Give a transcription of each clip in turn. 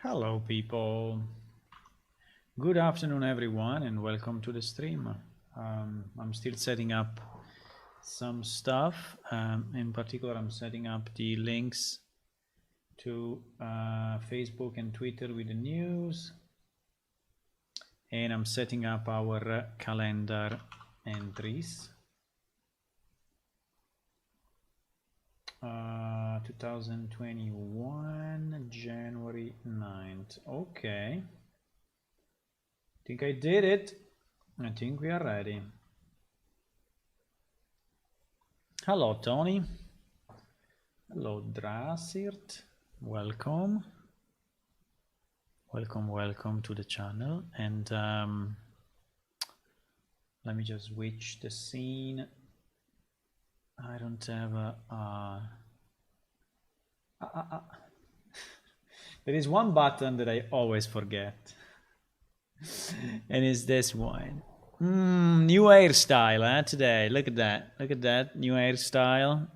Hello people, good afternoon everyone and welcome to the stream. I'm still setting up some stuff. In particular, I'm setting up the links to Facebook and Twitter with the news, and I'm setting up our calendar entries. 2021 January 9th. Okay, think I did it. I think we are ready. Hello, Tony. Hello, Drasirt. Welcome. Welcome to the channel. And let me just switch the scene. I don't have There is one button that I always forget. And it's this one. New hairstyle, today. Look at that. Look at that. New hairstyle.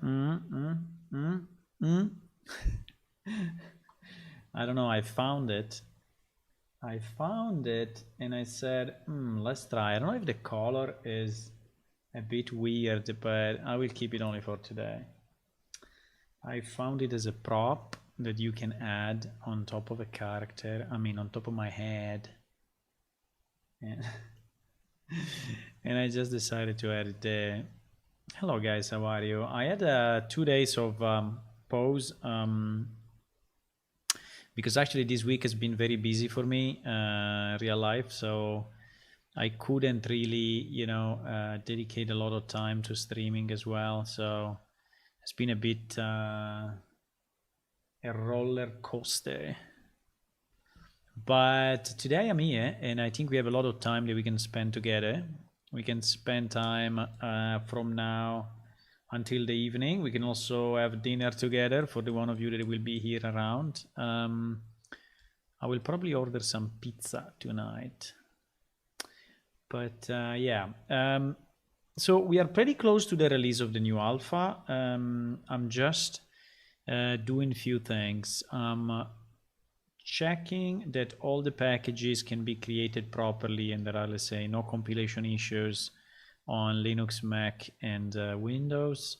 I don't know. I found it and I said, let's try. I don't know if the color is a bit weird, but I will keep it only for today. I found it as a prop that you can add on top of a character. I mean, on top of my head. And and I just decided to add it there. Hello guys, how are you? I had 2 days of pause because actually this week has been very busy for me, real life, so I couldn't really, dedicate a lot of time to streaming as well. So it's been a bit a roller coaster. But today I'm here, and I think we have a lot of time that we can spend together. We can spend time from now until the evening. We can also have dinner together for the one of you that will be here around. I will probably order some pizza tonight. But yeah, so we are pretty close to the release of the new alpha. I'm just doing a few things. Checking that all the packages can be created properly and there are, let's say, no compilation issues on Linux, Mac, and Windows.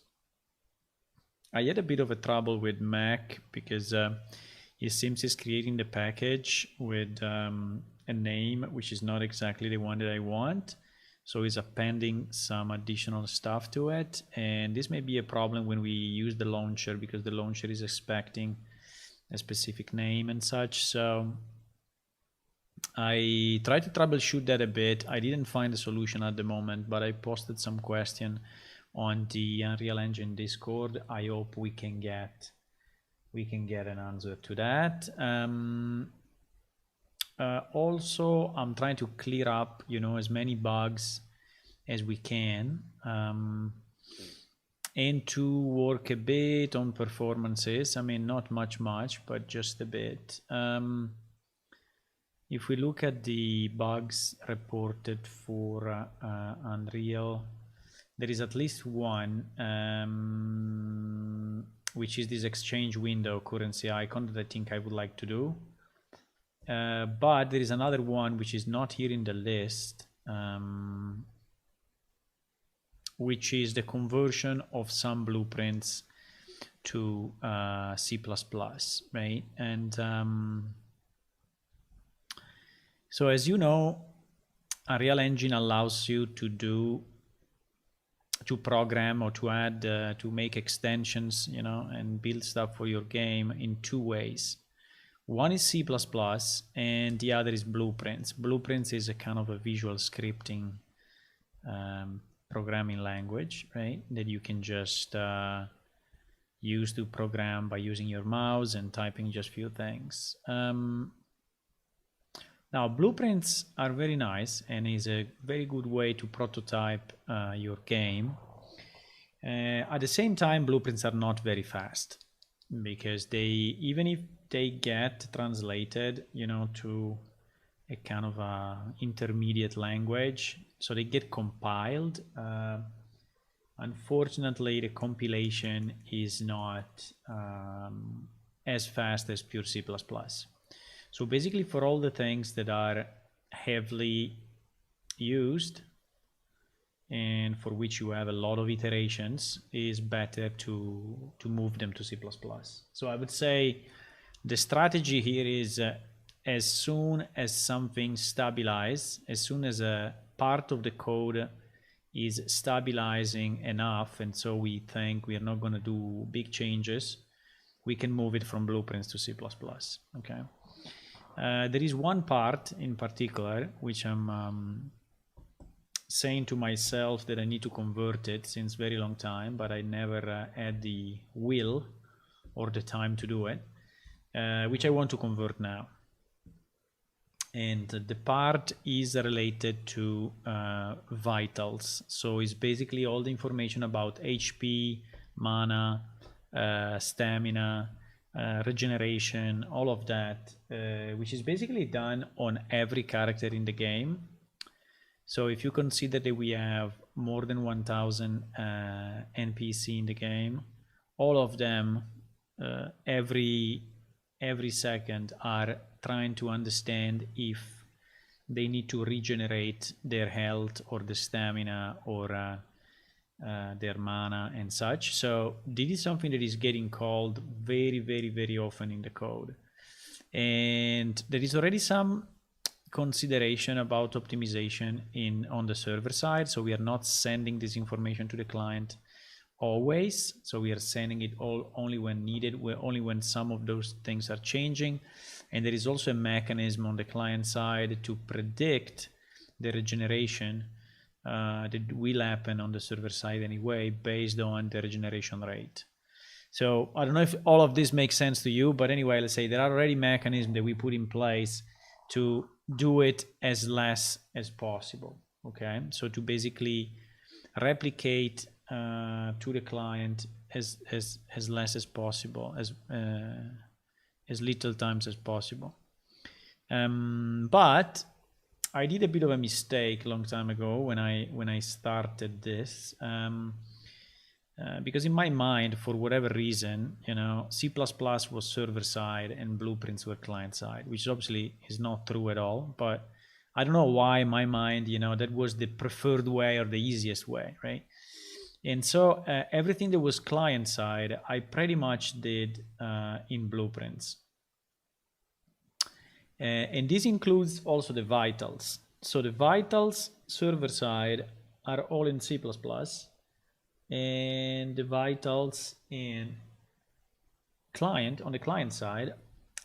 I had a bit of a trouble with Mac because it seems it's creating the package with a name which is not exactly the one that I want. So it's appending some additional stuff to it. And this may be a problem when we use the launcher because the launcher is expecting a specific name and such. So I tried to troubleshoot that a bit. I didn't find a solution at the moment, but I posted some question on the Unreal Engine Discord. I hope we can get an answer to that. Also, I'm trying to clear up, as many bugs as we can. And to work a bit on performances. I mean, not much, but just a bit. If we look at the bugs reported for Unreal, there is at least one, which is this exchange window currency icon that I think I would like to do. But there is another one which is not here in the list, which is the conversion of some blueprints to C++, right? And so as you know, Unreal Engine allows you to program or to add, to make extensions, and build stuff for your game in two ways. One is C++ and the other is Blueprints. Blueprints is a kind of a visual scripting programming language, right? That you can just use to program by using your mouse and typing just few things. Now, blueprints are very nice and is a very good way to prototype your game. At the same time, blueprints are not very fast because even if they get translated, to a kind of a intermediate language, so they get compiled. Unfortunately, the compilation is not as fast as pure C++. So basically for all the things that are heavily used and for which you have a lot of iterations, is better to move them to C++. So I would say the strategy here is as soon as something stabilizes, as soon as a part of the code is stabilizing enough, and so we think we are not going to do big changes, we can move it from blueprints to C++. Okay. There is one part in particular which I'm saying to myself that I need to convert it since very long time, but I never had the will or the time to do it, which I want to convert now. And the part is related to vitals. So it's basically all the information about HP, mana, stamina, regeneration, all of that, which is basically done on every character in the game. So if you consider that we have more than 1000 NPC in the game, all of them every second are trying to understand if they need to regenerate their health or the stamina or their mana and such. So this is something that is getting called very often in the code. And there is already some consideration about optimization on the server side. So we are not sending this information to the client always. So we are sending it only when needed, only when some of those things are changing. And there is also a mechanism on the client side to predict the regeneration that will happen on the server side anyway, based on the regeneration rate. So I don't know if all of this makes sense to you, but anyway, let's say there are already mechanisms that we put in place to do it as less as possible. Okay, so to basically replicate to the client as less as possible, as little times as possible. But I did a bit of a mistake a long time ago when I started this, because in my mind, for whatever reason, C++ was server side and blueprints were client side, which obviously is not true at all. But I don't know why in my mind, that was the preferred way or the easiest way, right? And so everything that was client side, I pretty much did in blueprints. And this includes also the vitals. So the vitals server side are all in C++, and the vitals in on the client side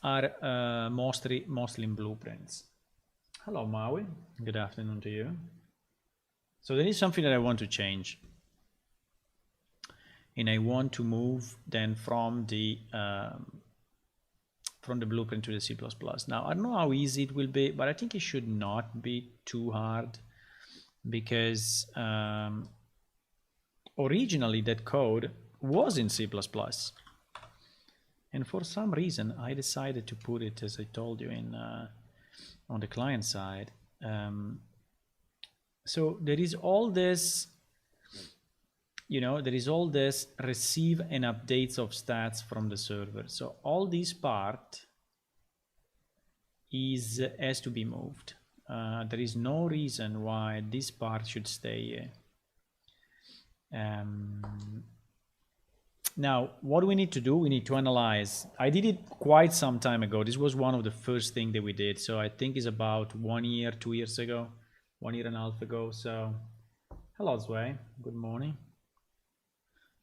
are mostly in blueprints. Hello, Maui. Good afternoon to you. So there is something that I want to change. And I want to move then from the blueprint to the C++. Now, I don't know how easy it will be, but I think it should not be too hard, because originally that code was in C++. And for some reason, I decided to put it, as I told you, in on the client side. So there is all this, there is all this receive and updates of stats from the server. So all this part has to be moved. There is no reason why this part should stay here. Now, what do we need to do? We need to analyze. I did it quite some time ago. This was one of the first things that we did. So I think it's about 1 year, 2 years ago, 1.5 years ago. So hello, Zway. Good morning.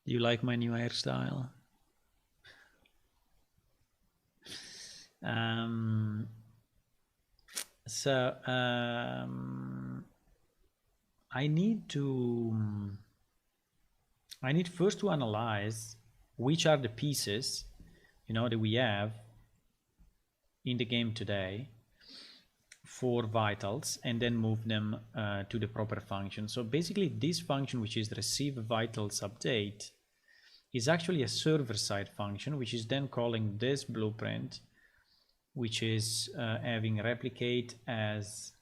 Do you like my new hairstyle? I need first to analyze which are the pieces, that we have in the game today for vitals, and then move them to the proper function. So basically this function, which is receive vitals update, is actually a server-side function, which is then calling this blueprint, which is having replicate as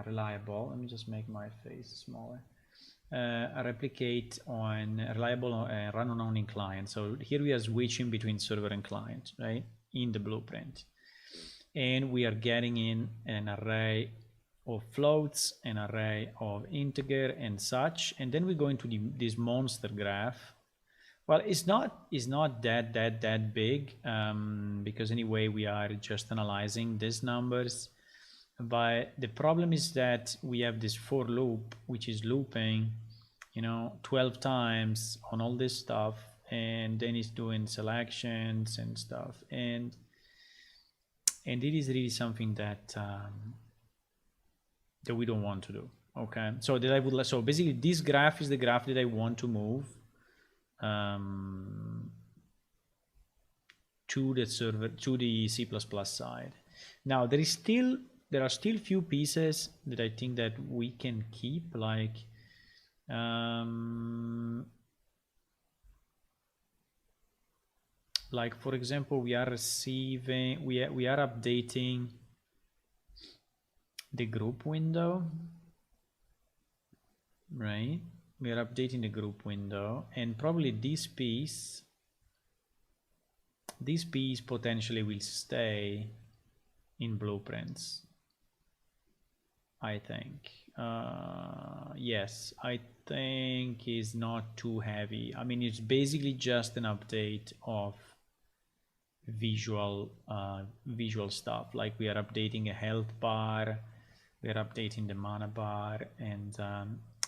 reliable. Let me just make my face smaller. Replicate on reliable run on in client. So here we are switching between server and client, right, in the blueprint. and we are getting in an array of floats, an array of integer and such, and then we go into this monster graph. Well, it's not that big, because anyway we are just analyzing these numbers. But the problem is that we have this for loop which is looping, 12 times on all this stuff, and then it's doing selections and stuff, and it is really something that that we don't want to do. Okay, so so basically this graph is the graph that I want to move to the server, to the C++ side. Now there are still few pieces that I think that we can keep, like for example, we are updating the group window, right? We are updating the group window, and probably this piece potentially will stay in blueprints, I think. Yes, I think is not too heavy. I mean, it's basically just an update of visual stuff, like we are updating a health bar, we are updating the mana bar, and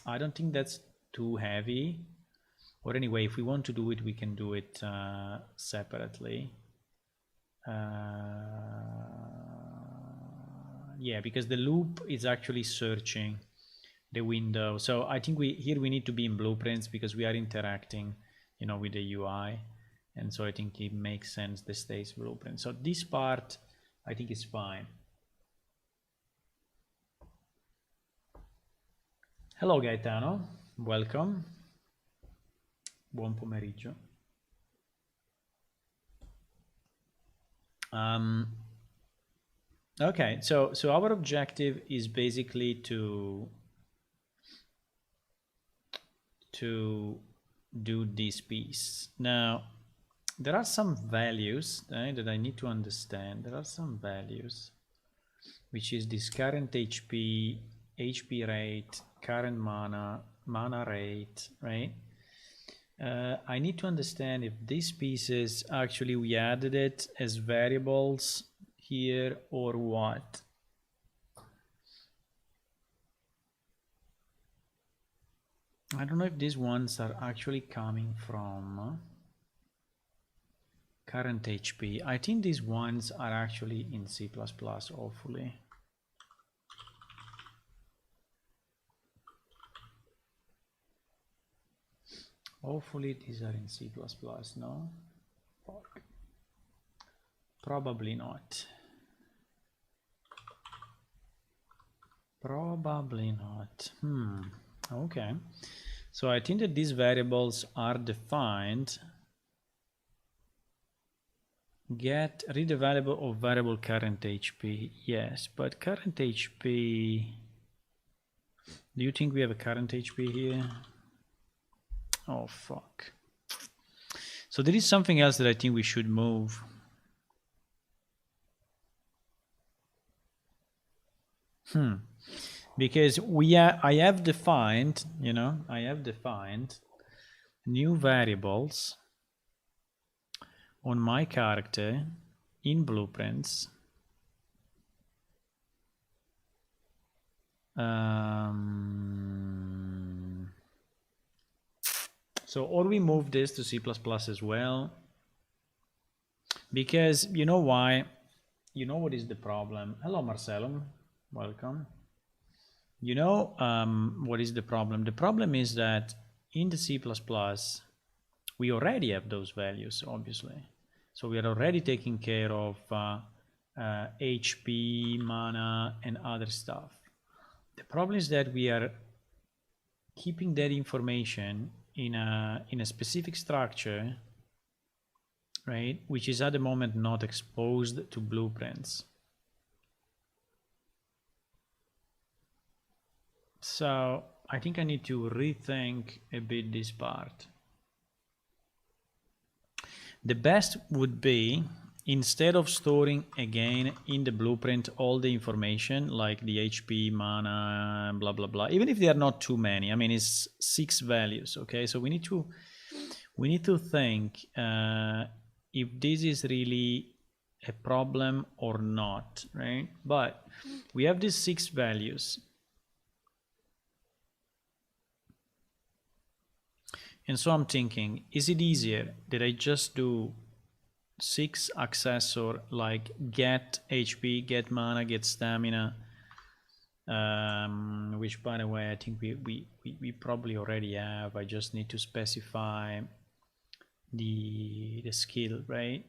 I don't think that's too heavy. Or anyway, if we want to do it, we can do it separately. Yeah, because the loop is actually searching the window. So I think we need to be in blueprints because we are interacting, with the UI. And so I think it makes sense the stays blueprint. So this part, I think is fine. Hello Gaetano, welcome. Buon pomeriggio. Okay, so our objective is basically to do this piece. Now, there are some values that I need to understand. There are some values, which is this current HP rate, current mana rate, right? I need to understand if these pieces actually we added it as variables here or what. I don't know if these ones are actually coming from current HP. I think these ones are actually in C++, hopefully. Hopefully these are in C++, no? Fuck. Probably not. Probably not. Okay. So I think that these variables are defined. Read the variable of variable current HP. Yes, but current HP. Do you think we have a current HP here? Oh, fuck. So there is something else that I think we should move. Because I have defined, I have defined new variables on my character in blueprints. So, or we move this to C++ as well, because you know why? You know what is the problem? Hello, Marcelo. Welcome. You know what is the problem? The problem is that in the C++, we already have those values, obviously. So we are already taking care of HP, mana, and other stuff. The problem is that we are keeping that information in a specific structure, right, which is at the moment not exposed to blueprints. So I think I need to rethink a bit this part. The best would be instead of storing again in the blueprint all the information like the HP, mana, blah blah blah, even if they are not too many, I mean it's 6 values, okay? So we need to think if this is really a problem or not, right? But we have these 6 values, and so I'm thinking, is it easier that I just do 6 accessor like get HP, get mana, get stamina, which by the way I think we probably already have. I just need to specify the skill, right?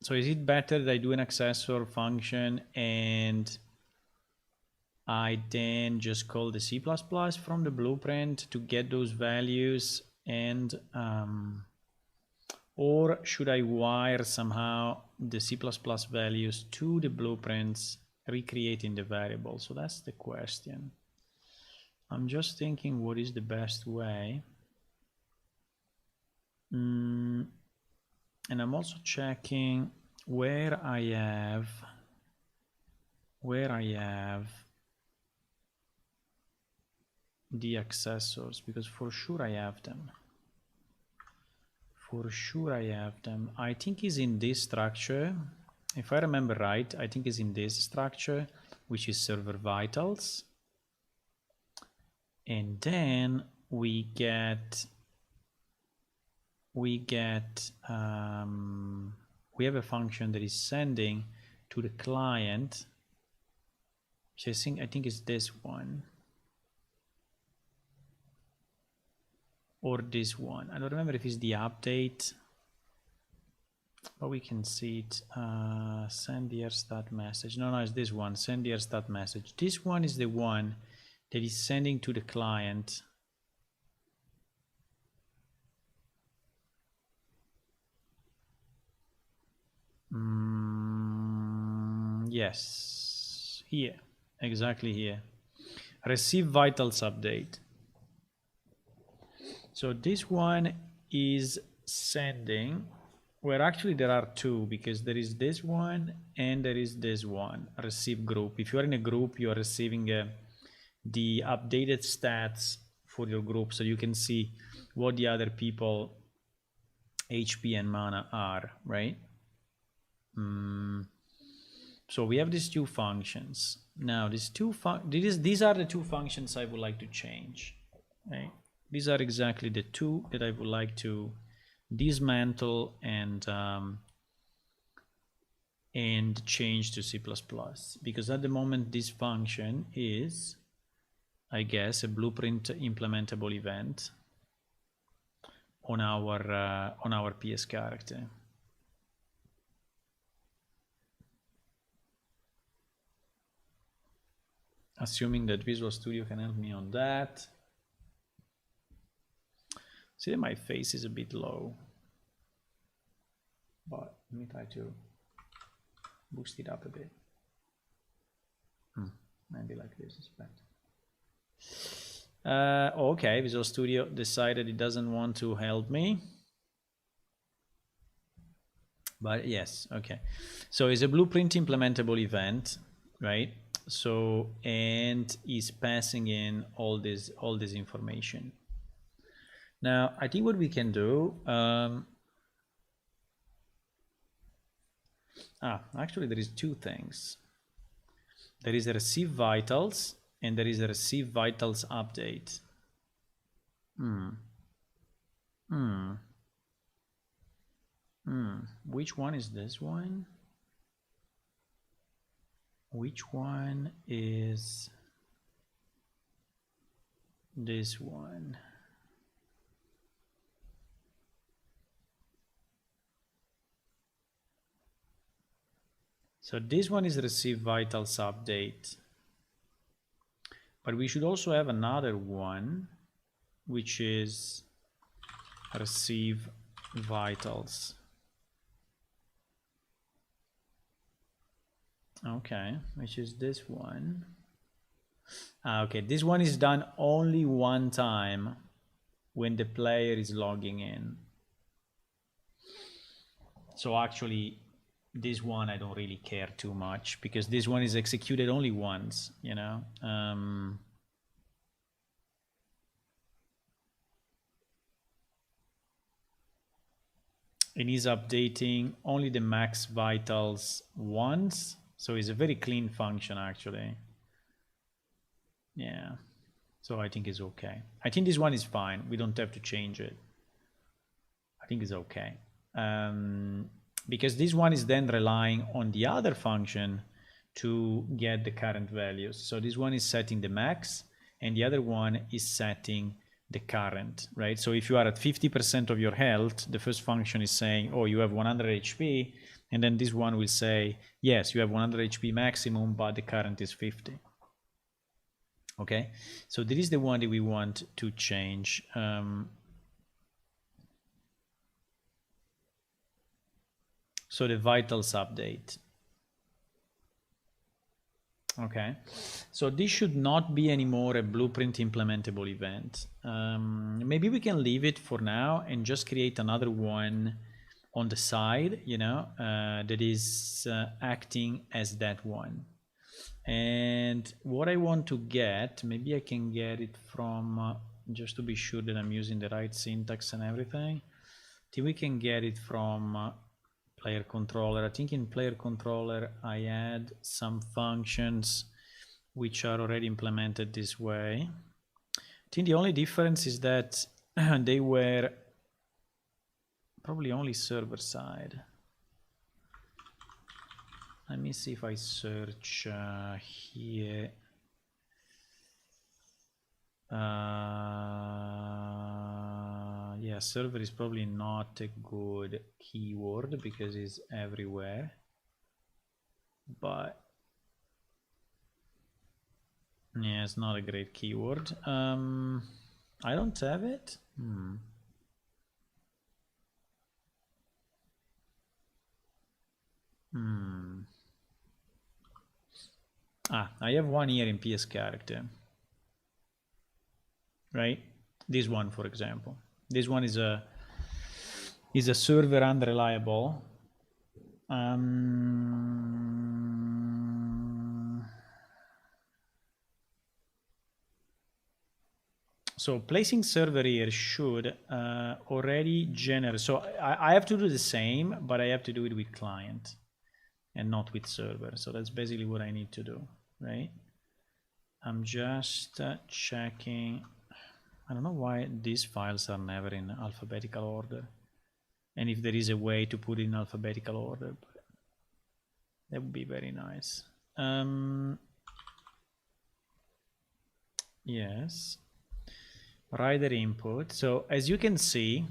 So is it better that I do an accessor function and I then just call the C++ from the blueprint to get those values, and or should I wire somehow the C++ values to the blueprints, recreating the variable? So that's the question. I'm just thinking what is the best way. And I'm also checking where I have the accessors, because for sure I have them. I think is in this structure. If I remember right, I think is in this structure, which is server vitals. And then we get we have a function that is sending to the client, which I think is this one. Or this one. I don't remember if it's the update, but we can see it. Send here stat message. No, it's this one. Send here stat message. This one is the one that is sending to the client. Yes, here, exactly here. Receive vitals update. So this one is sending, where actually there are two, because there is this one and there is this one, receive group. If you are in a group, you are receiving the updated stats for your group, so you can see what the other people HP and mana are, right? So we have these two functions. Now these are the two functions I would like to change, right? These are exactly the two that I would like to dismantle and change to C++, because at the moment this function is, I guess, a blueprint implementable event on our PS character. Assuming that Visual Studio can help me on that. See that my face is a bit low, but let me try to boost it up a bit. Maybe like this is better. Okay, Visual Studio decided it doesn't want to help me. But yes, okay. So it's a blueprint implementable event, right? So, and is passing in all this information. Now, I think what we can do, actually there is two things. There is a receive vitals and there is a receive vitals update. Which one is this one? Which one is this one? So this one is receive vitals update, but we should also have another one, which is receive vitals. Okay, which is this one. Okay, this one is done only one time when the player is logging in. So actually, this one I don't really care too much because this one is executed only once, you know. It is updating only the max vitals once, so it's a very clean function actually. Yeah, so I think it's okay. I think this one is fine. We don't have to change it. I think it's okay. Because this one is then relying on the other function to get the current values. So this one is setting the max and the other one is setting the current, right? So if you are at 50% of your health, the first function is saying, oh, you have 100 HP. And then this one will say, yes, you have 100 HP maximum, but the current is 50. Okay, so this is the one that we want to change. So the vitals update. Okay, so this should not be anymore a blueprint implementable event. Maybe we can leave it for now and just create another one on the side, you know, that is acting as that one. And what I want to get, maybe I can get it from, just to be sure that I'm using the right syntax and everything. I think we can get it from player controller. I think in player controller I add some functions which are already implemented this way. I think the only difference is that they were probably only server side. Let me see if I search here. Yeah, server is probably not a good keyword because it's everywhere. But yeah, it's not a great keyword. I don't have it. I have one here in PS character. Right? This one, for example. This one is a server unreliable. So placing server here should already generate. So I have to do the same, but I have to do it with client and not with server. So that's basically what I need to do, right? I'm just checking. I don't know why these files are never in alphabetical order. And if there is a way to put it in alphabetical order, but that would be very nice. Yes. Rider input. So as you can see,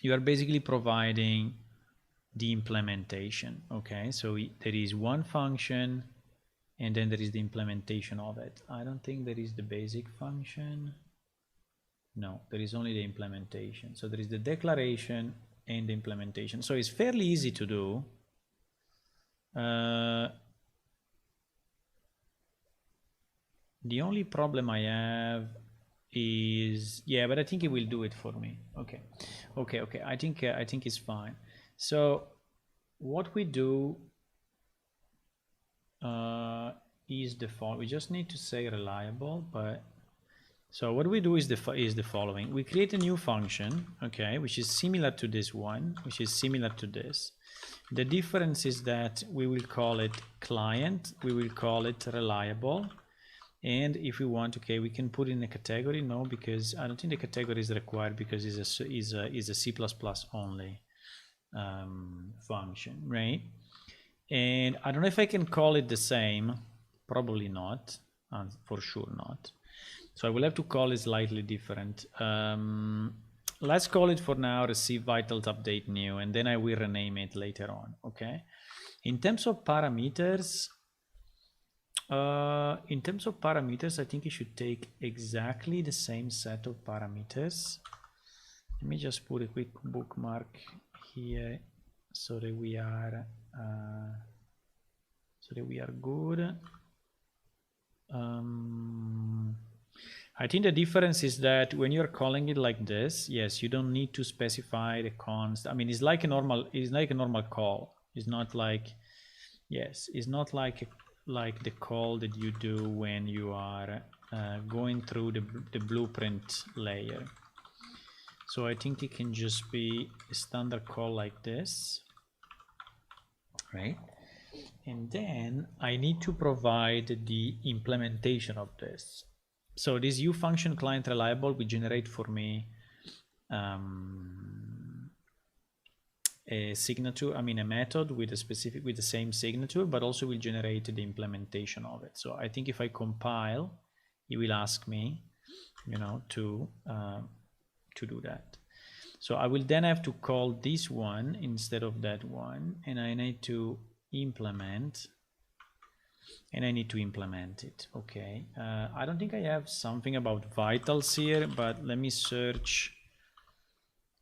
you are basically providing the implementation. Okay, so there is one function and then there is the implementation of it. I don't think there is the basic function. No, there is only the implementation. So there is the declaration and the implementation. So it's fairly easy to do. The only problem I have is, yeah, but I think it will do it for me. Okay. I think it's fine. So what we do is the following. We just need to say reliable, but so what we do is the following. We create a new function, okay, which is similar to this one, which is similar to this. The difference is that we will call it client, we will call it reliable, and if we want, okay, we can put in a category. No, because I don't think the category is required because it's a C++ only function, right? And I don't know if I can call it the same. Probably not, for sure not. So I will have to call it slightly different. Let's call it for now receive vitals update new, and then I will rename it later on. Okay. In terms of parameters, I think it should take exactly the same set of parameters. Let me just put a quick bookmark here so that we are good. I think the difference is that when you're calling it like this, yes, you don't need to specify the const. I mean, it's like a normal call. It's not like, yes, it's not like like the call that you do when you are going through the blueprint layer. So I think it can just be a standard call like this, right? And then I need to provide the implementation of this. So this U function client reliable will generate for me a signature, I mean a method with a specific, with the same signature, but also will generate the implementation of it. So I think if I compile, it will ask me, you know, to do that. So I will then have to call this one instead of that one, and I need to implement, it. Okay, I don't think I have something about vitals here, but let me search.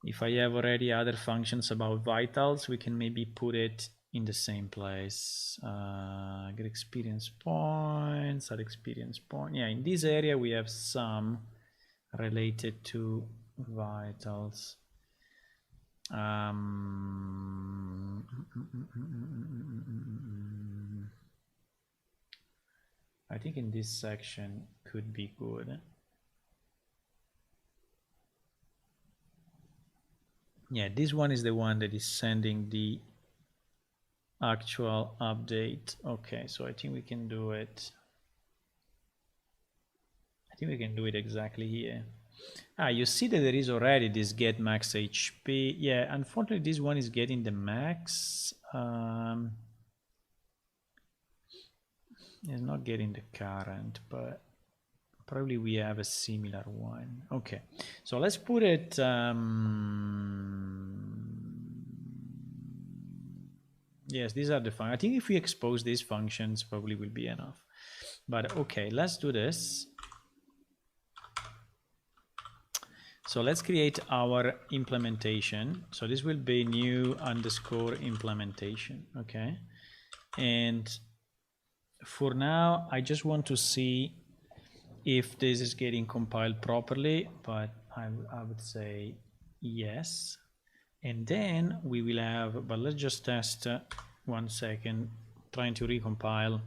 If I have already other functions about vitals, we can maybe put it in the same place. Get experience points, add experience point. Yeah, in this area we have some related to vitals. I think in this section could be good. Yeah, this one is the one that is sending the actual update. Okay, so I think we can do it. I think we can do it exactly here. You see that there is already this get max HP. Yeah, unfortunately this one is getting the max. It's not getting the current, but probably we have a similar one. Okay, so let's put it. Yes, these are the functions. I think if we expose these functions, probably will be enough. But okay, let's do this. So let's create our implementation. So this will be new underscore implementation. Okay, and for now, I just want to see if this is getting compiled properly, but I would say yes. And then we will have, but let's just test 1 second, trying to recompile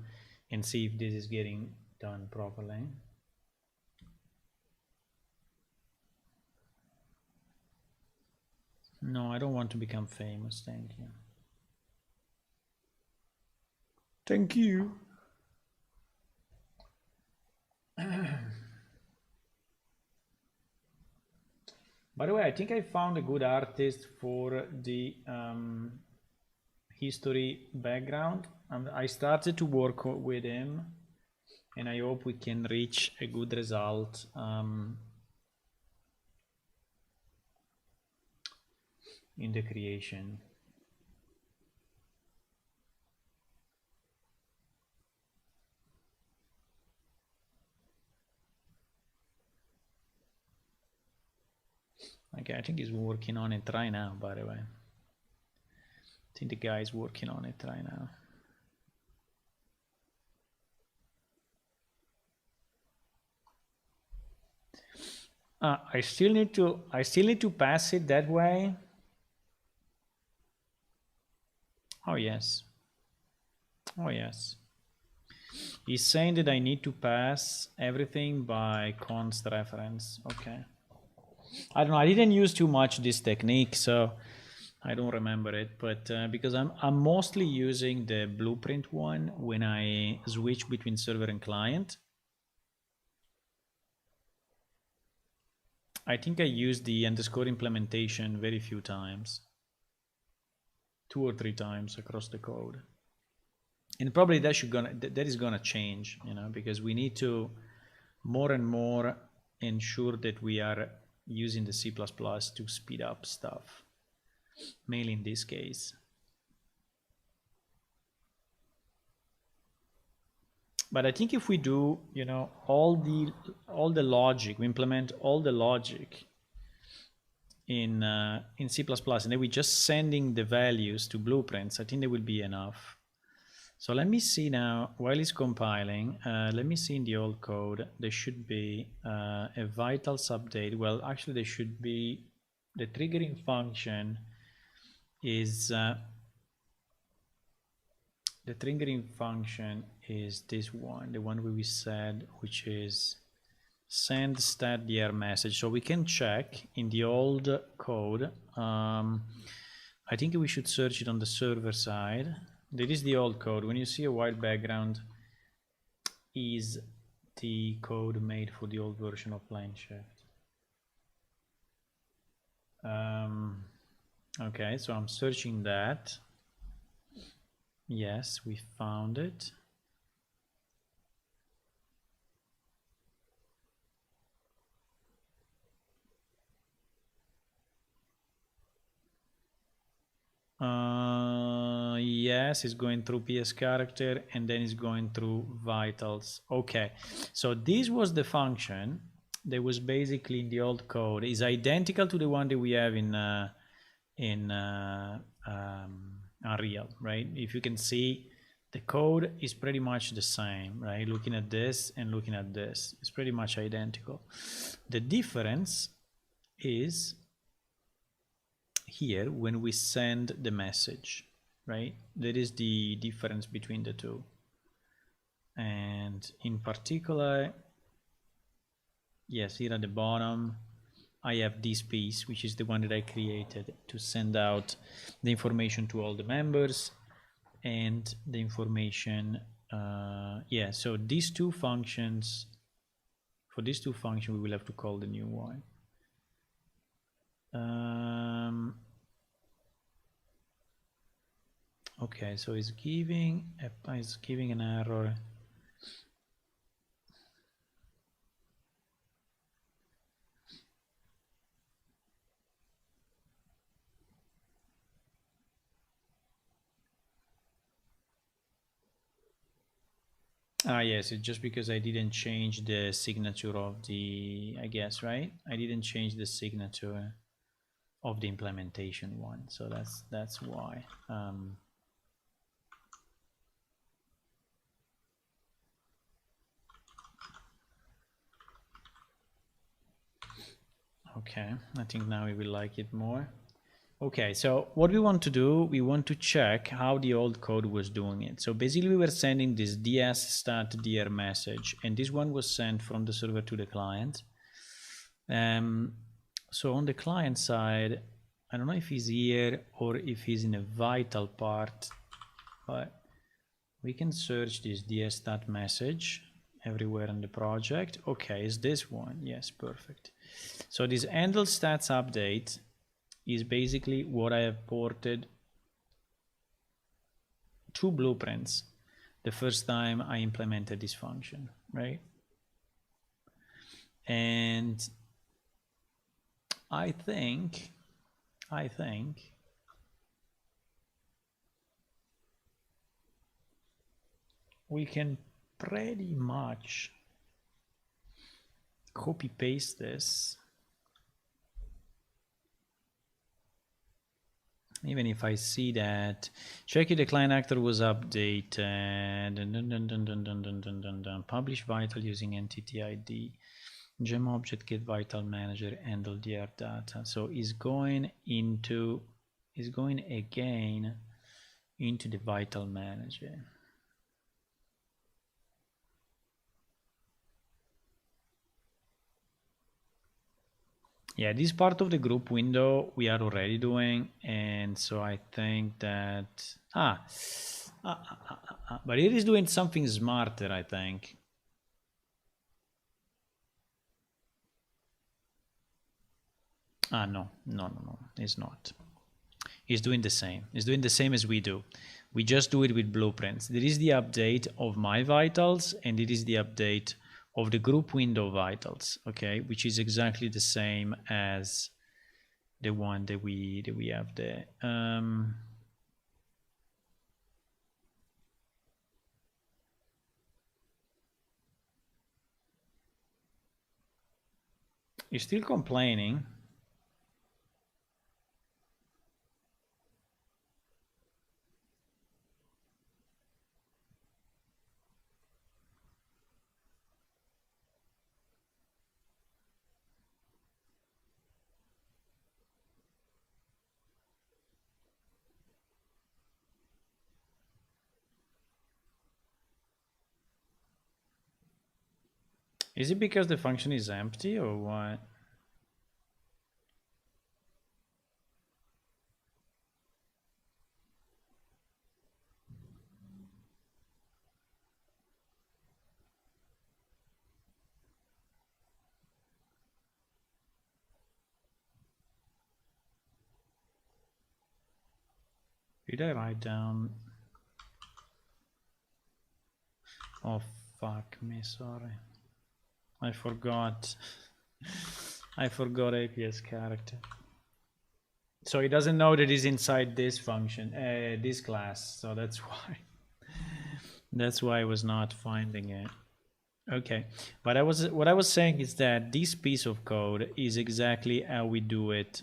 and see if this is getting done properly. No, I don't want to become famous, thank you. Thank you. By the way, I think I found a good artist for the history background. I started to work with him, and I hope we can reach a good result in the creation. Okay, I think he's working on it right now, by the way. I think the guy is working on it right now. I still need to pass it that way. Oh yes. Oh yes. He's saying that I need to pass everything by const reference. Okay. I don't know. I didn't use too much this technique, so I don't remember it. But because I'm mostly using the blueprint one when I switch between server and client. I think I used the underscore implementation very few times, 2 or 3 times across the code. And probably that is gonna change, you know, because we need to more and more ensure that we are using the C++ to speed up stuff, mainly in this case. But I think if we do, you know, all the logic, we implement all the logic in C++, and then we just sending the values to blueprints, I think there will be enough. So let me see now, while it's compiling, let me see in the old code, there should be a vitals update. Well, actually there should be, the triggering function is, the triggering function is this one, the one where we said, which is send stat dir message. So we can check in the old code. I think we should search it on the server side. That is the old code. When you see a white background, is the code made for the old version of PlaneShift. Okay, so I'm searching that. Yes, we found it. Yes, it's going through PS character and then it's going through vitals. Okay, so this was the function that was basically in the old code. Is identical to the one that we have in Unreal, right? If you can see, the code is pretty much the same, right? Looking at this and looking at this, it's pretty much identical. The difference is here when we send the message, right? That is the difference between the two. And in particular, yes, here at the bottom, I have this piece, which is the one that I created to send out the information to all the members and the information. Yeah, so these two functions, for these two functions, we will have to call the new one. Okay, so it's giving an error. Ah, yes, it's just because I didn't change the signature of the, I guess, right? I didn't change the signature of the implementation one, so that's why. Okay, I think now we will like it more. Okay, so what we want to do, we want to check how the old code was doing it. So basically we were sending this ds stat dir message, and this one was sent from the server to the client. So on the client side, I don't know if he's here or if he's in a vital part, but we can search this ds stat message everywhere in the project. Okay, is this one? Yes, perfect. So this handle stats update is basically what I have ported to blueprints the first time I implemented this function, right? And I think we can pretty much copy paste this. Even if I see that, check if the client actor was updated, publish vital using entity ID, gem object get vital manager, handle dir data. So is going again into the vital manager. Yeah, this part of the group window we are already doing, and so I think that but it is doing something smarter, I think. No, it's not. It's doing the same. It's doing the same as we do. We just do it with blueprints. There is the update of my vitals, and it is the update of the group window vitals, okay, which is exactly the same as the one that we have there. You're still complaining. Is it because the function is empty or what? Did I write down? Oh, fuck me, sorry. I forgot. I forgot APS character. So it doesn't know that it's inside this function, this class. So that's why. That's why I was not finding it. Okay, but what I was saying is that this piece of code is exactly how we do it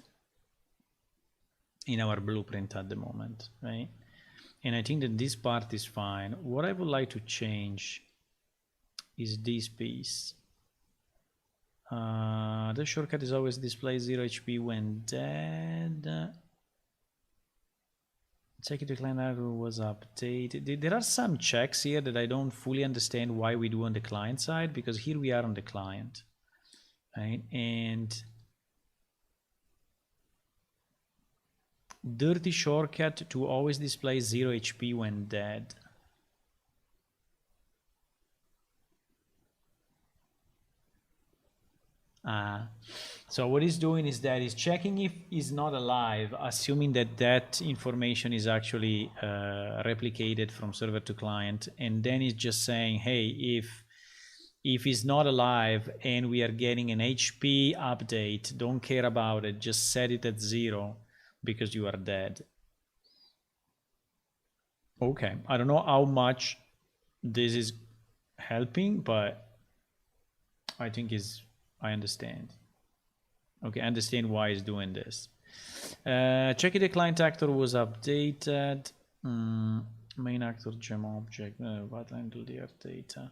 in our blueprint at the moment, right? And I think that this part is fine. What I would like to change is this piece. The shortcut is always display 0 HP when dead. Check if the client arrow was updated. There are some checks here that I don't fully understand why we do on the client side, because here we are on the client, right? And dirty shortcut to always display 0 HP when dead. So what he's doing is that he's checking if he's not alive, assuming that that information is actually replicated from server to client, and then he's just saying, hey, if he's not alive and we are getting an HP update, don't care about it, just set it at 0 because you are dead. Okay, I don't know how much this is helping, but I think I understand. Okay, I understand why he's doing this. Check if the client actor was updated. Main actor gem object, what line to the data.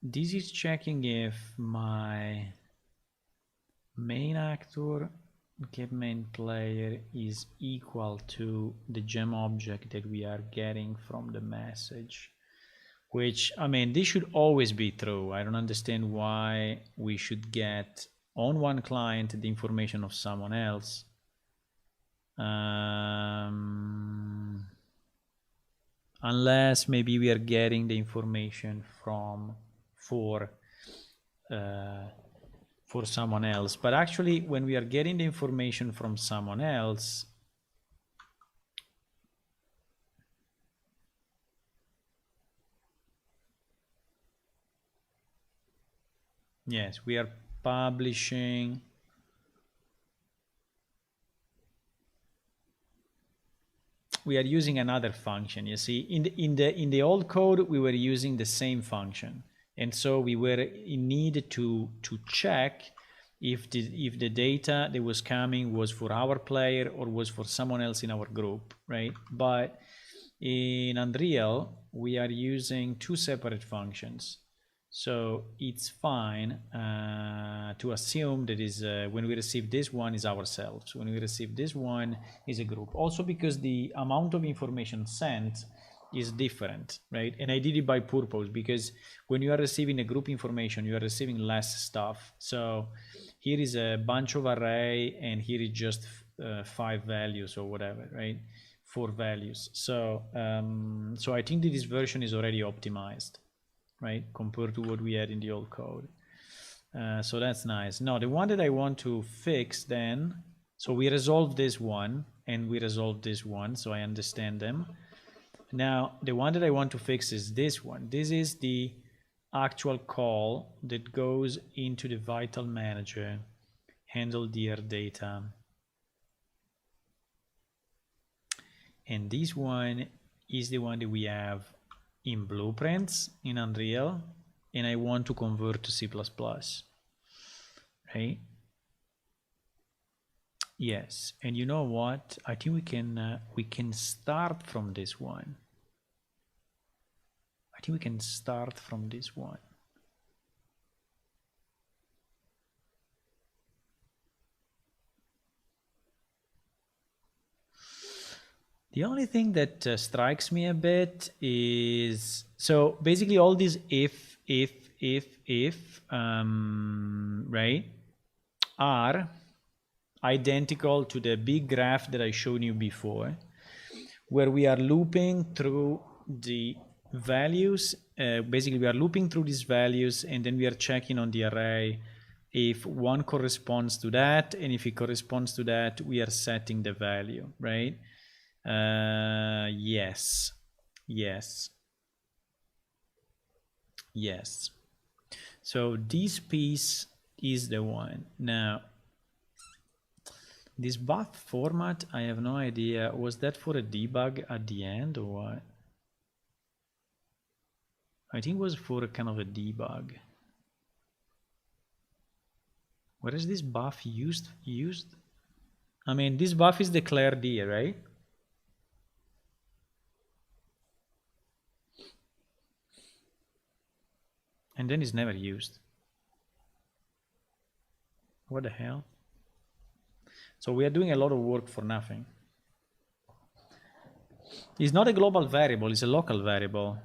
This is checking if my main actor get main player is equal to the gem object that we are getting from the message. Which, I mean, this should always be true. I don't understand why we should get on one client the information of someone else. Unless maybe we are getting the information for someone else. But actually, when we are getting the information from someone else, yes, we are publishing. We are using another function. You see, in the old code, we were using the same function, and so we were in need to check if the data that was coming was for our player or was for someone else in our group, right? But in Unreal, we are using two separate functions. So it's fine to assume that is when we receive this one is ourselves. When we receive this one is a group. Also because the amount of information sent is different, right? And I did it by purpose because when you are receiving a group information, you are receiving less stuff. So here is a bunch of array and here is just 5 values or whatever, right? 4 values. So so I think that this version is already optimized, right, compared to what we had in the old code. So that's nice. Now the one that I want to fix then, so we resolved this one and we resolved this one, so I understand them. Now the one that I want to fix is this one. This is the actual call that goes into the vital manager, handle dir data. And this one is the one that we have in blueprints in Unreal, and I want to convert to C++, right? Yes, and you know what? I think we can start from this one. I think we can start from this one. The only thing that strikes me a bit is, so basically all these if right, are identical to the big graph that I showed you before, where we are looping through the values. Basically, we are looping through these values, and then we are checking on the array if one corresponds to that, and if it corresponds to that, we are setting the value, right? Yes. So this piece is the one. Now, this buff format, I have no idea. Was that for a debug at the end or what? I think it was for a kind of a debug. Where is this buff used? I mean, this buff is declared here, right? And then it's never used. What the hell? So we are doing a lot of work for nothing. It's not a global variable, it's a local variable.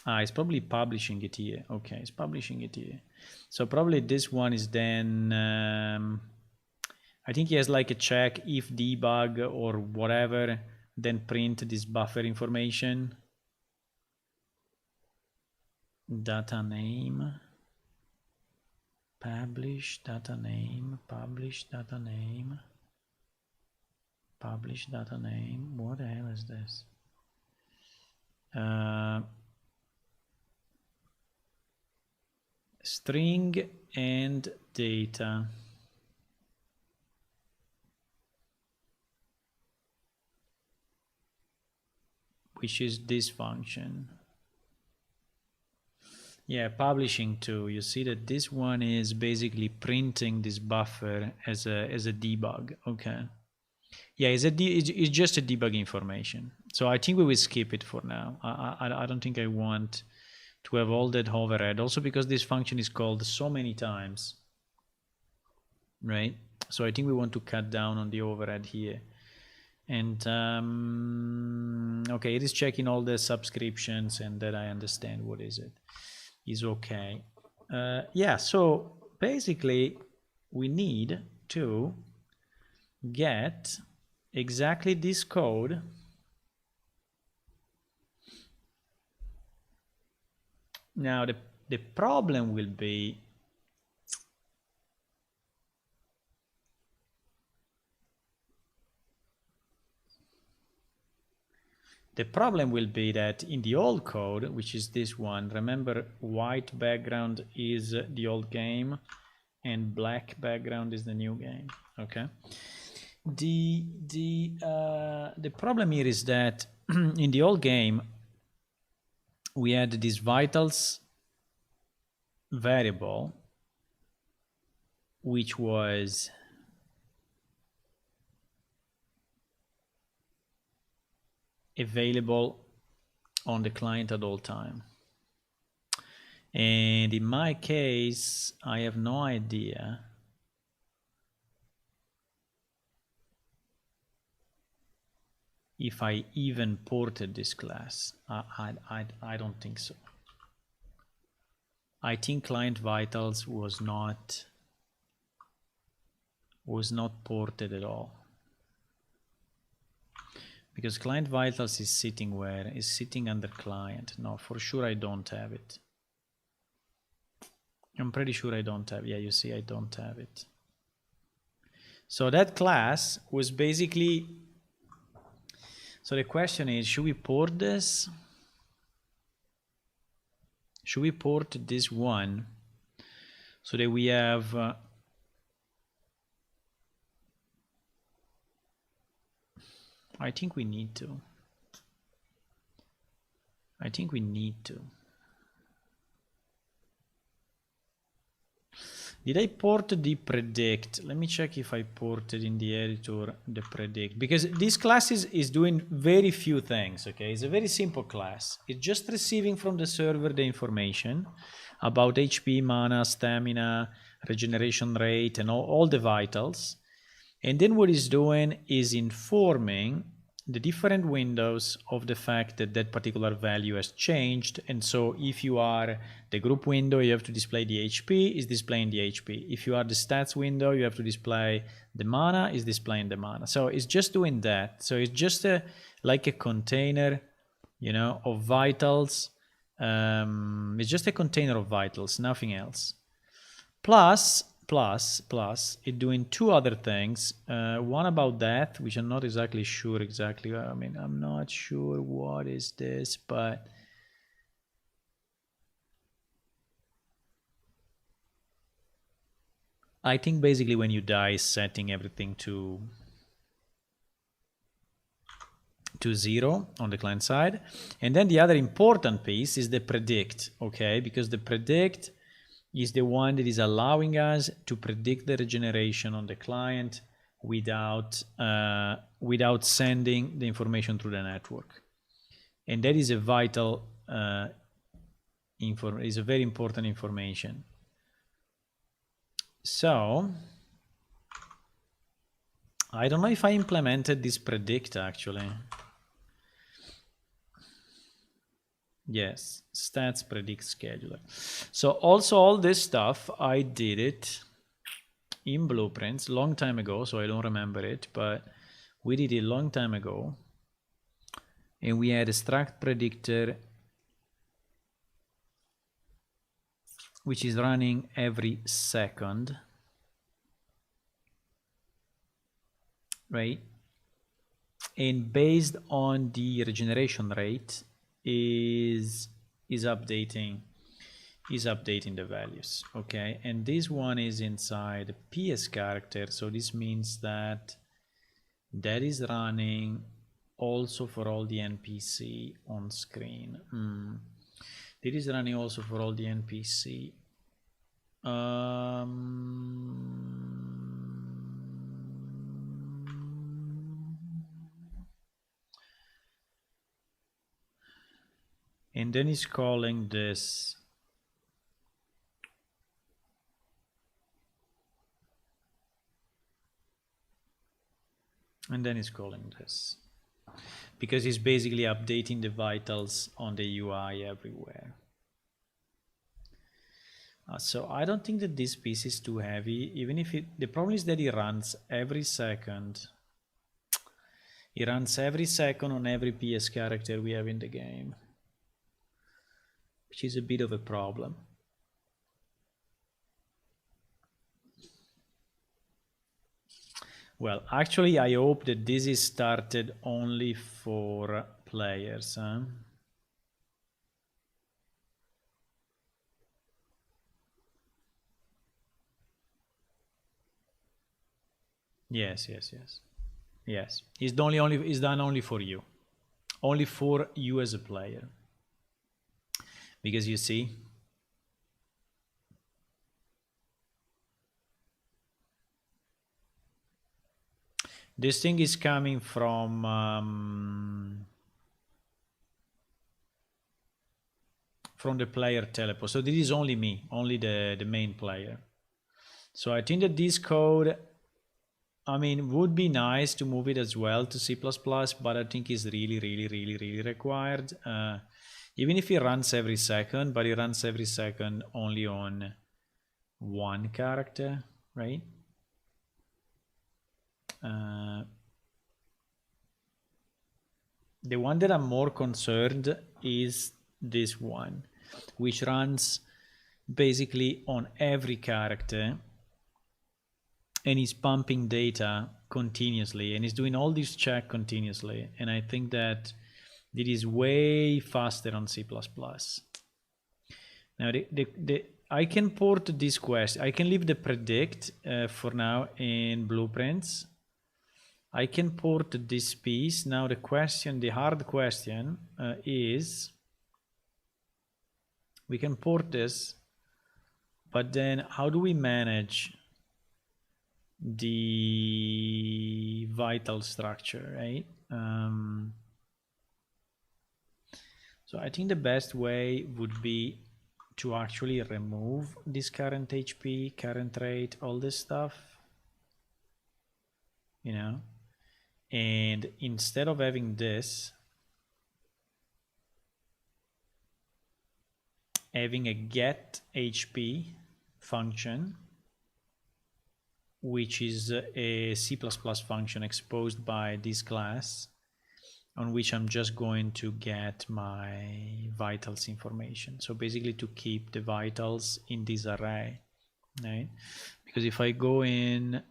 It's probably publishing it here. Okay, it's publishing it here. So probably this one is then, I think he has like a check if debug or whatever, then print this buffer information. Data name, publish data name, publish data name, publish data name. What the hell is this? String and data. Which is this function. Yeah, publishing too. You see that this one is basically printing this buffer as a debug. Okay. Yeah, it's just a debug information. So I think we will skip it for now. I don't think I want to have all that overhead. Also because this function is called so many times, right? So I think we want to cut down on the overhead here. And okay, it is checking all the subscriptions, and that I understand what is it. Is okay. Yeah, so basically we need to get exactly this code now. The problem will be that in the old code, which is this one, remember, white background is the old game and black background is the new game. Okay. The problem here is that in the old game we had this vitals variable, which was available on the client at all time. And in my case, I have no idea if I even ported this class. I don't think so. I think client vitals was not ported at all. Because client vitals is sitting where? Is sitting under client. No, for sure I don't have it. I'm pretty sure I don't have. Yeah, you see, I don't have it. So that class was basically. So the question is, should we port this? Should we port this one so that we have I think we need to. Did I port the predict? Let me check if I ported in the editor the predict, because this class is doing very few things. Okay, it's a very simple class. It's just receiving from the server the information about HP, mana, stamina, regeneration rate, and all the vitals. And then what it's doing is informing the different windows of the fact that that particular value has changed. And so if you are the group window, you have to display the HP, is displaying the HP. If you are the stats window, you have to display the mana, is displaying the mana. So it's just doing that. So it's just like a container, you know, of vitals. It's just a container of vitals, nothing else. Plus, it's doing two other things. One about that, which I'm not exactly sure exactly. I mean, I'm not sure what is this, but I think basically when you die, setting everything to 0 on the client side. And then the other important piece is the predict, okay? Because the predict is the one that is allowing us to predict the regeneration on the client without sending the information through the network. And that is a vital is a very important information. So I don't know if I implemented this predict actually. Yes, stats predict scheduler. So also all this stuff, I did it in Blueprints long time ago, so I don't remember it, but we did it a long time ago. And we had a struct predictor which is running every second, right? And based on the regeneration rate is updating the values, okay? And this one is inside the PS character, so this means that is running also for all the NPC on screen. It is running also for all the NPC. And then he's calling this. And then he's calling this. Because he's basically updating the vitals on the UI everywhere. So I don't think that this piece is too heavy, even if the problem is that it runs every second. It runs every second on every PS character we have in the game, which is a bit of a problem. Well, actually, I hope that this is started only for players. Yes. It's done only for you. Only for you as a player. Because you see, this thing is coming from the player teleport. So this is only me, only the main player. So I think that this code, I mean, would be nice to move it as well to C++, but I think it's really required. Even if it runs every second, but it runs every second only on one character, right? The one that I'm more concerned is this one, which runs basically on every character and is pumping data continuously and is doing all these checks continuously. And I think that it is way faster on C++. Now, I can port this question. I can leave the predict for now in Blueprints. I can port this piece. Now the hard question is, we can port this, but then how do we manage the vital structure, right? So I think the best way would be to actually remove this current HP, current rate, all this stuff, you know, And instead of having this, having a get HP function, which is a C++ function exposed by this class, on which I'm just going to get my vitals information. So basically to keep the vitals in this array, right? Because if I go in,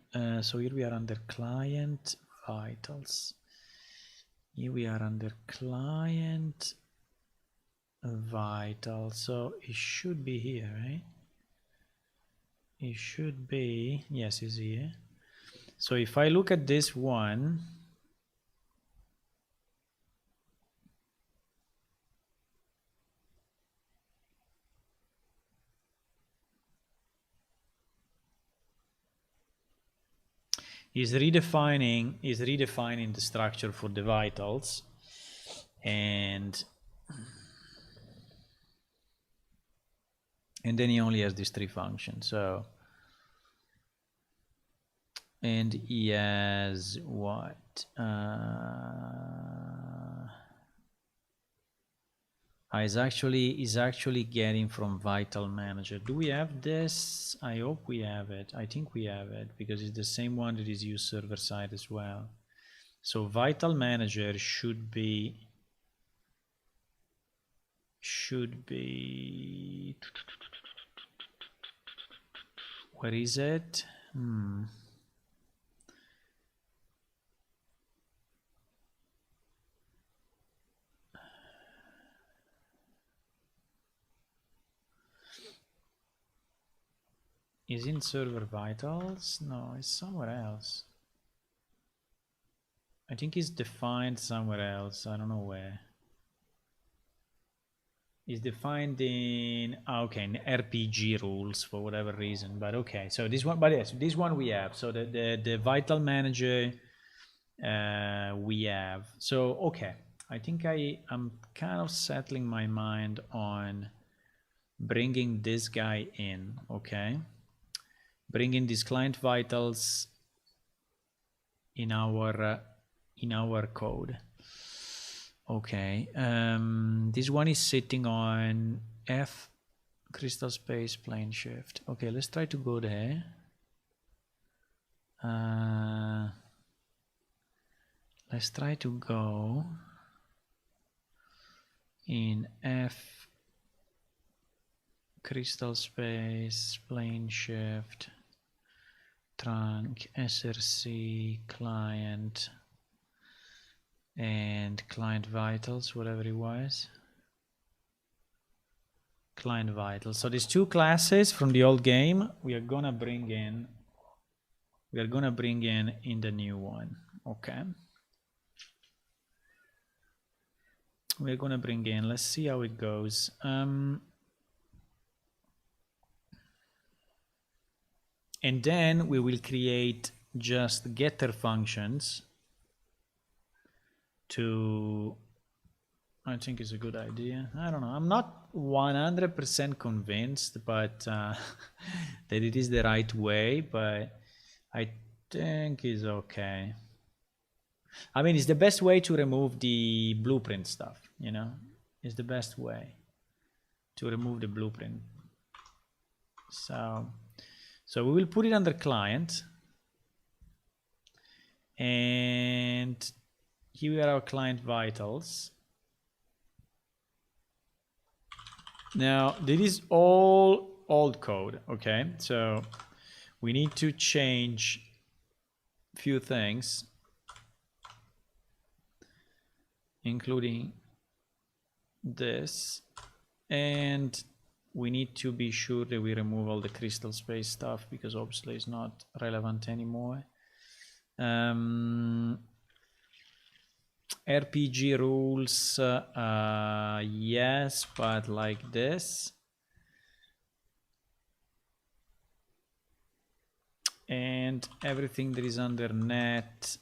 so here we are under client vitals. Here we are under client vitals. So it should be here, right? It should be, yes, it's here. So if I look at this one, is redefining the structure for the vitals, and then he only has these three functions. So, and he has what? Is actually getting from Vital Manager. Do we have this? I hope we have it. I think we have it because it's the same one that is used server side as well. So Vital Manager should be where is it? Is in server vitals? No, it's somewhere else. I think it's defined somewhere else. I don't know where. It's defined in okay, in RPG rules for whatever reason. But okay, so this one, but yes, this one we have. So the vital manager we have. So okay, I think I'm kind of settling my mind on bringing this guy in. Okay. Bringing these client vitals in our code. Okay, this one is sitting on F crystal space plane shift. Okay, let's try to go there. Let's try to go in F crystal space plane shift trunk src client and client vitals, whatever it was. Client vitals. So these two classes from the old game we are gonna bring in in the new one. Okay, we're gonna bring in, let's see how it goes. And then we will create just getter functions to, I think it's a good idea. I don't know. I'm not 100% convinced, but that it is the right way, but I think it's okay. I mean, it's the best way to remove the blueprint stuff, you know? It's the best way to remove the blueprint. So we will put it under client, and here are our client vitals. Now this is all old code, okay? So we need to change a few things, including this, and we need to be sure that we remove all the crystal space stuff because obviously it's not relevant anymore. RPG rules, yes, but like this. And everything that is under net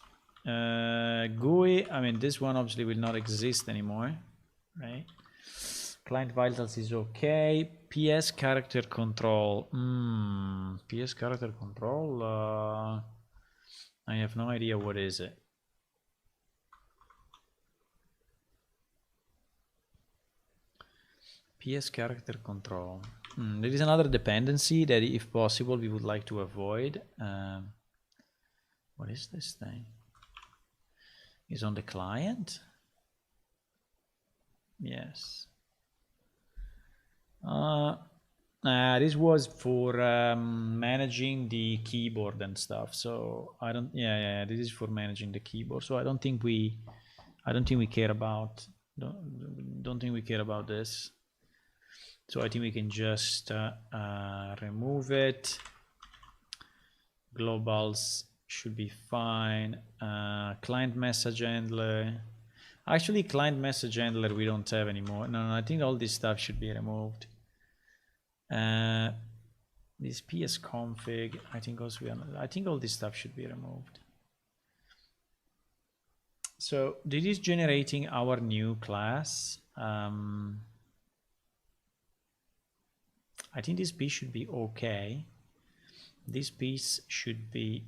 GUI, I mean, this one obviously will not exist anymore, right? Client vitals is okay. PS character control. PS character control. I have no idea what is it. PS character control. There is another dependency that, if possible, we would like to avoid. What is this thing? Is on the client? Yes. This was for managing the keyboard and stuff. So I don't. Yeah. This is for managing the keyboard. So I don't think we care about. Don't think we care about this. So I think we can just remove it. Globals should be fine. Client message handler. Actually, client message handler we don't have anymore. No, I think all this stuff should be removed. This PS config, I think all this stuff should be removed. So this is generating our new class. I think this piece should be okay. This piece should be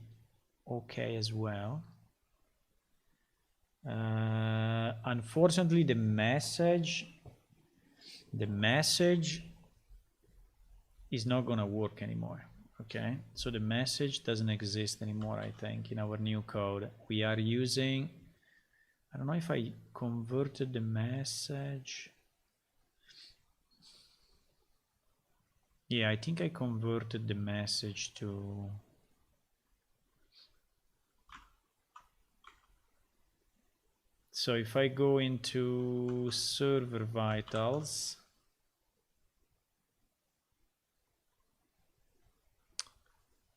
okay as well. Unfortunately, the message is not gonna work anymore. Okay, so the message doesn't exist anymore. I think in our new code we are using, I don't know if I converted the message. Yeah, I think I converted the message to, so if I go into server vitals,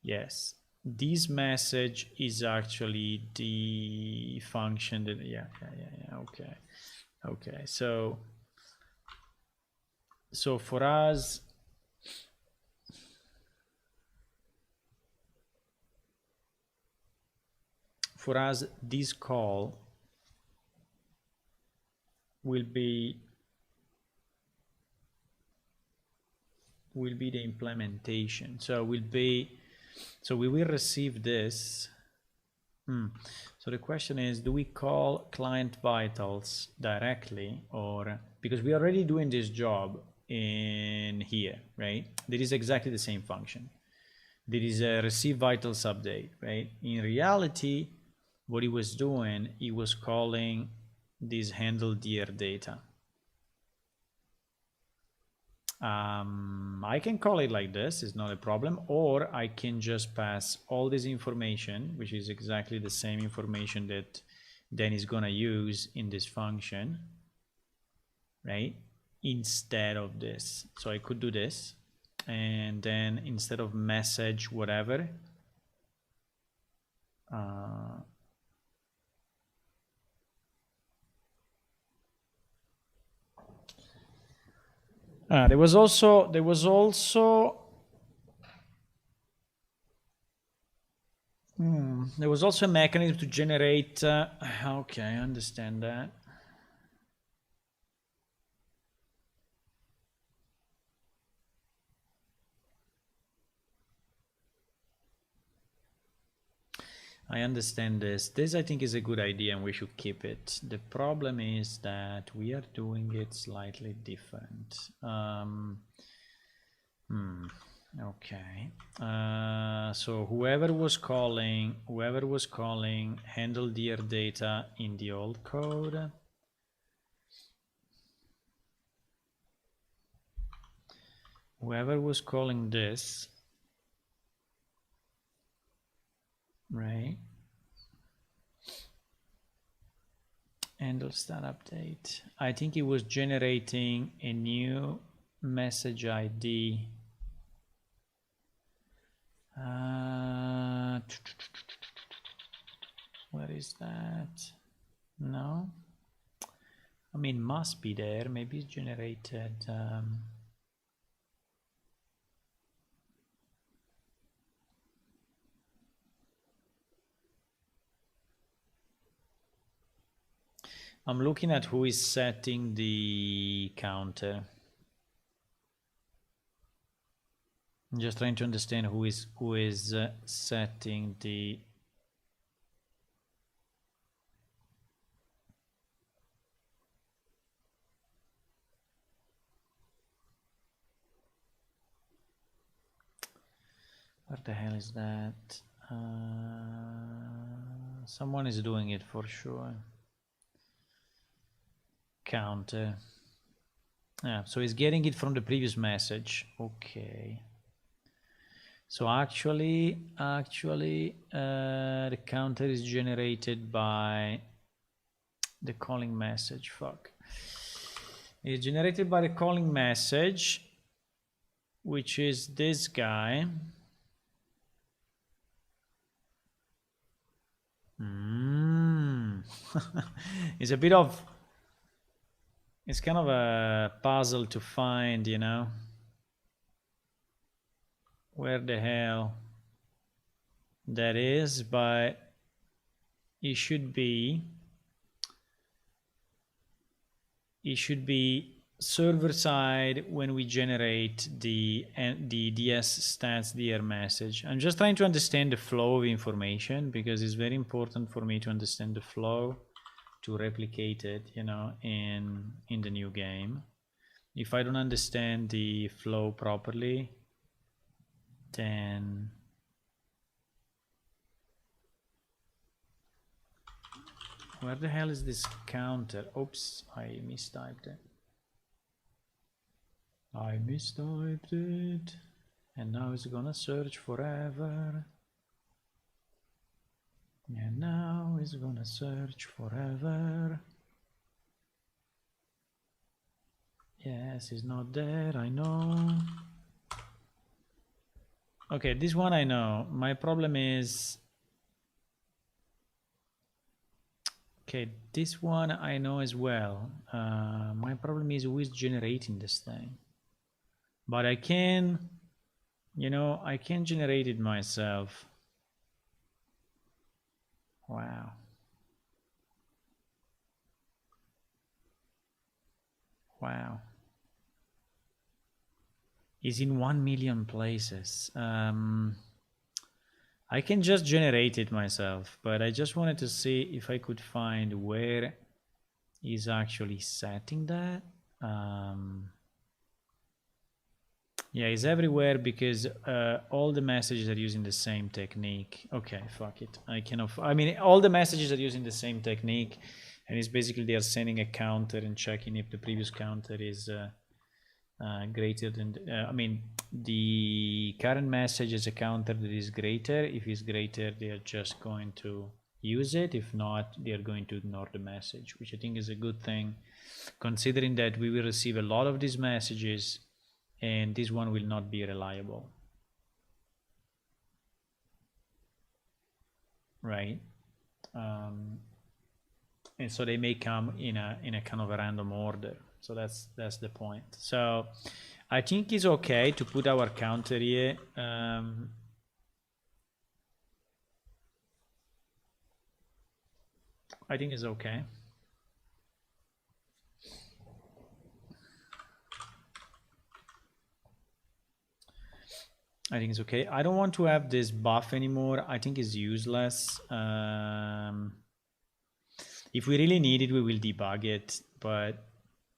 yes, this message is actually the function that, yeah, okay. So for us, this call will be the implementation. So we will receive this. So the question is, do we call client vitals directly, or because we're already doing this job in here, right? There is exactly the same function. There is a receive vitals update, right? In reality, what he was doing, he was calling this handle dear data. I can call it like this, it's not a problem, or I can just pass all this information, which is exactly the same information that then is gonna use in this function, right? Instead of this. So I could do this, and then instead of message whatever, there was also a mechanism to generate, okay, I understand that. I understand this. This I think is a good idea and we should keep it. The problem is that we are doing it slightly different. Okay. So whoever was calling handle dear data in the old code, whoever was calling this, right? Handle stat update. I think it was generating a new message ID. Where is that? No. I mean, must be there. Maybe it's generated. I'm looking at who is setting the counter. I'm just trying to understand who is setting the. Where the hell is that? Someone is doing it for sure. Counter. Yeah, so he's getting it from the previous message. Okay. So actually, the counter is generated by the calling message. Fuck. It's generated by the calling message, which is this guy. It's a bit of, it's kind of a puzzle to find, you know, where the hell that is, but it should be server side when we generate the DS stats DR message. I'm just trying to understand the flow of information because it's very important for me to understand the flow to replicate it, you know, in the new game. If I don't understand the flow properly, then where the hell is this counter? Oops, I mistyped it. And now it's gonna search forever. And now it's gonna search forever. Yes, it's not there, I know. Okay, this one I know. My problem is... Okay, this one I know as well. My problem is who is generating this thing. But I can, you know, I can generate it myself. Wow. Wow. Is in 1 million places. I can just generate it myself, but I just wanted to see if I could find where is actually setting that. Yeah, it's everywhere because all the messages are using the same technique. Okay, fuck it. I mean, all the messages are using the same technique, and it's basically they are sending a counter and checking if the previous counter is greater than, I mean, the current message is a counter that is greater. If it's greater, they are just going to use it. If not, they are going to ignore the message, which I think is a good thing, considering that we will receive a lot of these messages and this one will not be reliable, right? And so they may come in a kind of a random order. So that's the point. So I think it's okay to put our counter here. I think it's okay. I think it's okay. I don't want to have this buff anymore. I think it's useless. If we really need it, we will debug it. But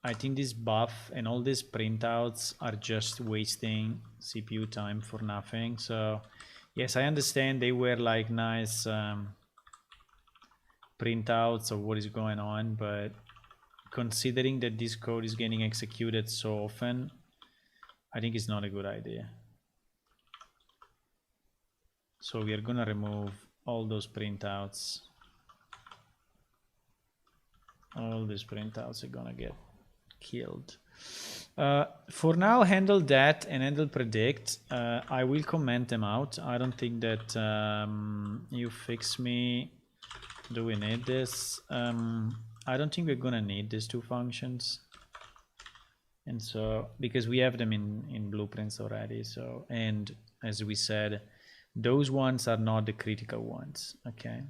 I think this buff and all these printouts are just wasting CPU time for nothing. So yes, I understand they were like nice printouts of what is going on, but considering that this code is getting executed so often, I think it's not a good idea. So we are gonna remove all those printouts. All these printouts are gonna get killed. For now, handle that and handle predict. I will comment them out. I don't think that you fix me. Do we need this? I don't think we're gonna need these two functions. And so, because we have them in blueprints already. So, and as we said, those ones are not the critical ones. Okay.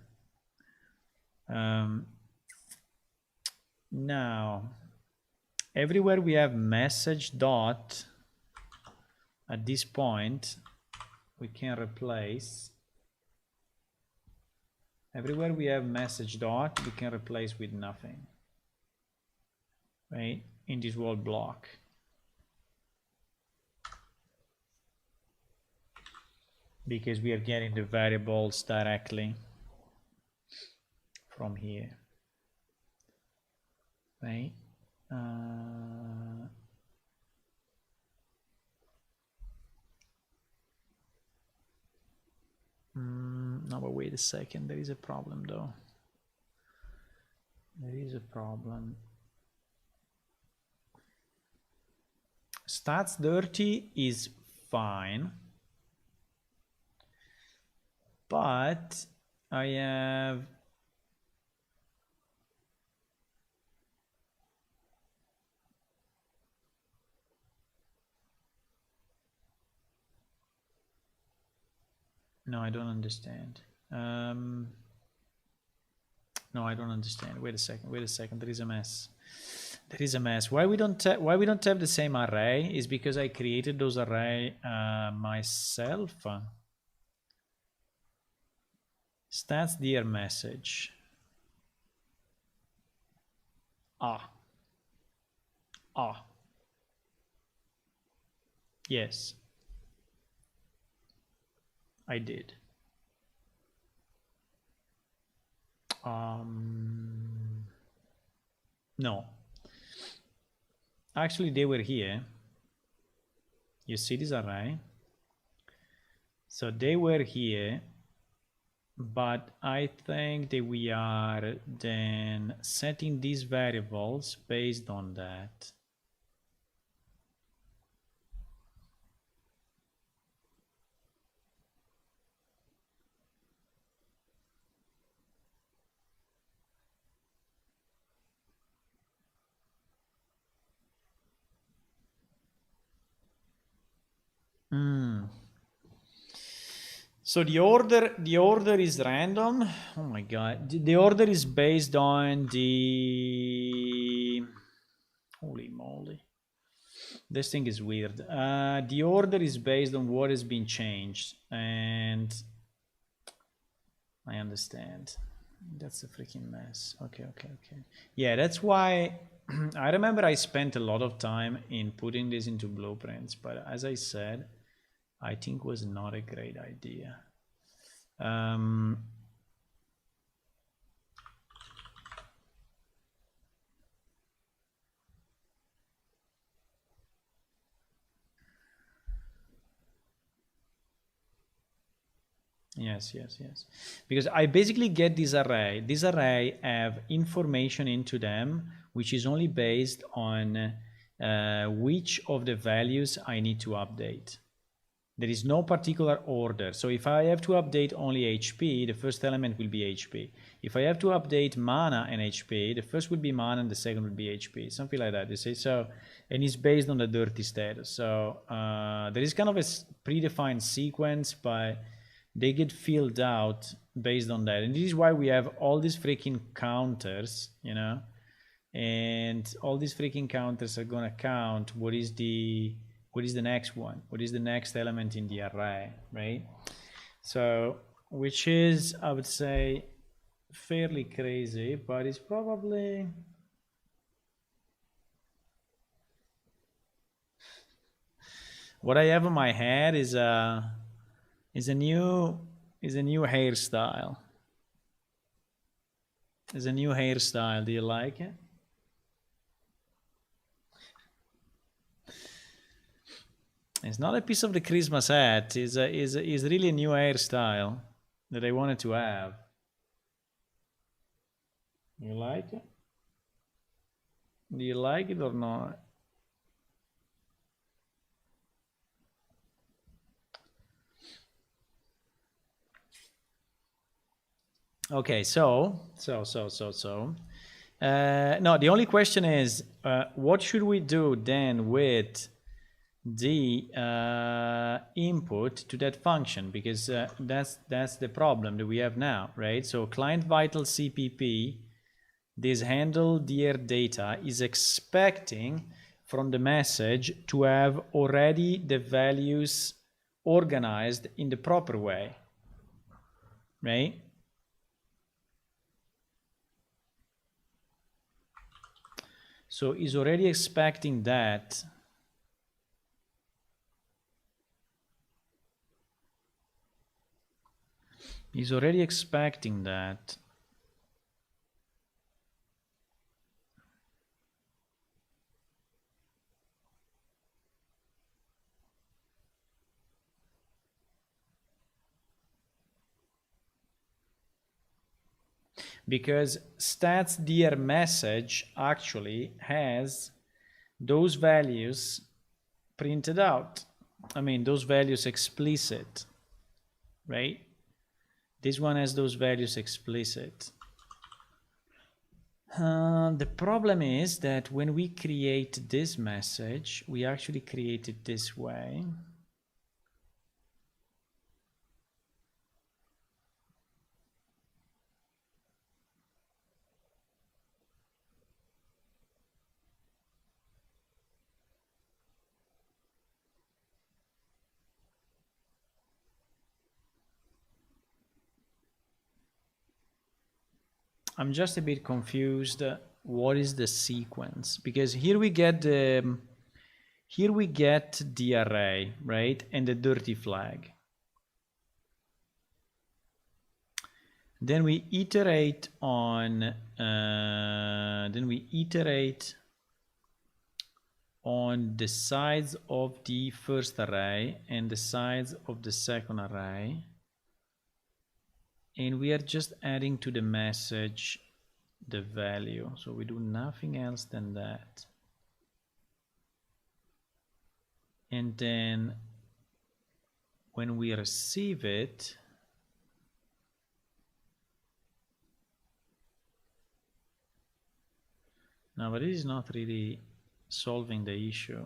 Now, everywhere we have message dot, at this point, we can replace. Everywhere we have message dot, we can replace with nothing, right? In this whole block. because we are getting the variables directly from here, right? No, but wait a second, there is a problem though. There is a problem. Stats dirty is fine, but I have no, I don't understand. No, I don't understand. Wait a second. There is a mess. There is a mess. Why we don't have the same array is because I created those array myself. Stats dear message. Yes, I did. No, actually they were here. You see this array? So they were here, but I think that we are then setting these variables based on that. So the order is random. Oh my god. The order is based on the holy moly. This thing is weird. The order is based on what has been changed, and I understand. That's a freaking mess. Okay. Yeah, that's why I remember I spent a lot of time in putting this into blueprints, but as I said, I think was not a great idea. Yes. Because I basically get this array. This array have information into them, which is only based on which of the values I need to update. There is no particular order. So if I have to update only HP, the first element will be HP. If I have to update mana and HP, the first will be mana and the second will be HP. Something like that, you see? So, and it's based on the dirty status. So there is kind of a predefined sequence, but they get filled out based on that. And this is why we have all these freaking counters, you know? And all these freaking counters are gonna count what is the next one, what is the next element in the array, right? So, which is, I would say, fairly crazy, but it's probably what I have on my head is a new hairstyle. Is a new hairstyle. Do you like it? It's not a piece of the Christmas hat. It's really a new hairstyle that I wanted to have. You like it? Do you like it or not? Okay, so. No, the only question is, what should we do then with the input to that function? Because that's the problem that we have now, right? So client vital CPP, this handle dear data is expecting from the message to have already the values organized in the proper way, right? So is already expecting that. He's already expecting that. Because stats dir message actually has those values printed out. I mean, those values explicit, right? This one has those values explicit. The problem is that when we create this message, we actually create it this way. I'm just a bit confused. What is the sequence? Because here we get the array, right? And the dirty flag. Then we iterate on the sides of the first array and the sides of the second array. And we are just adding to the message the value. So we do nothing else than that. And then when we receive it, no, but it is not really solving the issue.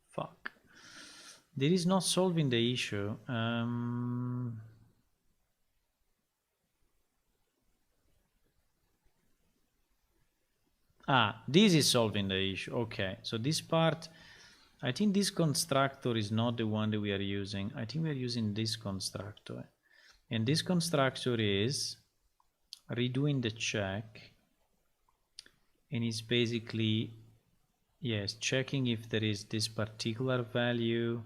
Fuck. This is not solving the issue. This is solving the issue. Okay, so this part, I think this constructor is not the one that we are using. I think we are using this constructor. And this constructor is redoing the check. And it's basically, yes, checking if there is this particular value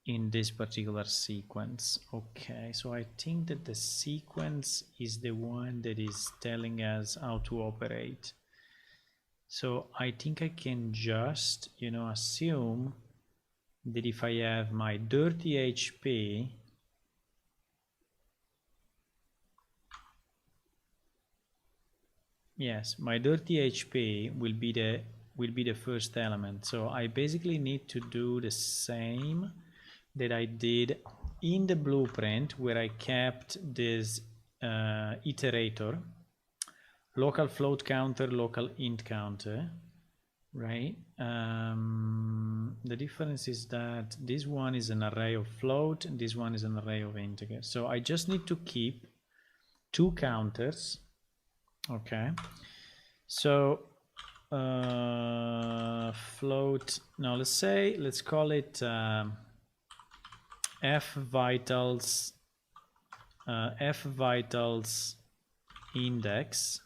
in this particular sequence. Okay, so I think that the sequence is the one that is telling us how to operate. So I think I can just, assume that if I have my dirty HP, yes, my dirty HP will be the first element. So I basically need to do the same that I did in the blueprint, where I kept this iterator, local float counter, local int counter, right? The difference is that this one is an array of float and this one is an array of integer. So I just need to keep two counters. Okay, so float, now let's call it f vitals index,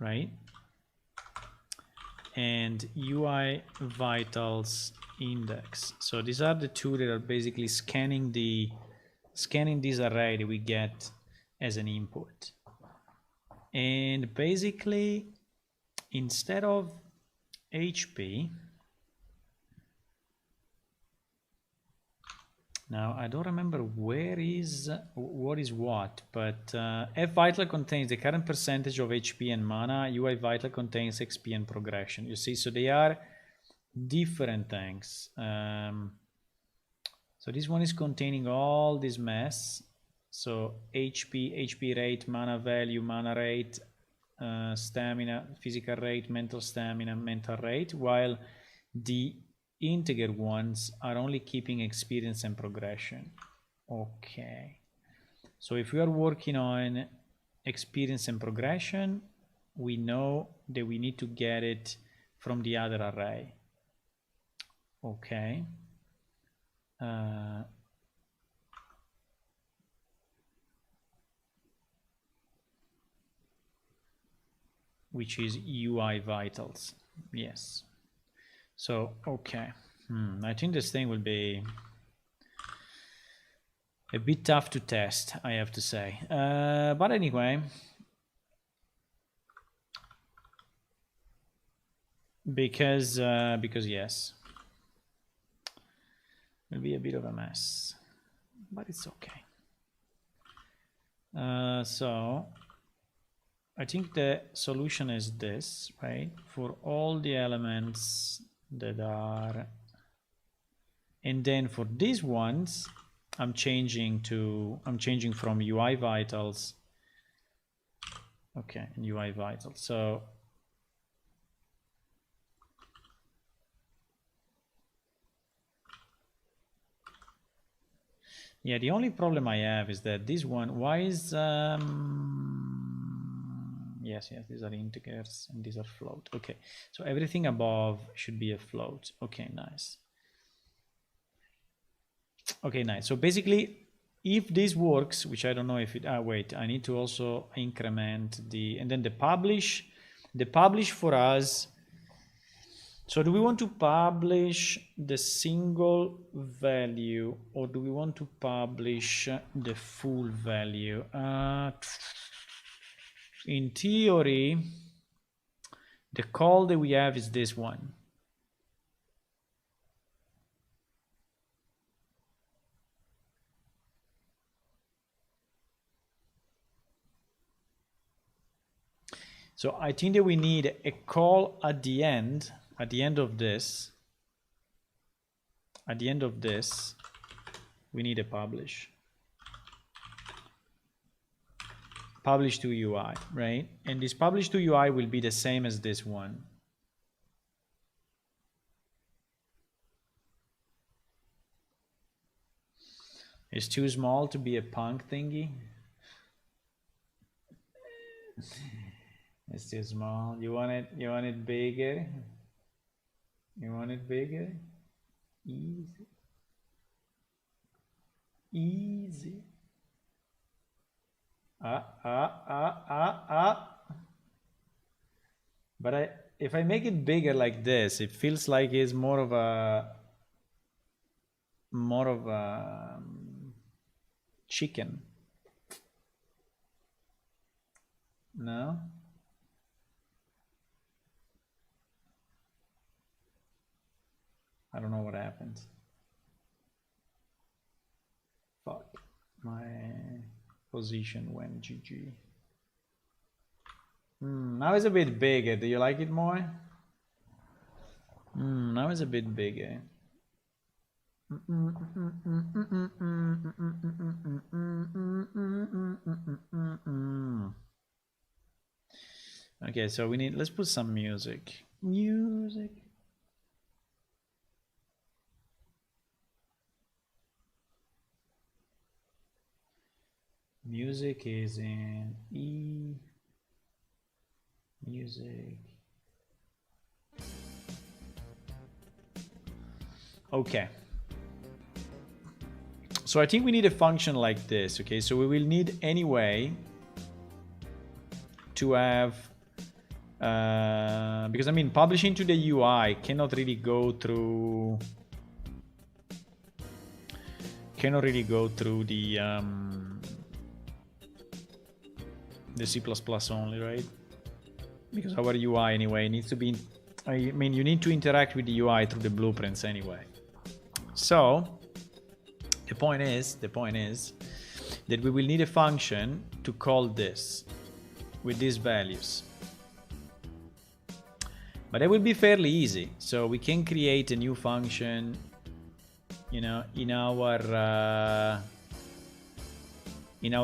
right? And UI vitals index. So these are the two that are basically scanning this array that we get as an input. And basically, instead of HP, now I don't remember what is what, but F vital contains the current percentage of HP and mana. UI vital contains XP and progression. You see, so they are different things. So this one is containing all this mess. So HP rate, mana value, mana rate, stamina, physical rate, mental stamina, mental rate, while the integer ones are only keeping experience and progression. Okay. So if we are working on experience and progression, we know that we need to get it from the other array. Okay. Which is UI vitals. Yes. So, okay. I think this thing will be a bit tough to test, I have to say. But anyway, because yes, it'll be a bit of a mess, but it's okay. So I think the solution is this, right? For all the elements that are, and then for these ones, I'm changing from UI vitals. Okay, UI vitals. So yeah, the only problem I have is that this one, why is yes, these are integers and these are float. Okay, so everything above should be a float. Okay, nice. Okay, nice. So basically, if this works, which I don't know if it, wait, I need to also increment the, and then the publish for us. So do we want to publish the single value or do we want to publish the full value? In theory, the call that we have is this one. So I think that we need a call at the end of this. At the end of this, we need a publish. Publish to UI, right? And this publish to UI will be the same as this one. It's too small to be a punk thingy. It's too small. You want it bigger? You want it bigger? Easy. Easy. But if I make it bigger like this, it feels like it's more of a chicken. No? I don't know what happened. Fuck. My position went GG. Now it's a bit bigger. Do you like it more? Now it's a bit bigger. Okay, so let's put some music. Music. Music is in E. Music. Okay. So I think we need a function like this, okay? So we will need anyway to have, because I mean, publishing to the UI cannot really go through the C++ only, right? Because our UI anyway needs to be, I mean, you need to interact with the UI through the blueprints anyway. So the point is that we will need a function to call this with these values. But it will be fairly easy. So we can create a new function, you know, in our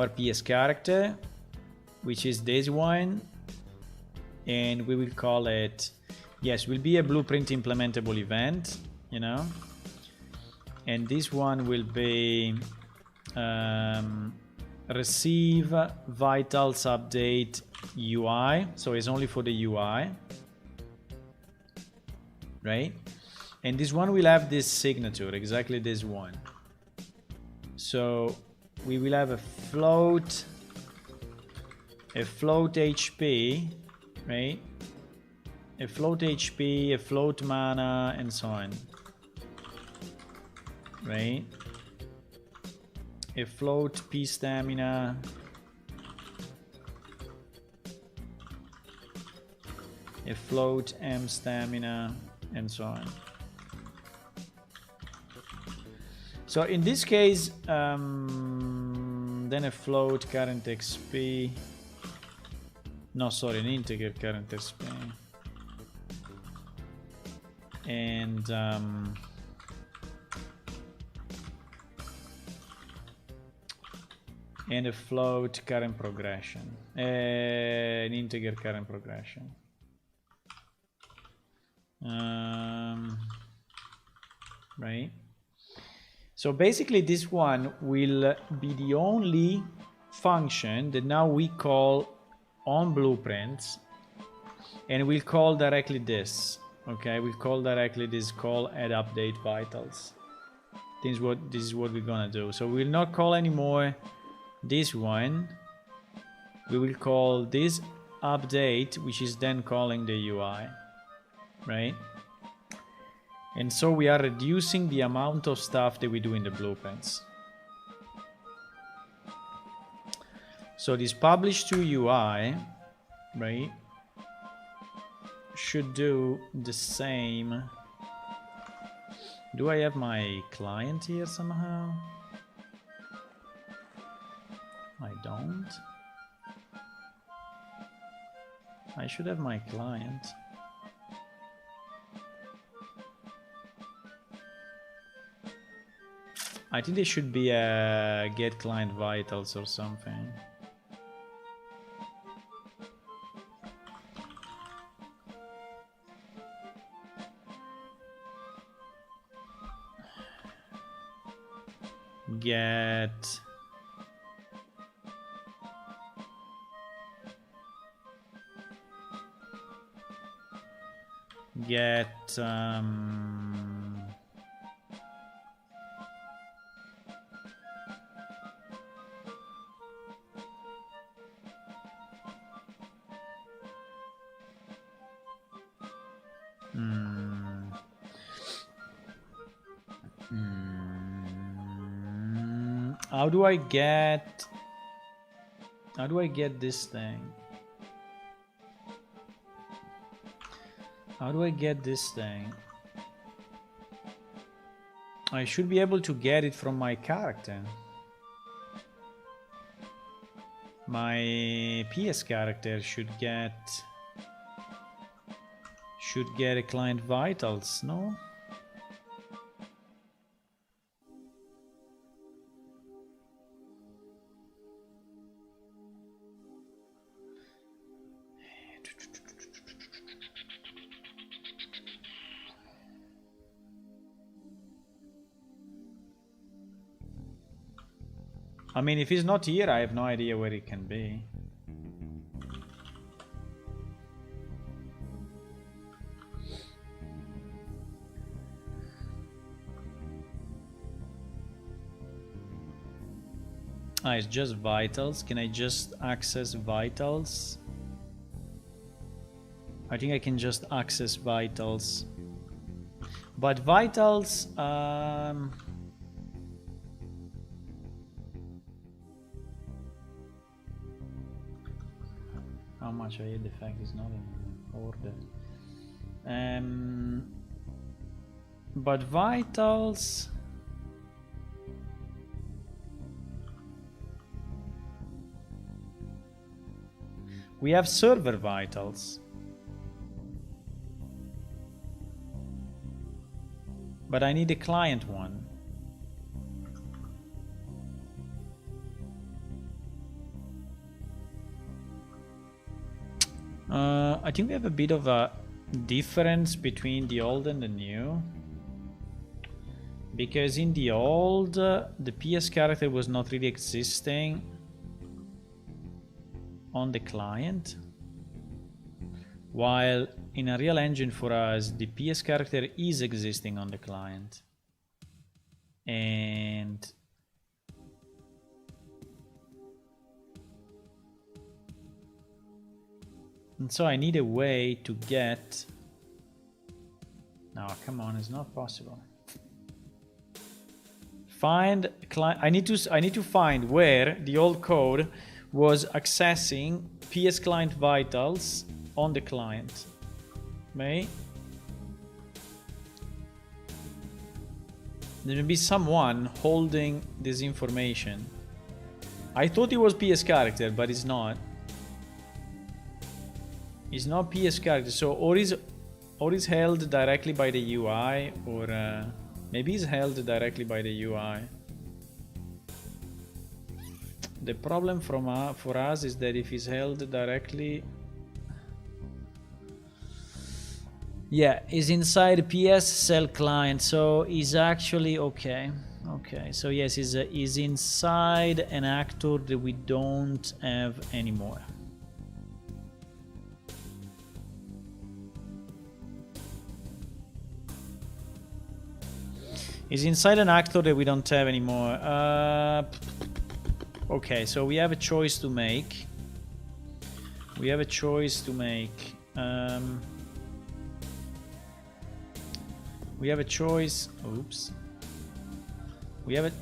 PS character, which is this one, and we will call it, yes, will be a blueprint implementable event, you know, and this one will be receive vitals update UI, so it's only for the UI, right? And this one will have this signature, exactly this one. So we will have a float HP, right? A float HP, a float mana, and so on. right? A float P stamina, a float M stamina, and so on. So in this case, then a float current XP. No, sorry, an integer current XP. And a float current progression. An integer current progression. Right? So basically this one will be the only function that now we call on blueprints, and we'll call directly this. Okay, we'll call directly this call add update vitals. This is what we're gonna do. So we'll not call anymore this one. We will call this update, which is then calling the UI, right? And so we are reducing the amount of stuff that we do in the blueprints. So this publish to UI, right, should do the same. Do I have my client here somehow? I don't. I should have my client. I think there should be a get client vitals or something. Get how do I get this thing? How do I get this thing? I should be able to get it from my character. My PS character should get a client vitals, no? I mean, if he's not here, I have no idea where he can be. Ah, it's just vitals. Can I just access vitals? I think I can just access vitals. But vitals, how much I hate the fact is not in order. But vitals, we have server vitals, but I need a client one. I think we have a bit of a difference between the old and the new, because in the old the PS character was not really existing on the client, while in a real engine for us the PS character is existing on the client. And so I need a way to get... No, come on, it's not possible. Find client. I need to find where the old code was accessing PS client vitals on the client. May there may be someone holding this information. I thought it was PS character, but it's not. It's not PS character. So or is held directly by the UI, or maybe it's held directly by the UI. The problem for us is that if it's held directly, yeah, is inside PS cell client, so is actually okay. Okay, so yes, is inside an actor that we don't have anymore. Is inside an actor that we don't have anymore. Okay, so we have a choice to make. We have a choice to make. We have a choice. Oops. We have it.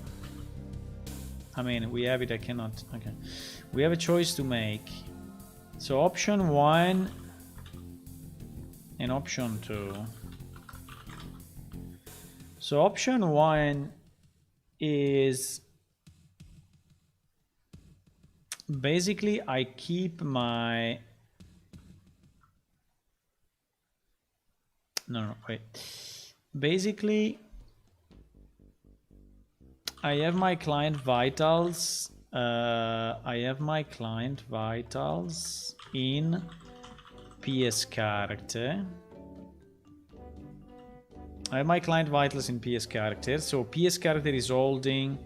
I mean, we have it. I cannot. Okay. We have a choice to make. So option 1 and option 2. So option 1 is basically I keep my no wait. Basically I have my client vitals. I have my client vitals in PS character. I have my client vitals in PS character. So PS character is holding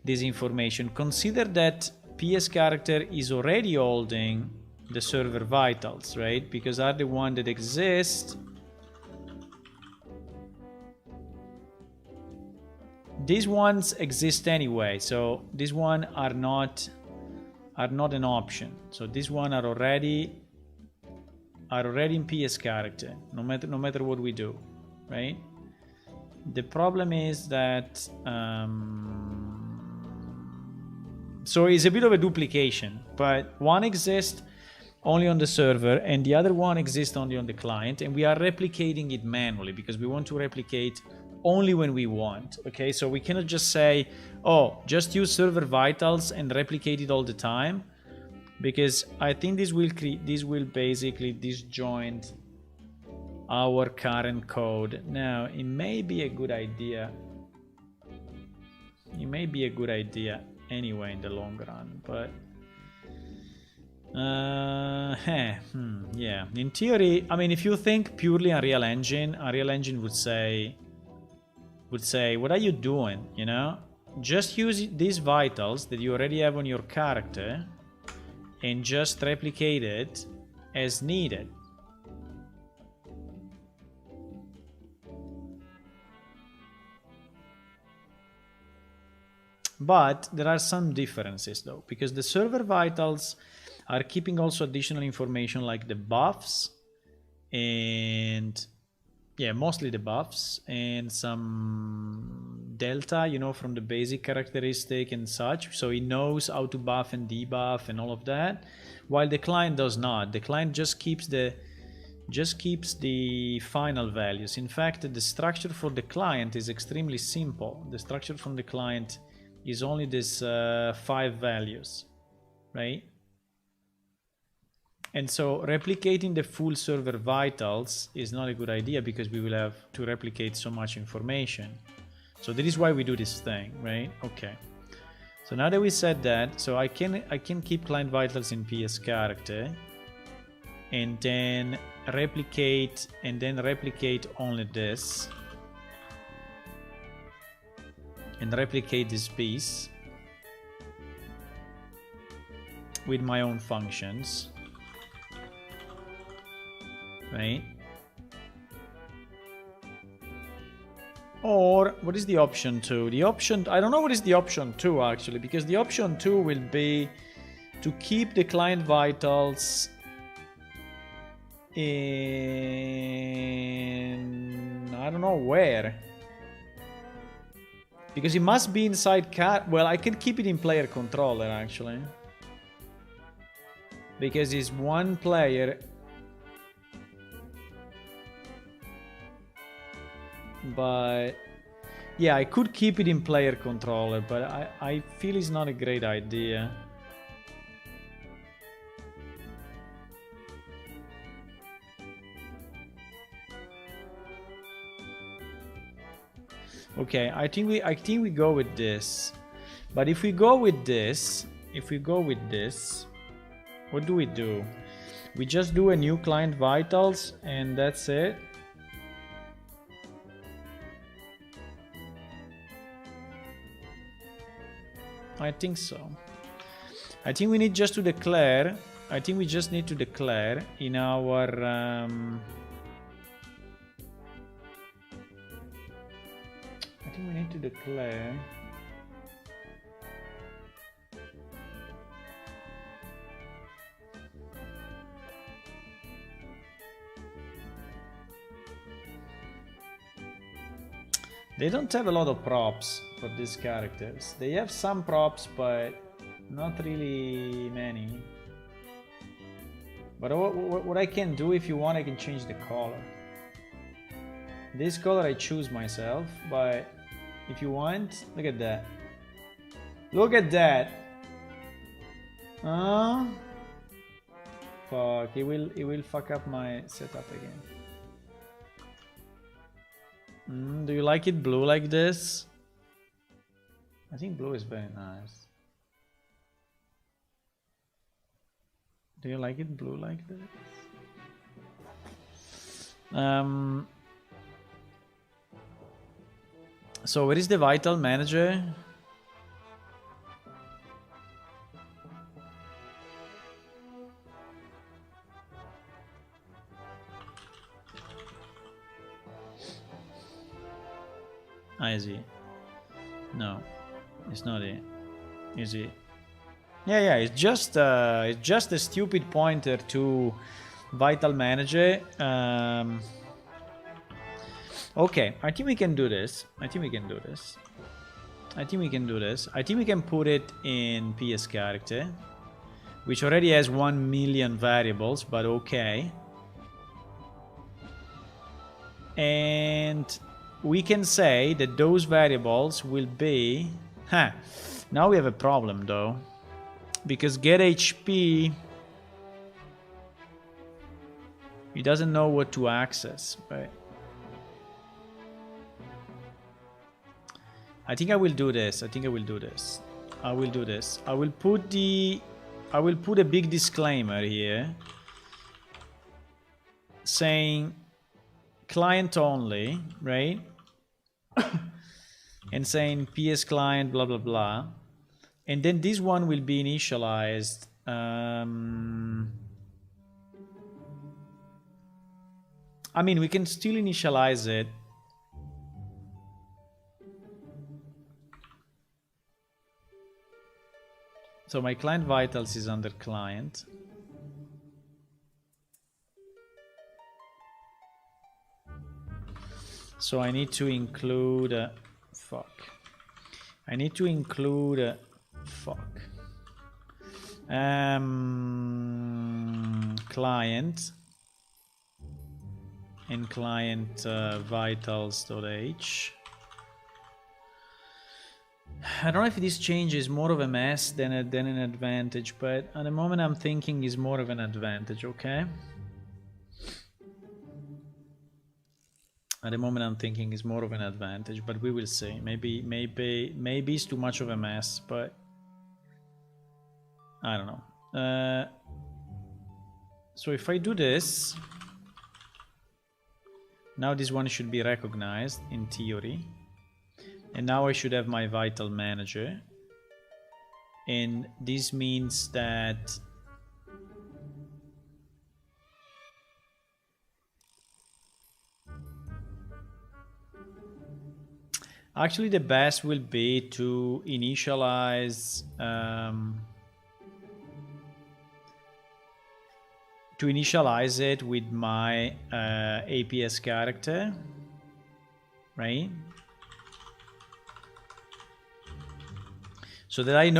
this information. Consider that PS character is already holding the server vitals, right? Because are the one that exist. These ones exist anyway, so these one are not an option. So these one are already in PS character, no matter what we do, right? The problem is that so it's a bit of a duplication, but one exists only on the server and the other one exists only on the client, and we are replicating it manually because we want to replicate only when we want. Okay, so we cannot just say, oh, just use server vitals and replicate it all the time, because I think this will basically disjoint our current code. Now it may be a good idea. It may be a good idea anyway in the long run, but yeah, in theory, I mean, if you think purely Unreal Engine would say, what are you doing, you know? Just use these vitals that you already have on your character and just replicate it as needed. But there are some differences though, because the server vitals are keeping also additional information like the buffs and yeah, mostly the buffs and some delta, you know, from the basic characteristic and such. So it knows how to buff and debuff and all of that, while the client does not. The client just keeps the final values. In fact, the structure for the client is extremely simple. The structure from the client is only this 5 values, right? And so replicating the full server vitals is not a good idea because we will have to replicate so much information. So that is why we do this thing, right? Okay. So now that we said that, so I can keep client vitals in PS character and then replicate only this and replicate this piece with my own functions. Right? Or what is the option 2? The option, I don't know what is the option 2 actually, because the option 2 will be to keep the client vitals in, I don't know where. Because it must be inside cat. Well, I can keep it in player controller actually. Because it's one player. But yeah, I could keep it in player controller, but I feel it's not a great idea. Okay, I think we go with this. But if we go with this, what do? We just do a new client vitals and that's it. I think so. I think we need just to declare. I think we just need to declare in our I think we need to declare they don't have a lot of props for these characters. They have some props, but not really many. But what I can do, if you want, I can change the color. This color I choose myself, but if you want, look at that. Look at that. Fuck, it will fuck up my setup again. Do you like it blue like this? I think blue is very nice. Do you like it blue like this? So where is the vital manager? Is he? No, it's not it. Is it? Yeah, it's just a stupid pointer to vital manager. Okay, I think we can do this. I think we can put it in PS character, which already has 1 million variables, but okay. And we can say that those variables will be... Now we have a problem though. Because get HP... He doesn't know what to access, right? I think I will do this. I will put a big disclaimer here saying client only, right? And saying PS client blah blah blah, and then this one will be initialized I mean, we can still initialize it. So my client vitals is under client. So I need to include client and client vitals.h. I don't know if this change is more of a mess than an advantage, but at the moment I'm thinking is more of an advantage, okay? At the moment I'm thinking is more of an advantage, but we will see. Maybe it's too much of a mess, but I don't know. So if I do this, now this one should be recognized in theory. And now I should have my vital manager. And this means that actually the best will be to initialize it with my APS character, right? So that I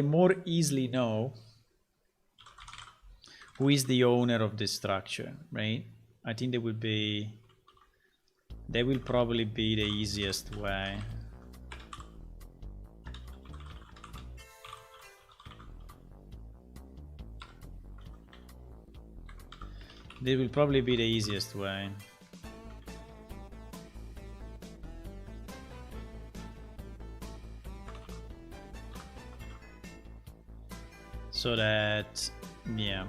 more easily know who is the owner of this structure, right? I think that will probably be the easiest way. That will probably be the easiest way. So that, yeah.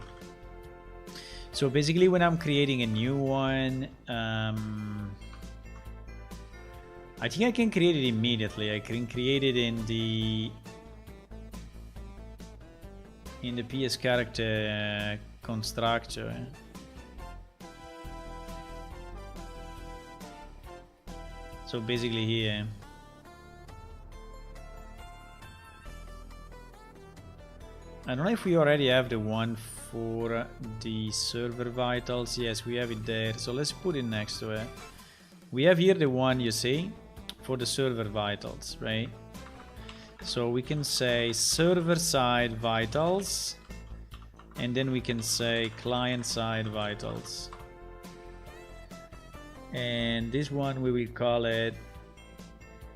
So basically when I'm creating a new one, I think I can create it immediately. I can create it in the PS character constructor. So basically here. I don't know if we already have the one for the server vitals. Yes, we have it there. So let's put it next to it. We have here the one, you see, for the server vitals, right? So we can say server side vitals, and then we can say client side vitals. And this one we will call it,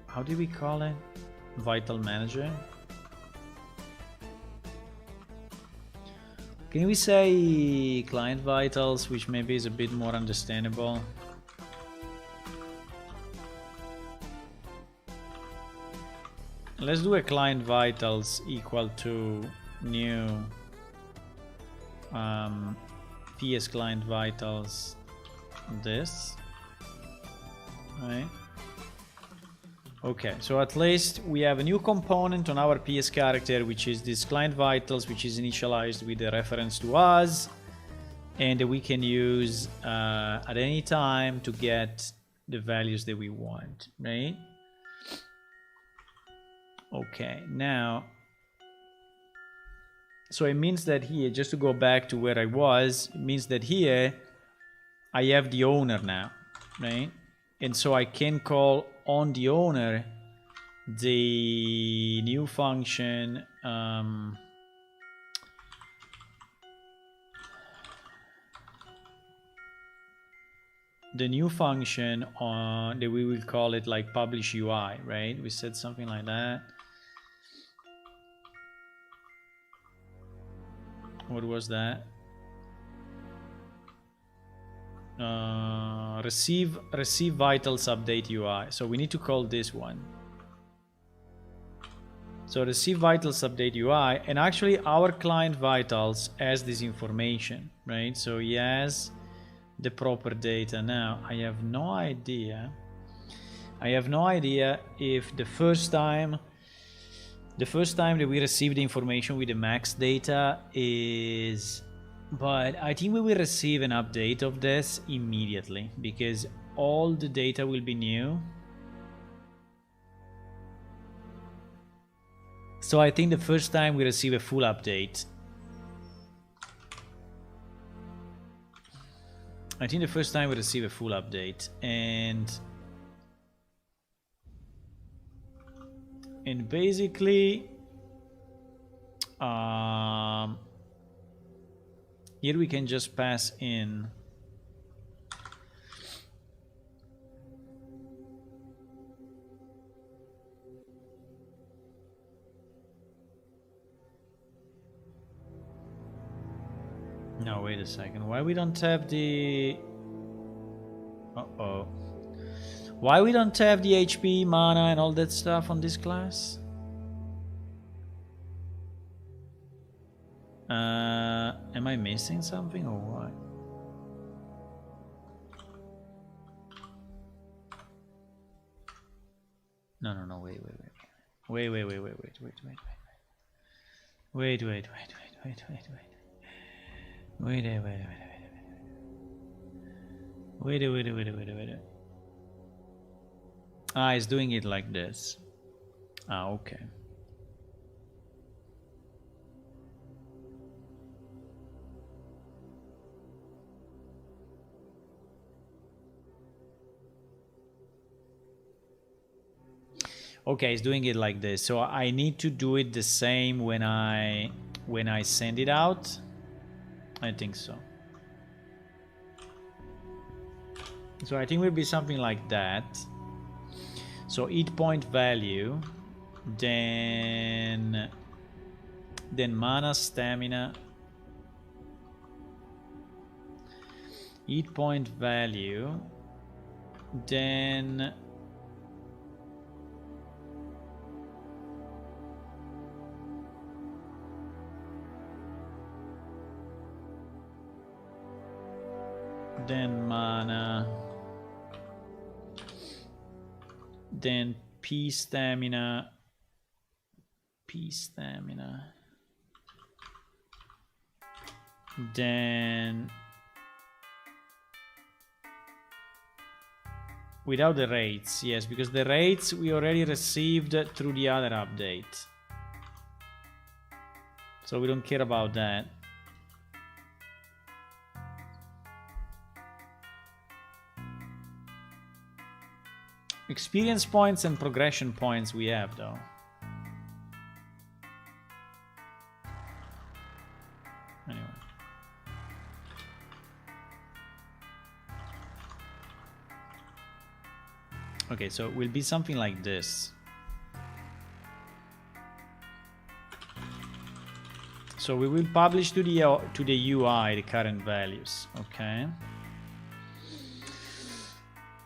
how do we call it? Vital manager. Can we say client vitals, which maybe is a bit more understandable? Let's do a client vitals equal to new PS client vitals this, right? Okay, so at least we have a new component on our PS character, which is this client vitals, which is initialized with a reference to us, and we can use at any time to get the values that we want, right? Okay, now, so it means that here, just to go back to where I was, it means that here I have the owner now, right? And so I can call on the owner the new function on that we will call it like publish UI, right? We said something like that. What was that? Receive vitals update UI. So we need to call this one. So receive vitals update UI, and actually our client vitals has this information, right? So he has the proper data. Now I have no idea if the first time that we receive the information with the max data is, but I think we will receive an update of this immediately because all the data will be new. So I think the first time we receive a full update. And basically here we can just pass in no, wait a second. Why we don't have the why we don't have the HP, mana and all that stuff on this class? Am I missing something or what? No, wait. Ah, it's doing it like this. Ah, okay. Okay, it's doing it like this. So I need to do it the same when I send it out. I think so. So I think it will be something like that. So hit point value, then mana, stamina, hit point value, then mana, then P stamina, then without the rates, yes, because the rates we already received through the other update, so we don't care about that. Experience points and progression points we have though. Anyway. Okay, so it will be something like this. So we will publish to the UI the current values, okay?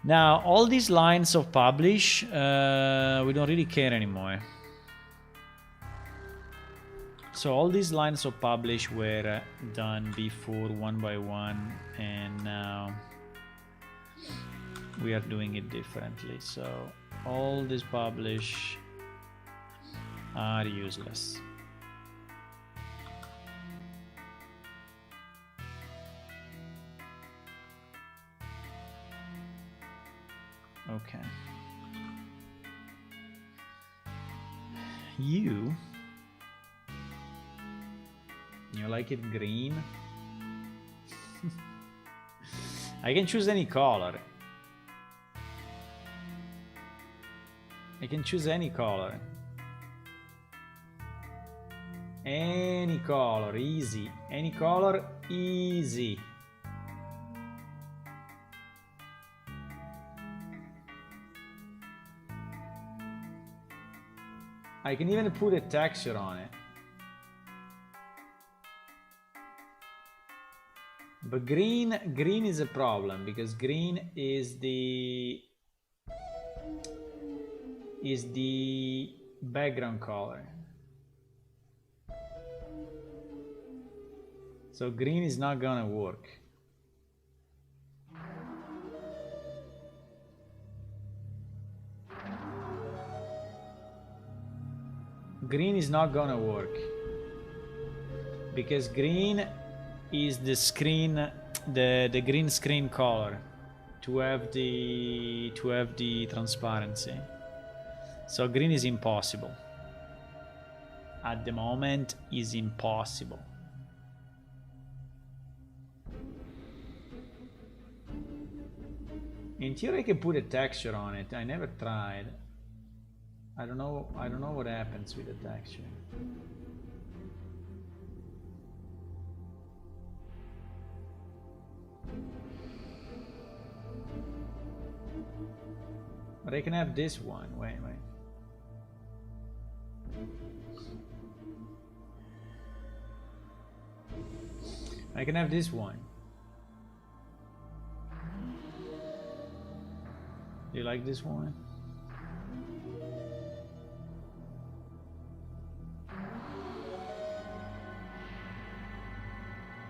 Now, all these lines of publish, we don't really care anymore. So all these lines of publish were done before one by one, and now we are doing it differently. So all these publish are useless. Okay. You like it green? I can choose any color. I can choose any color. Any color, easy. Any color, easy. I can even put a texture on it. But green is a problem because green is the background color. So green is not gonna work. Green is not gonna work because green is the screen, the green screen color to have the transparency. So green is impossible. At the moment is impossible. In theory I can put a texture on it. I never tried. I don't know what happens with the texture. But I can have this one. Wait. I can have this one. Do you like this one?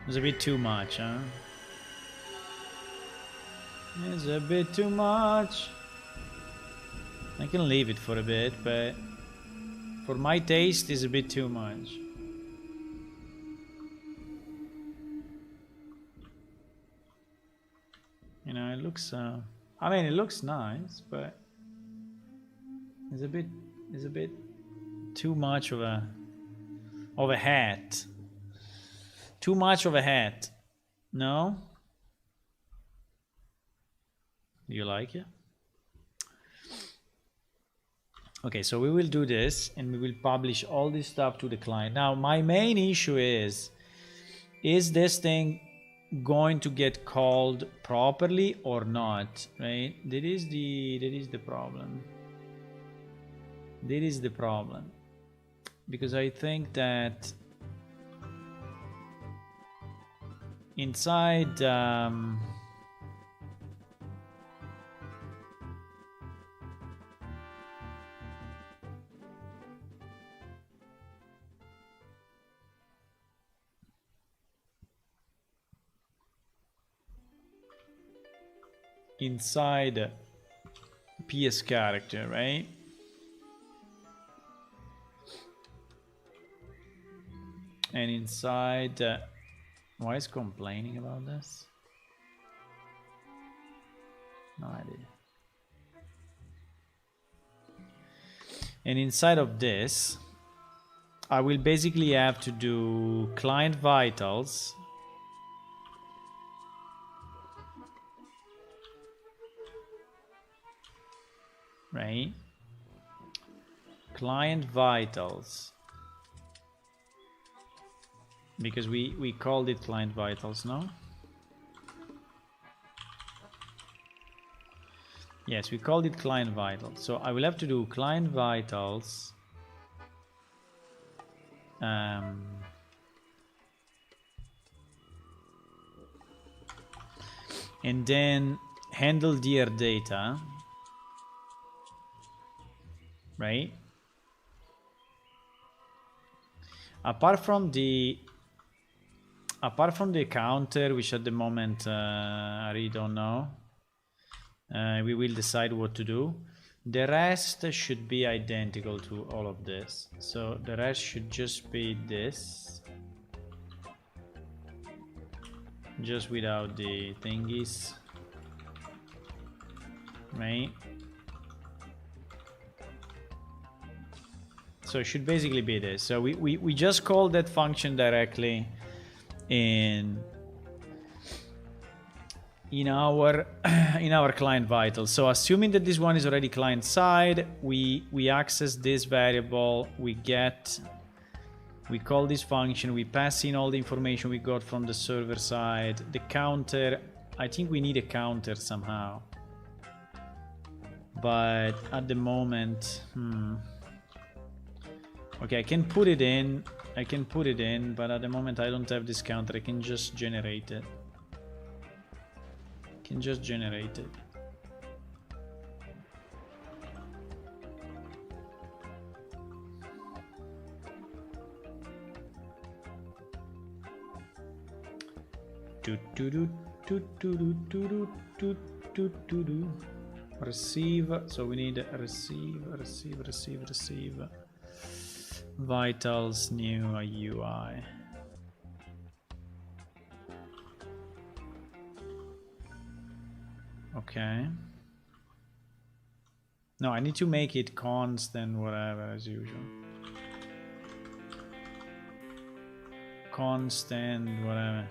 It's a bit too much, huh? It's a bit too much. I can leave it for a bit, but for my taste, it's a bit too much. You know, it looks. I mean, it looks nice, but it's a bit too much of a hat. Too much of a hat. No? Do you like it? Okay, so we will do this and we will publish all this stuff to the client. Now, my main issue is this thing going to get called properly or not, right? That is the problem. That is the problem. Because I think that inside inside PS character, right? And inside why is complaining about this? No idea. And inside of this, I will basically have to do client vitals. Right? Client vitals. Because we called it client vitals, no? Yes, we called it client vitals. So I will have to do client vitals. And then handle dear data. Right? Apart from the counter, which at the moment I really don't know, we will decide what to do. The rest should be identical to all of this. So the rest should just be this, just without the thingies, right? So it should basically be this. So we just call that function directly in our in our client vitals. So assuming that this one is already client side, we access this variable, we call this function, we pass in all the information we got from the server side. The counter, I think we need a counter somehow, but at the moment okay, I can put it in, but at the moment I don't have this counter. I can just generate it. Receive, so we need receive vitals new UI. Okay. No, I need to make it constant whatever as usual. Constant whatever.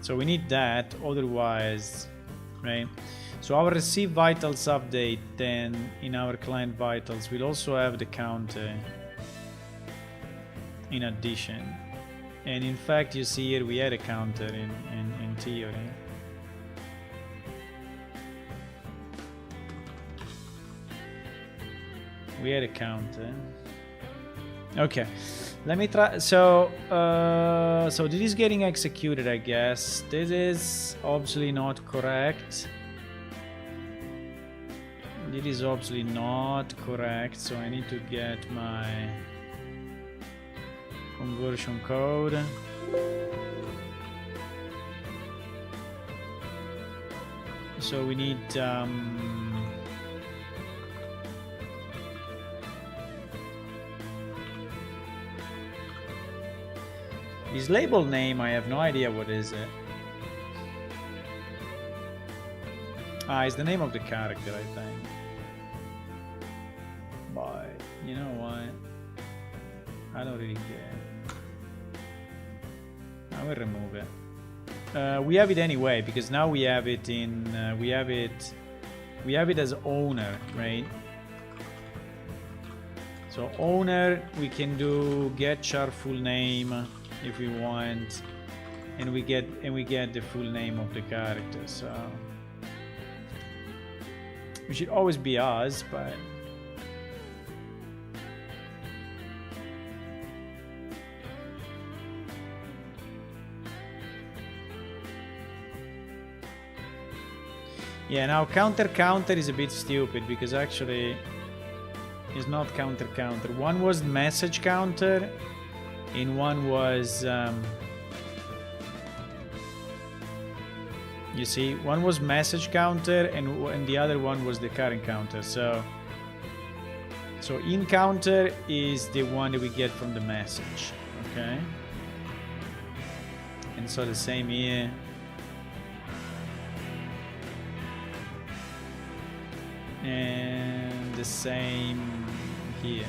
So we need that, otherwise, right? So our receive vitals update then in our client vitals will also have the counter in addition. And in fact, you see here we had a counter in theory. We had a counter. Okay, let me try. So so this is getting executed, I guess. This is obviously not correct. It is obviously not correct, so I need to get my conversion code. So we need his label name, I have no idea what is it. It's the name of the character, I think. But you know what? I don't really care. I will remove it. we have it anyway, because now we have it in we have it as owner, right? So owner, we can do get char full name if we want, and we get the full name of the character. So we should always be us, but yeah, now counter is a bit stupid, because actually it's not counter. One was message counter, and one was you see, one was message counter, and the other one was the current counter. So in counter is the one that we get from the message, okay? And so the same here. And the same here,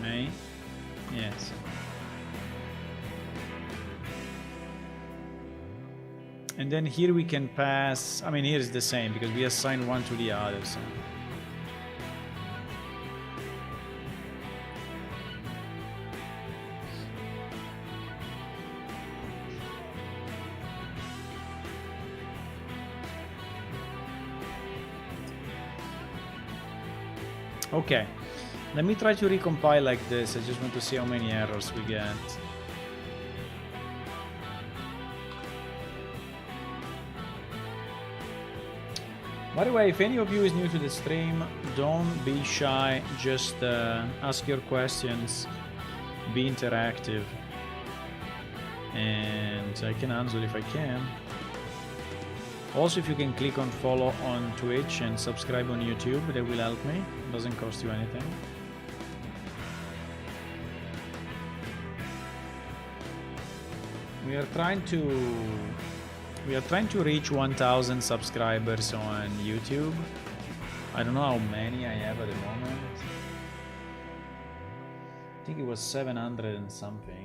right? Yes. And then here we can pass, I mean, here is the same, because we assign one to the other. So. Okay, let me try to recompile like this. I just want to see how many errors we get. By the way, if any of you is new to the stream, don't be shy. Just ask your questions, be interactive, and I can answer if I can. Also, if you can click on follow on Twitch and subscribe on YouTube, that will help me. It doesn't cost you anything. We are trying to reach 1,000 subscribers on YouTube. I don't know how many I have at the moment. I think it was 700 and something.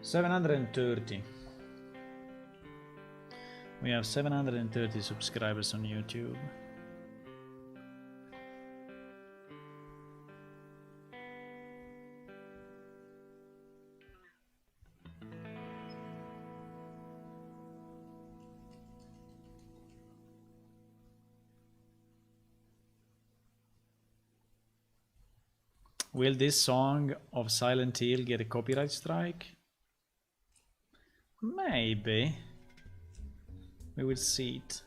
$730. We have 730 subscribers on YouTube. Will this song of Silent Hill get a copyright strike? Maybe. We will see it.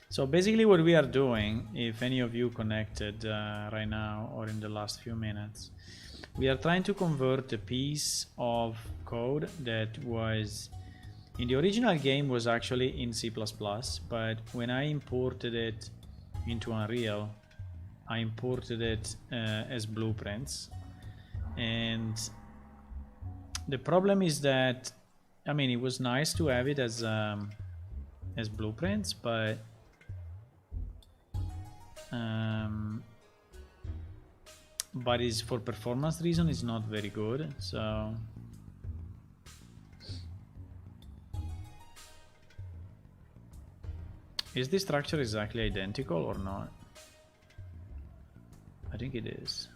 So basically what we are doing, if any of you connected right now or in the last few minutes, we are trying to convert a piece of code that was in the original game was actually in C++, but when I imported it into Unreal, I imported it as blueprints. And the problem is that, I mean, it was nice to have it as blueprints, but is for performance reason it's not very good. So is this structure exactly identical or not? I think it is.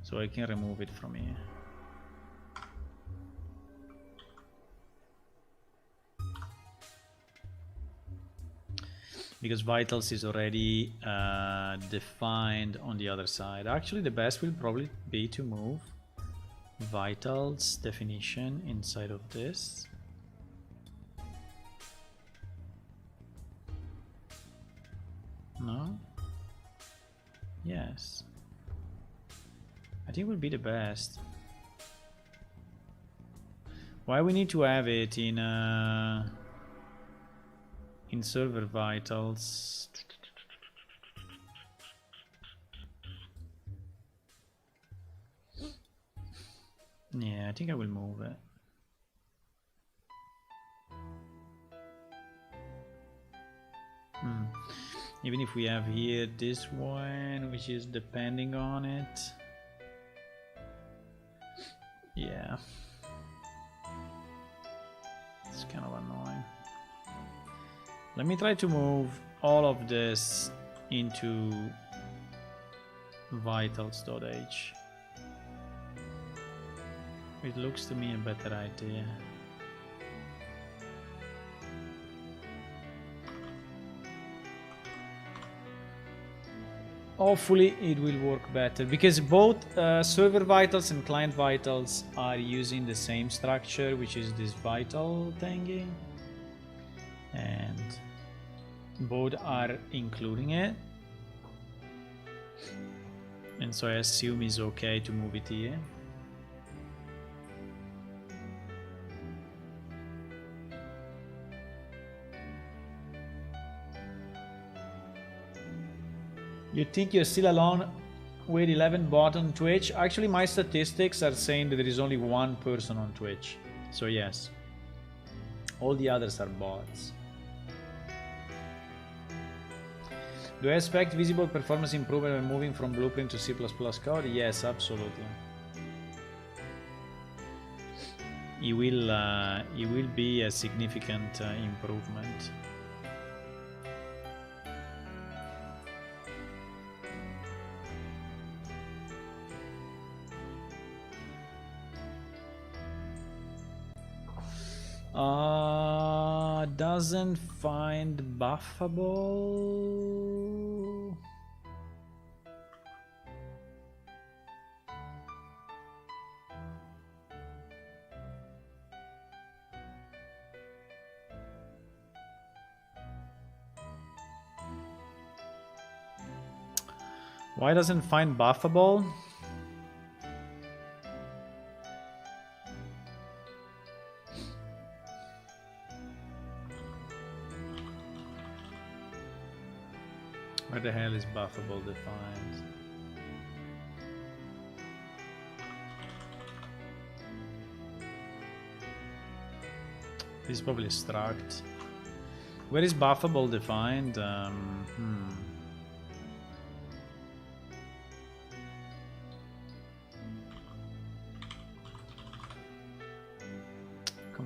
So I can remove it from here. Because vitals is already defined on the other side. Actually, the best will probably be to move vitals definition inside of this. No? Yes. I think it would be the best. Why we need to have it in server vitals? Yeah, I think I will move it. Even if we have here this one, which is depending on it. Yeah. It's kind of annoying. Let me try to move all of this into vitals.h. It looks to me a better idea. Hopefully it will work better, because both server vitals and client vitals are using the same structure, which is this vital thingy, and both are including it, and so I assume it's okay to move it here. You think you're still alone with 11 bots on Twitch? Actually, my statistics are saying that there is only one person on Twitch. So yes, all the others are bots. Do I expect visible performance improvement when moving from Blueprint to C++ code? Yes, absolutely. It will be a significant improvement. Doesn't find buffable. Why doesn't find buffable? Where the hell is buffable defined? This is probably struct. Where is buffable defined? Come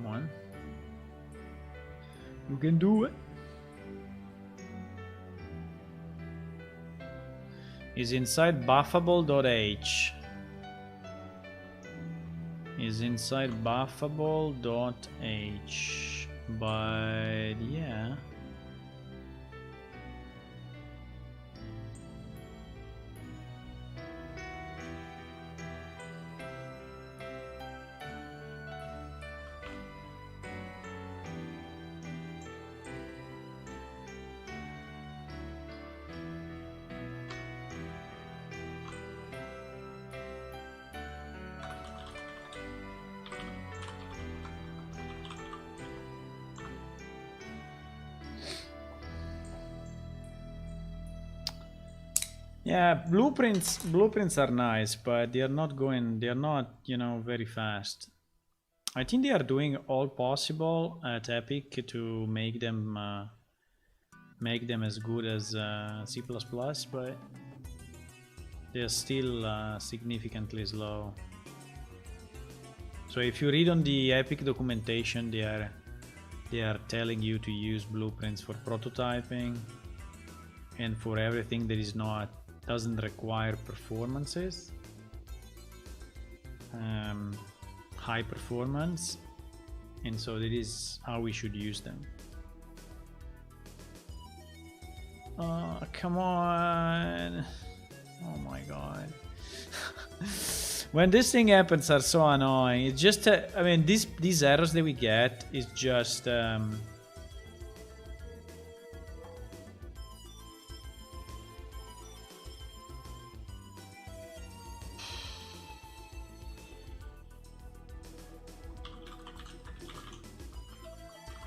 on. You can do it. Is inside buffable.h. Is inside buffable.h. But yeah. Yeah, blueprints are nice, but they are not, you know, very fast. I think they are doing all possible at Epic to make them as good as C++, but they are still significantly slow. So if you read on the Epic documentation, they are telling you to use blueprints for prototyping and for everything that doesn't require performances, high performance, and so that is how we should use them. Come on. Oh my god. When this thing happens are so annoying. It's just I mean, these errors that we get is just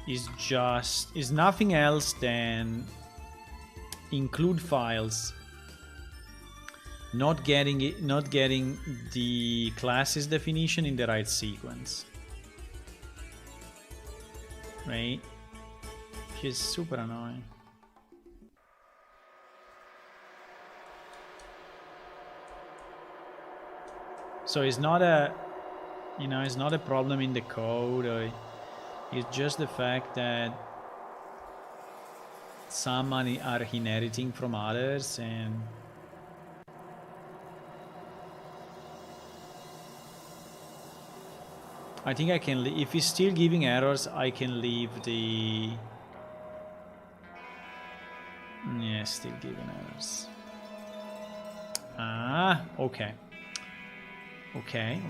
is nothing else than include files, not getting the classes definition in the right sequence, right? Which is super annoying. So it's not a, you know, it's not a problem in the code, or it's just the fact that some are inheriting from others, and I think I can, if it's still giving errors, I can leave the, yeah, still giving errors. Ah, okay. Okay.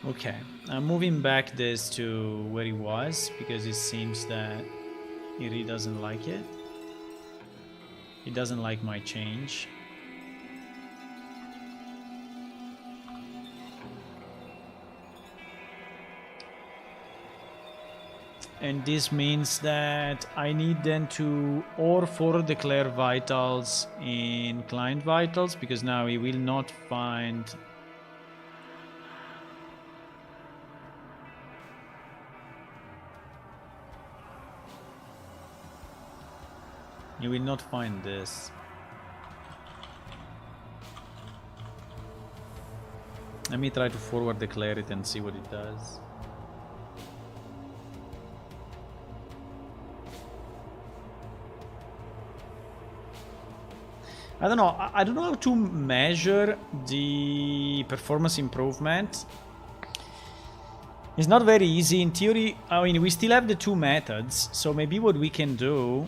Okay, I'm moving back this to where it was, because it seems that it really doesn't like it. It doesn't like my change. And this means that I need then to or forward declare vitals in client vitals, because now it will not find. You will not find this. Let me try to forward declare it and see what it does. I don't know. I don't know how to measure the performance improvement. It's not very easy. In theory, I mean, we still have the two methods. So maybe what we can do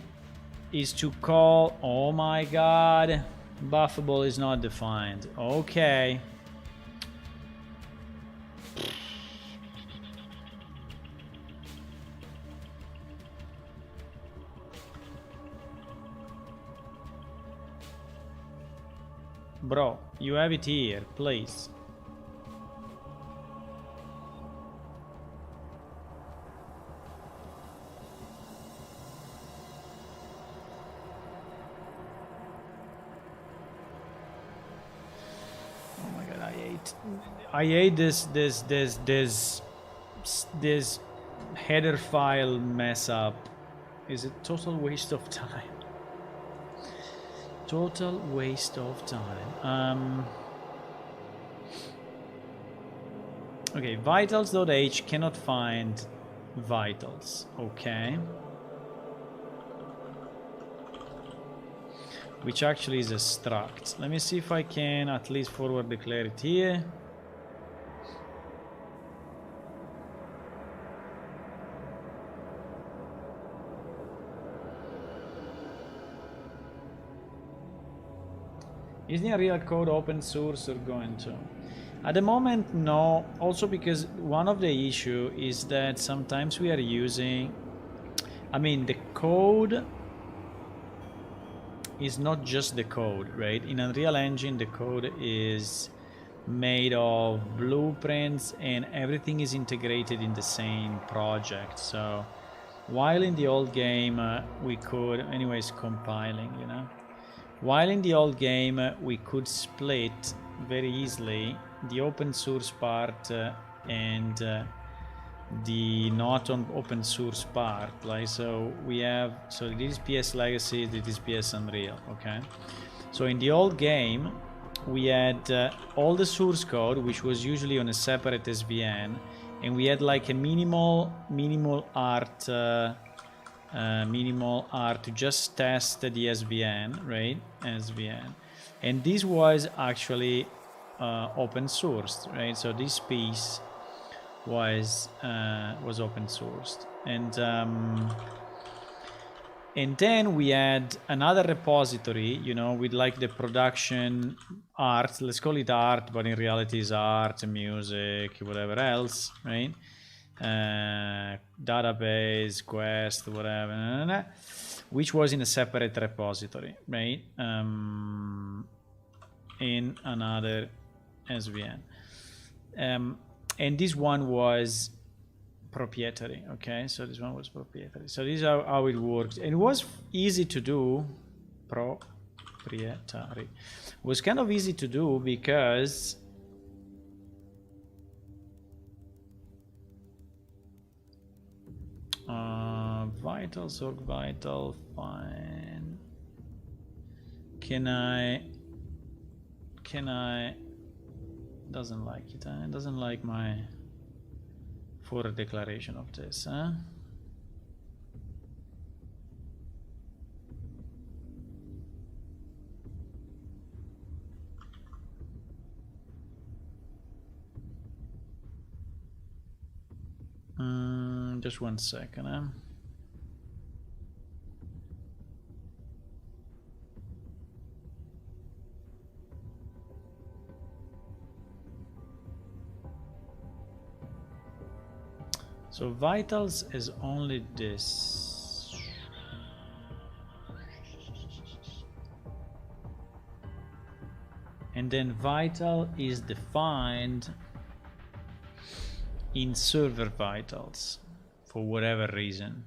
is to call, oh my god, buffable is not defined. Okay. Bro, you have it here, please. Oh my god, I hate this header file mess up. Is a total waste of time. Total waste of time. Okay, vitals.h cannot find vitals. Okay. Which actually is a struct. Let me see if I can at least forward declare it here. Is the real code open source or going to? At the moment, no. Also because one of the issue is that sometimes we are using, I mean, the code is not just the code, right? In Unreal Engine, the code is made of blueprints and everything is integrated in the same project. So while in the old game, we could, anyways, compiling, you know? While in the old game, we could split very easily the open source part and the not on open source part. Like, so we have, so this is PS Legacy, this is PS Unreal, okay? So in the old game, we had all the source code, which was usually on a separate SVN, and we had like a minimal art to just test the SVN, right? SVN, and this was actually open sourced, right? So this piece was open sourced, and then we had another repository, you know, with like the production art. Let's call it art, but in reality is art, music, whatever else, right? database, quest, whatever, which was in a separate repository, right? In another SVN. And this one was proprietary, okay? So this one was proprietary. So this is how it works. And it was easy to do, proprietary. It was kind of easy to do because vital, org vital, fine. Can I, doesn't like it, huh? It doesn't like my for a declaration of this, huh? Just 1 second, huh? So vitals is only this. And then vital is defined in server vitals for whatever reason.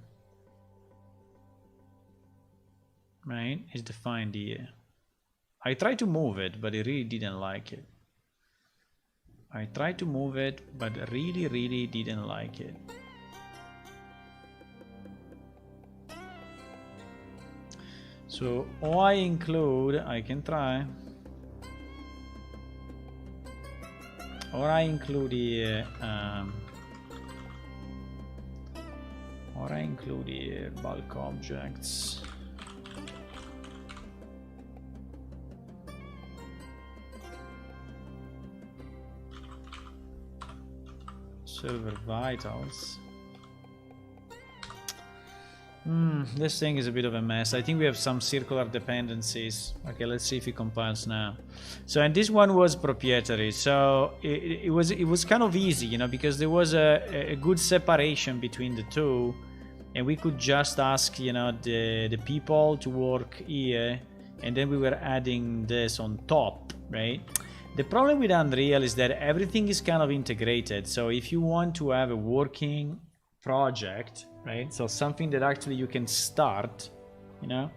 Right? It's defined here. I tried to move it, but it really didn't like it. I tried to move it, but really didn't like it. So, or I include, I can try. Or I include here, bulk objects. Server vitals. This thing is a bit of a mess. I think we have some circular dependencies. Okay, let's see if it compiles now. So, and this one was proprietary. So it was kind of easy, you know, because there was a good separation between the two, and we could just ask, you know, the people to work here, and then we were adding this on top, right? The problem with Unreal is that everything is kind of integrated. So if you want to have a working project, right, so something that actually you can start, you know,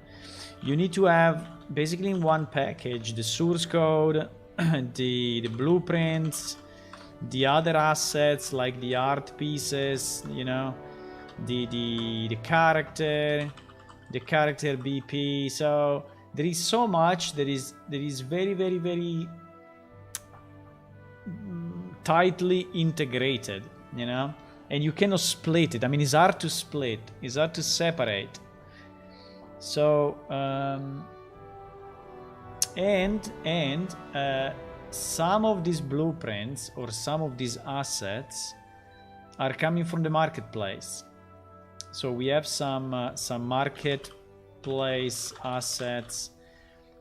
you need to have basically in one package the source code, the blueprints, the other assets like the art pieces, you know, the character BP. So there is so much that is very tightly integrated, you know, and you cannot split it. I mean, it's hard to split, it's hard to separate. So some of these blueprints or some of these assets are coming from the marketplace. So we have some marketplace assets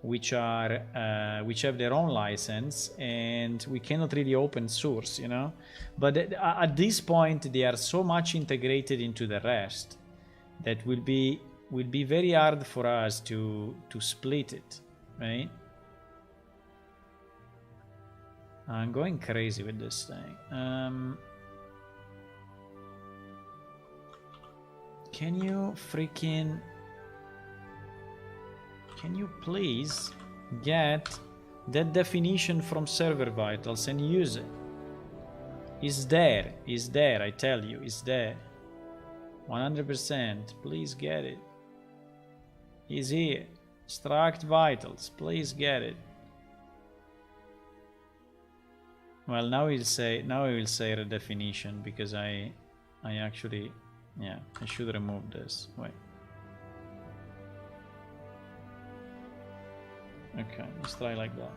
which have their own license, and we cannot really open source, you know. But at this point, they are so much integrated into the rest that will be very hard for us to split it, right? I'm going crazy with this thing. Can you please get that definition from server vitals and use it? It's there, I tell you, it's there. 100%, please get it. It's here. Struct vitals, please get it. Well, now I will say redefinition, because I actually, yeah, I should remove this. Wait. Okay, let's try like that.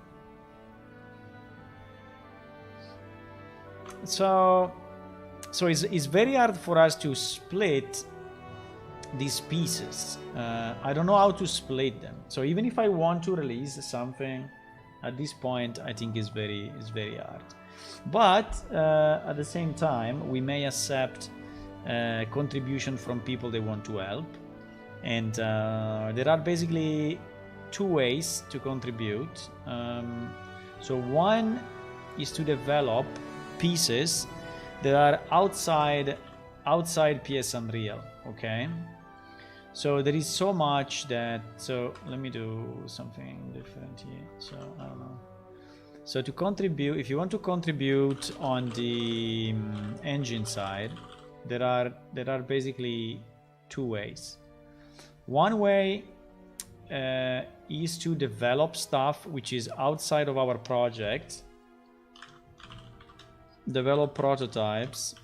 So it's very hard for us to split these pieces. I don't know how to split them. So even if I want to release something at this point, I think it's very hard. But at the same time, we may accept contribution from people they want to help. And there are basically two ways to contribute. So one is to develop pieces that are outside PS Unreal, okay? So there is so much that, so let me do something different here. So I don't know. So to contribute, if you want to contribute on the engine side, there are basically two ways. One way is to develop stuff which is outside of our project. Develop prototypes.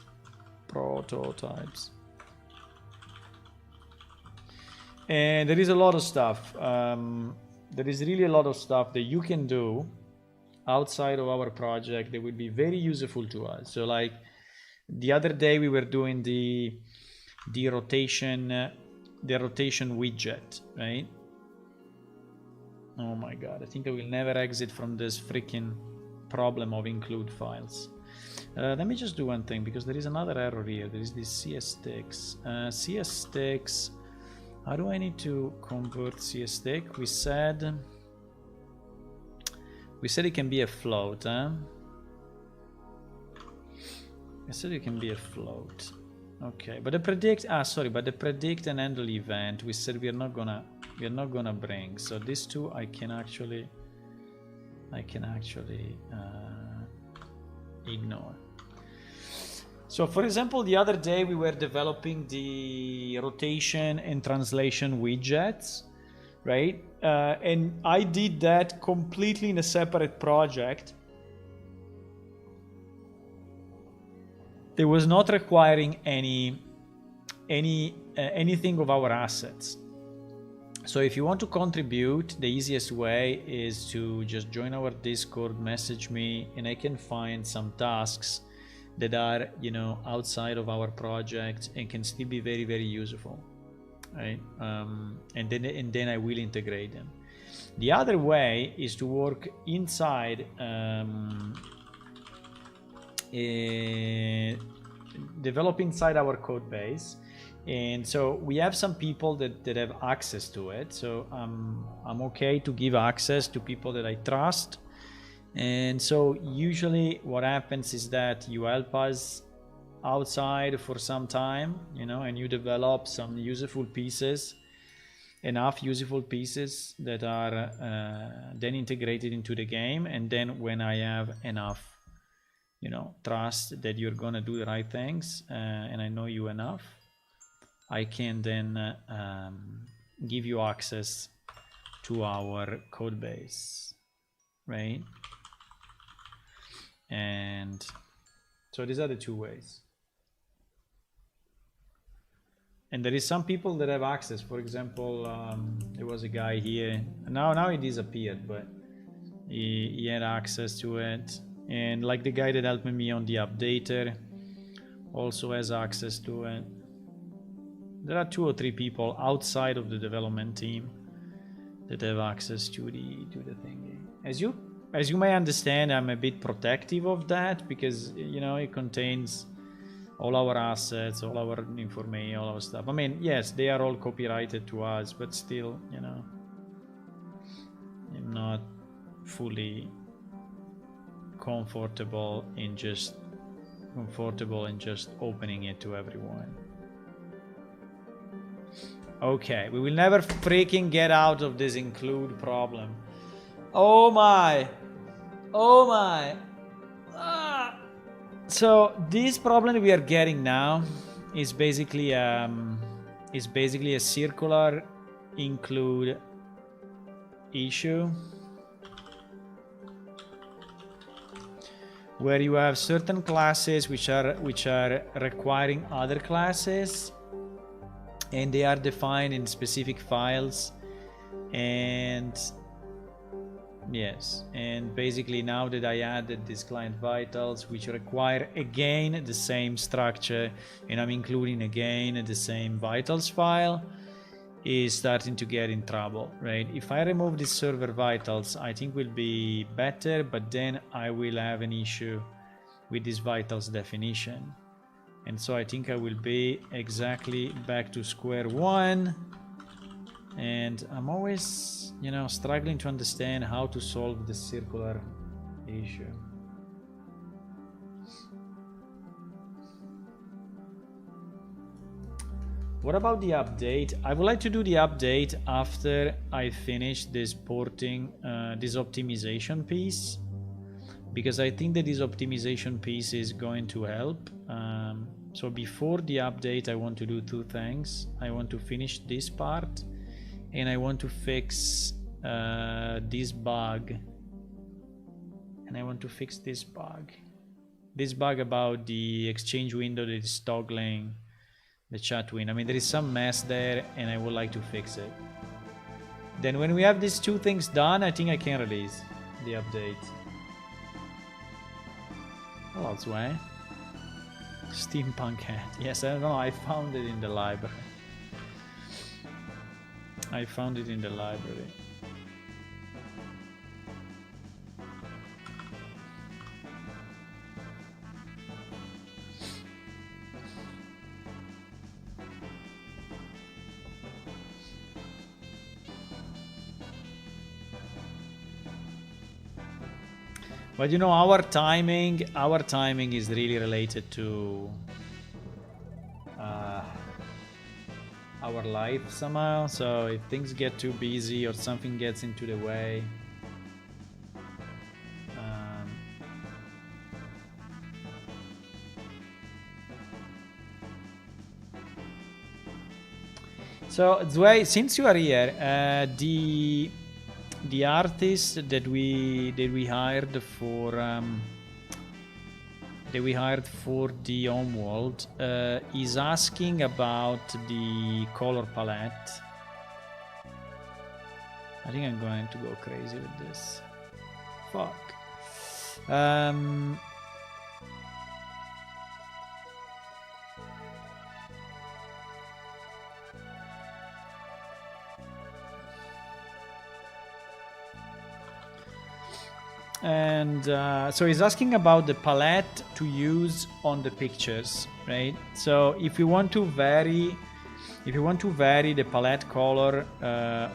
And there is a lot of stuff. There is really a lot of stuff that you can do outside of our project that would be very useful to us. So like the other day we were doing the rotation widget, right? Oh my god, I think I will never exit from this freaking problem of include files. Let me just do one thing, because there is another error here. There is this CS sticks. CS sticks. How do I need to convert CS stick? We said it can be a float, huh? I said it can be a float. Okay, but the predict but the predict and handle event we said we're not gonna bring. So these two I can actually ignore. So for example, the other day we were developing the rotation and translation widgets, right? And I did that completely in a separate project. There was not requiring anything of our assets. So if you want to contribute, the easiest way is to just join our Discord, message me, and I can find some tasks that are, you know, outside of our project and can still be very, very useful, right? And then I will integrate them. The other way is to work inside, develop inside our code base. And so we have some people that have access to it. So I'm okay to give access to people that I trust. And so usually what happens is that you help us outside for some time, you know, and you develop some useful pieces, enough useful pieces that are then integrated into the game. And then when I have enough, you know, trust that you're gonna do the right things, and I know you enough, I can then give you access to our code base, right? And so these are the two ways. And there is some people that have access. For example, there was a guy here. Now he disappeared, but he had access to it. And like the guy that helped me on the updater also has access to it. There are 2 or 3 people outside of the development team that have access to the thingy. As you may understand, I'm a bit protective of that because, you know, it contains all our assets, all our information, all our stuff. I mean, yes, they are all copyrighted to us, but still, you know, I'm not fully comfortable in just opening it to everyone. Okay, we will never freaking get out of this include problem. Oh my. So this problem we are getting now is basically a circular include issue, where you have certain classes which are requiring other classes, and they are defined in specific files. And yes, and basically now that I added these client vitals which require again the same structure, and I'm including again the same vitals file, is starting to get in trouble, right? If I remove this server vitals, I think will be better, but then I will have an issue with this vitals definition. And so I think I will be exactly back to square one. And I'm always, you know, struggling to understand how to solve the circular issue. What about the update? I would like to do the update after I finish this porting, this optimization piece, because I think that this optimization piece is going to help. So before the update, I want to do two things. I want to finish this part, and I want to fix this bug. And I want to fix this bug. This bug about the exchange window that is toggling the chat window. I mean, there is some mess there, and I would like to fix it. Then when we have these two things done, I think I can release the update. Hello, Zwei. Steampunk hat. Yes, I don't know. I found it in the library. I found it in the library. But you know, our timing is really related to our life somehow. So if things get too busy or something gets into the way, so Zwei, since you are here, the artist that we hired for the homeworld is asking about the color palette. I think I'm going to go crazy with this. Fuck. And so he's asking about the palette to use on the pictures, right? So if you want to vary the palette color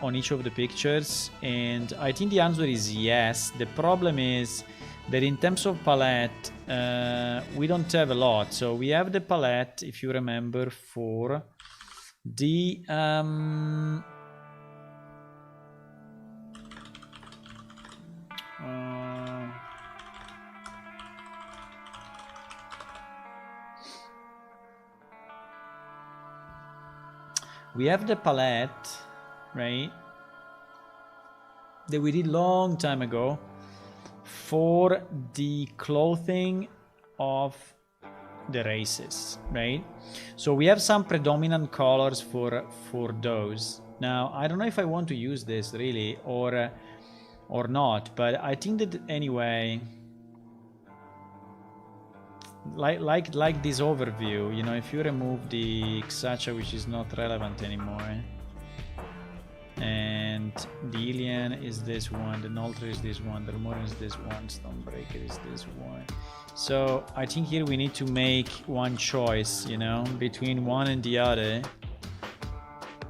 on each of the pictures, and I think the answer is yes. The problem is that in terms of palette, we don't have a lot. So we have the palette, if you remember, for the we have the palette, right, that we did long time ago for the clothing of the races, right? So we have some predominant colors for those. Now, I don't know if I want to use this really or not, but I think that anyway, like this overview, you know, if you remove the Xacha, which is not relevant anymore, and the Ilian is this one, the Nolter is this one, the Remoran is this one, Stonebreaker is this one. So I think here we need to make one choice, you know, between one and the other.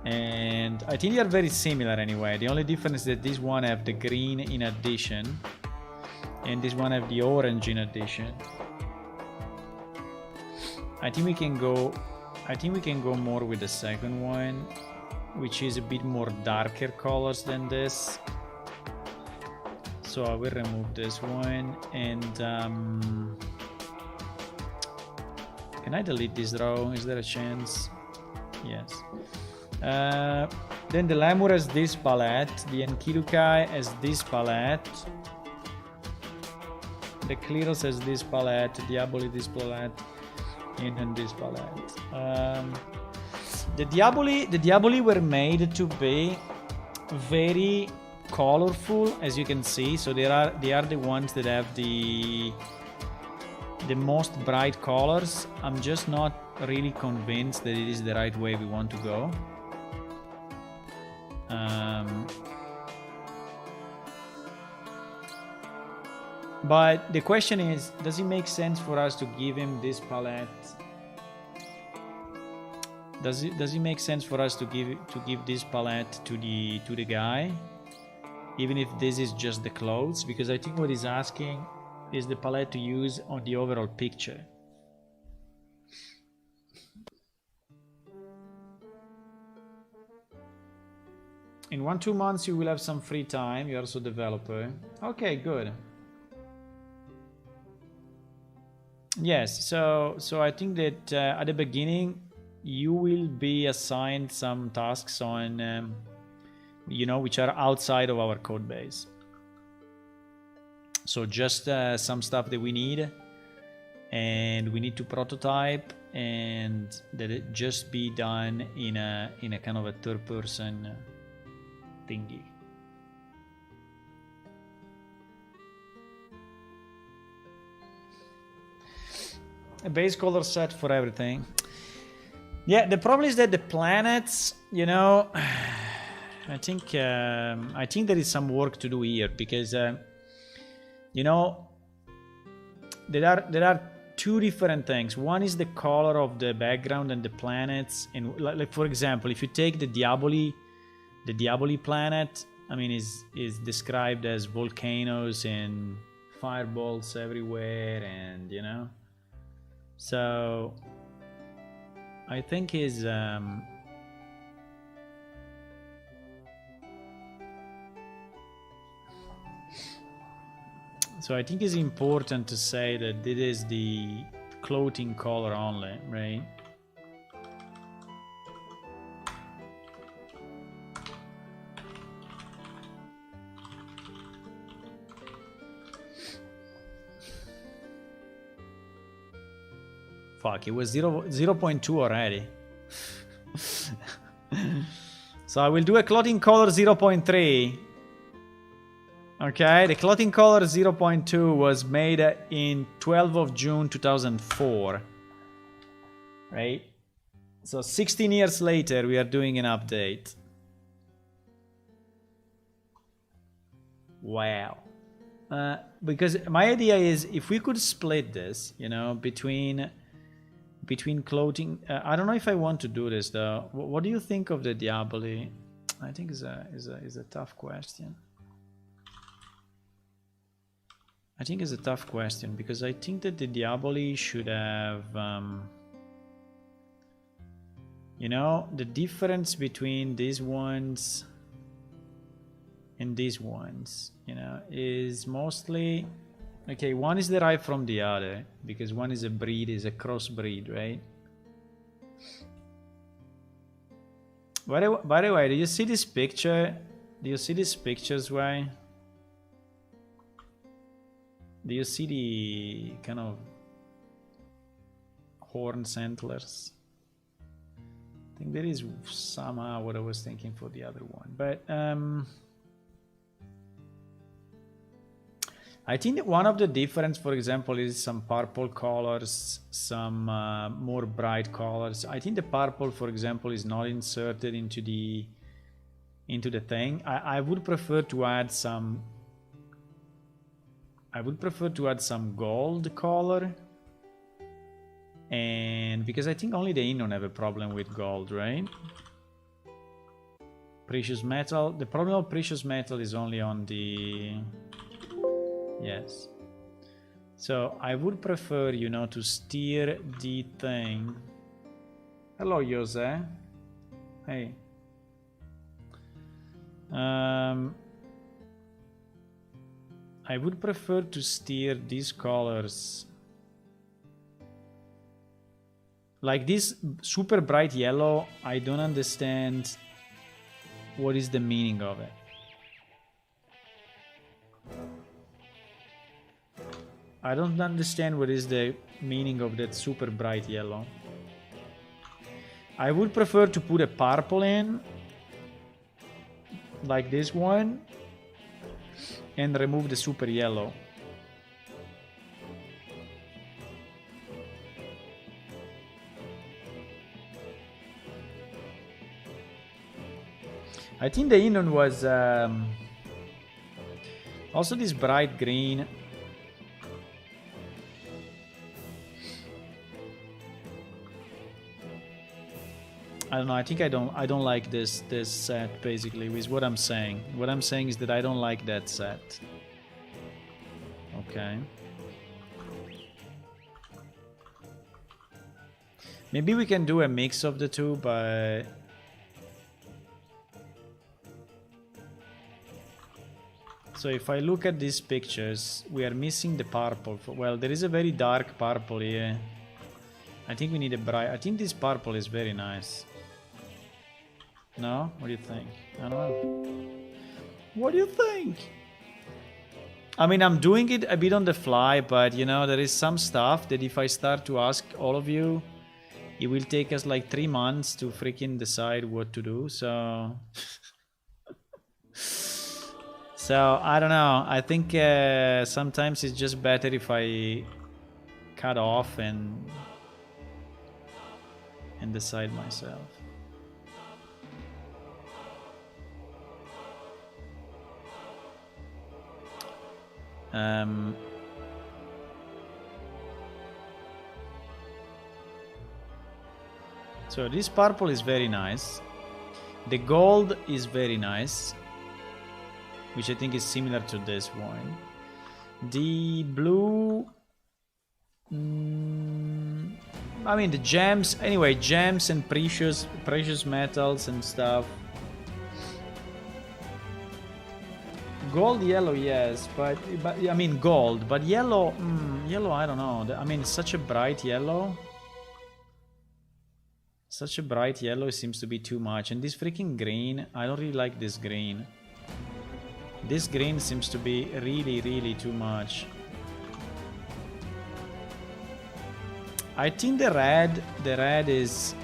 And I think they are very similar anyway. The only difference is that this one have the green in addition, and this one have the orange in addition. I think we can go more with the second one, which is a bit more darker colors than this. So I will remove this one, and can I delete this row? Is there a chance? Yes. Then the Lemur has this palette, the Enkidukai has this palette, the Cleros has this palette, the Diaboli this palette, and this palette. The Diaboli were made to be very colorful, as you can see. So they are the ones that have the most bright colors. I'm just not really convinced that it is the right way we want to go. But the question is, does it make sense for us to give him this palette? Does it make sense for us to give this palette to the guy, even if this is just the clothes? Because I think what he's asking is the palette to use on the overall picture. In 1-2 months you will have some free time. You're also a developer. Okay, good. Yes, so I think that at the beginning you will be assigned some tasks on you know, which are outside of our code base. So just some stuff that we need, and we need to prototype, and that it just be done in a kind of a third person thingy. A base color set for everything. Yeah, the problem is that the planets, you know, I think there is some work to do here, because you know, there are two different things. One is the color of the background and the planets, and like for example, if you take the Diaboli planet, I mean, is described as volcanoes and fireballs everywhere, and you know, so I think his so I think it's important to say that this is the clothing color only, right? Fuck, it was 0.2 already. So I will do a clothing color 0.3. Okay, the clothing color 0.2 was made in 12th of June 2004. Right? So 16 years later, we are doing an update. Wow. Because my idea is, if we could split this, you know, between clothing, I don't know if I want to do this though. What do you think of the Diaboli? I think is a tough question. I think it's a tough question, because I think that the Diaboli should have, you know, the difference between these ones and these ones, you know, is mostly, okay, one is derived from the other, because one is a breed, is a crossbreed, right? By the way, do you see this picture? Do you see these pictures, Way? Do you see the kind of horns, antlers? I think that is somehow what I was thinking for the other one. But I think that one of the difference, for example, is some purple colors, some more bright colors. I think the purple, for example, is not inserted into the thing. I would prefer to add some. I would prefer to add some gold color, and because I think only the Innon have a problem with gold, right? Precious metal. The problem of precious metal is only on the. Yes. So I would prefer, you know, to steer the thing. Hello, Jose. Hey. I would prefer to steer these colors. Like this super bright yellow, I don't understand what is the meaning of it. I don't understand what is the meaning of that super bright yellow. I would prefer to put a purple in, like this one, and remove the super yellow. I think the Innon was also this bright green. I don't know. I think I don't like this set. Basically, is what I'm saying. What I'm saying is that I don't like that set. Okay. Maybe we can do a mix of the two, but so if I look at these pictures, we are missing the purple. Well, there is a very dark purple here. I think we need a bright. I think this purple is very nice. No? What do you think? I don't know. What do you think? I mean, I'm doing it a bit on the fly, but you know, there is some stuff that if I start to ask all of you, it will take us like 3 months to freaking decide what to do. So, so I don't know. I think sometimes it's just better if I cut off and decide myself. So this purple is very nice. The gold is very nice, which I think is similar to this one. The blue, I mean the gems. Anyway, gems and precious metals and stuff. Gold, yellow, yes, but I mean gold, but yellow, yellow, I don't know. I mean, such a bright yellow. Such a bright yellow seems to be too much. And this freaking green, I don't really like this green. This green seems to be really, really too much. I think the red is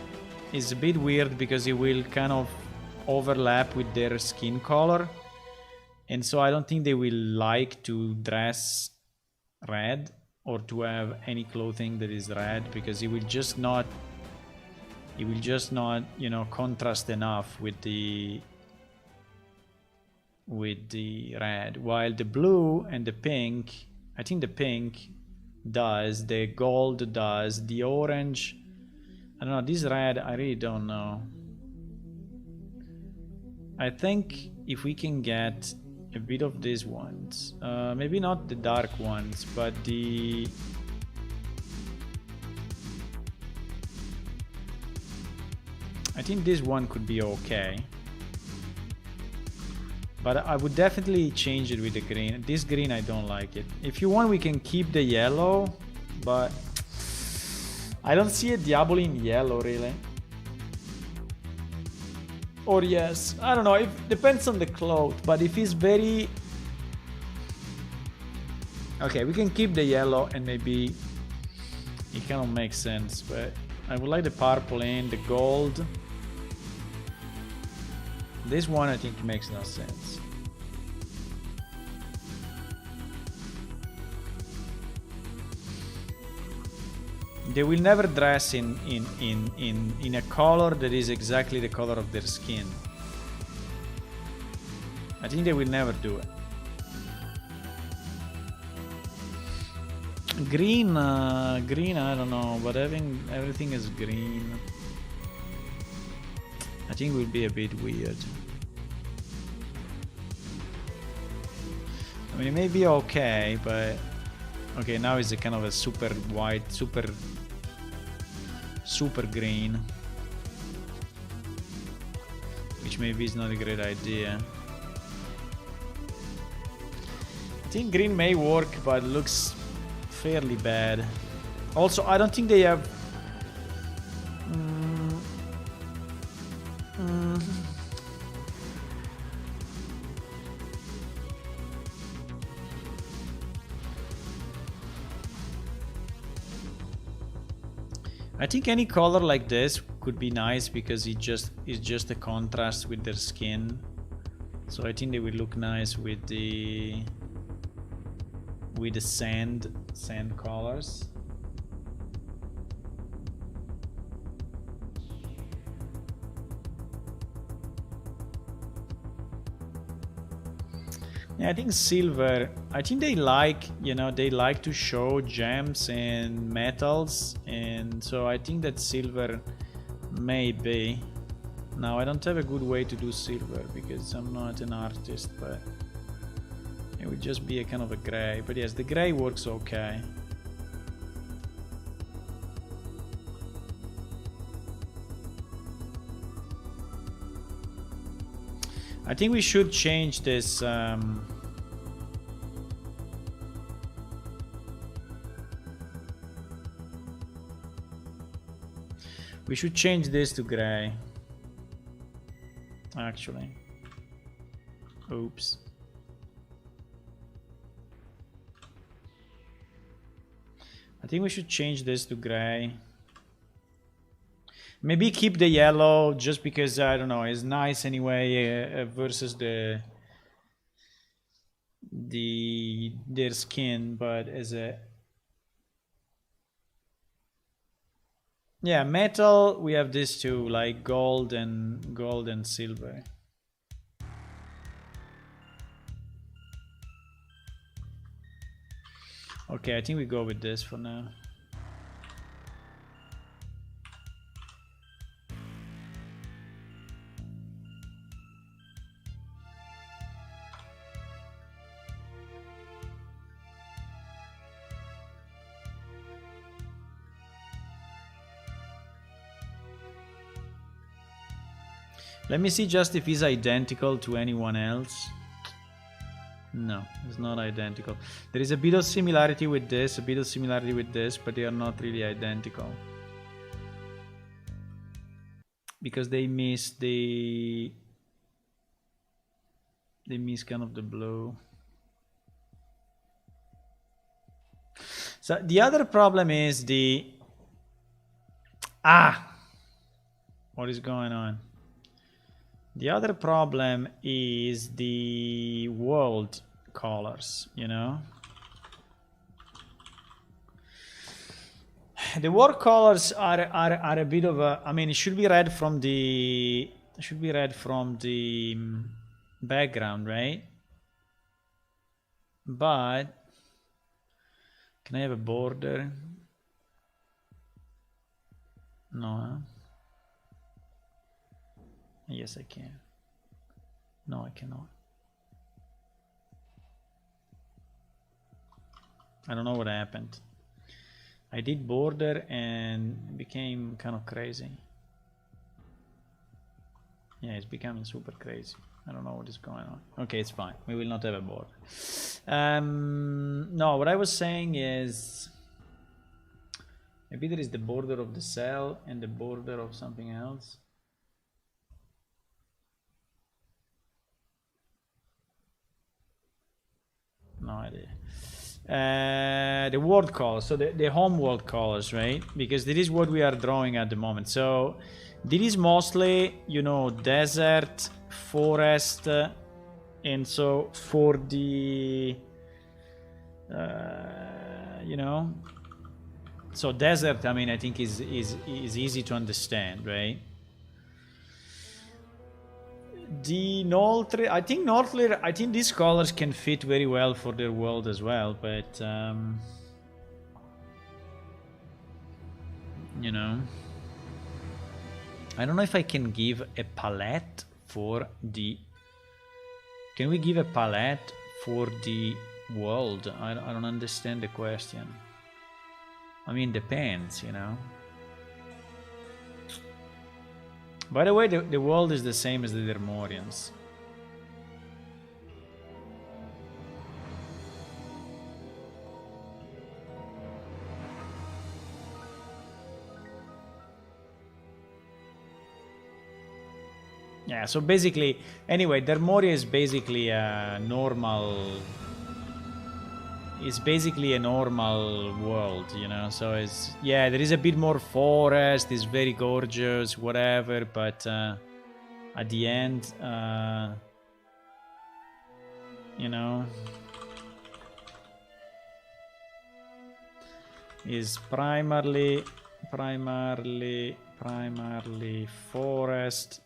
a bit weird because it will kind of overlap with their skin color. And so I don't think they will like to dress red or to have any clothing that is red, because it will just not, you know, contrast enough with the red. While the blue and the pink, I think the pink does, the gold does, the orange, I don't know, this red, I really don't know. I think if we can get a bit of these ones, maybe not the dark ones, but the I think this one could be okay, but I would definitely change it with the green. This green, I don't like it. If you want, we can keep the yellow, but I don't see a Diablo in yellow really. Or yes, I don't know, it depends on the cloth, but if it's very... Okay, we can keep the yellow and maybe it kind of makes sense, but I would like the purple in, the gold. This one I think makes no sense. They will never dress in a color that is exactly the color of their skin. I think they will never do it. Green, green, I don't know, but having everything is green, I think will be a bit weird. I mean, it may be okay, but okay, now it's a kind of a super white, super green, which maybe is not a great idea. I think green may work, but it looks fairly bad. Also, I don't think they have I think any color like this could be nice because it's just a contrast with their skin. So I think they will look nice with the sand colors. Yeah, I think silver, I think they like, you know, they like to show gems and metals, and so I think that silver may be. Now I don't have a good way to do silver because I'm not an artist, but it would just be a kind of a gray. But yes, the gray works okay. I think we should change this. We should change this to gray. Actually. Oops. I think we should change this to gray. Maybe keep the yellow just because, I don't know, it's nice anyway versus their skin, but as a... Yeah, metal, we have this too, like gold and silver. Okay, I think we go with this for now. Let me see just if he's identical to anyone else. No, it's not identical. There is a bit of similarity with this, a bit of similarity with this, but they are not really identical. Because they miss the... They miss kind of the blue. So the other problem is the... What is going on? The other problem is the world colors, you know? The world colors are a bit of a... I mean, it should be read from the... It should be read from the background, right? But... Can I have a border? No, huh? Yes, I can. No, I cannot. I don't know what happened. I did border and it became kind of crazy. Yeah, it's becoming super crazy. I don't know what is going on. Okay, it's fine. We will not have a border. No, what I was saying is... Maybe there is the border of the cell and the border of something else. No idea. The world colors, so the home world colors, right? Because this is what we are drawing at the moment. So this is mostly, you know, desert, forest, and so for the, you know, so desert, I mean, I think is easy to understand, right? The Northler, I think these colors can fit very well for their world as well, but you know, I don't know if I can give a palette for the... Can we give a palette for the world? I don't understand the question. I mean, depends, you know. By the way, the world is the same as the Dermorians. Yeah, so basically, anyway, Dermoria is basically a normal... It's basically a normal world, you know, so it's... Yeah, there is a bit more forest, it's very gorgeous, whatever, but at the end, you know, is primarily forest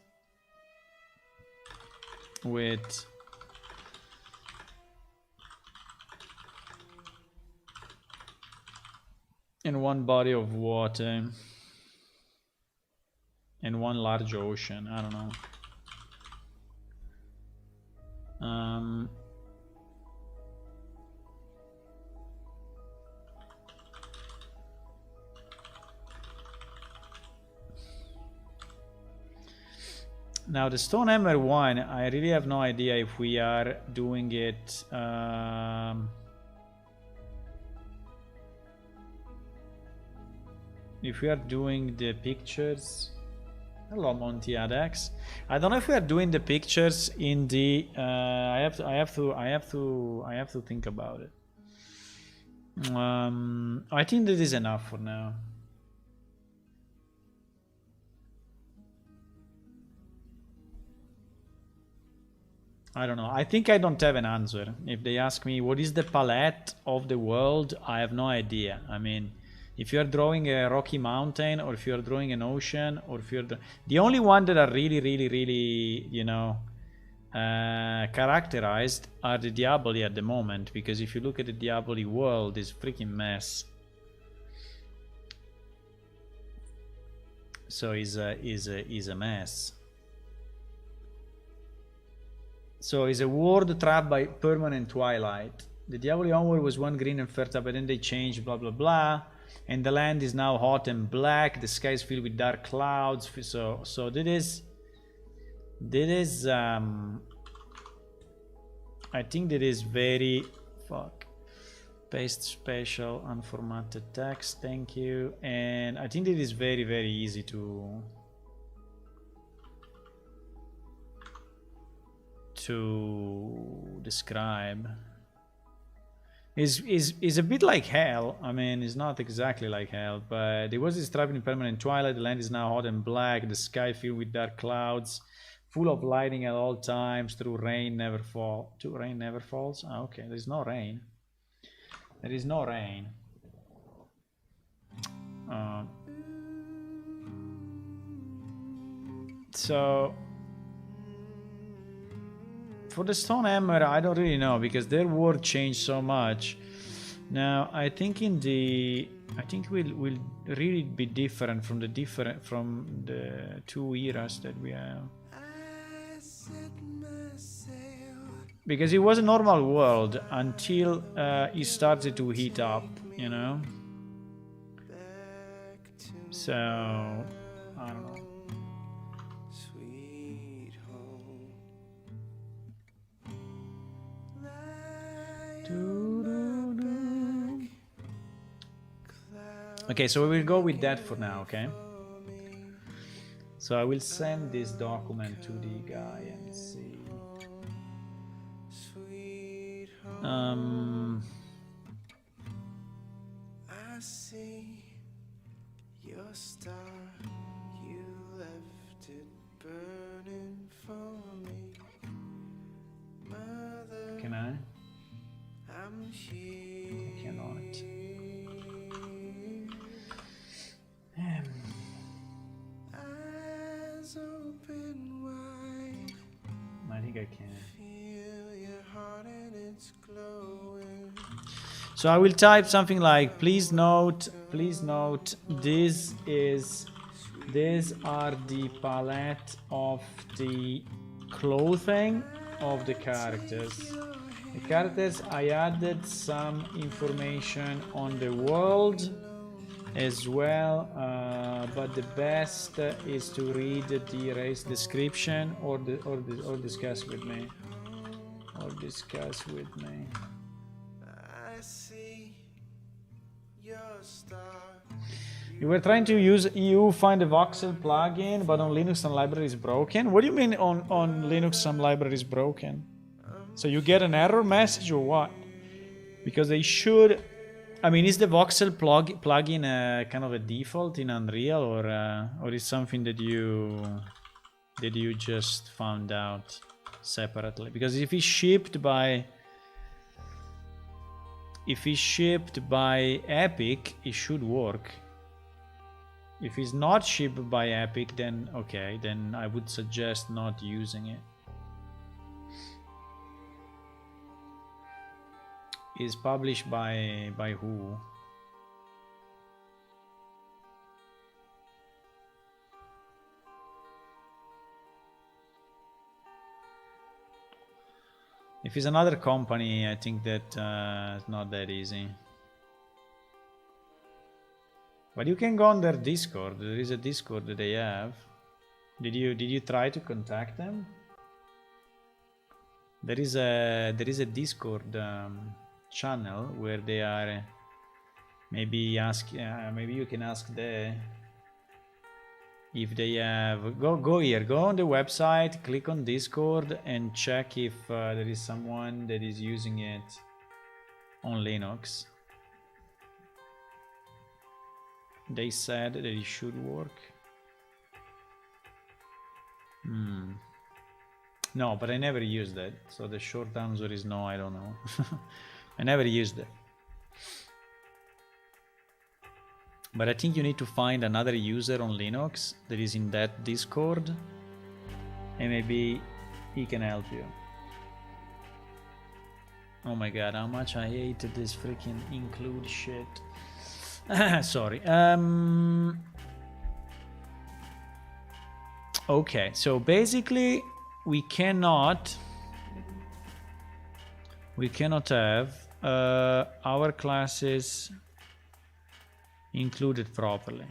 with in one body of water and one large ocean. I don't know. Now the Stonehammer one, I really have no idea if we are doing it. If we are doing the pictures. Hello, Monty Adex. I don't know if we are doing the pictures in the. I have to think about it. I think that is enough for now. I don't know. I think I don't have an answer. If they ask me what is the palette of the world, I have no idea. I mean, if you're drawing a rocky mountain, or if you're drawing an ocean, or if you're the only one that are really, you know, characterized are the Diaboli at the moment. Because if you look at the Diaboli world, it's freaking mess. So is a mess. So it's a world trapped by permanent twilight. The Diaboli Onward was one green and fertile, but then they changed, blah blah blah. And the land is now hot and black. The sky is filled with dark clouds. So that is I think that is very paste special unformatted text. Thank you. And I think it is very easy to describe. Is a bit like hell. I mean, it's not exactly like hell, but there was this trapped in permanent twilight. The land is now hot and black. The sky filled with dark clouds, full of lightning at all times. Through rain never fall. To rain never falls. Oh, okay, there's no rain. There is no rain. So. For the Stonehammer, I don't really know, because their world changed so much. Now, I think will really be different from the two eras that we have. Because it was a normal world until it started to heat up, you know. So I don't know. Okay, so we will go with that for now, okay? So I will send this document to the guy and see. I see your star, you left it burning for me. Mother, can I? I'm here. I cannot. Eyes open wide. I think I can. Feel your heart and it's glowing. So I will type something like, please note, these are the palette of the clothing of the characters. The characters, I added some information on the world as well, but the best is to read the race description or discuss with me. I see your star. You were trying to use EU find a voxel plugin, but on Linux some library is broken. What do you mean on Linux some library is broken? So you get an error message or what? Because they should. I mean, is the voxel plugin kind of a default in Unreal, or is something that you just found out separately? Because if it's shipped by Epic, it should work. If it's not shipped by Epic, then okay, then I would suggest not using it. Is published by who? If it's another company, I think that it's not that easy. But you can go on their Discord. There is a Discord that they have. Did you try to contact them? There is a Discord channel where they are. Maybe you can ask there if they have. Go here. Go on the website. Click on Discord and check if there is someone that is using it on Linux. They said that it should work. No, but I never used that. So the short answer is no, I don't know. I never used it. But I think you need to find another user on Linux that is in that Discord, and maybe he can help you. Oh my god, how much I hated this freaking include shit. Sorry. Okay, so basically we cannot have our classes included properly.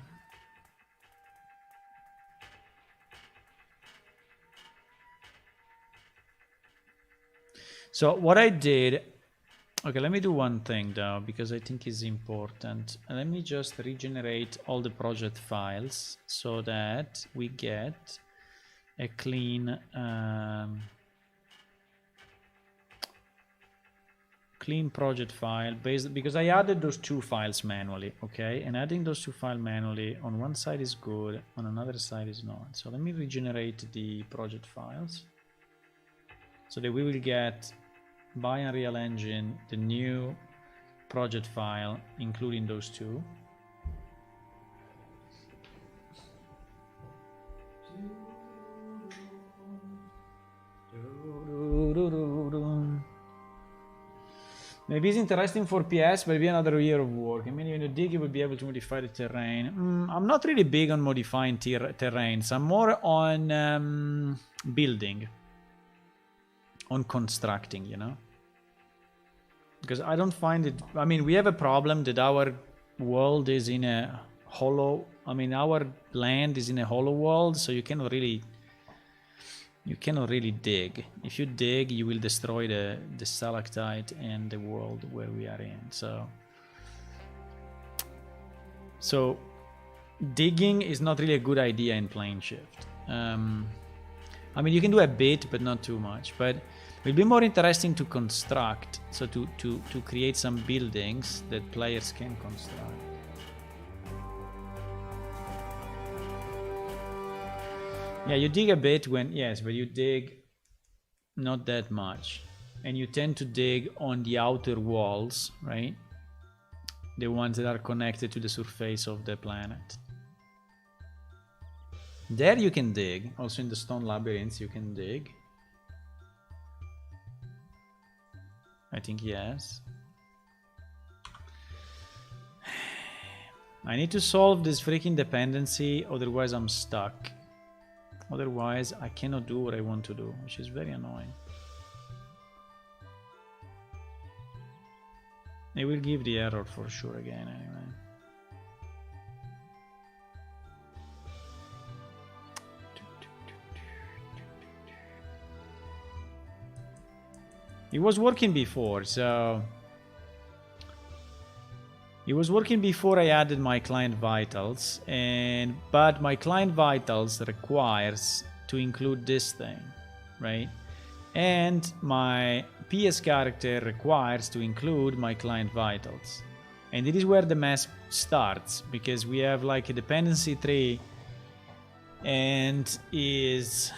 So what I did, okay, let me do one thing though, because I think it's important. Let me just regenerate all the project files so that we get a clean project file because I added those two files manually, okay? And adding those two files manually on one side is good, on another side is not. So let me regenerate the project files so that we will get by Unreal Engine the new project file including those two. Maybe it's interesting for PS, but maybe another year of work. I mean, when you dig, you will be able to modify the terrain. I'm not really big on modifying terrains. I'm more on building, on constructing, you know? Because I don't find it... I mean, we have a problem that our world is in a hollow... I mean, our land is in a hollow world, so you cannot really dig. If you dig, you will destroy the stalactite and the world where we are in. So digging is not really a good idea in plane shift. I mean, you can do a bit, but not too much. But it will be more interesting to construct, so to create some buildings that players can construct. Yeah, you dig a bit when, yes, but you dig not that much. And you tend to dig on the outer walls, right? The ones that are connected to the surface of the planet. There you can dig. Also in the stone labyrinths you can dig. I think yes. I need to solve this freaking dependency, otherwise I'm stuck. Otherwise, I cannot do what I want to do, which is very annoying. It will give the error for sure again, anyway. It was working before, so... It was working before I added my client vitals, but my client vitals requires to include this thing, right? And my PS character requires to include my client vitals. And it is where the mess starts, because we have like a dependency tree and is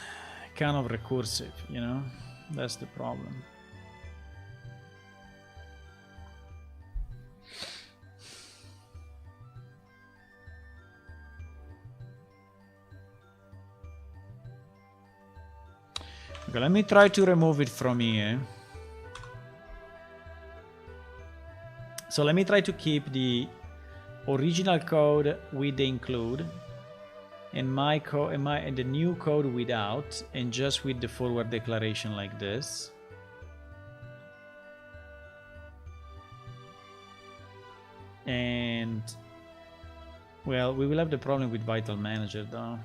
kind of recursive, you know? That's the problem. Okay, let me try to remove it from here. So let me try to keep the original code with the include, and my code and the new code without, and just with the forward declaration like this. Well, we will have the problem with Vital Manager though.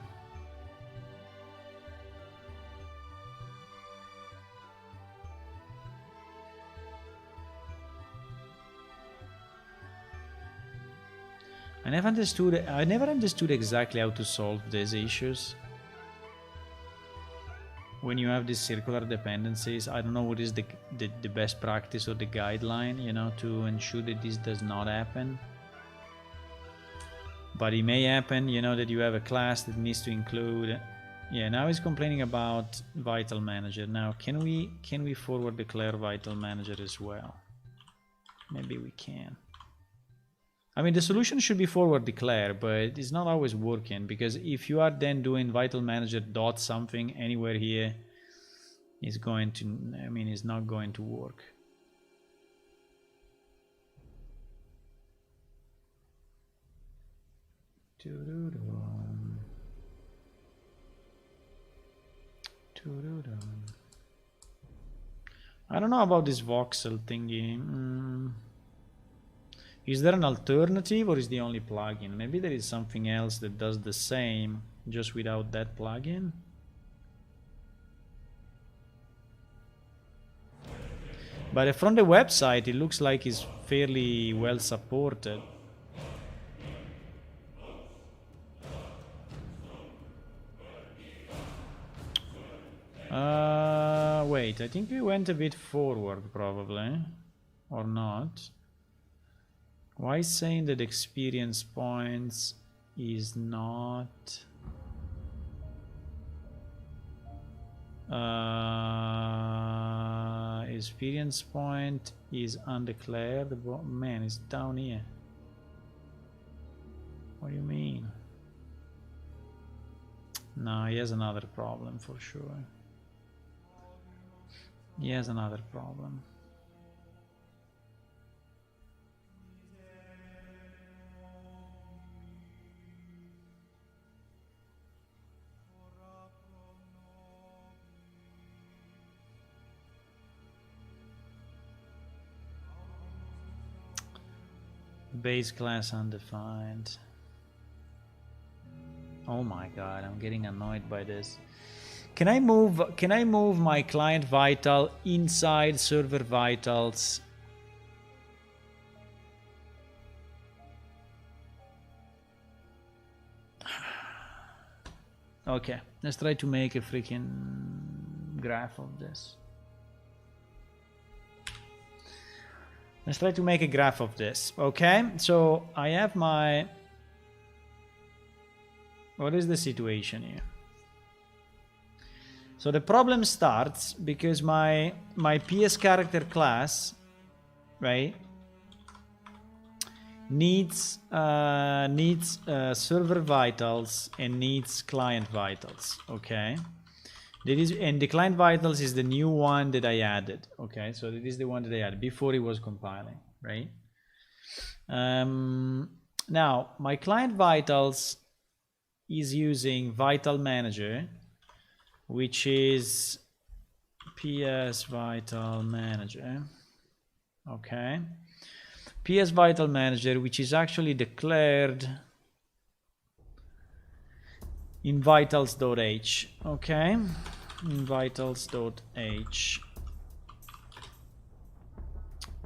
I never understood exactly how to solve these issues. When you have these circular dependencies, I don't know what is the best practice or the guideline, you know, to ensure that this does not happen. But it may happen, you know, that you have a class that needs to include. Yeah, now he's complaining about Vital Manager. Now, can we forward declare Vital Manager as well? Maybe we can. I mean, the solution should be forward declare, but it's not always working, because if you are then doing Vital Manager dot something anywhere here, it's going to, I mean, it's not going to work. I don't know about this voxel thingy. Is there an alternative, or is the only plugin? Maybe there is something else that does the same, just without that plugin. But from the website, it looks like it's fairly well supported. Wait, I think we went a bit forward, probably. Or not. Why is saying that experience points is not... experience point is undeclared. Man, it's down here. What do you mean? No, he has another problem for sure. He has another problem. Base class undefined. Oh my god, I'm getting annoyed by this. Can I move my client vital inside server vitals? Okay, let's try to make a freaking graph of this. Let's try to make a graph of this. Okay, so I have my... What is the situation here? So the problem starts because my PS character class, right, needs server vitals and needs client vitals. Okay, and the client vitals is the new one that I added. Okay, so that is the one that I added before it was compiling, right? Now my client vitals is using Vital Manager, which is PS Vital Manager. Okay, PS Vital Manager, which is actually declared in vitals.h. Okay, in vitals.h,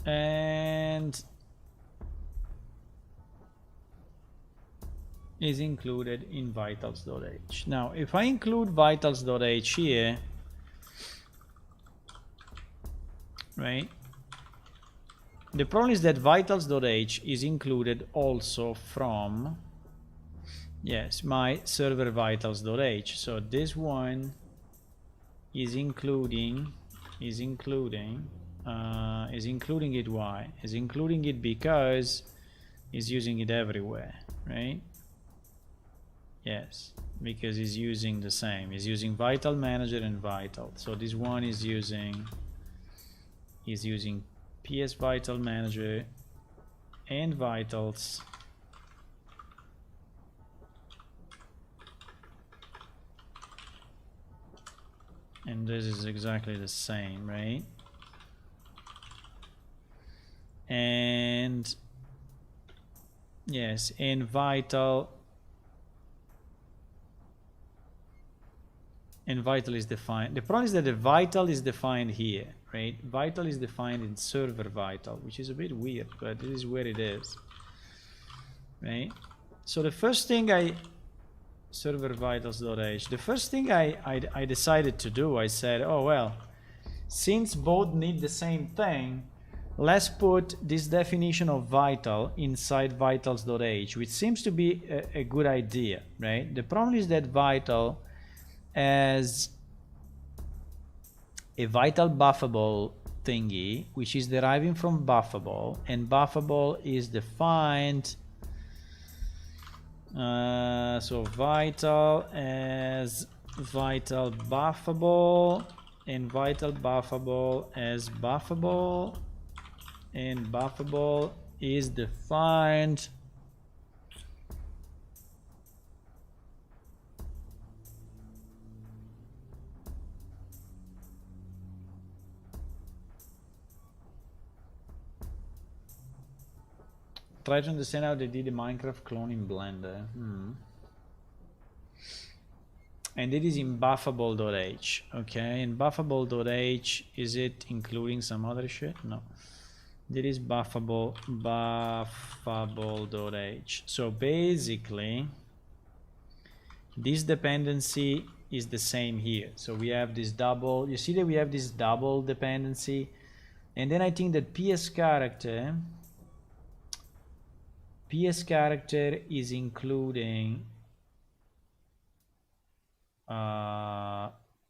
and is included in vitals.h. Now, if I include vitals.h here, right, the problem is that vitals.h is included also from, yes, my server vitals.h. So this one is including it. Why? Is including it because it's using it everywhere, right? Yes, because he's using the same. He's using Vital Manager and Vital. So this one is using PS Vital Manager and Vitals. And this is exactly the same, right? And Yes, and vital. And vital is defined. The problem is that the vital is defined here, right? Vital is defined in server vital, which is a bit weird, but this is where it is, right? So the first thing server vitals.h, the first thing I decided to do, I said, oh well, since both need the same thing, let's put this definition of vital inside vitals.h, which seems to be a good idea, right? The problem is that vital as a vital buffable thingy, which is deriving from buffable, and buffable is defined so vital as vital buffable, and vital buffable as buffable, and buffable is defined try to understand how they did the Minecraft clone in Blender. And it is in buffable.h. Okay, in buffable.h, is it including some other shit? No. That is buffable.h. So basically, this dependency is the same here. So we have this double, you see that we have this double dependency. And then I think that PS character is including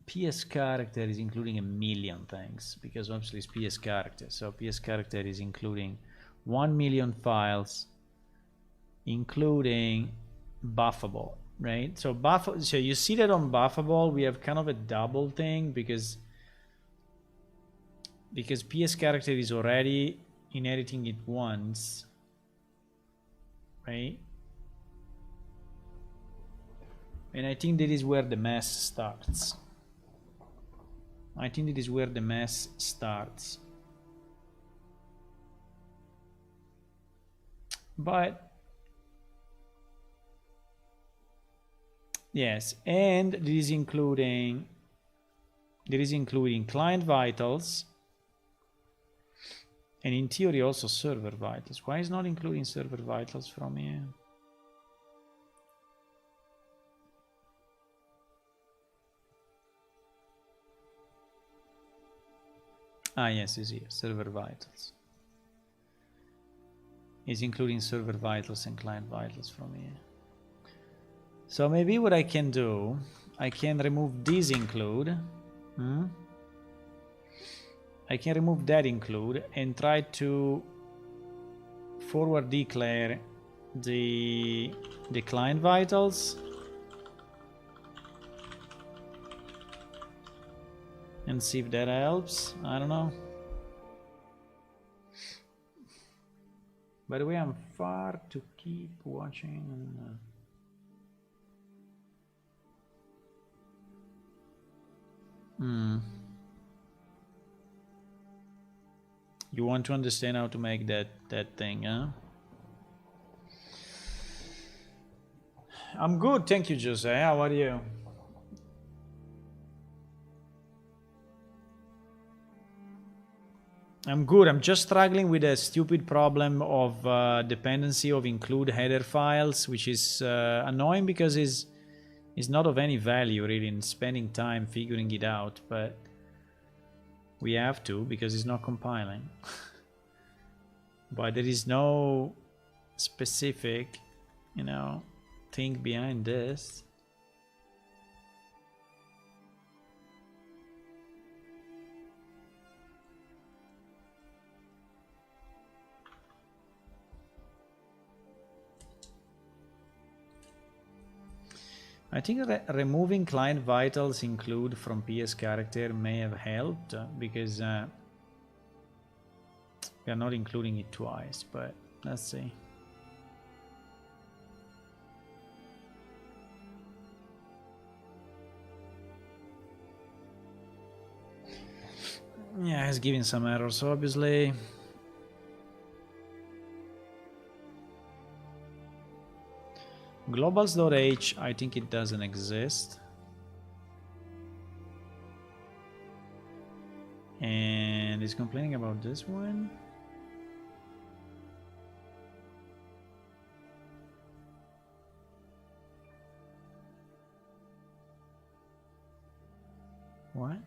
PS character is including a million things, because obviously it's PS character. So PS character is including 1 million files, including buffable, right? So so you see that on buffable we have kind of a double thing, because PS character is already inheriting it once, right? And I think that is where the mess starts. But yes, and this is including client vitals, and in theory also server vitals. Why is not including server vitals from here? Ah, yes, is here. Server vitals is including server vitals and client vitals from here. So maybe what I can do, I can remove this include. I can remove that include and try to forward declare the client vitals and see if that helps. I don't know. By the way, I'm far to keep watching. You want to understand how to make that thing, huh? I'm good, thank you, Jose. How are you? I'm good. I'm just struggling with a stupid problem of dependency of include header files, which is annoying because it's not of any value really in spending time figuring it out, but we have to because it's not compiling. But there is no specific, thing behind this. I think removing client vitals include from PS character may have helped because we are not including it twice, but let's see. Yeah, it's giving some errors, obviously. Globals.h, I think it doesn't exist. And it's complaining about this one. What?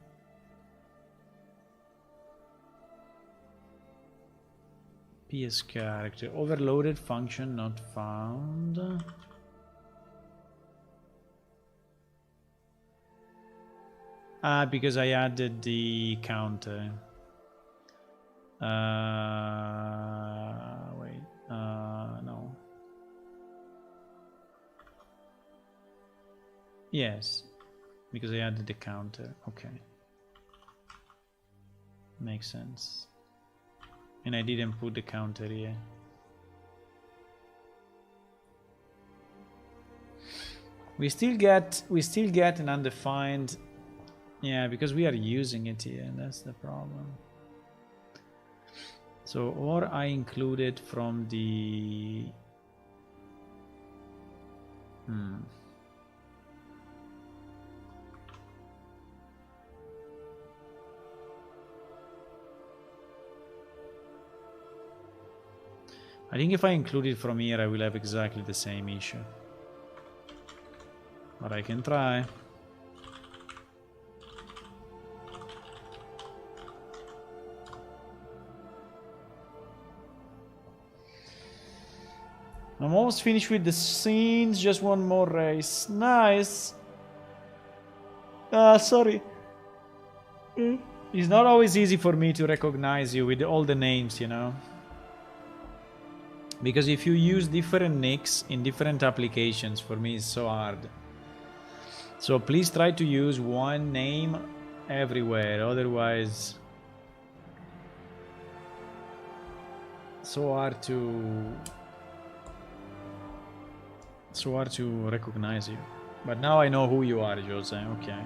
PS character. Overloaded function not found. Because I added the counter. Wait. No. Yes. Because I added the counter. Okay. Makes sense. And I didn't put the counter here. We still get an undefined. Yeah, because we are using it here, that's the problem. So, or I include it from the I think if I include it from here, I will have exactly the same issue. But I can try. I'm almost finished with the scenes, just one more race. Nice. Sorry. It's not always easy for me to recognize you with all the names, you know. Because if you use different nicks in different applications, for me it's so hard. So please try to use one name everywhere, otherwise so hard to recognize you. But now I know who you are, Jose. Okay.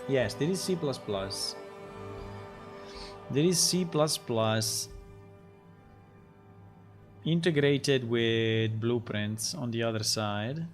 Yes, there is C++. There is C++ integrated with blueprints on the other side.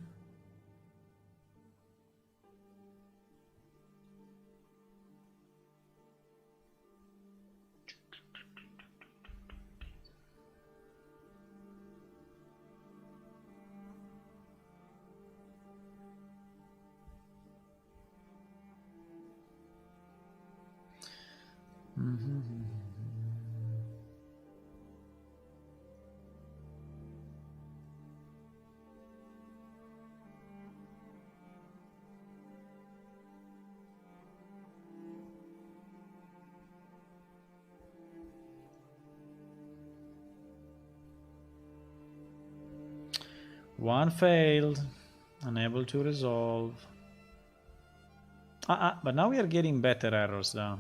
One failed, unable to resolve. But now we are getting better errors though.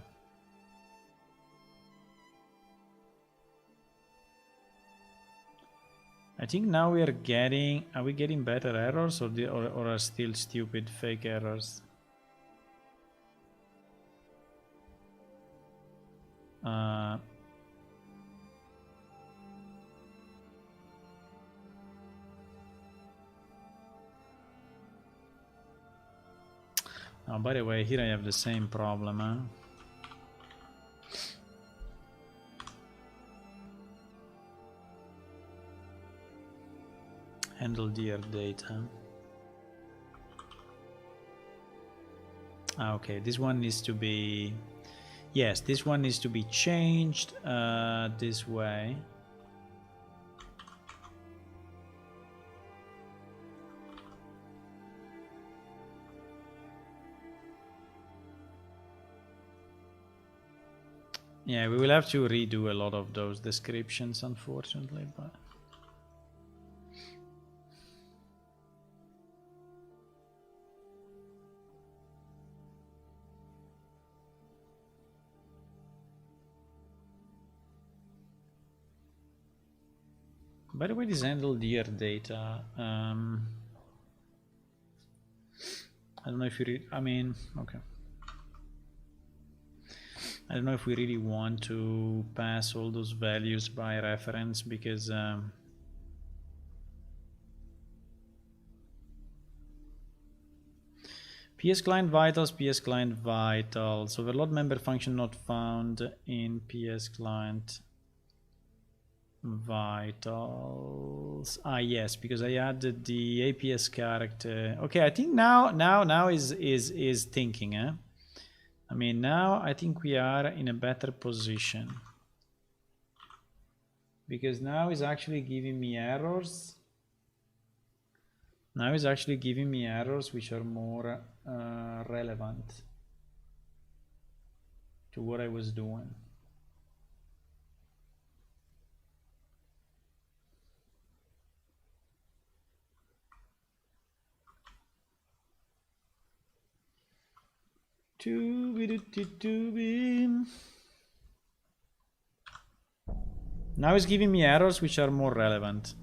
I think now we are getting. Are we getting better errors or are still stupid fake errors? Oh, by the way, here I have the same problem, huh? Handle dear data. Okay, this one needs to be. Yes, this one needs to be changed this way. Yeah, we will have to redo a lot of those descriptions, unfortunately, but. By the way, this handle dear data. I don't know if you read. I mean, okay. I don't know if we really want to pass all those values by reference because PS client vitals, PS client vitals. Overload member function not found in PS client vitals. Ah, yes, because I added the APS character. Okay, I think now is thinking, eh? I mean, now I think we are in a better position. Because now it's actually giving me errors. Now it's actually giving me errors which are more relevant to what I was doing. Now it's giving me errors which are more relevant.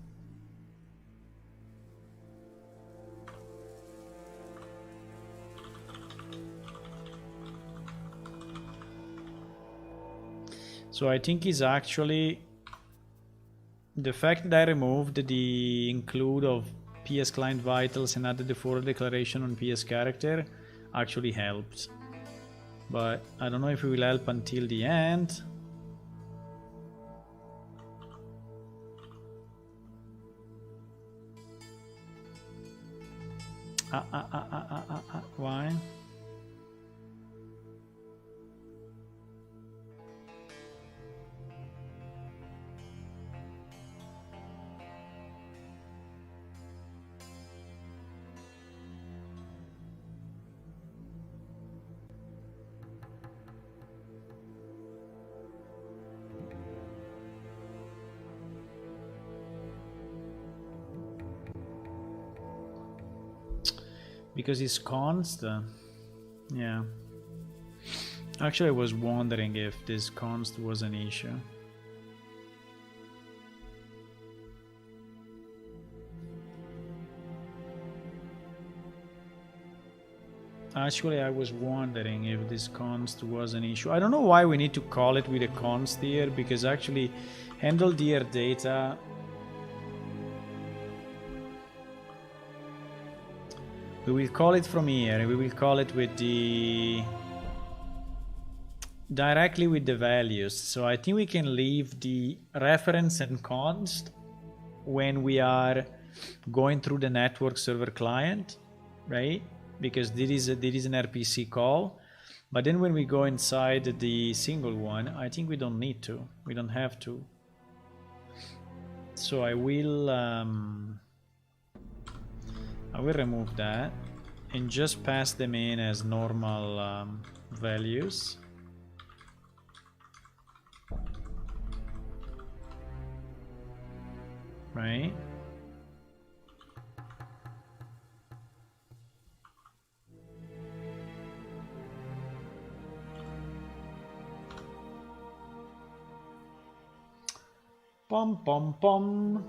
So I think it's actually the fact that I removed the include of PS client vitals and added the forward declaration on PS character actually helped. But I don't know if it will help until the end. Why? Because it's const. Yeah. Actually, I was wondering if this const was an issue. Actually, I was wondering if this const was an issue. I don't know why we need to call it with a const here, because actually handle dir data we will call it from here. We will call it with the directly with the values. So I think we can leave the reference and const when we are going through the network server client, right? Because this is an RPC call. But then when we go inside the single one, I think we don't need to. We don't have to. So I will remove that and just pass them in as normal values. Right? Pom pom pom.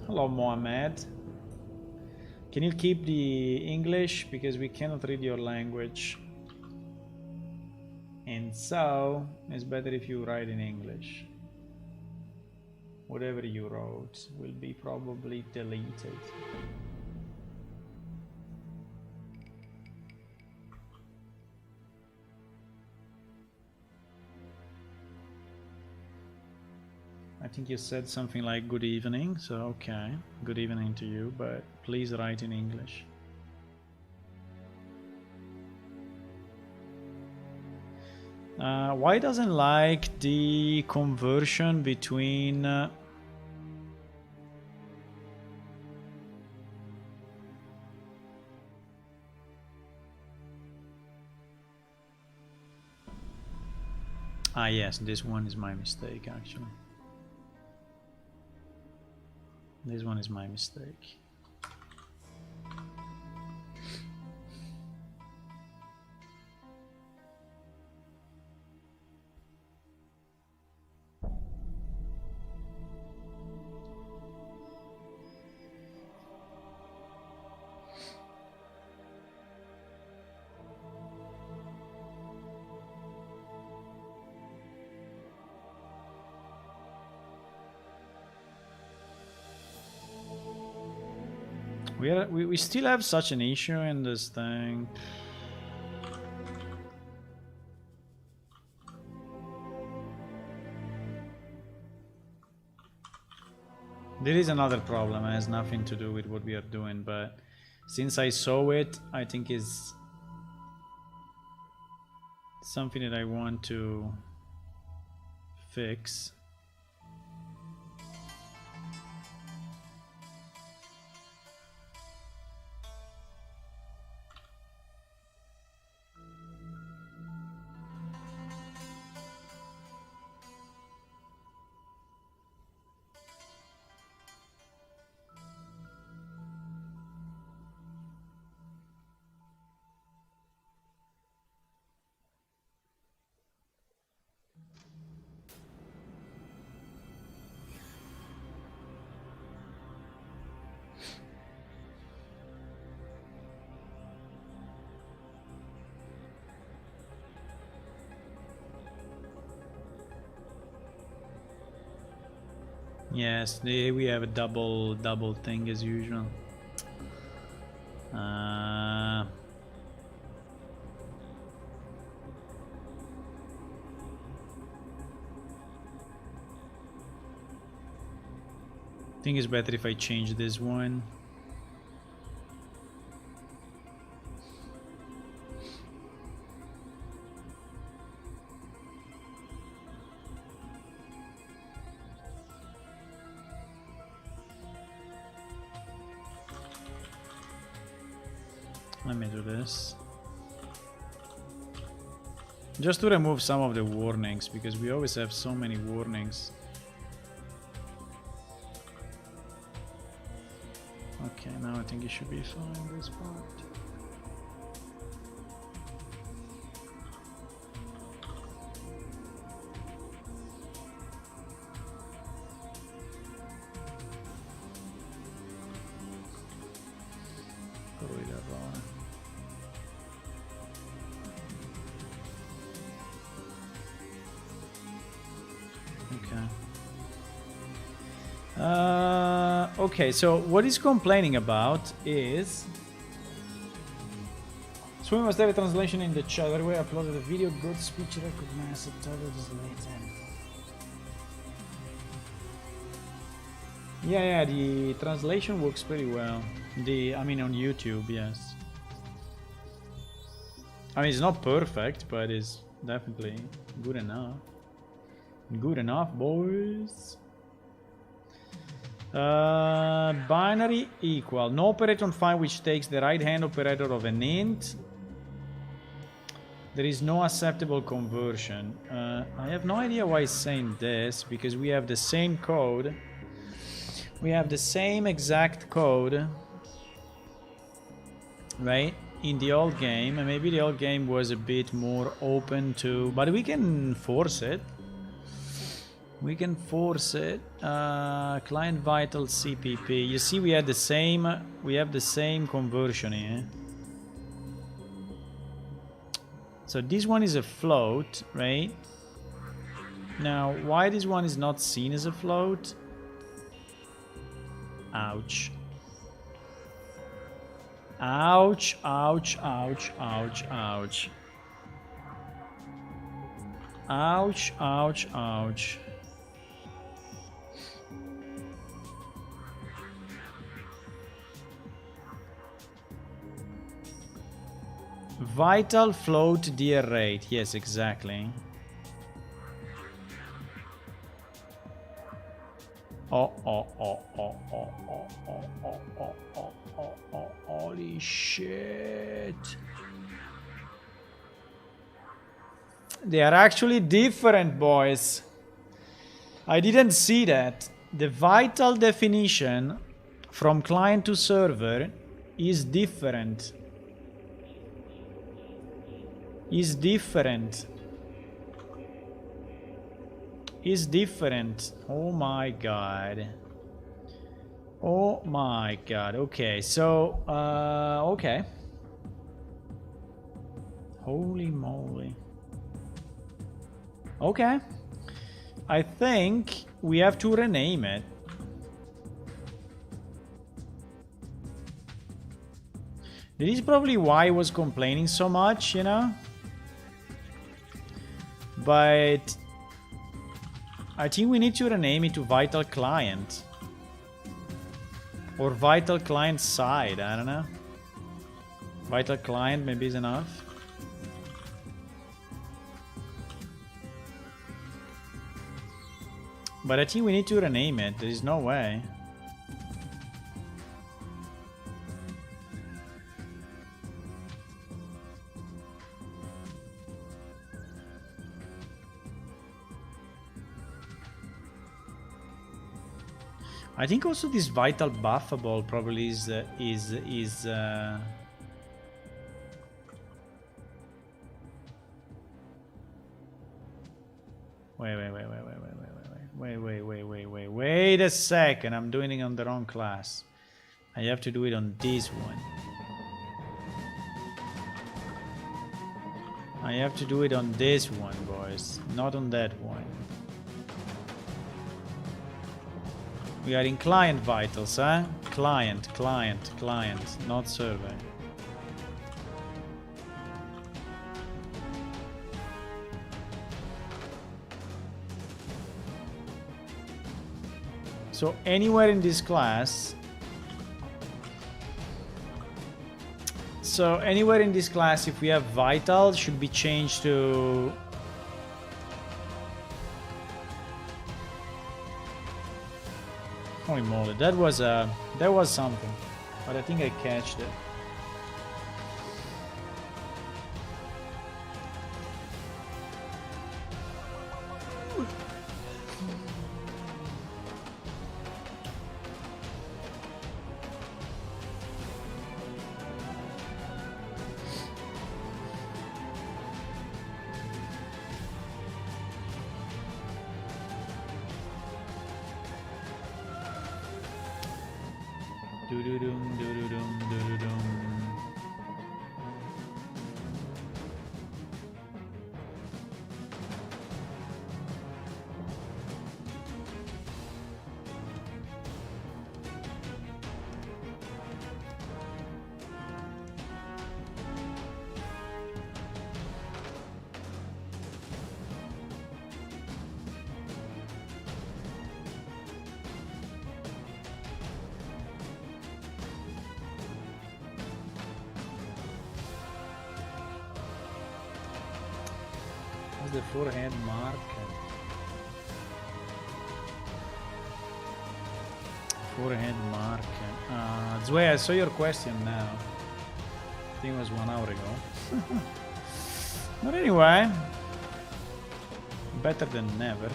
Hello, Mohammed. Can you keep the English, because we cannot read your language, and so it's better if you write in English. Whatever you wrote will be probably deleted. I think you said something like good evening, so okay, good evening to you, but please write in English. Why doesn't like the conversion between yes, this one is my mistake actually. This one is my mistake. We still have such an issue in this thing. There is another problem. It has nothing to do with what we are doing, but since I saw it, I think is something that I want to fix. Yes, we have a double thing as usual. I think it's better if I change this one. Let me do this. Just to remove some of the warnings, because we always have so many warnings. Okay, now I think it should be fine, this part. Okay, so what he's complaining about is... So we must have a translation in the chat. Where we uploaded the video, good speech recognized, subtitle is later. Yeah, the translation works pretty well. I mean on YouTube, yes. I mean, it's not perfect, but it's definitely good enough. Good enough, boys. Binary equal. No operator on file which takes the right hand operator of an int. There is no acceptable conversion. I have no idea why it's saying this, because we have the same code. We have the same exact code, right, in the old game. And maybe the old game was a bit more open to, but we can force it. We can force it. Client vital CPP. You see, we have the same conversion here. So this one is a float, right? Now, why this one is not seen as a float? Ouch. Ouch, ouch, ouch, ouch, ouch. Ouch, ouch, ouch. Vital float dear rate. Yes, exactly. Holy shit. They are actually different, boys. I didn't see that. The vital definition from client to server is different. Is different. Oh my god. Oh my god. Okay, so okay. Holy moly. Okay. I think we have to rename it. This is probably why I was complaining so much, you know? But I think we need to rename it to Vital Client. Or Vital Client Side, I don't know. Vital Client maybe is enough. But I think we need to rename it. There is no way. I think also this vital buffable probably is wait a second, I'm doing it on the wrong class. I have to do it on this one. I have to do it on this one, boys, not on that one. We are in client vitals, huh? Client, not survey. So anywhere in this class, if we have vital, should be changed to holy moly, that was something, but I think I catched it. The forehead mark. Forehead mark. Zwei, I saw your question now. I think it was 1 hour ago. But anyway, better than never.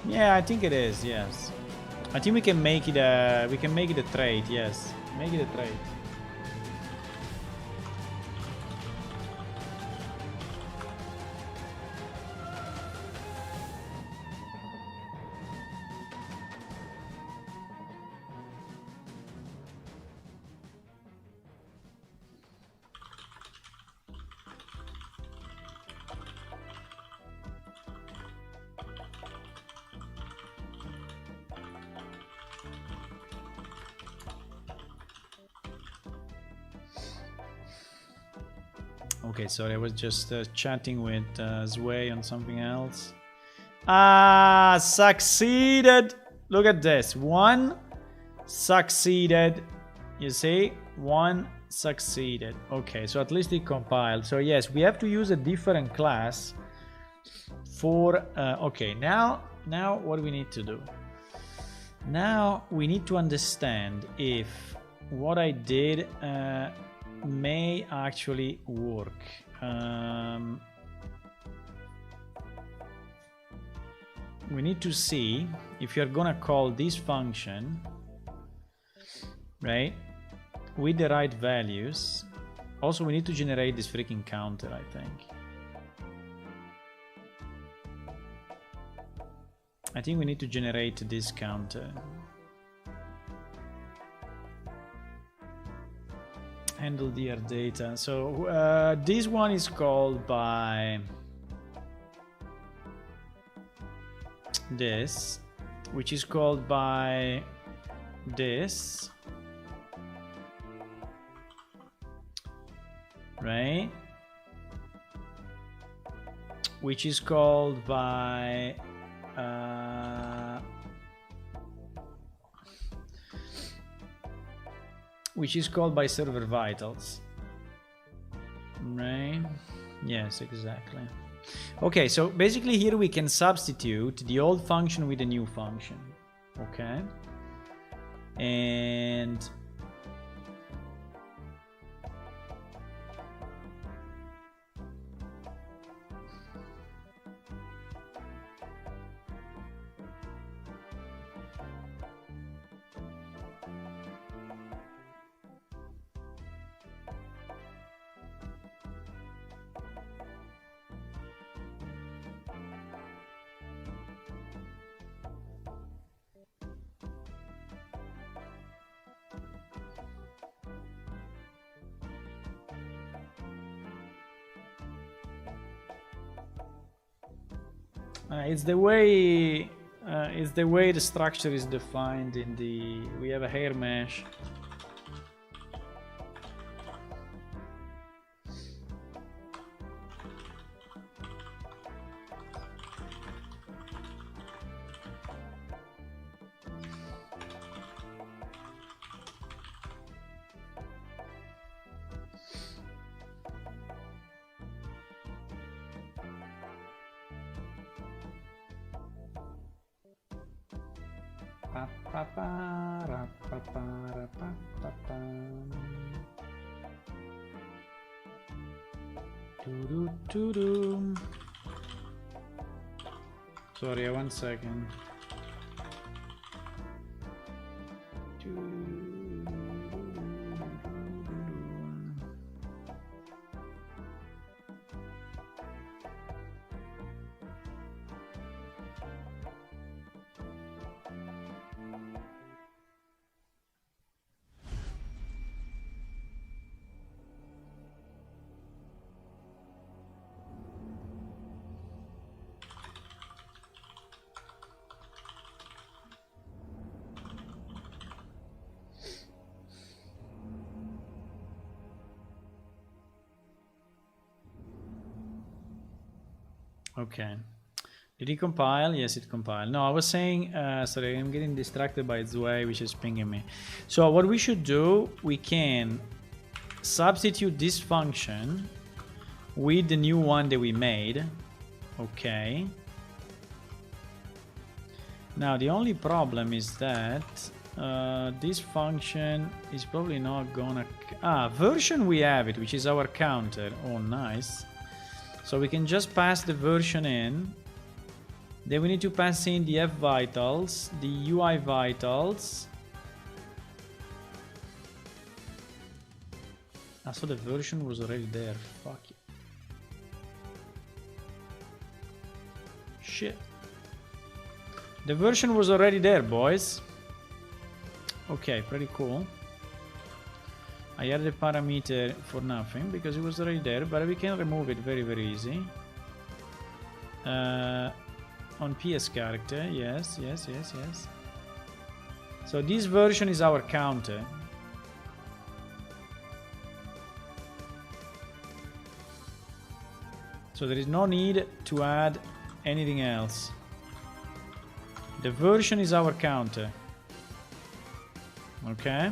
Yeah, I think it is. Yes, I think we can make it a trait. Yes, make it a trait. Okay, sorry, I was just chatting with Zwei on something else. Succeeded! Look at this. 1 succeeded. You see? 1 succeeded. Okay, so at least it compiled. So yes, we have to use a different class for... okay, now what do we need to do? Now we need to understand if what I did... may actually work. We need to see if you're gonna call this function, right, with the right values. Also, we need to generate this freaking counter, I think we need to generate this counter. Handle DR data. So this one is called by this, which is called by this, right? Which is called by server vitals, right? Yes, exactly. Okay, so basically here we can substitute the old function with the new function. Okay, and it's the way the structure is defined in the. We have a hair mesh. Sorry, 1 second. Okay. Did it compile? Yes, it compiled. No, I was saying, sorry, I'm getting distracted by Zwei, which is pinging me. So what we should do, we can substitute this function with the new one that we made. Okay. Now, the only problem is that this function is probably not gonna... version we have it, which is our counter. Oh, nice. So we can just pass the version in. Then we need to pass in the F vitals, the UI vitals. So the version was already there. Fuck it. Shit. The version was already there, boys. Okay, pretty cool. I added a parameter for nothing because it was already there, but we can remove it very, very easy. On PS character, yes. So this version is our counter. So there is no need to add anything else. The version is our counter. Okay.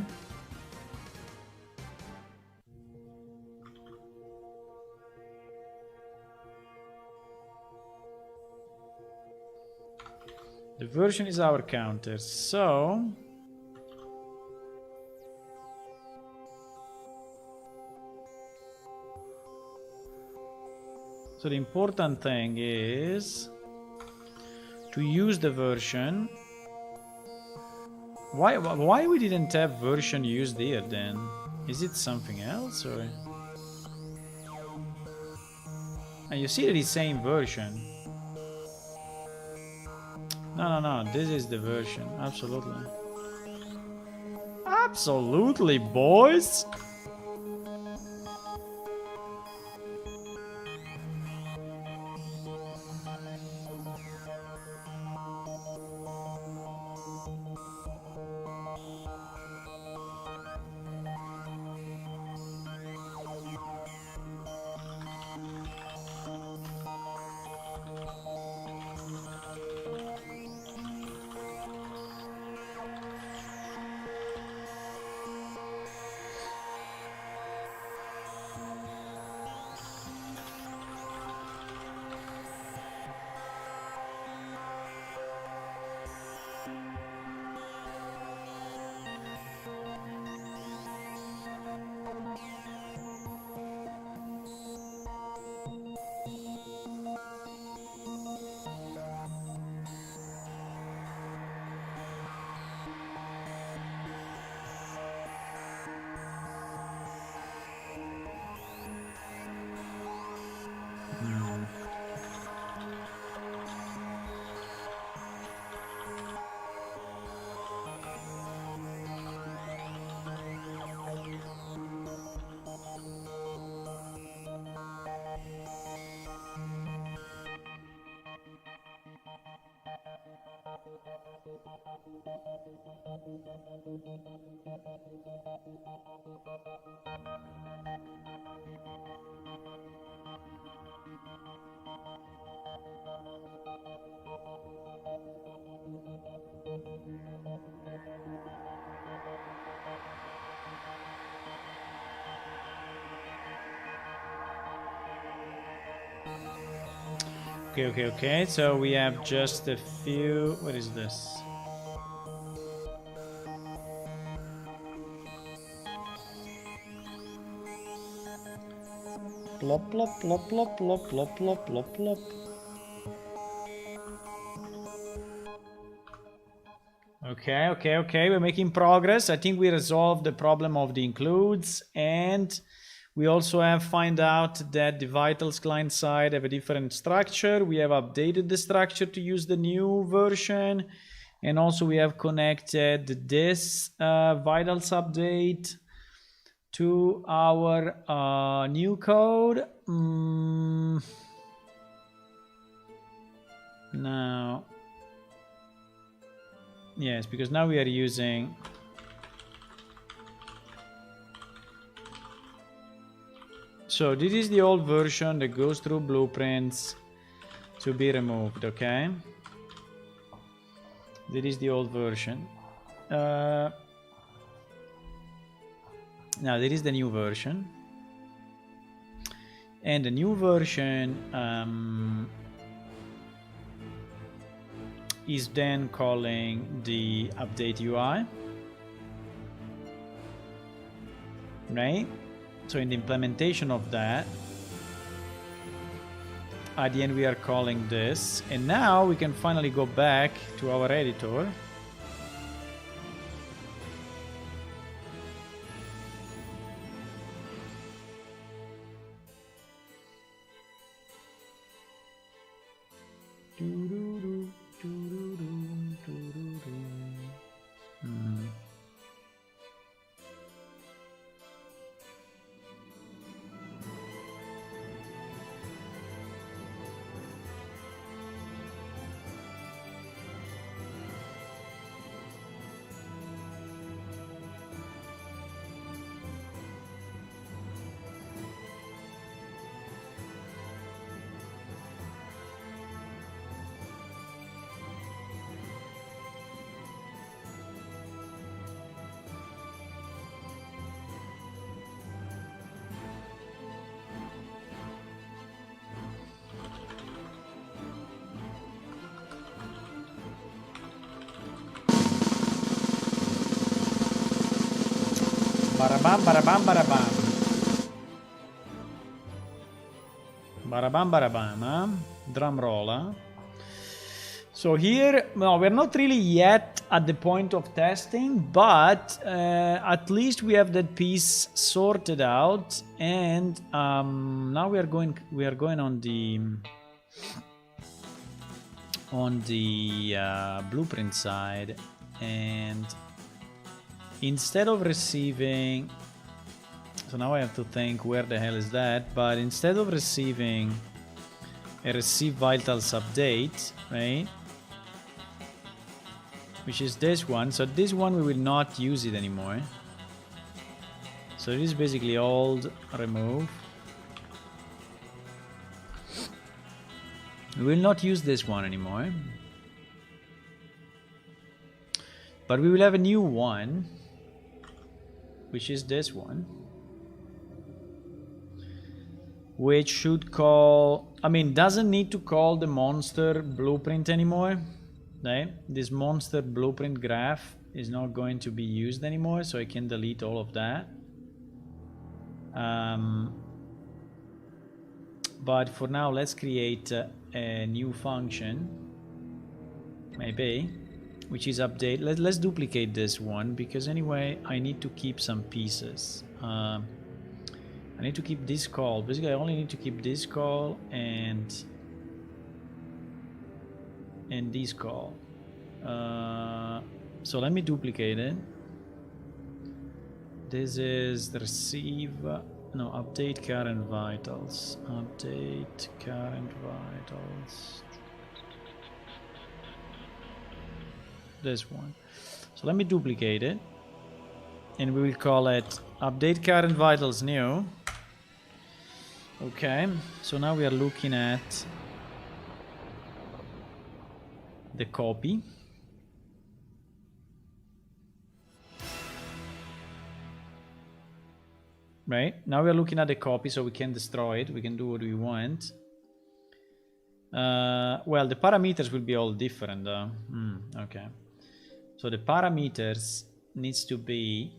The version is our counter, so the important thing is to use the version. Why we didn't have version used here then? Is it something else or? And you see that it's same version. No, this is the version, absolutely. Absolutely, boys! Okay. So we have just a few. What is this? Plop, plop, plop, plop, plop, plop, plop, plop, plop. Okay. We're making progress. I think we resolved the problem of the includes, and we also have find out that the vitals client side have a different structure. We have updated the structure to use the new version, and also we have connected this vitals update to our new code. Now, yes, because now we are using so this is the old version that goes through blueprints to be removed. Okay, this is the old version. Now there is the new version, and the new version is then calling the update UI, right? So in the implementation of that, at the end we are calling this, and now we can finally go back to our editor. Barabam, barabam, barabam. Barabam, barabam, huh? Drum roll, huh? So here, no, we're not really yet at the point of testing, but at least we have that piece sorted out, and now we are going on the blueprint side, and instead of receiving, so now I have to think where the hell is that, but instead of receiving a receive vitals update, right, which is this one, so this one we will not use it anymore. So it is basically old, remove. We will not use this one anymore, but we will have a new one, which is this one, which should call, I mean, doesn't need to call the monster blueprint anymore, right? This monster blueprint graph is not going to be used anymore, so I can delete all of that. But for now, let's create a new function, maybe, which is update. Let's duplicate this one, because anyway I need to keep some pieces. I need to keep this call. Basically I only need to keep this call and this call. So let me duplicate it. This is the receive, no, update current vitals, update current vitals. this one. So let me duplicate it, and we will call it update current vitals new. Okay, so now we are looking at the copy. Right, now we are looking at the copy, so we can destroy it. We can do what we want. Well, the parameters will be all different though. Okay, so the parameters needs to be,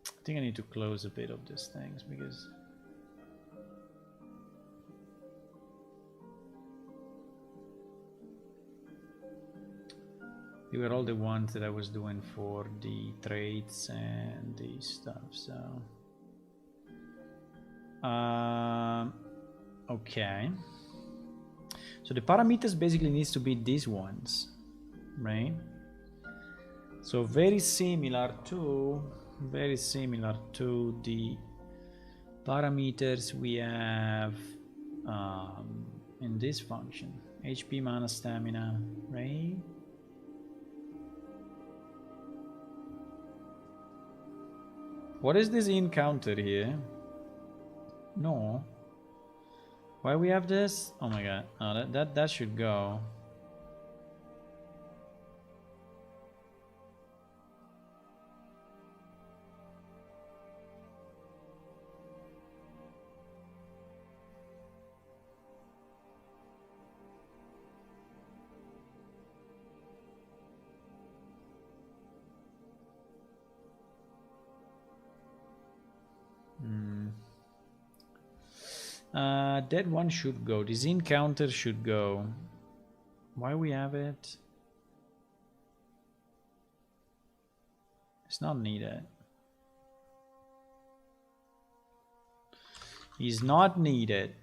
I think I need to close a bit of these things because they were all the ones that I was doing for the trades and the stuff. So okay, so the parameters basically needs to be these ones, right? So very similar to the parameters we have in this function, HP, mana, stamina, right? What is this encounter here? No. Why we have this? Oh my god. Oh, that should go. That one should go. This encounter should go. Why we have it? It's not needed. It's not needed.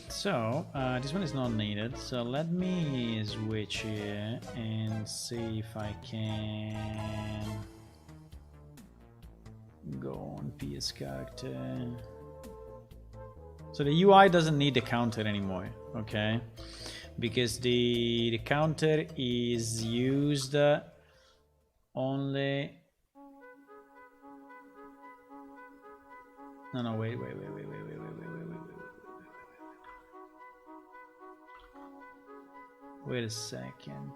So this one is not needed, so let me switch here and see if I can go on PS character. So the UI doesn't need the counter anymore, okay? Because the counter is used only... No, wait. Wait a second.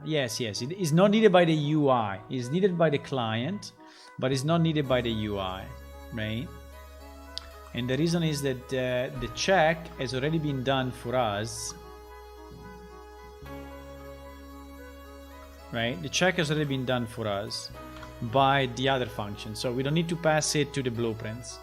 Yes, it is not needed by the UI. It's needed by the client, but it's not needed by the UI, right? And the reason is that the check has already been done for us, right? The check has already been done for us by the other function, so we don't need to pass it to the blueprints.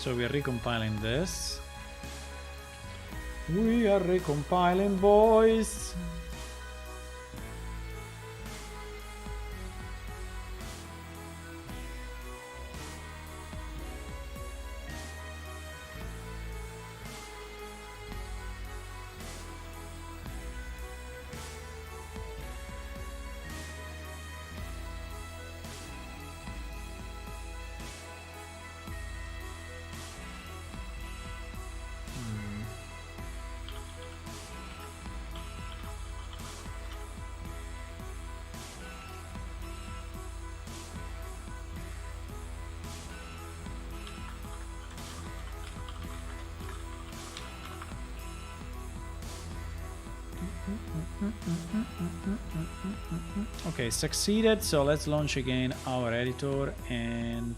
So we are recompiling this. We are recompiling, boys. Okay, succeeded. So let's launch again our editor and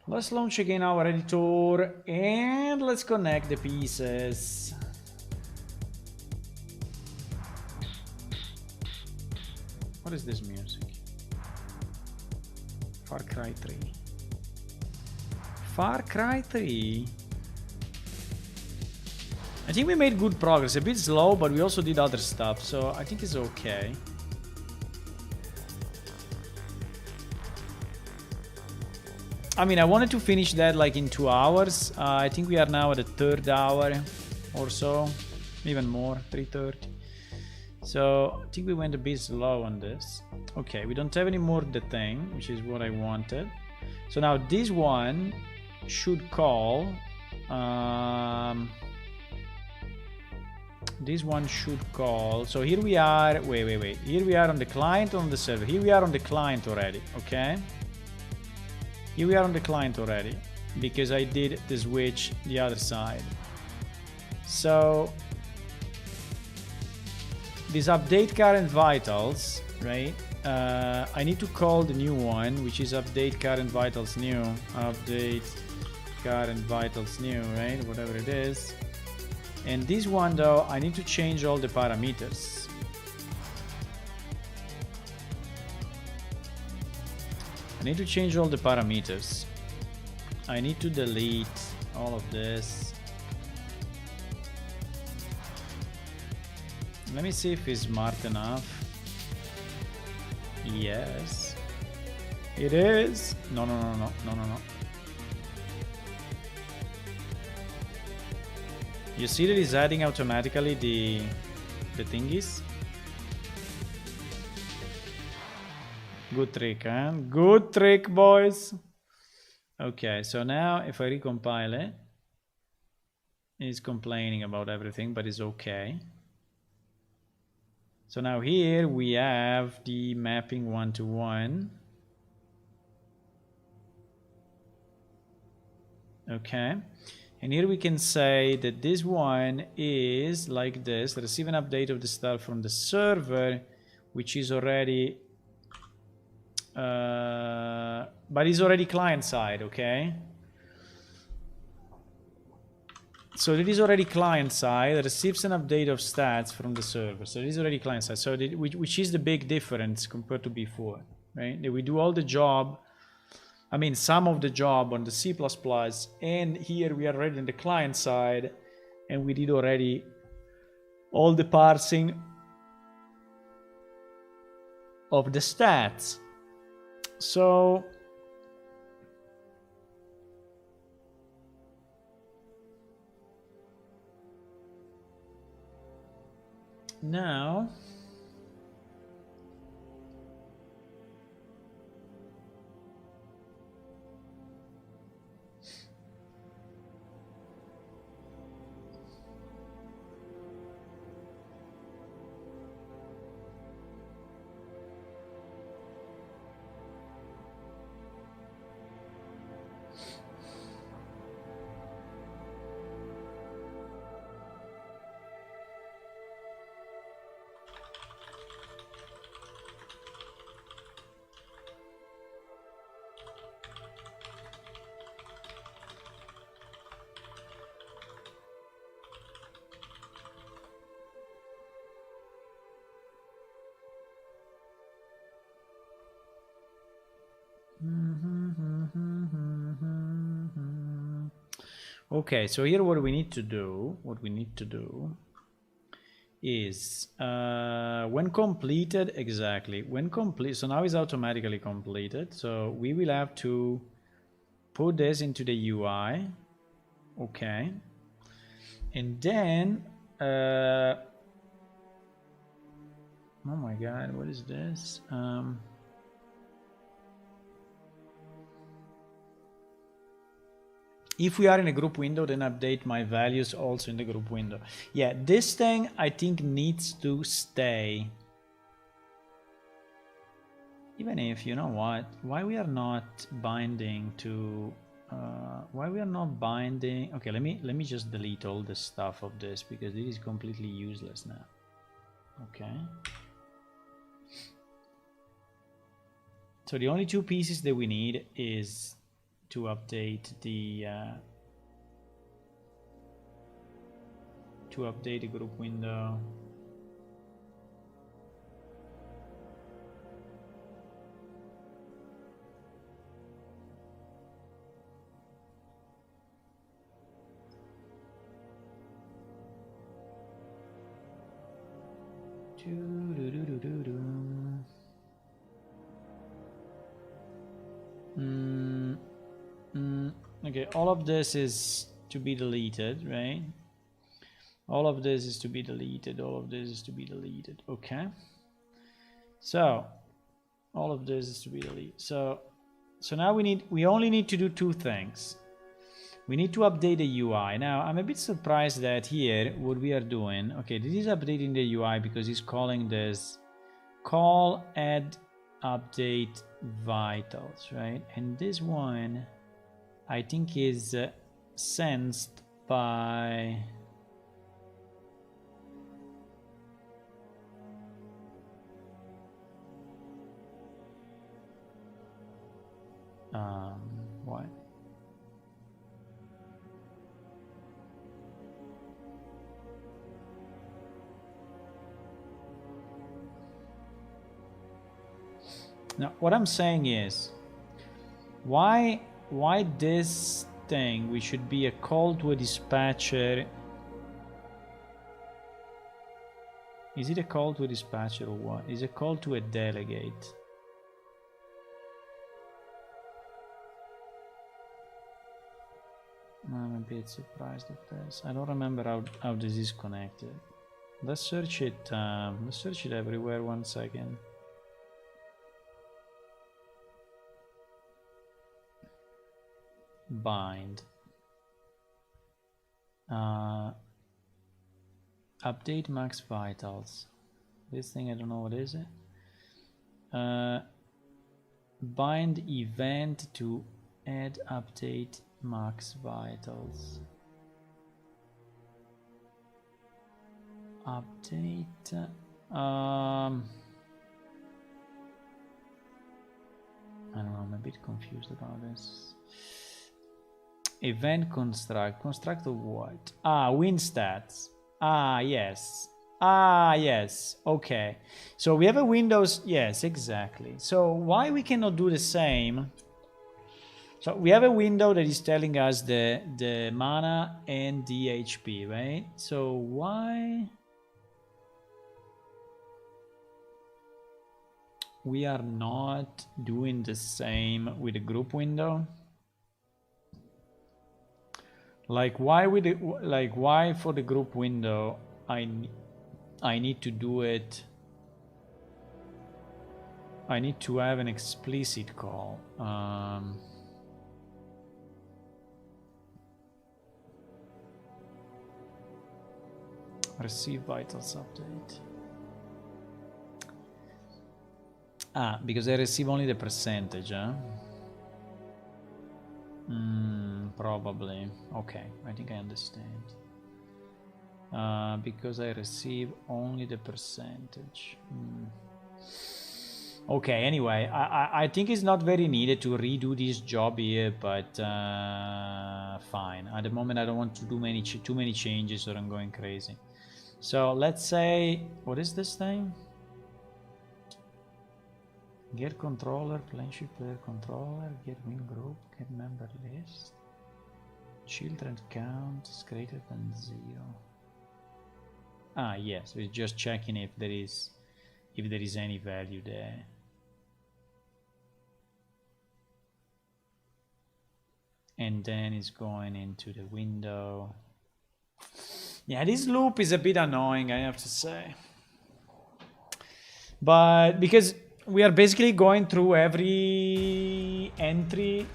let's launch again our editor and let's connect the pieces. What is this music? Far Cry 3. Far Cry 3. I think we made good progress. A bit slow, but we also did other stuff, so I think it's okay. I mean, I wanted to finish that like in 2 hours. I think we are now at the 3rd hour or so, even more, 3:30. So I think we went a bit slow on this. Okay, we don't have any more the thing, which is what I wanted. So now this one should call. This one should call. So here we are. Wait. Here we are on the client, on the server. Here we are on the client already. Okay. Here we are on the client already because I did the switch the other side. So this update current vitals, right? I need to call the new one, which is update current vitals new. Update current vitals new, right? Whatever it is. And this one though, I need to change all the parameters. I need to change all the parameters. I need to delete all of this. Let me see if it's smart enough. Yes. It is. No. You see that it's adding automatically the thingies? Good trick, huh? Good trick, boys. Okay, so now if I recompile it, it's complaining about everything, but it's okay. So now here we have the mapping 1-to-1. Okay. And here we can say that this one is like this, receive an update of the stuff from the server, which is already, but is already client side, okay? So it is already client side, receives an update of stats from the server. So it is already client side, so which is the big difference compared to before, right? That we do all the job, I mean, some of the job on the C++, and here we are already on the client side, and we did already all the parsing of the stats. So now Okay, so here what we need to do, is when completed, exactly, when complete, so now it's automatically completed, so we will have to put this into the UI, okay, and then oh my god, what is this? If we are in a group window, then update my values also in the group window. Yeah, this thing I think needs to stay. Even if, you know what, why we are not binding to, why we are not binding, okay, let me just delete all the stuff of this because it is completely useless now. Okay. So the only two pieces that we need is to update the group window. Okay, all of this is to be deleted, right? All of this is to be deleted. All of this is to be deleted. Okay. So all of this is to be deleted. So now we only need to do two things. We need to update the UI. Now I'm a bit surprised that here what we are doing. Okay, this is updating the UI because he's calling this call add update vitals, right? And this one I think is sensed by what? Now what I'm saying is why this thing we should be a call to a dispatcher. Is it a call to a dispatcher or what? Is it a call to a delegate? I'm a bit surprised of this. I don't remember how this is connected. Let's search it. Let's search it everywhere. 1 second. Bind. Update max vitals. This thing I don't know what is it. Bind event to add update max vitals. Update. I don't know. I'm a bit confused about this. Event construct. Construct of what? Win stats. Yes. Yes. Okay. So we have a Windows. Yes, exactly. So why we cannot do the same? So we have a window that is telling us the mana and the HP, right? So why we are not doing the same with the group window? Like why for the group window I need to do it. I need to have an explicit call. Receive vitals update. Because I receive only the percentage, huh? Probably. Okay, I think I understand. Because I receive only the percentage. Okay, anyway, I think it's not very needed to redo this job here, but fine. At the moment, I don't want to do too many changes or I'm going crazy. So let's say, what is this thing? Get controller, planeshift player controller, get win group, get member list. Children count is greater than 0. Ah, yes, we're just checking if there is any value there. And then it's going into the window. Yeah, this loop is a bit annoying, I have to say. But because we are basically going through every entry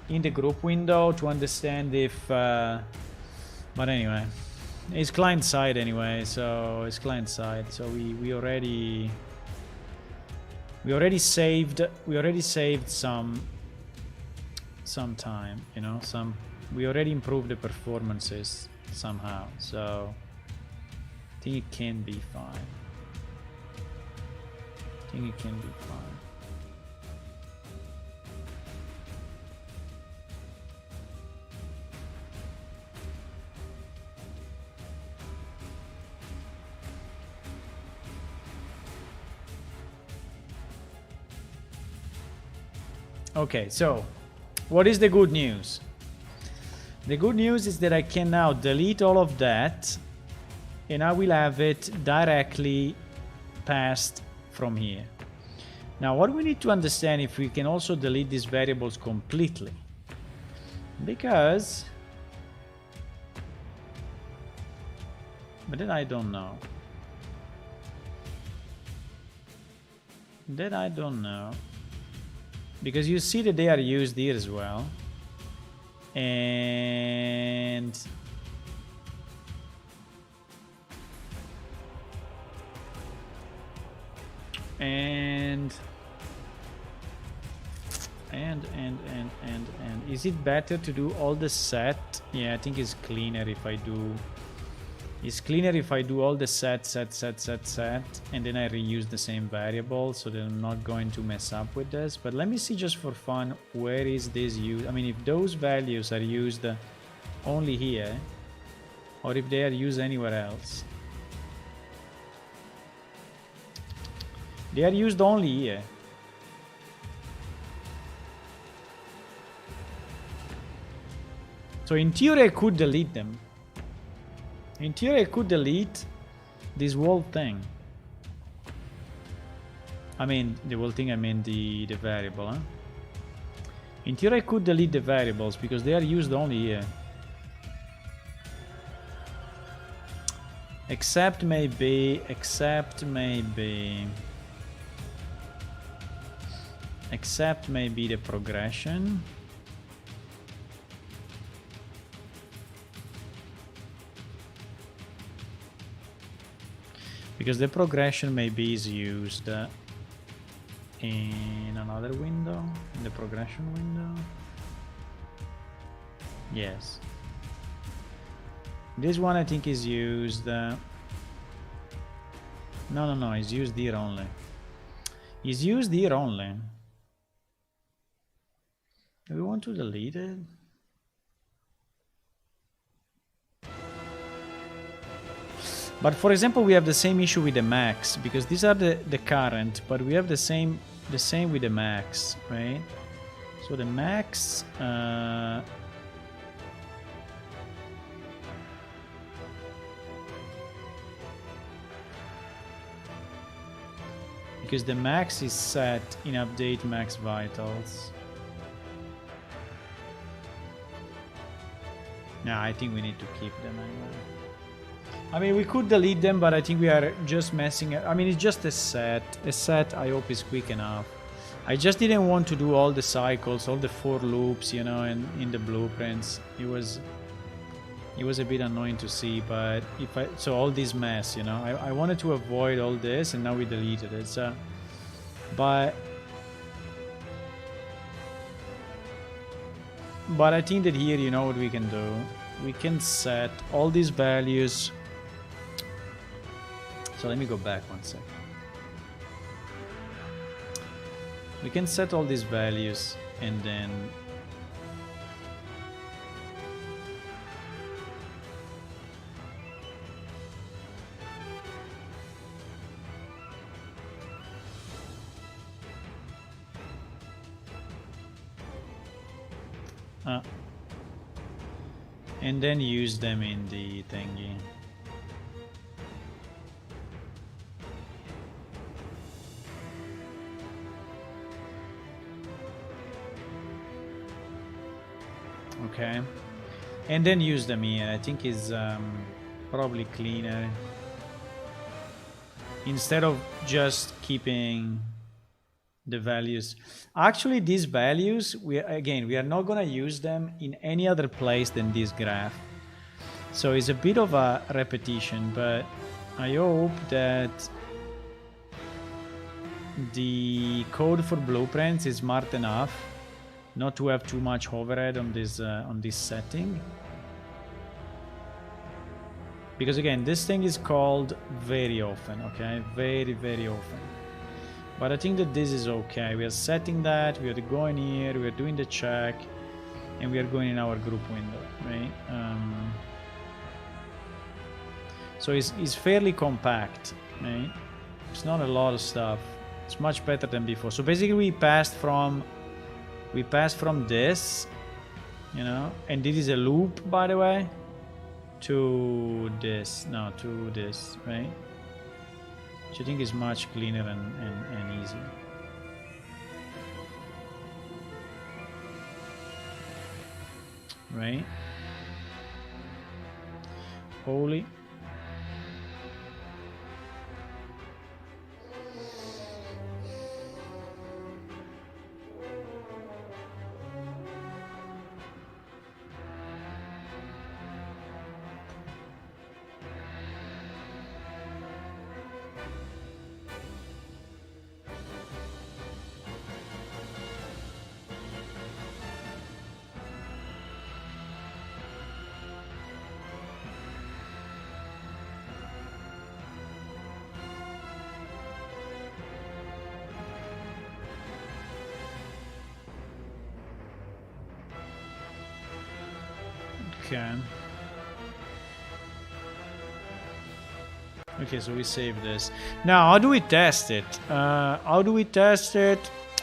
in the group window to understand if... but anyway, it's client side anyway, so it's client side. So we already saved some time, you know, we already improved the performances somehow, so I think it can be fine. Okay, so what is the good news? The good news is that I can now delete all of that and I will have it directly passed from here. Now what we need to understand if we can also delete these variables completely, because but then I don't know. Because you see that they are used here as well, and is it better to do all the set? Yeah, I think it's cleaner if I do. It's cleaner if I do all the set, and then I reuse the same variable, so that I'm not going to mess up with this. But let me see just for fun, where is this used? I mean, if those values are used only here, or if they are used anywhere else. They are used only here. So in theory I could delete them. In theory I could delete this whole thing. I mean the whole thing, I mean the variable, huh? In theory I could delete the variables because they are used only here. Except maybe the progression. Because the progression maybe is used in another window, in the progression window. Yes. This one I think is used. No, it's used here only. It's used here only. Do we want to delete it? But for example, we have the same issue with the max, because these are the current, but we have the same with the max, right? So the max because the max is set in update max vitals. Yeah, I think we need to keep them anyway. I mean, we could delete them, but I think we are just messing up. I mean, it's just a set. A set, I hope, is quick enough. I just didn't want to do all the cycles, all the for loops, you know, in the blueprints. It was a bit annoying to see, but so all this mess, you know, I wanted to avoid all this, and now we deleted it. So, but I think that here, you know what we can do? We can set all these values. So let me go back one second. We can set all these values and then And then use them in the thingy. Okay, and then use them here. I think is probably cleaner instead of just keeping the values. Actually, these values, we are not gonna use them in any other place than this graph. So it's a bit of a repetition, but I hope that the code for blueprints is smart enough not to have too much overhead on this setting. Because again, this thing is called very often, okay? Very, very often. But I think that this is okay. We are setting that, we are going here, we are doing the check, and we are going in our group window, right? So it's fairly compact, right? It's not a lot of stuff. It's much better than before. So basically we passed from this, you know, and this is a loop, by the way, to this, right? Which I think is much cleaner and easier. Right? Holy. Okay, so we save this. Now, how do we test it?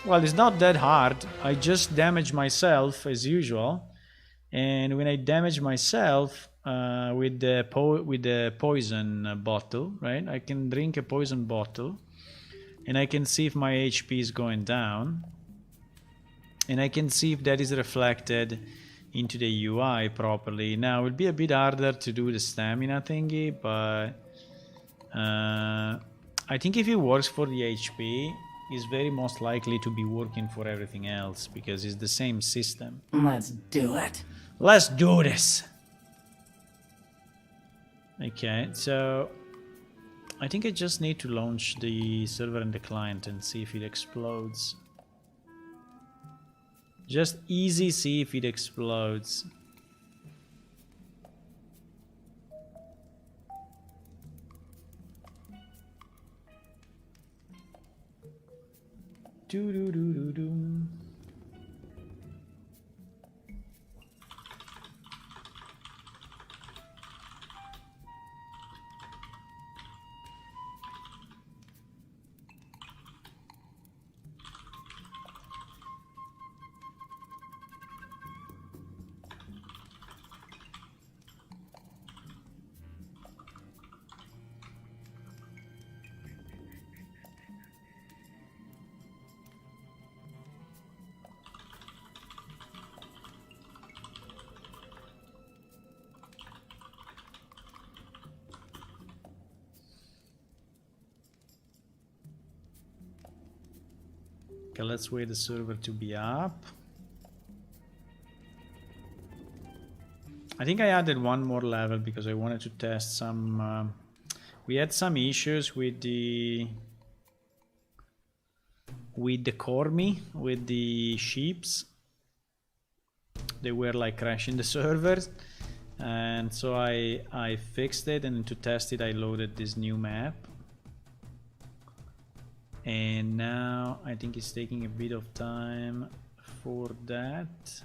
Well, it's not that hard. I just damage myself as usual. And when I damage myself with the poison bottle, right? I can drink a poison bottle. And I can see if my HP is going down. And I can see if that is reflected into the UI properly. Now, it will be a bit harder to do the stamina thingy, but I think if it works for the HP, it's very most likely to be working for everything else because it's the same system. Let's do it. Let's do this. Okay, so I think I just need to launch the server and the client and see if it explodes. Just easy see if it explodes. Do do do do do. Okay, let's wait the server to be up. I think I added one more level because I wanted to test some... we had some issues with the Cormi, with the sheeps. They were like crashing the servers. And so I fixed it, and to test it I loaded this new map. And now I think it's taking a bit of time for that.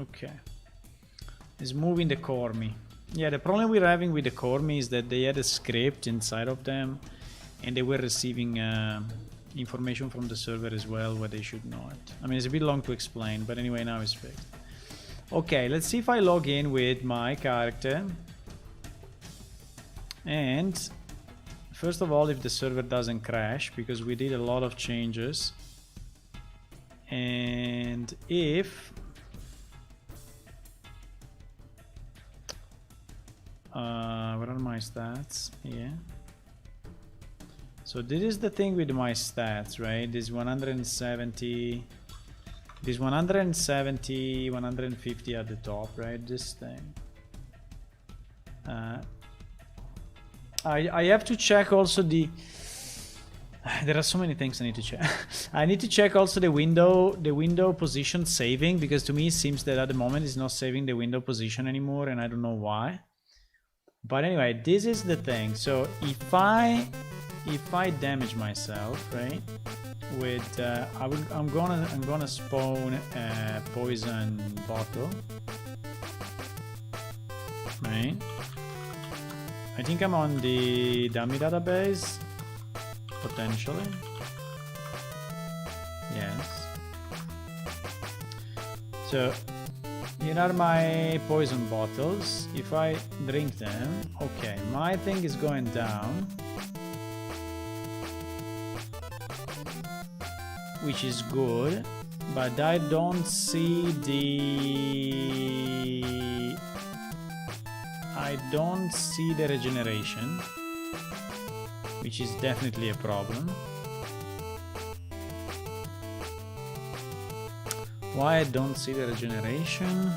Okay, is moving the Cormi. Yeah, the problem we're having with the Cormi is that they had a script inside of them, and they were receiving information from the server as well where they should not. I mean, it's a bit long to explain, but anyway, now it's fixed. Okay, let's see if I log in with my character. And first of all, if the server doesn't crash, because we did a lot of changes. And if what are my stats? Yeah. So this is the thing with my stats, right? This 170, this 170, 150 at the top, right? This thing. I have to check also the. There are so many things I need to check. I need to check also the window position saving, because to me it seems that at the moment it's not saving the window position anymore, and I don't know why. But anyway, this is the thing. So if I damage myself, right, with I'm gonna spawn a poison bottle, right? I think I'm on the dummy database, potentially. Yes. So here are my poison bottles. If I drink them, okay, my thing is going down, which is good, but I don't see the regeneration, which is definitely a problem. Why I don't see the regeneration?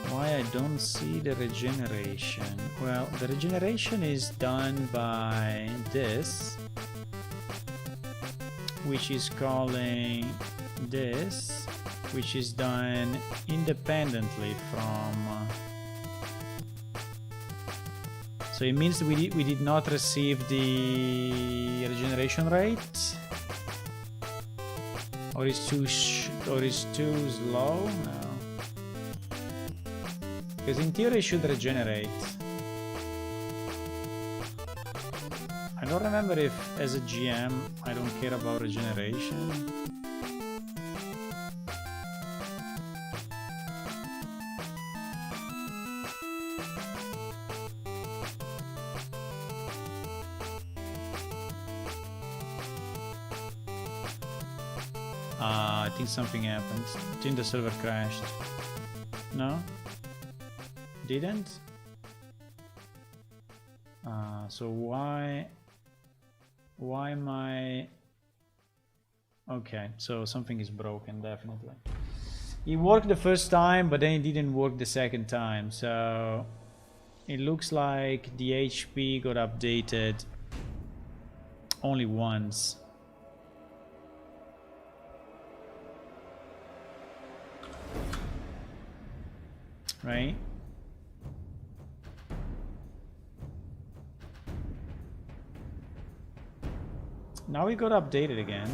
Why I don't see the regeneration? Well, the regeneration is done by this, which is calling this, which is done independently from. So it means we did not receive the regeneration rate. Or is too slow? No. Because in theory it should regenerate. I don't remember if as a GM I don't care about regeneration. I think something happened. I think the server crashed. No? Didn't? So why am I... Okay, so something is broken, definitely. It worked the first time, but then it didn't work the second time. So it looks like the HP got updated only once. Right? Now we got updated again.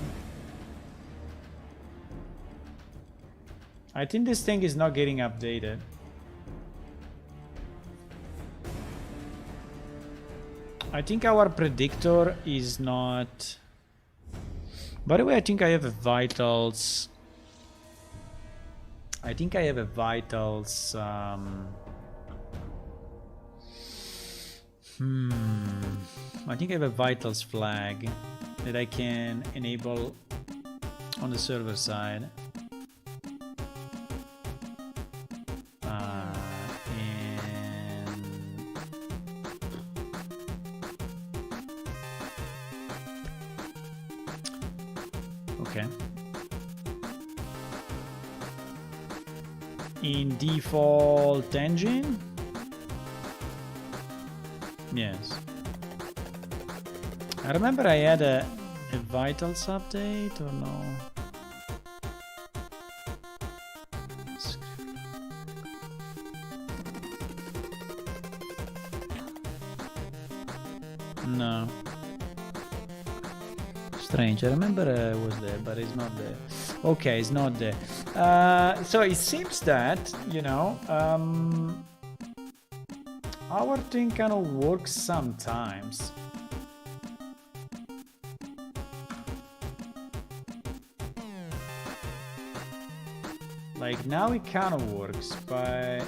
I think this thing is not getting updated. I think our predictor is not... By the way, I think I have a vitals... I think I have a vitals... I think I have a vitals flag that I can enable on the server side. Okay. in default engine. Yes. I remember I had a vitals update or no? No. Strange. I remember it was there, but it's not there. Okay, it's not there. So it seems that, you know, our thing kind of works sometimes. Like now it kind of works, but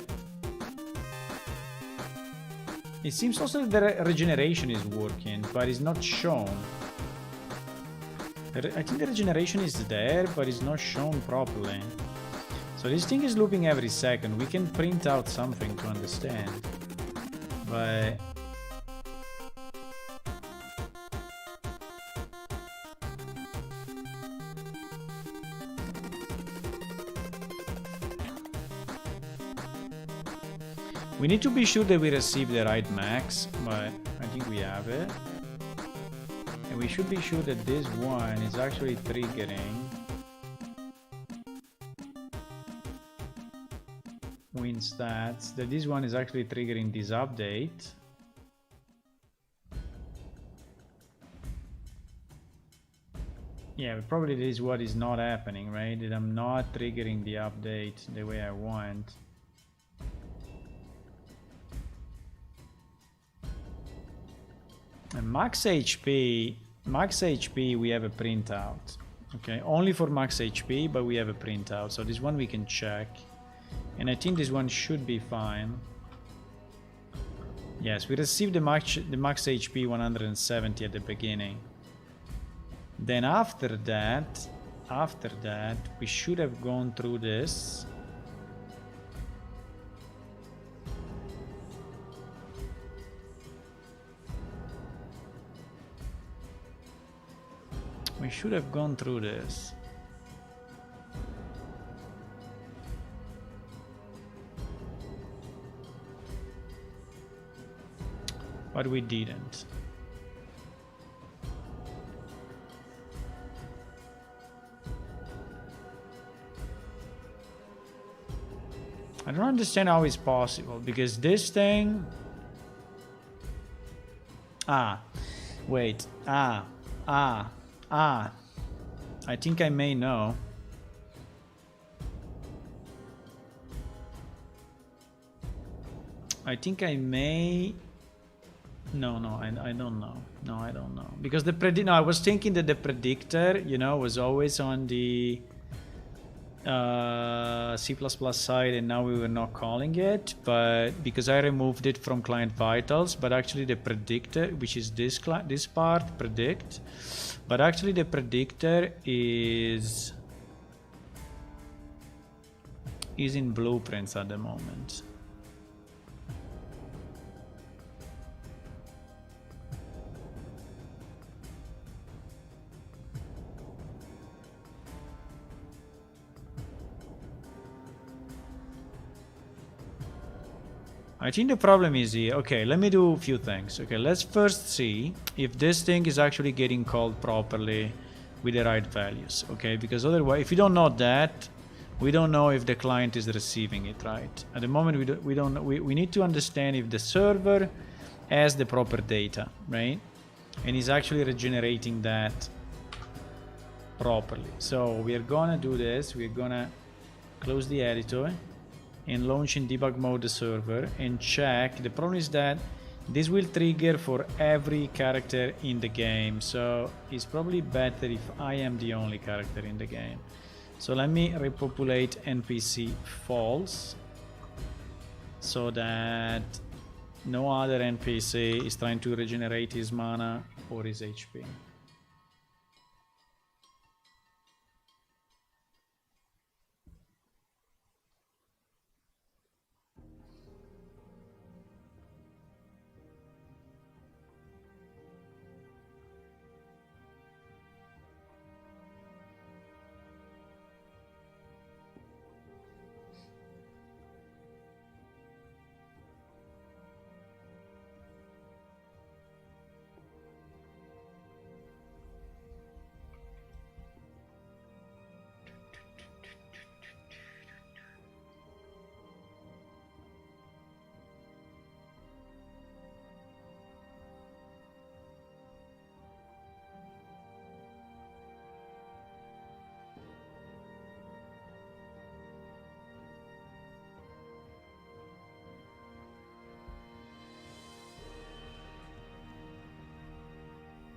it seems also that the regeneration is working, but it's not shown. I think the regeneration is there, but it's not shown properly. So this thing is looping every second. We can print out something to understand, but we need to be sure that we receive the right max, but I think we have it. And we should be sure that this one is actually triggering win stats, that this one is actually triggering this update. Yeah, probably this is what is not happening, right? That I'm not triggering the update the way I want. And max HP we have a printout. Okay, only for max HP, but we have a printout. So this one we can check. And I think this one should be fine. Yes, we received the max HP 170 at the beginning. Then after that, we should have gone through this. We should have gone through this. But we didn't. I don't understand how it's possible, because this thing... Wait. I think I may know. I think I may... No, I don't know. No, I don't know. Because the I was thinking that the predictor, you know, was always on the C++ side, and now we were not calling it, but because I removed it from client vitals, but actually the predictor, which is this part, predict, but actually the predictor is in blueprints at the moment. I think the problem is here. Okay, let me do a few things. Okay, let's first see if this thing is actually getting called properly with the right values. Okay, because otherwise, if you don't know that, we don't know if the client is receiving it right. At the moment, we need to understand if the server has the proper data, right? And is actually regenerating that properly. So we are gonna do this. We're gonna close the editor and launch in debug mode the server and check. The problem is that this will trigger for every character in the game, so it's probably better if I am the only character in the game. So let me repopulate NPC false so that no other NPC is trying to regenerate his mana or his HP.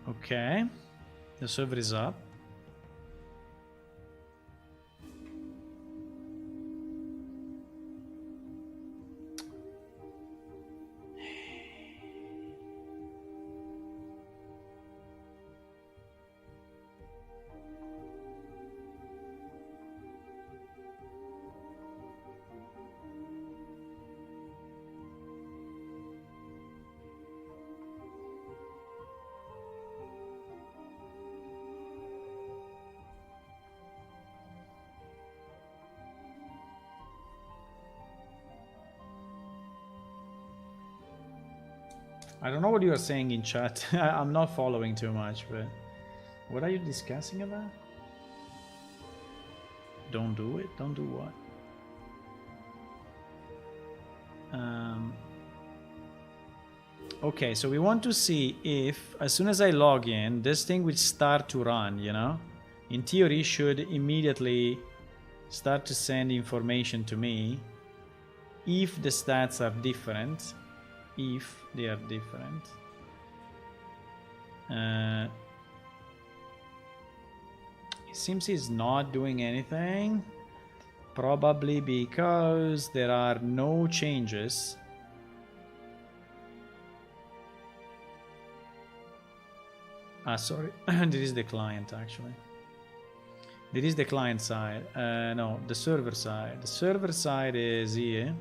Okay, the server is up. I don't know what you are saying in chat. I'm not following too much, but what are you discussing about? Don't do it? Don't do what? Okay, so we want to see if, as soon as I log in, this thing will start to run, you know? In theory, should immediately start to send information to me if the stats are different. If they are different. It seems he's not doing anything. Probably because there are no changes. Sorry, this is the client actually. This is the client side. No, the server side. The server side is here.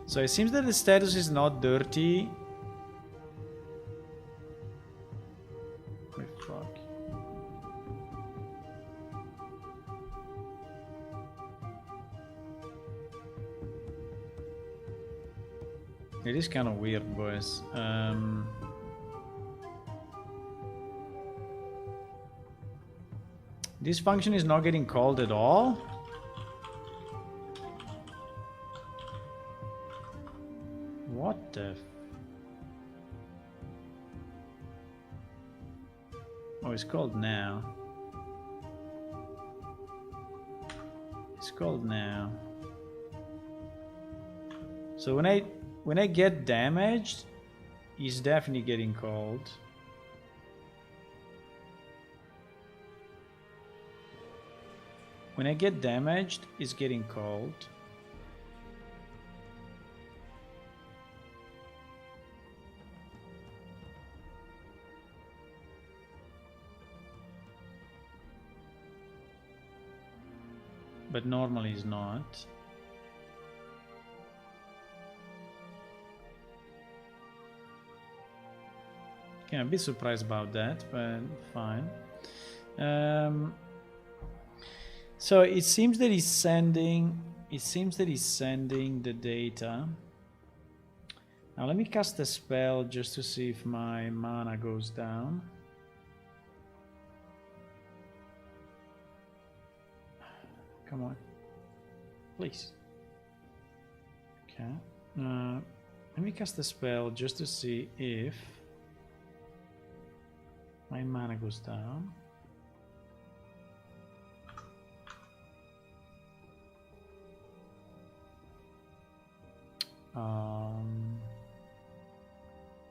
So it seems that the status is not dirty. Fuck. It is kind of weird, boys. This function is not getting called at all. What the? Oh, it's called now. It's called now. So when I get damaged, he's definitely getting called. When I get damaged, it's getting called. But normally is not. Okay, I'm a bit surprised about that, but fine. So it seems that he's sending. It seems that he's sending the data. Now let me cast a spell just to see if my mana goes down. Come on, please. Okay. Let me cast a spell just to see if my mana goes down.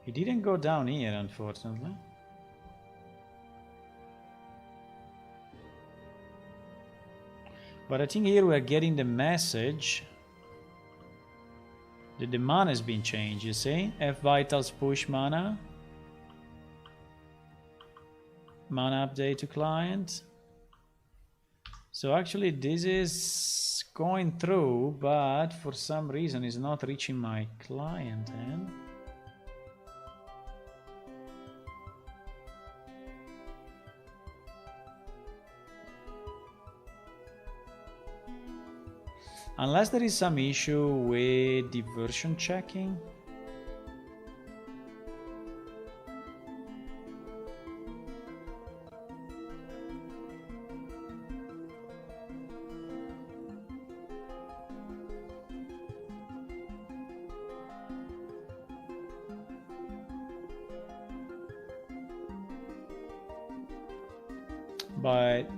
It didn't go down here, unfortunately. But I think here we're getting the message that the mana has been changed, you see? F vitals push mana. Mana update to client. So actually this is going through, but for some reason it's not reaching my client end. Unless there is some issue with the version checking. But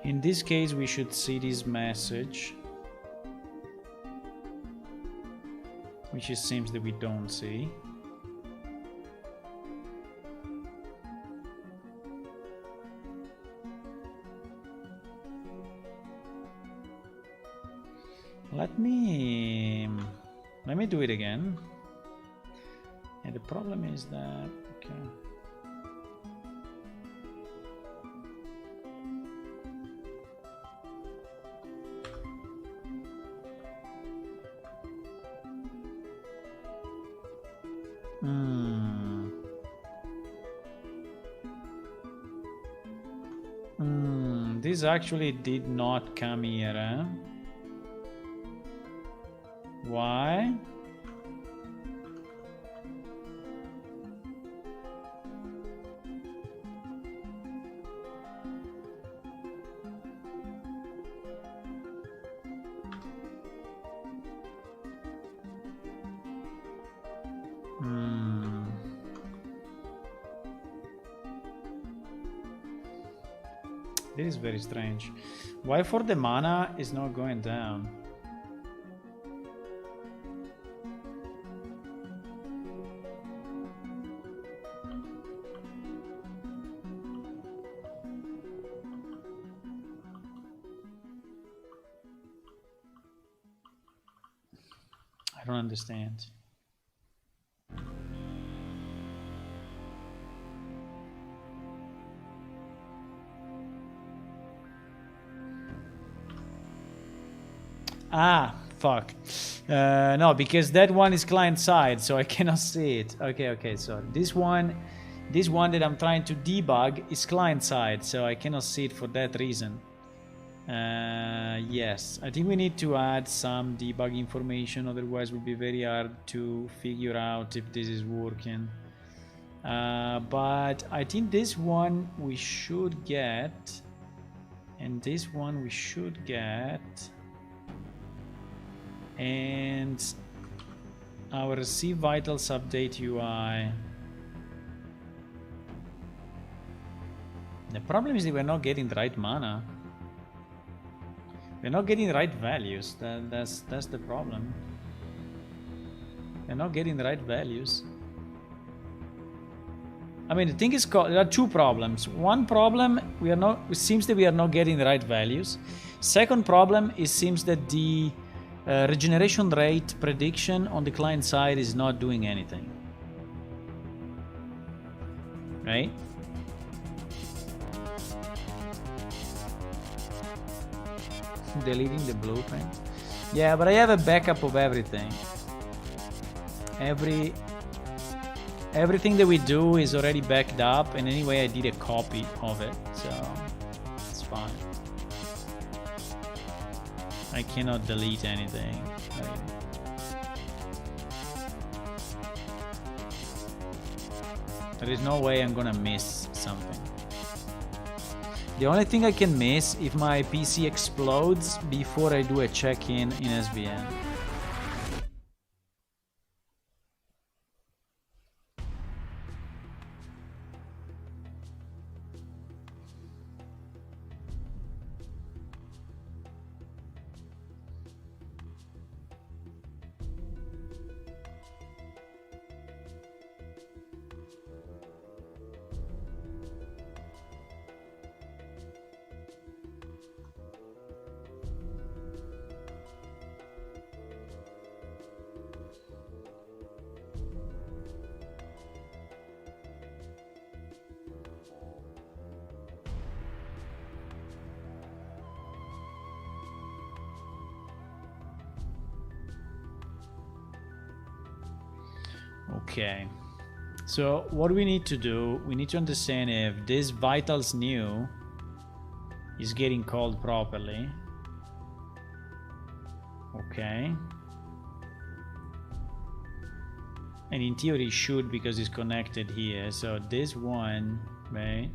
In this case, we should see this message, which it seems that we don't see. Let me do it again. And the problem is that, okay. This actually did not come here, eh? Why? This is very strange. Why for the mana is not going down? I don't understand. Ah, fuck. No, because that one is client side, so I cannot see it. Okay, so this one that I'm trying to debug is client side, so I cannot see it for that reason. Yes, I think we need to add some debug information, otherwise it will be very hard to figure out if this is working. But I think this one we should get, and this one we should get, and our receive vitals update UI. The problem is that we're not getting the right mana. We're not getting the right values. That's the problem. We're not getting the right values. I mean, the thing is, there are two problems. One problem, it seems that we are not getting the right values. Second problem, it seems that the regeneration rate prediction on the client side is not doing anything. Right? Deleting the blueprint. Yeah, but I have a backup of everything. Everything that we do is already backed up, and anyway I did a copy of it, so it's fine. I cannot delete anything. There is no way I'm gonna miss something. The only thing I can miss if my PC explodes before I do a check-in in SVN. Okay, so what we need to do, we need to understand if this vitals new is getting called properly. Okay, and in theory it should, because it's connected here. So this one, right,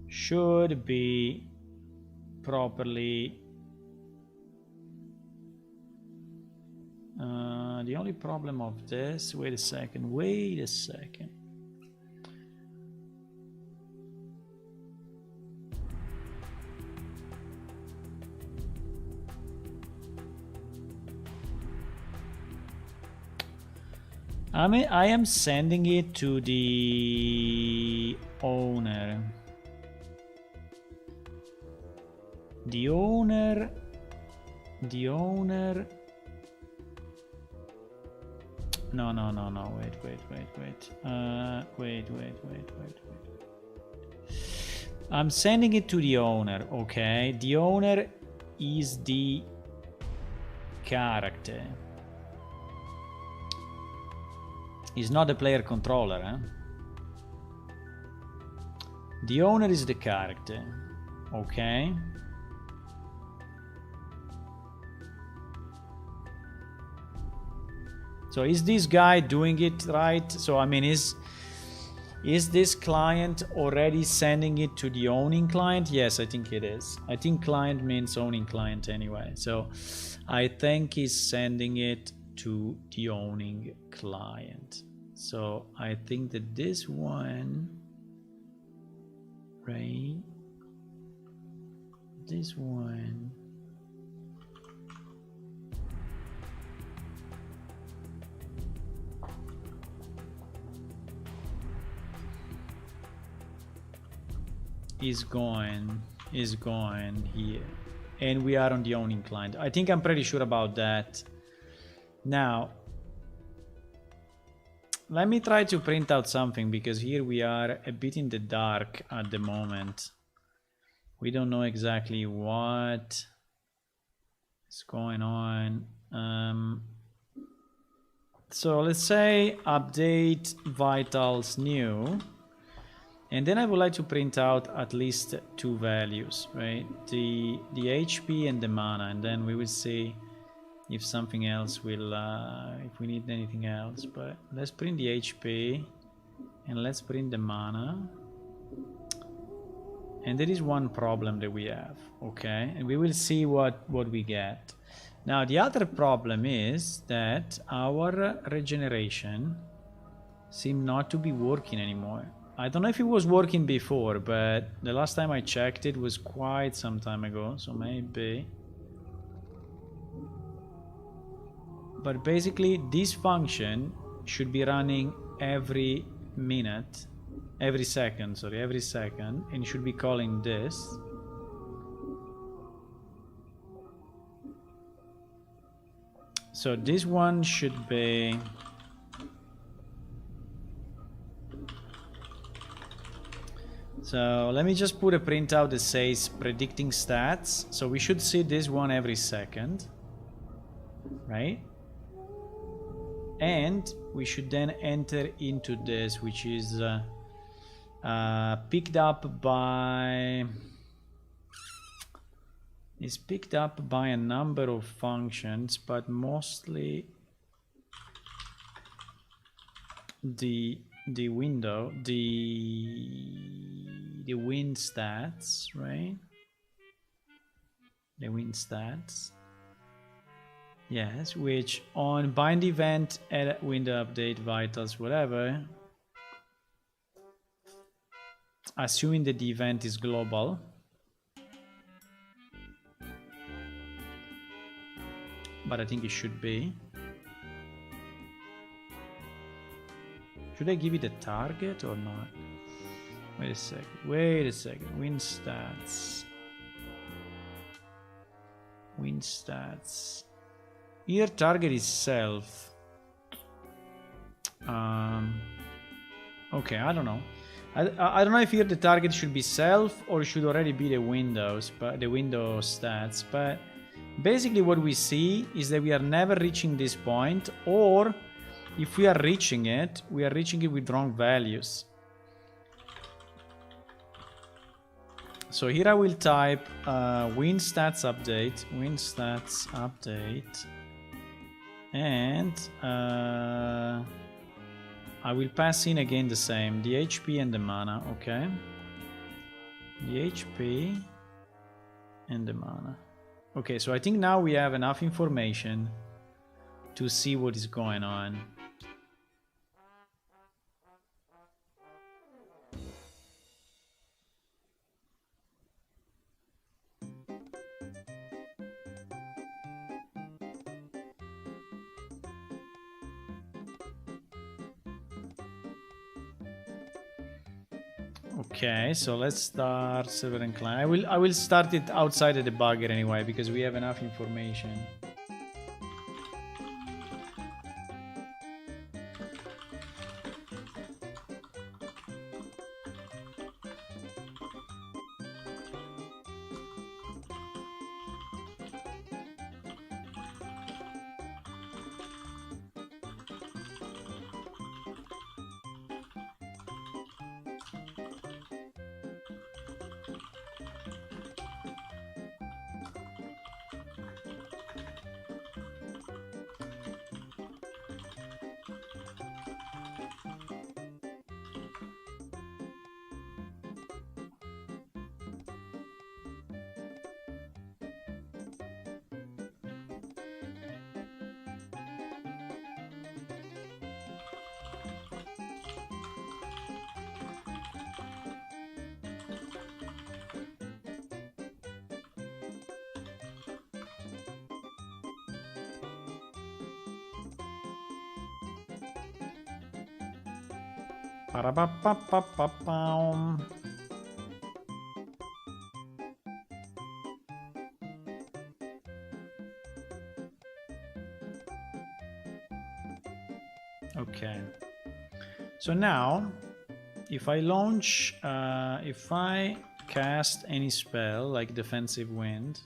should be properly. The only problem of this, wait a second. I am sending it to the owner. The owner. No. Wait. I'm sending it to the owner, okay? The owner is the character. He's not the player controller, huh? The owner is the character, okay? So is this guy doing it right? So I mean, is this client already sending it to the owning client? Yes, I think it is. I think client means owning client anyway. So I think he's sending it to the owning client. So I think that this one, right? This one. Is going here, and we are on the owning client. I think I'm pretty sure about that. Now let me try to print out something, because here we are a bit in the dark at the moment. We don't know exactly what is going on. So let's say update vitals new. And then I would like to print out at least two values, right? The HP and the mana, and then we will see if something else will, if we need anything else. But let's print the HP and let's print the mana. And there is one problem that we have, okay? And we will see what we get. Now the other problem is that our regeneration seems not to be working anymore. I don't know if it was working before, but the last time I checked it was quite some time ago, so maybe. But basically this function should be running every second, and it should be calling this. So this one should be So let me just put a printout that says predicting stats. So we should see this one every second, right? And we should then enter into this, which is picked up by a number of functions, but mostly the window, the win stats, right? The win stats. Yes, which on bind event, add window update, vitals, whatever. Assuming that the event is global. But I think it should be. Should I give it a target or not? Wait a second. Win stats. Here target is self. Okay, I don't know. I don't know if here the target should be self or should already be the windows, but the window stats. But basically what we see is that we are never reaching this point, or if we are reaching it, we are reaching it with wrong values. So here I will type win stats update, and I will pass in again the same, the HP and the mana, okay? The HP and the mana. Okay, so I think now we have enough information to see what is going on. Okay, so let's start server and client. I will start it outside of the debugger anyway because we have enough information. Ba-da-ba-ba-ba-ba-bum. Okay. So now, if I launch, if I cast any spell like Defensive Wind,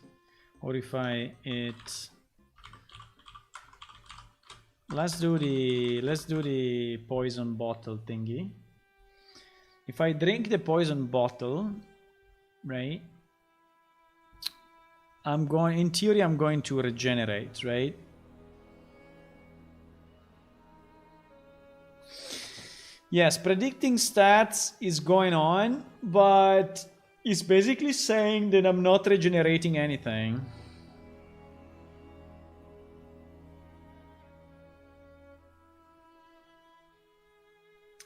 or if I hit, let's do the poison bottle thingy. If I drink the poison bottle, right? In theory, I'm going to regenerate, right? Yes, predicting stats is going on, but it's basically saying that I'm not regenerating anything.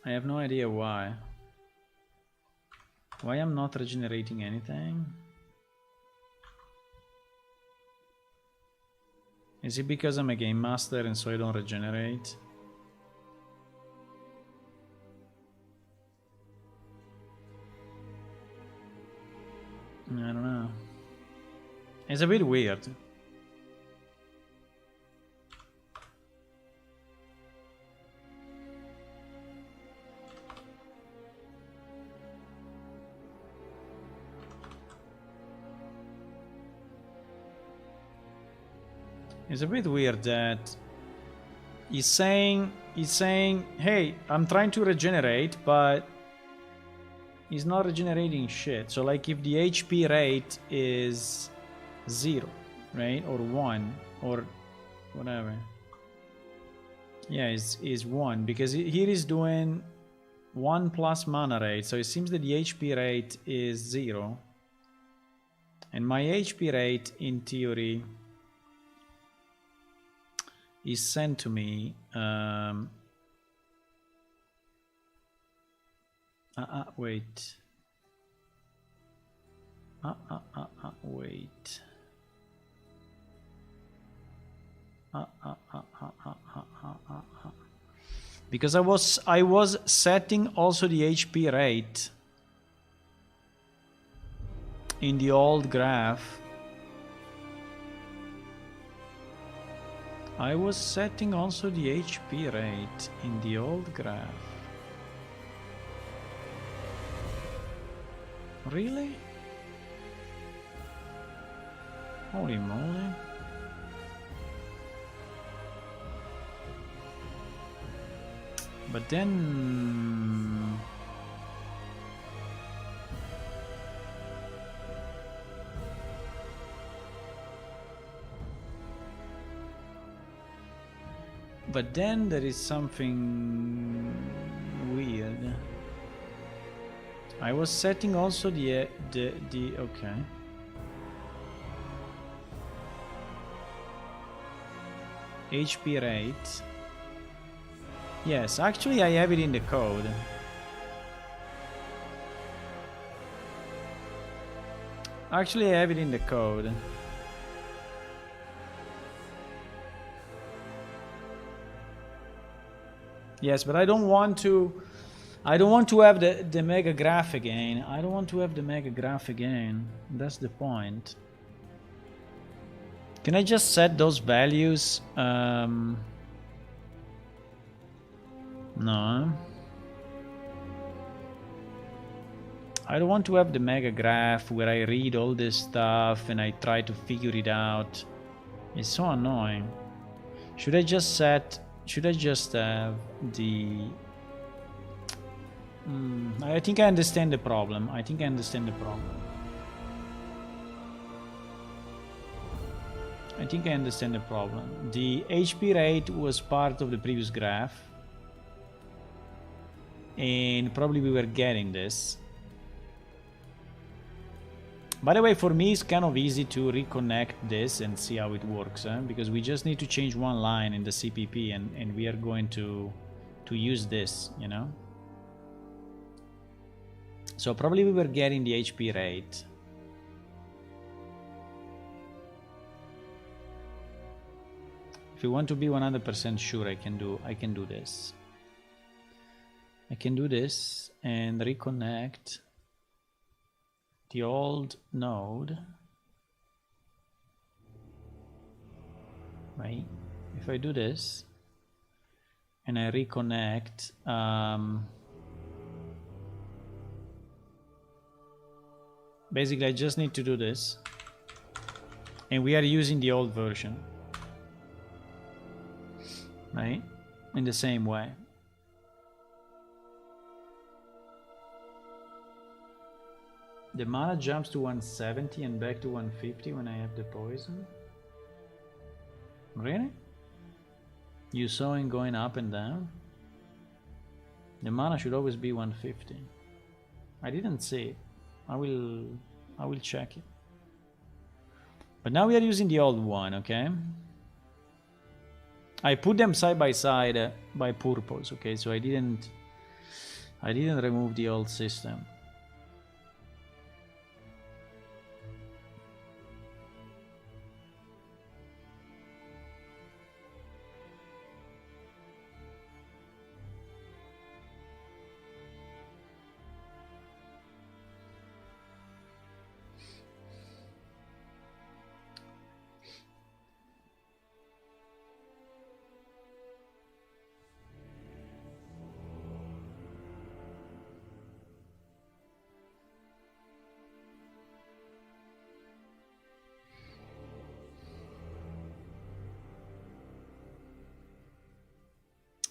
I have no idea why. Why I'm not regenerating anything? Is it because I'm a game master and so I don't regenerate? I don't know. It's a bit weird. It's a bit weird that he's saying, hey, I'm trying to regenerate, but he's not regenerating shit. So like if the HP rate is 0, right? Or 1 or whatever. Yeah, is 1 because here is doing 1 plus mana rate. So it seems that the HP rate is 0. And my HP rate in theory is sent to me wait. Wait. Because I was setting also the HP rate in the old graph. I was setting also the HP rate in the old graph. Really? Holy moly. But then... But then there is something weird. I was setting also the okay. HP rate. Yes, actually I have it in the code. Actually I have it in the code. Yes, but I don't want to I don't want to have the mega graph again. I don't want to have the mega graph again. That's the point. Can I just set those values? No. I don't want to have the mega graph where I read all this stuff and I try to figure it out. It's so annoying. Should I just have the... I think I understand the problem. I think I understand the problem. I think I understand the problem. The HP rate was part of the previous graph. And probably we were getting this. By the way, for me it's kind of easy to reconnect this and see how it works, because we just need to change one line in the CPP and we are going to use this, you know. So probably we were getting the HP rate. If you want to be 100% sure, I can do this. I can do this and reconnect the old node, right? If I do this and I reconnect, basically I just need to do this, and we are using the old version, right? In the same way. The mana jumps to 170 and back to 150 when I have the poison? Really? You saw it going up and down? The mana should always be 150. I didn't see it. I will check it. But now we are using the old one, okay? I put them side by side by purpose, okay? So I didn't remove the old system.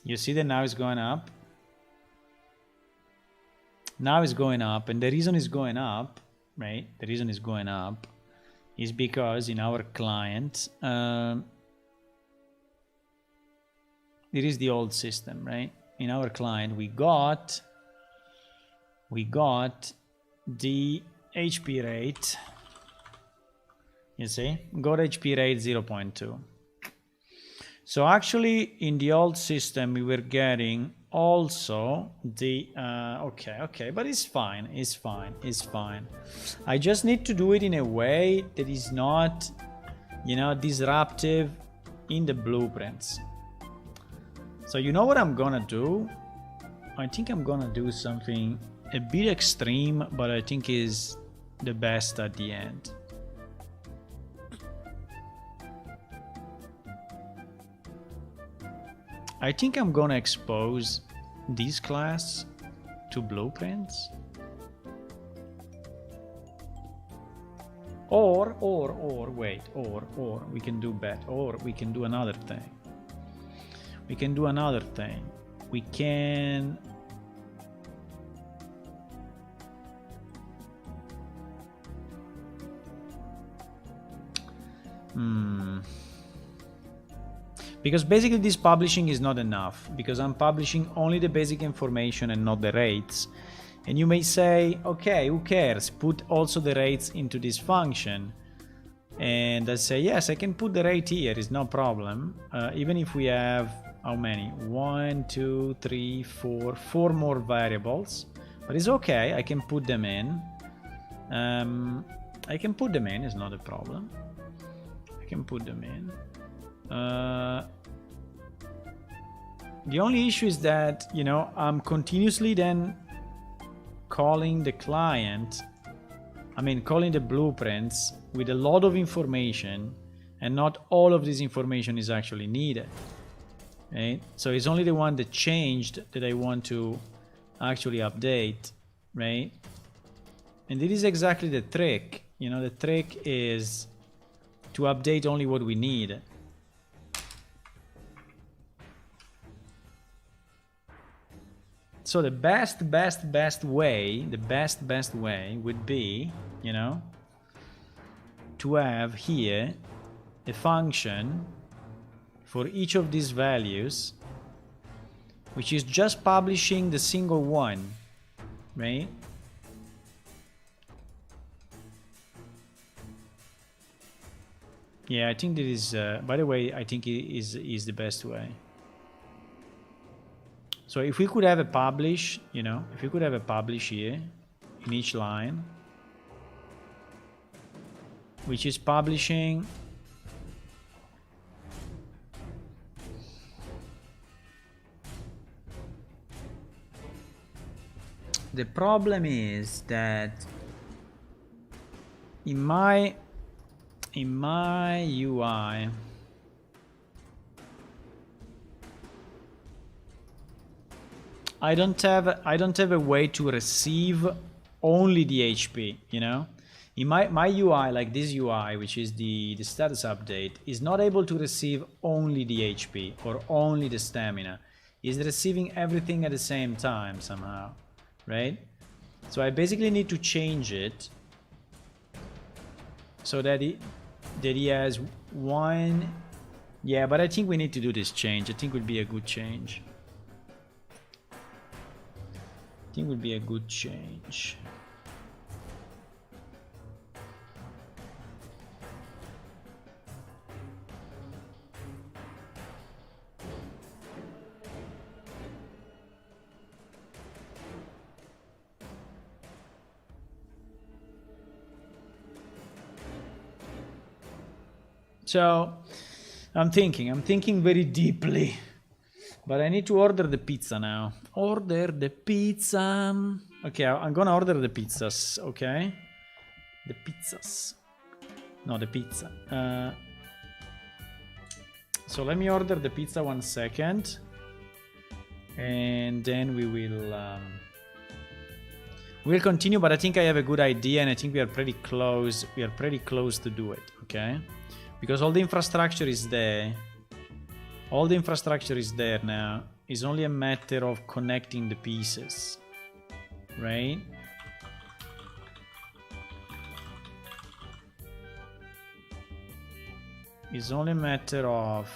You see that now it's going up? Now it's going up, and the reason it's going up, right? The reason it's going up is because in our client, it is the old system, right? In our client, we got the HP rate. You see, got HP rate 0.2. So actually, in the old system, we were getting also the okay, but it's fine. I just need to do it in a way that is not, you know, disruptive in the blueprints. So you know what I'm gonna do? I think I'm gonna do something a bit extreme, but I think is the best at the end. I think I'm gonna expose this class to blueprints. Or we can do better. Or we can do another thing. We can because basically this publishing is not enough, because I'm publishing only the basic information and not the rates. And you may say, okay, who cares? Put also the rates into this function. And I say, yes, I can put the rate here, it's no problem. Even if we have, how many? 1, 2, 3, 4 more variables. But it's okay, I can put them in. It's not a problem. I can put them in. The only issue is that, you know, I'm continuously then calling the client, calling the blueprints with a lot of information, and not all of this information is actually needed. Right? So it's only the one that changed that I want to actually update, right? And this is exactly the trick. You know, the trick is to update only what we need. So the best way would be, you know, to have here a function for each of these values, which is just publishing the single one, right? Yeah, I think that is, by the way, I think it is the best way. So if we could have a publish, you know, if we could have a publish here in each line, which is publishing the problem is that in my UI, I don't have a way to receive only the HP, you know? In my UI, like this UI, which is the status update, is not able to receive only the HP or only the stamina. It's receiving everything at the same time somehow, right? So I basically need to change it so that he has one. Yeah, but I think we need to do this change. I think it would be a good change. I think would be a good change. So I'm thinking very deeply. But I need to order the pizza now. Order the pizza. Okay, I'm gonna order the pizzas, okay? The pizzas. No, the pizza. So let me order the pizza 1 second. And then we will... we'll continue, but I think I have a good idea and I think we are pretty close. We are pretty close to do it, okay? Because all the infrastructure is there. All the infrastructure is there now. It's only a matter of connecting the pieces, right? It's only a matter of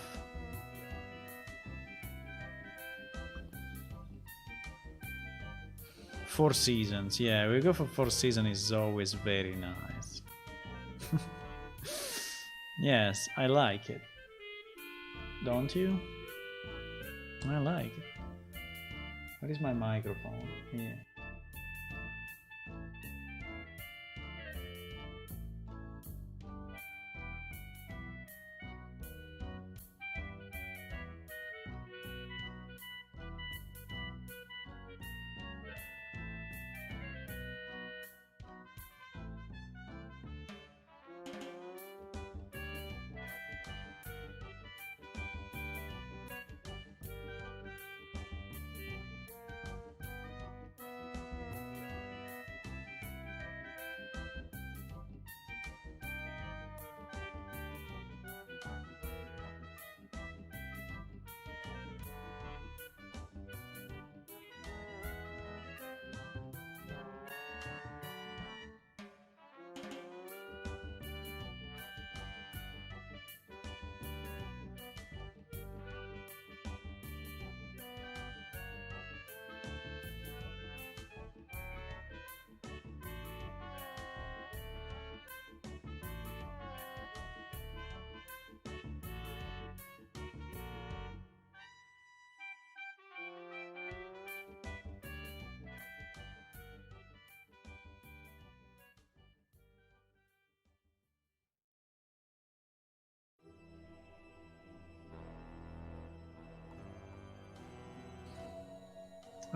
Four Seasons. Yeah, we go for Four Seasons. Is always very nice. Yes, I like it. Don't you? I like it. Where is my microphone? Here.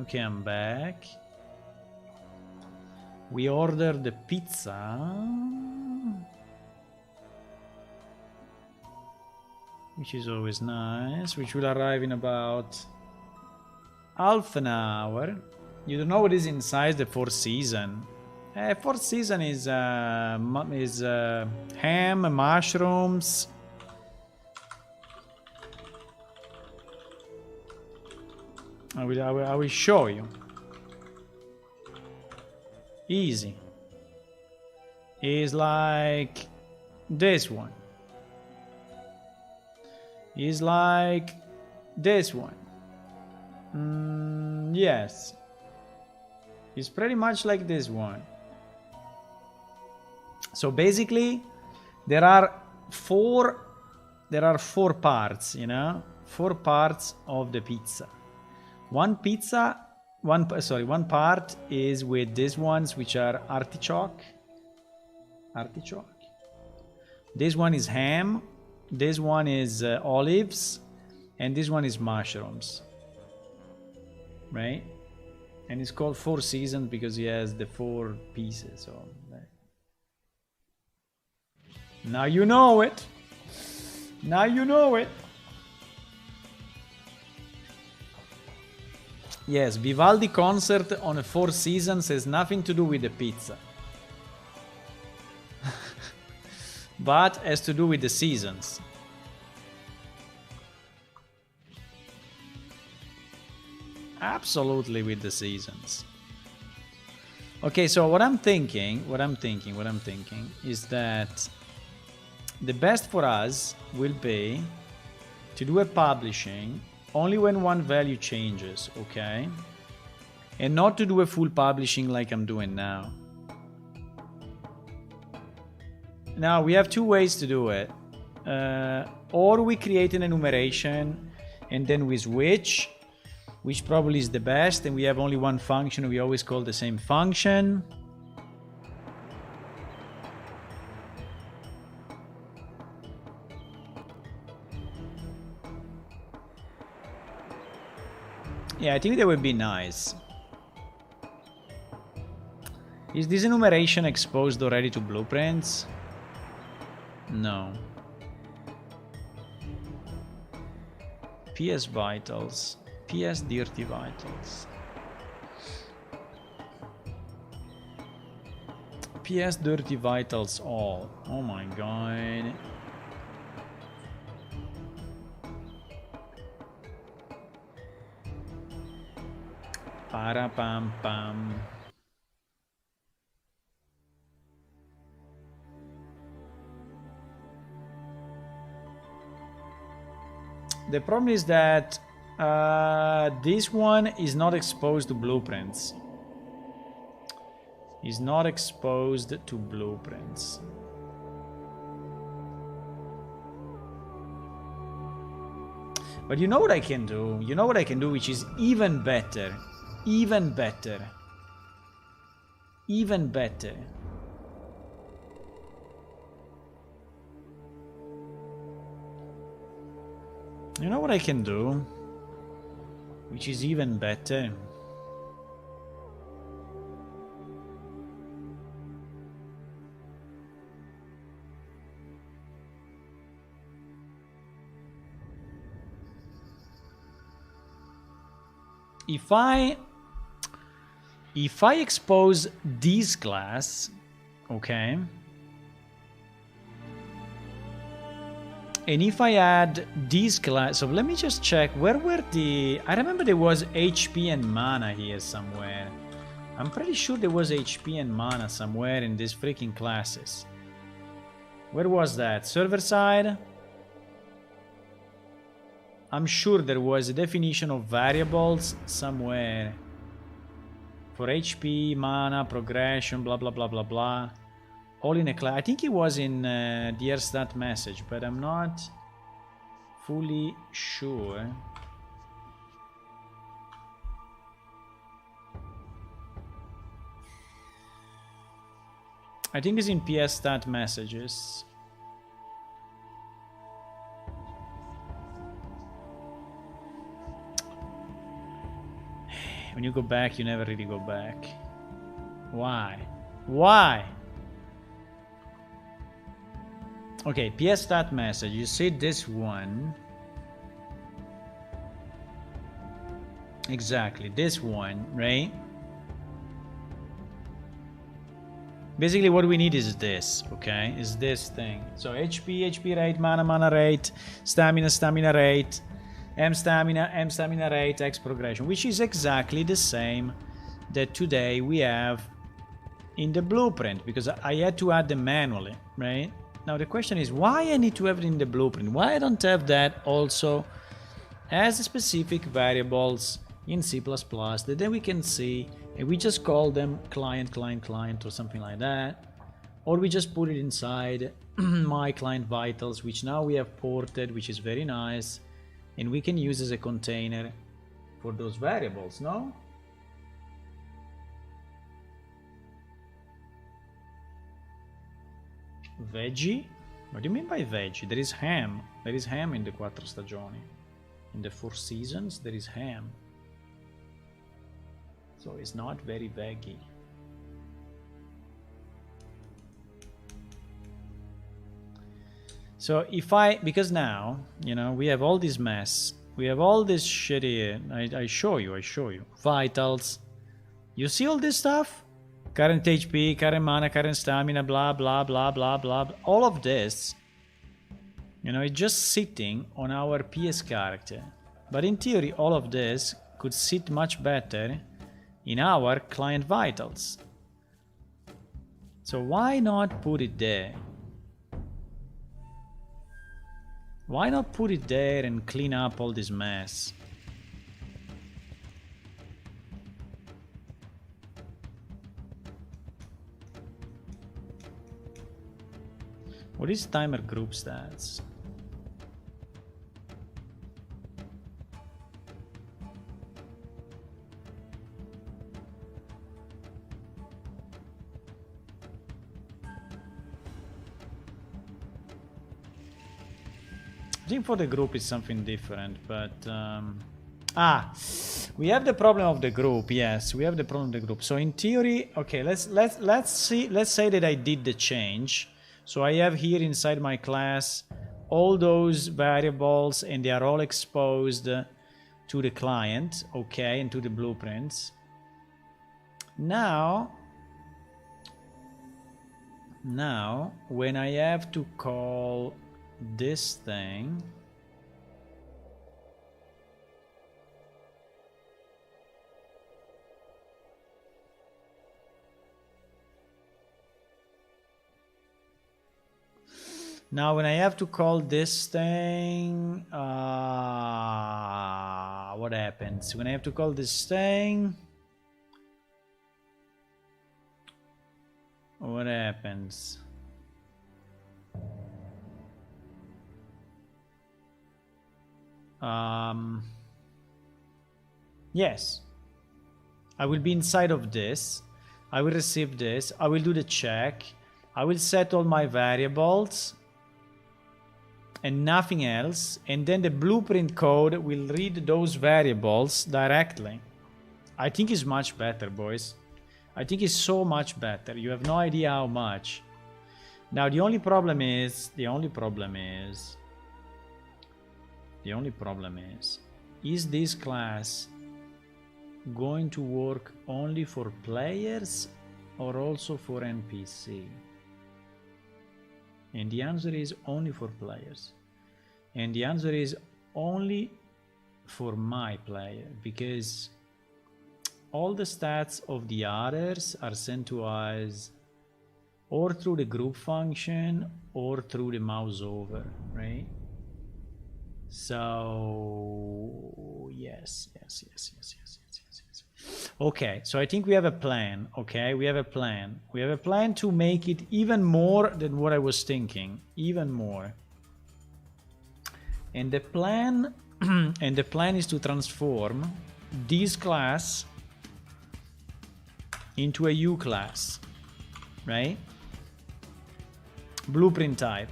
Okay, I'm back. We ordered the pizza. Which is always nice. Which will arrive in about half an hour. You don't know what is inside the Four Seasons. Fourth season is ham, mushrooms. I will show you. Easy. Is like this one. Is like this one. Yes. It's pretty much like this one. So basically, there are four parts, you know, 4 parts of the pizza. One part is with these ones, which are artichoke. This one is ham. This one is olives, and this one is mushrooms. Right? And it's called Four Seasons because he has the 4 pieces. So now you know it. Now you know it. Yes, Vivaldi concert on a Four Seasons has nothing to do with the pizza. But has to do with the seasons. Absolutely with the seasons. Okay, so what I'm thinking is that the best for us will be to do a publishing only when one value changes, okay? And not to do a full publishing like I'm doing now. Now, we have 2 ways to do it. Or we create an enumeration and then we switch, which probably is the best, and we have only one function, we always call the same function. Yeah, I think that would be nice. Is this enumeration exposed already to blueprints? No. PS Vitals. PS Dirty Vitals. PS Dirty Vitals all. Oh my god. Para pam pam. The problem is that this one is not exposed to blueprints. Is not exposed to blueprints. But you know what I can do? You know what I can do, which is even better. Even better. Even better. You know what I can do? Which is even better. If I expose this class, okay, and if I add this class, so let me just check, where were the, I remember there was HP and mana here somewhere. I'm pretty sure there was HP and mana somewhere in these freaking classes. Where was that? Server side? I'm sure there was a definition of variables somewhere. For HP, mana, progression, blah blah blah blah blah. All in a class. I think it was in the stat message, but I'm not fully sure. I think it's in PS stat messages. When you go back, you never really go back. Why? Why? Okay, PS stat message. You see this one. Exactly, this one, right? Basically what we need is this, okay? Is this thing. So HP rate, mana rate, stamina rate, M stamina rate, X progression, which is exactly the same that today we have in the blueprint, because I had to add them manually, right? Now the question is, why I need to have it in the blueprint? Why I don't have that also as specific variables in C++ that then we can see, and we just call them client or something like that, or we just put it inside my client vitals, which now we have ported, which is very nice, and we can use as a container for those variables, no? Veggie? What do you mean by veggie? There is ham. There is ham in the Quattro Stagioni. In the 4 seasons, there is ham. So it's not very veggie. So if because now, you know, we have all this mess. We have all this shit here. I show you. Vitals. You see all this stuff? Current HP, current mana, current stamina, blah, blah, blah, blah, blah. All of this, you know, it's just sitting on our PS character. But in theory, all of this could sit much better in our client vitals. So why not put it there? Why not put it there and clean up all this mess? What is timer group stats? I think for the group it's something different, but we have the problem of the group. Yes, we have the problem of the group. So in theory, okay, let's say that I did the change. So I have here inside my class all those variables, and they are all exposed to the client, okay, and to the blueprints. Now when I have to call this thing, now when I have to call this thing, what happens? When I have to call this thing, what happens? Yes, I will be inside of this. I will receive this. I will do the check. I will set all my variables and nothing else. And then the blueprint code will read those variables directly. I think it's much better, boys. I think it's so much better. You have no idea how much. Now the only problem is this class going to work only for players or also for NPC? And the answer is only for players. And the answer is only for my player, because all the stats of the others are sent to us or through the group function or through the mouse over, right? So yes. Okay, so I think we have a plan. Okay, we have a plan to make it even more than what I was thinking, even more. And the plan is to transform this class into a U class, right? Blueprint type.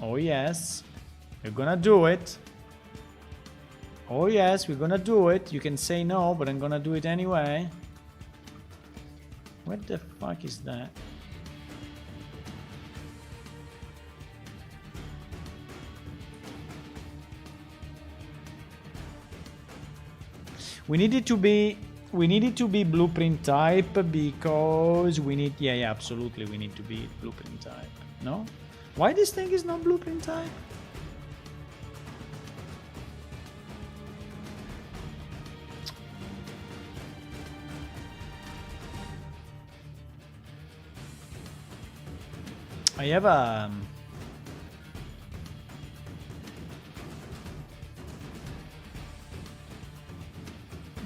Oh yes. We're gonna do it. Oh yes, we're gonna do it. You can say no, but I'm gonna do it anyway. What the fuck is that? We need it to be blueprint type because we need, yeah, absolutely, we need to be blueprint type. No? Why this thing is not blueprint type? I have a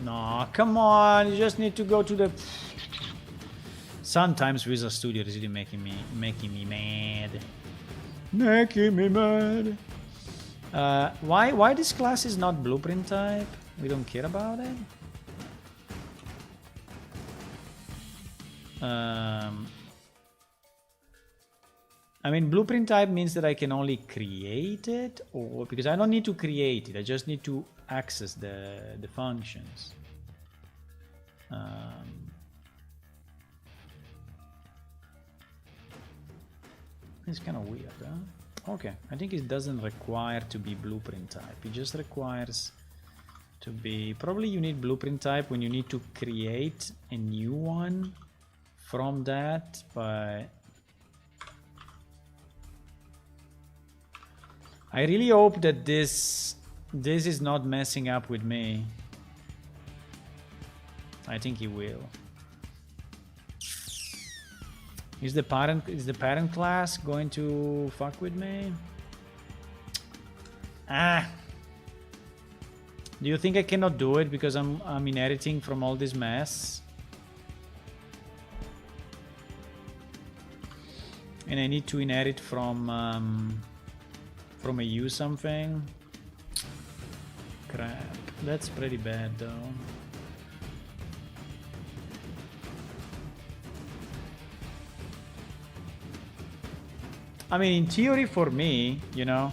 no, come on, you just need to go to the... Sometimes Visual Studio is really making me mad. Making me mad. Why this class is not blueprint type? We don't care about it. I mean, blueprint type means that I can only create it, or because I don't need to create it, I just need to access the functions. It's kind of weird, huh? Okay, I think it doesn't require to be blueprint type. It just requires to be... Probably you need blueprint type when you need to create a new one from that, but... I really hope that this is not messing up with me. I think it will. Is the parent class going to fuck with me? Ah. Do you think I cannot do it because I'm inheriting from all this mess? And I need to inherit from a U something? Crap. That's pretty bad though. I mean, in theory for me, you know,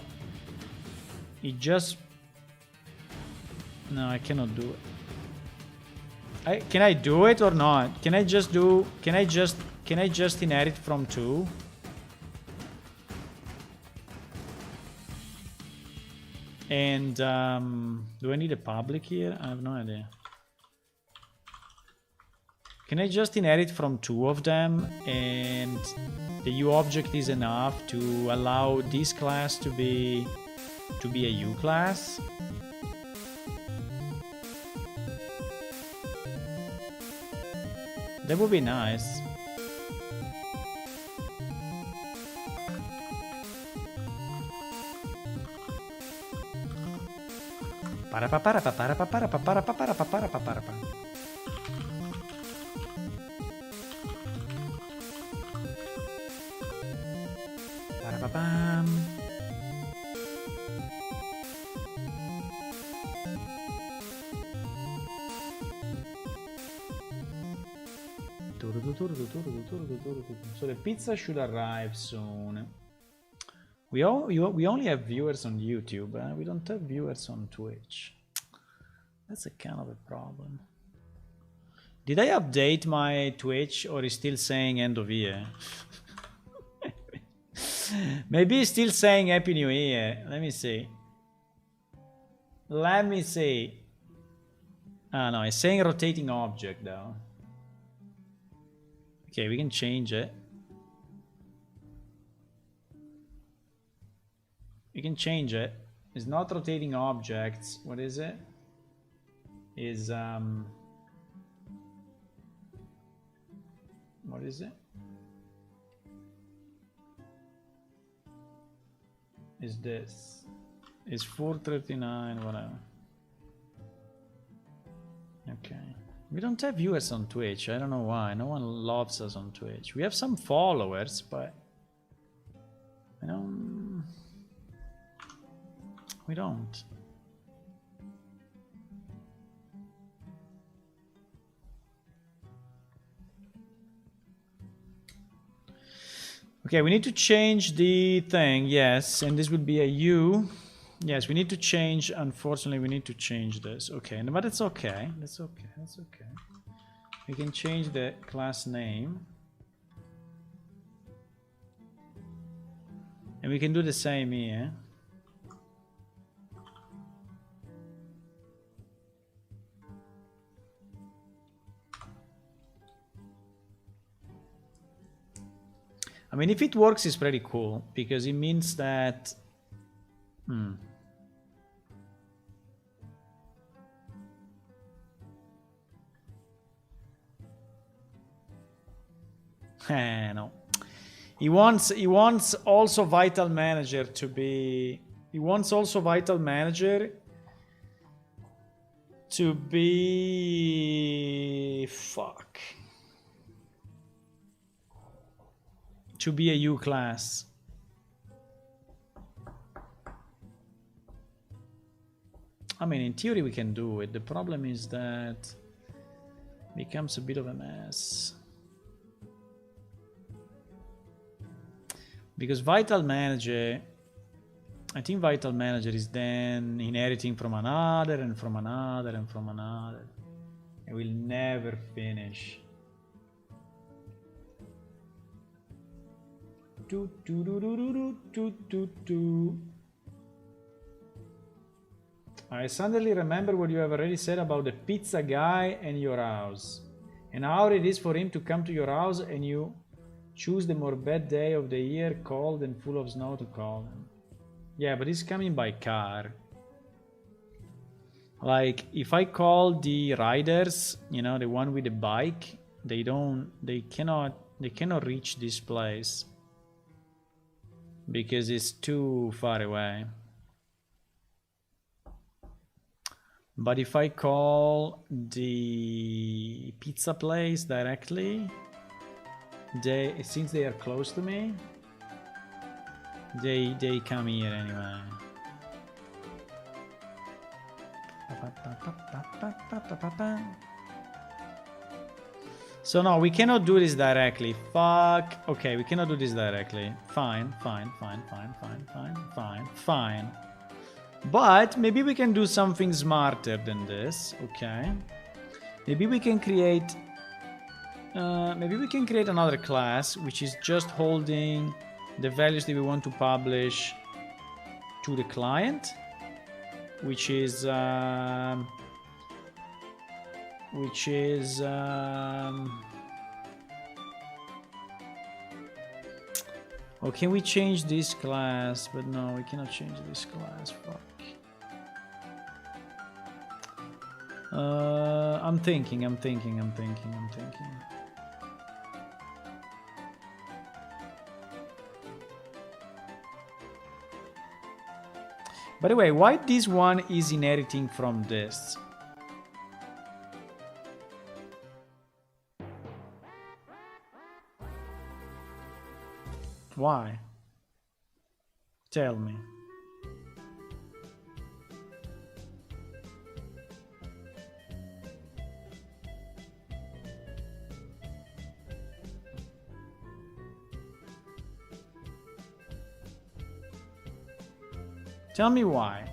it just... No, I cannot do it. Can I do it or not? Can I just inherit from 2? And do I need a public here? I have no idea. Can I just inherit from 2 of them and the U object is enough to allow this class to be a U class? That would be nice. Para pa para pa para pa para pa para pa para pa para pa para pa. Para pa pam. So the pizza should arrive soon. We only have viewers on YouTube, we don't have viewers on Twitch. That's a kind of a problem. Did I update my Twitch or is still saying end of year? Maybe it's still saying Happy New Year. Let me see. Let me see. Ah no, it's saying rotating object though. Okay, we can change it. We can change it. It's not rotating objects. What is it? Is what is it? Is this? Is 439 whatever. Okay. We don't have viewers on Twitch. I don't know why. No one loves us on Twitch. We have some followers, but I don't. We don't. Okay, we need to change the thing, yes, and this would be a U. Yes, we need to change. Unfortunately, we need to change this. Okay, but it's okay. That's okay. That's okay. We can change the class name. And we can do the same here. I mean, if it works, it's pretty cool because it means that. No. He wants also Vital Manager to be. He wants also Vital Manager to be. Fuck. To be a U class. I mean, in theory we can do it. The problem is that it becomes a bit of a mess. Because Vital Manager, I think Vital Manager is then inheriting from another and from another and from another. It will never finish. I suddenly remember what you have already said about the pizza guy and your house. And how it is for him to come to your house and you choose the more bad day of the year, cold and full of snow to call him. Yeah, but he's coming by car. Like, if I call the riders, you know, the one with the bike, they cannot reach this place. Because it's too far away. But if I call the pizza place directly, since they are close to me, they come here anyway. So no, we cannot do this directly. Fuck. Okay, we cannot do this directly. Fine. But maybe we can do something smarter than this. Okay. Maybe we can create another class which is just holding the values that we want to publish to the client, which is oh, can we change this class? But no, we cannot change this class. Fuck. I'm thinking. By the way, why this one is inheriting from this? Why? Tell me. Tell me why.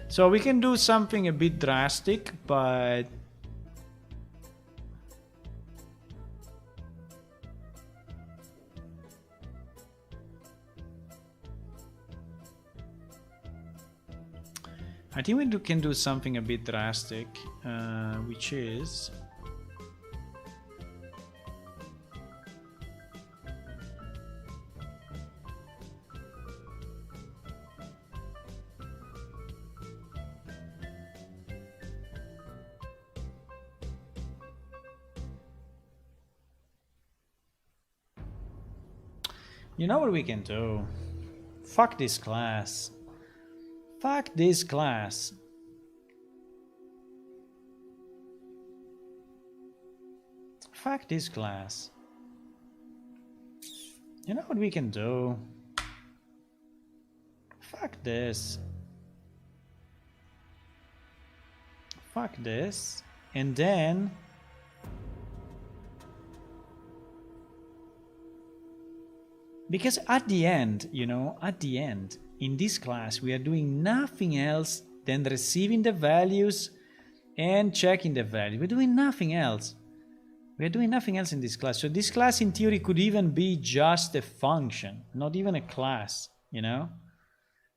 So we can do something a bit drastic, but I think we can do something a bit drastic, which is you know what we can do? Fuck this class. Fuck this class. Fuck this class. You know what we can do? Fuck this. Fuck this. And then Because at the end, at the end, in this class, we are doing nothing else than receiving the values and checking the value. We're doing nothing else. We're doing nothing else in this class. So this class, in theory, could even be just a function, not even a class,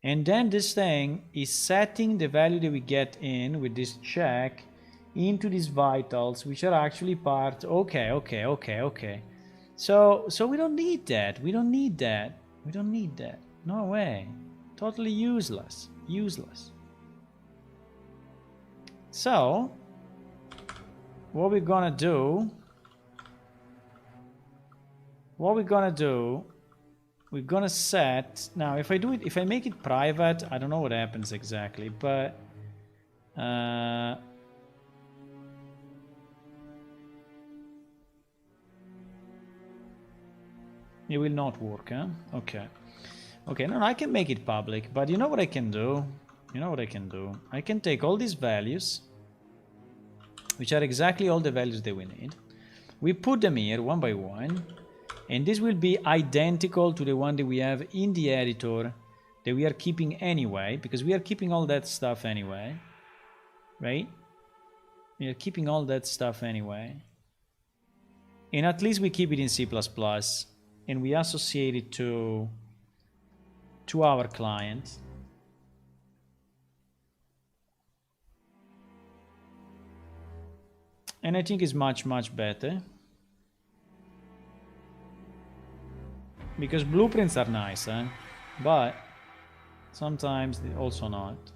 And then this thing is setting the value that we get in with this check into these vitals, which are actually part. Okay. So we don't need that. We don't need that. We don't need that. No way. Totally useless. Useless. So what we're gonna do, we're gonna set, now if I make it private, I don't know what happens exactly, but it will not work, huh? Okay, no, I can make it public, but you know what I can do? I can take all these values, which are exactly all the values that we need. We put them here one by one, and this will be identical to the one that we have in the editor that we are keeping anyway, because we are keeping all that stuff anyway, right? We are keeping all that stuff anyway. And at least we keep it in C++, and we associate it to our client. And I think it's much, much better. Because blueprints are nice, but sometimes they're also not.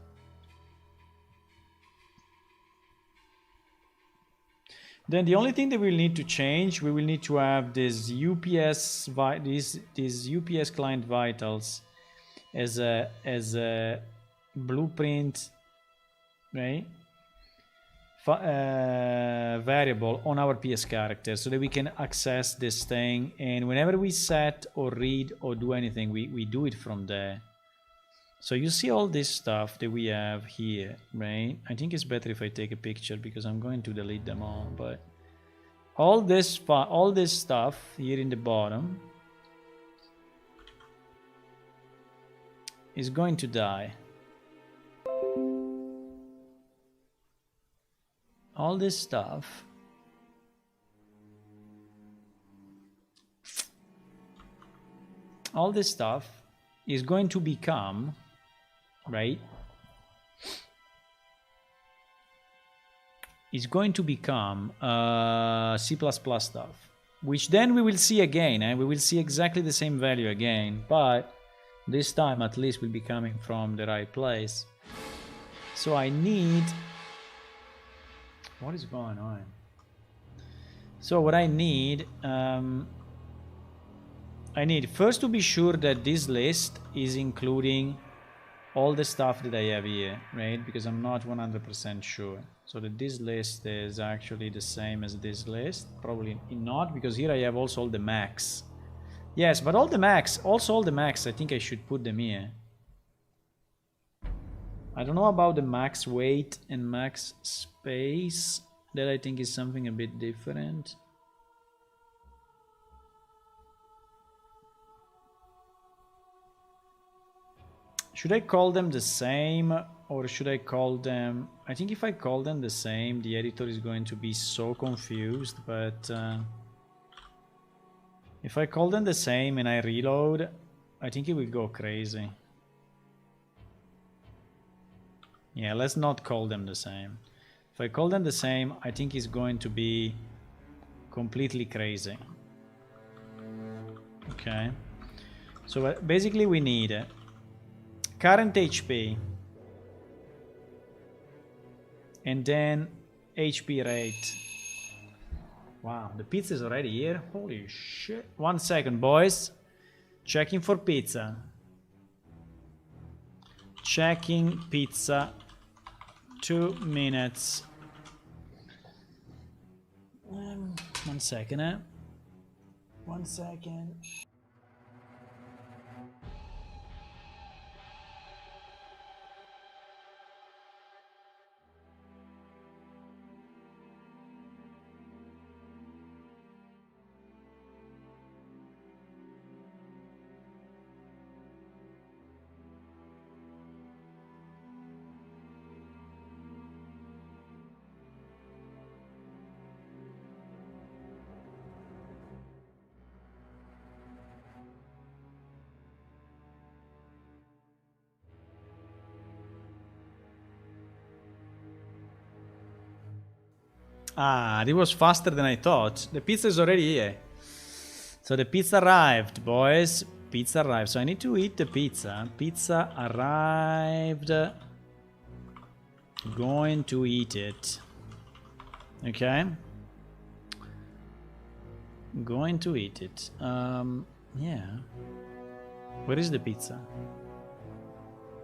Then the only thing that we'll need to change, we will need to have this UPS, these UPS client vitals as a blueprint, right? Variable on our PS character, so that we can access this thing, and whenever we set or read or do anything, we do it from there. So you see all this stuff that we have here, right? I think it's better if I take a picture because I'm going to delete them all, but all this stuff here in the bottom is going to die. All this stuff is going to become, right? It's going to become C++ stuff, which then we will see again, and we will see exactly the same value again, but this time at least will be coming from the right place. So I need, what is going on? So what I need first to be sure that this list is including all the stuff that I have here, right? Because I'm not 100% sure. So that this list is actually the same as this list. Probably not, because here I have also all the max. Yes, but all the max, I think I should put them here. I don't know about the max weight and max space. That I think is something a bit different. Should I call them the same, or should I call them... I think if I call them the same, the editor is going to be so confused, but... if I call them the same and I reload, I think it will go crazy. Yeah, let's not call them the same. If I call them the same, I think it's going to be completely crazy. Okay. So basically we need current HP, and then HP rate. Wow, the pizza is already here. Holy shit. 1 second, boys. Checking for pizza. Checking pizza. 2 minutes. 1 second, 1 second. Ah, it was faster than I thought. The pizza is already here. So the pizza arrived, boys. Pizza arrived. So I need to eat the pizza. Pizza arrived. Going to eat it. Okay. Going to eat it. Yeah. Where is the pizza?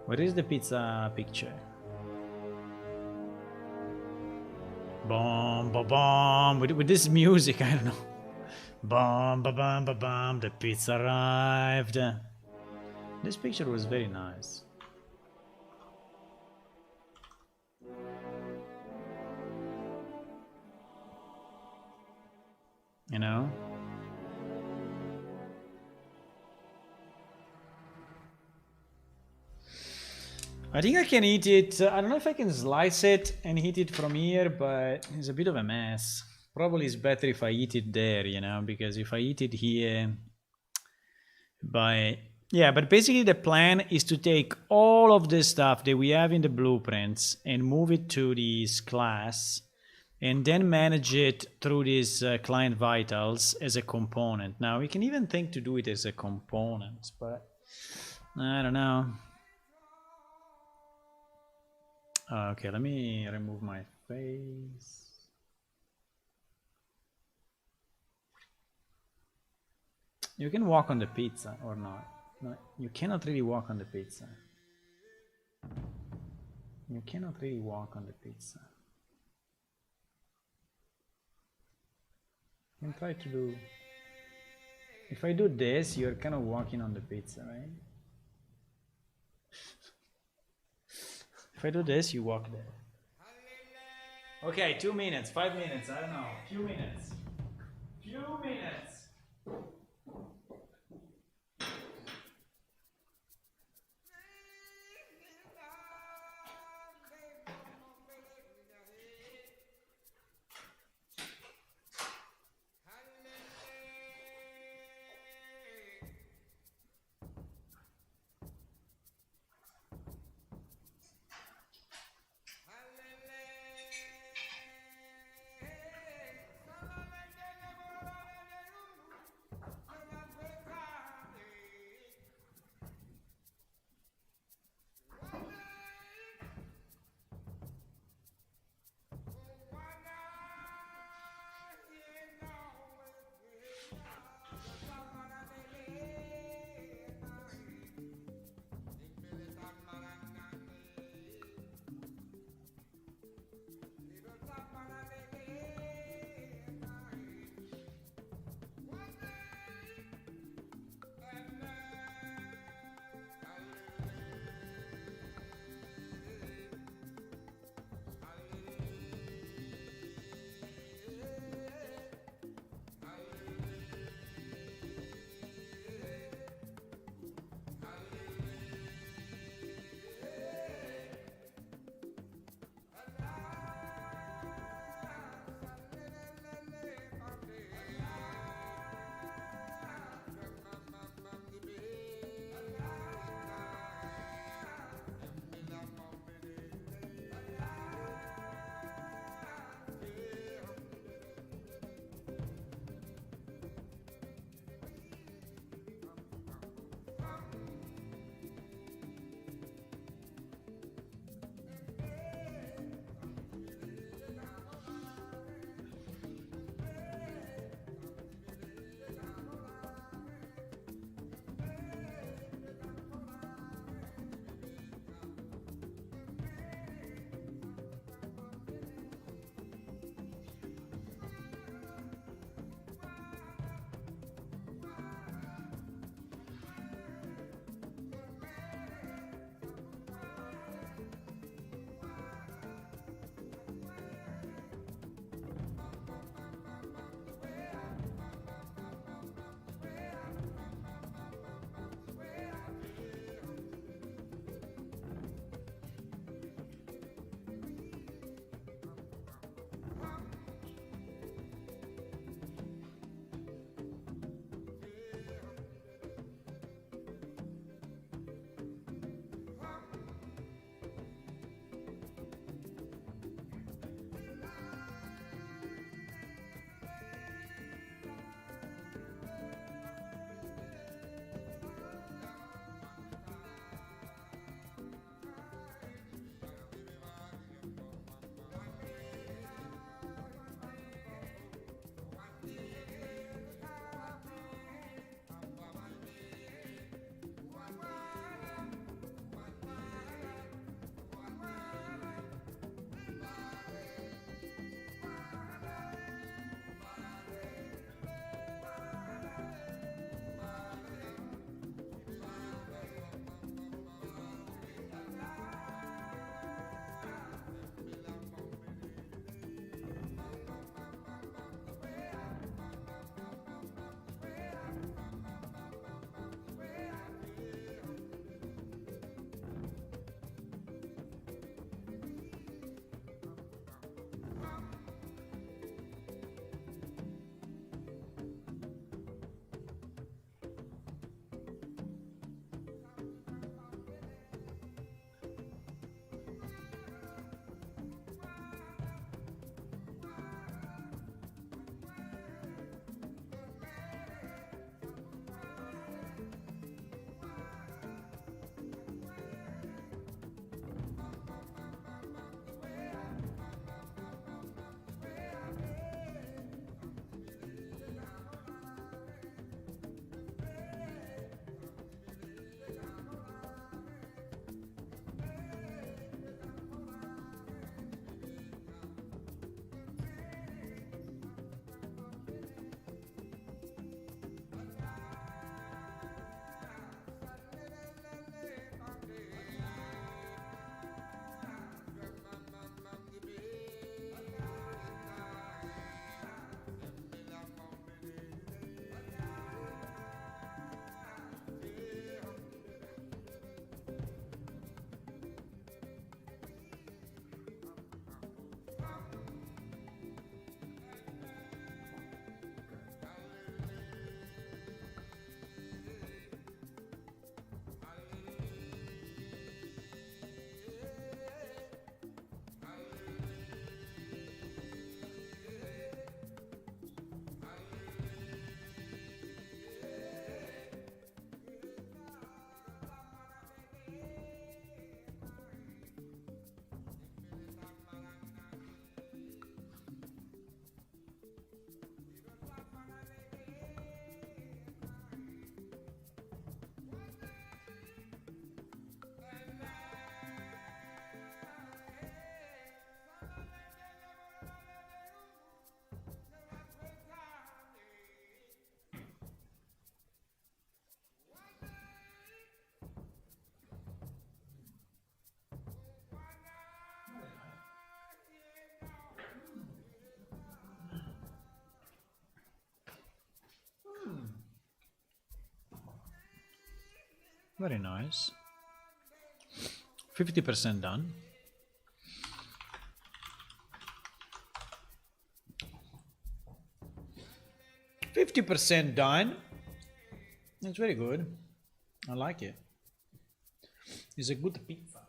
Where is the pizza picture? Boom, ba boom. With this music, I don't know. Boom, ba bum, ba bum. The pizza arrived. This picture was very nice. You know? I think I can eat it. I don't know if I can slice it and eat it from here, but it's a bit of a mess. Probably it's better if I eat it there, you know, because if I eat it here, but basically the plan is to take all of this stuff that we have in the blueprints and move it to this class and then manage it through this client vitals as a component. Now we can even think to do it as a component, but I don't know. Okay, let me remove my face. You can walk on the pizza or not. No, you cannot really walk on the pizza. You cannot really walk on the pizza. You can try to do... If I do this, you're kind of walking on the pizza, right? If I do this, you walk there. Okay, 2 minutes, 5 minutes, I don't know. Few minutes. Few minutes. Very nice. 50% done. %50 done. It's very good. I like it. It's a good pizza.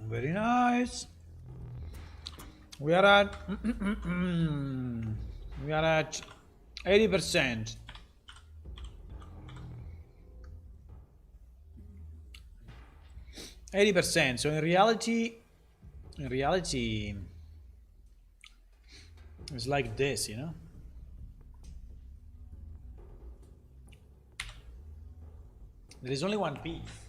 Very nice. We are at we are at 80%. 80%. So in reality, it's like this, you know. There is only one piece.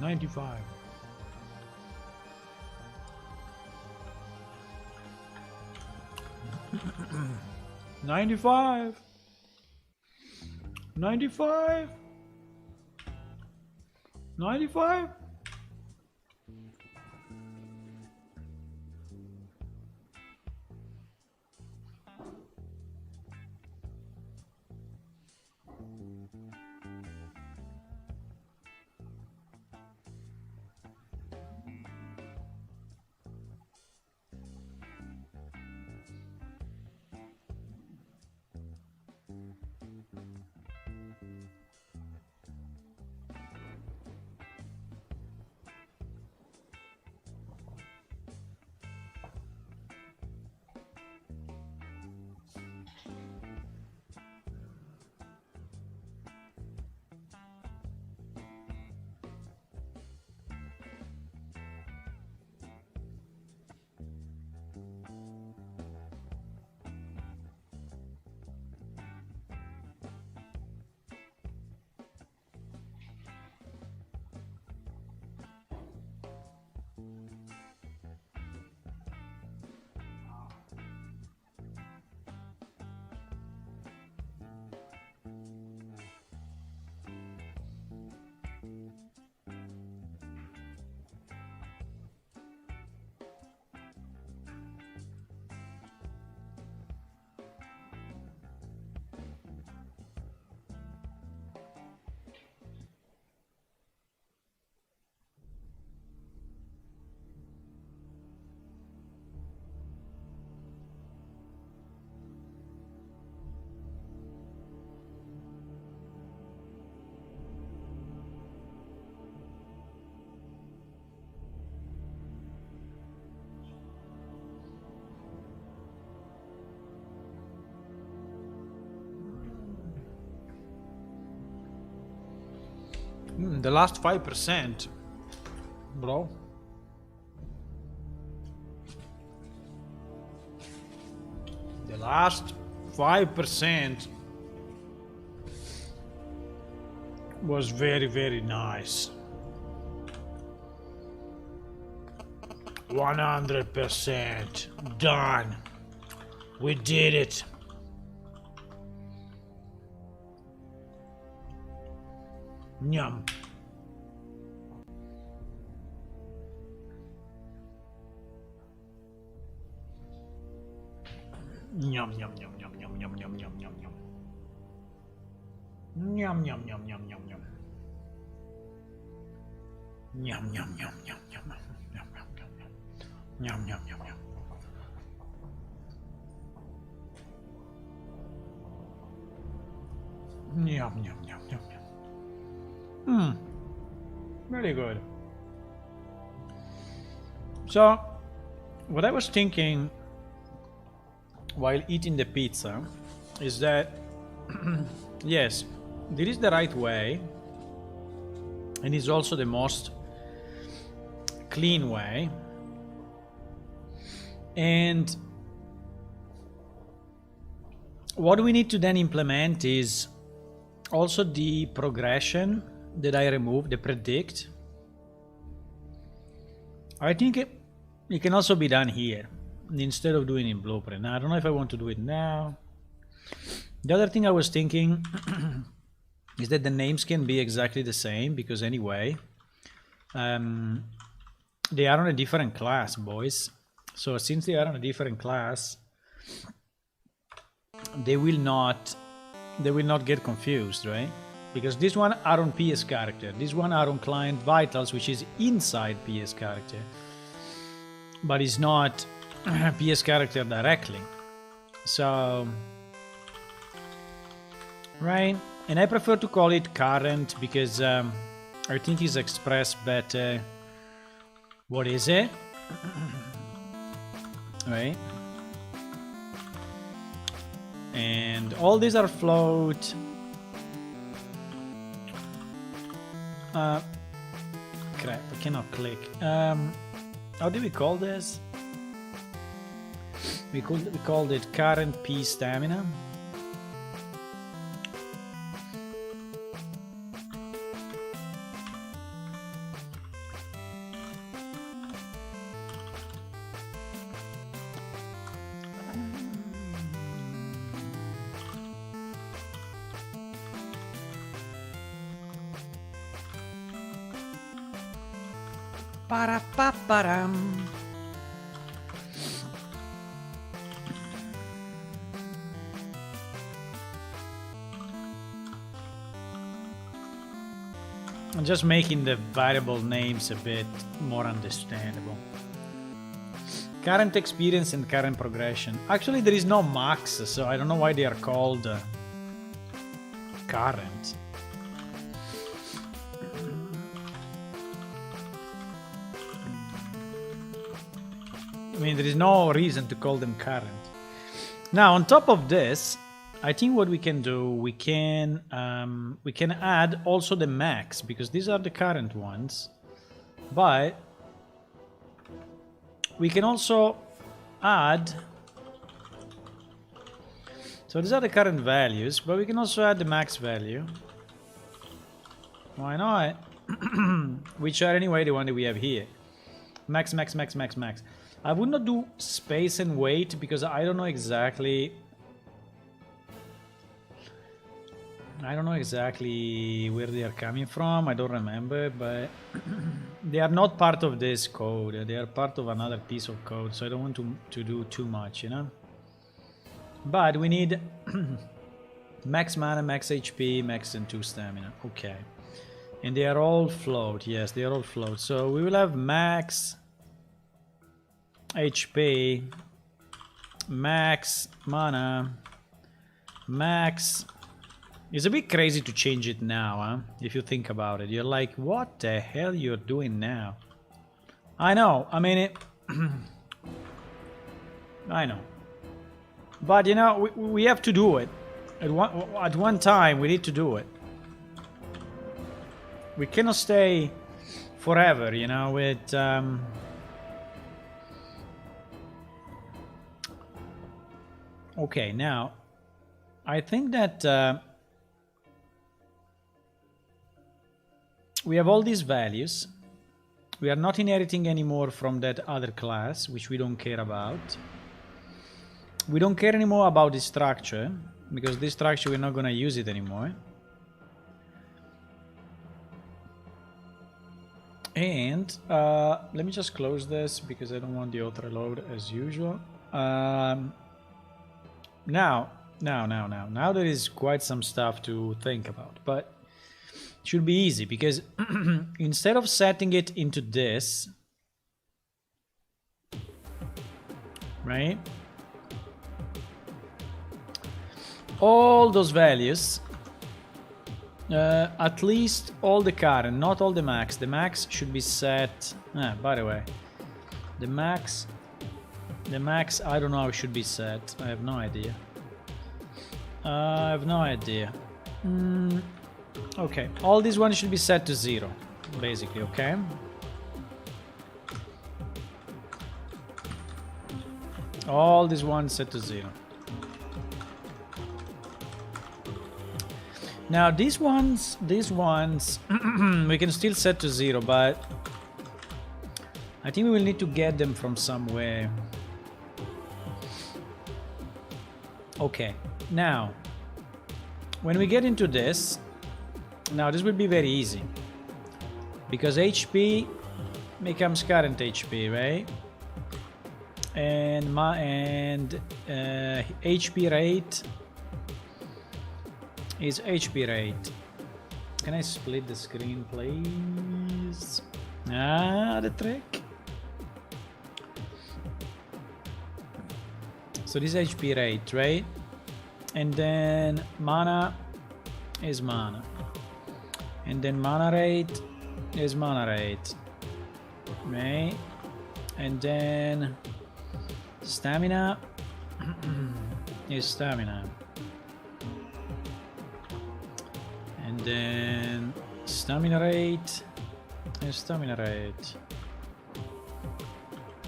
95. 95. 95. 95. The last 5%, bro. The last 5% was very, very nice. 100% done. We did it. Yum. Yum, yum, yum, yum, yum, yum, yum, yum, yum, yum. Yum, yum, yum, yum, yum, yum. Yum, yum, yum, yum, yum, yum, yum, yum, yum, yum, yum, yum. Yum, yum, yum, yum, yum. Very good. So, what I was thinking while eating the pizza is that yes, this is the right way, and it's also the most clean way. And what we need to then implement is also the progression that I removed, the predict. I think it can also be done here instead of doing it in Blueprint. Now, I don't know if I want to do it now. The other thing I was thinking is that the names can be exactly the same, because anyway, they are on a different class, boys. So since they are on a different class, they will not get confused, right? Because this one are on PS character, this one are on client vitals, which is inside PS character, but it's not PS character directly. So, right? And I prefer to call it current because I think it's expressed better. What is it? Right? And all these are float. Crap, I cannot click. How do we call this? We called it current P stamina. Para-pa-param. I'm just making the variable names a bit more understandable. Current experience and current progression. Actually, there is no max, so I don't know why they are called current. I mean, there is no reason to call them current. Now, on top of this, I think what we can do, we can add also the max, because these are the current ones, but we can also add, so these are the current values, but we can also add the max value. Why not? Which are anyway the one that we have here. Max, max, max, max, max. I would not do space and weight because I don't know exactly where they are coming from. I don't remember, but they are not part of this code. They are part of another piece of code, so I don't want to do too much, you know. But we need max mana, max HP, max and 2 stamina. Okay. And they are all float. Yes, they are all float. So we will have max HP, max mana, max. It's a bit crazy to change it now, huh? If you think about it. You're like, what the hell you're doing now? I know, I mean it. I know. But you know, we have to do it. At one time, we need to do it. We cannot stay forever, you know, with... Okay, now, I think that we have all these values. We are not inheriting anymore from that other class, which we don't care about. We don't care anymore about this structure, because this structure we're not going to use it anymore. And let me just close this because I don't want the auto reload as usual. Now there is quite some stuff to think about, but it should be easy because instead of setting it into this, right? All those values, at least all the current, not all the max. The max should be set. By the way, the max, I don't know how it should be set. I have no idea. Okay, all these ones should be set to 0, basically, okay? All these ones set to 0. Now these ones we can still set to 0, but I think we will need to get them from somewhere. Okay, now when we get into this, now this will be very easy because HP becomes current HP, right? And HP rate is HP rate. Can I split the screen, please? The trick. So this is HP rate, right? And then mana is mana. And then mana rate is mana rate. Right? And then stamina is stamina. And then stamina rate is stamina rate.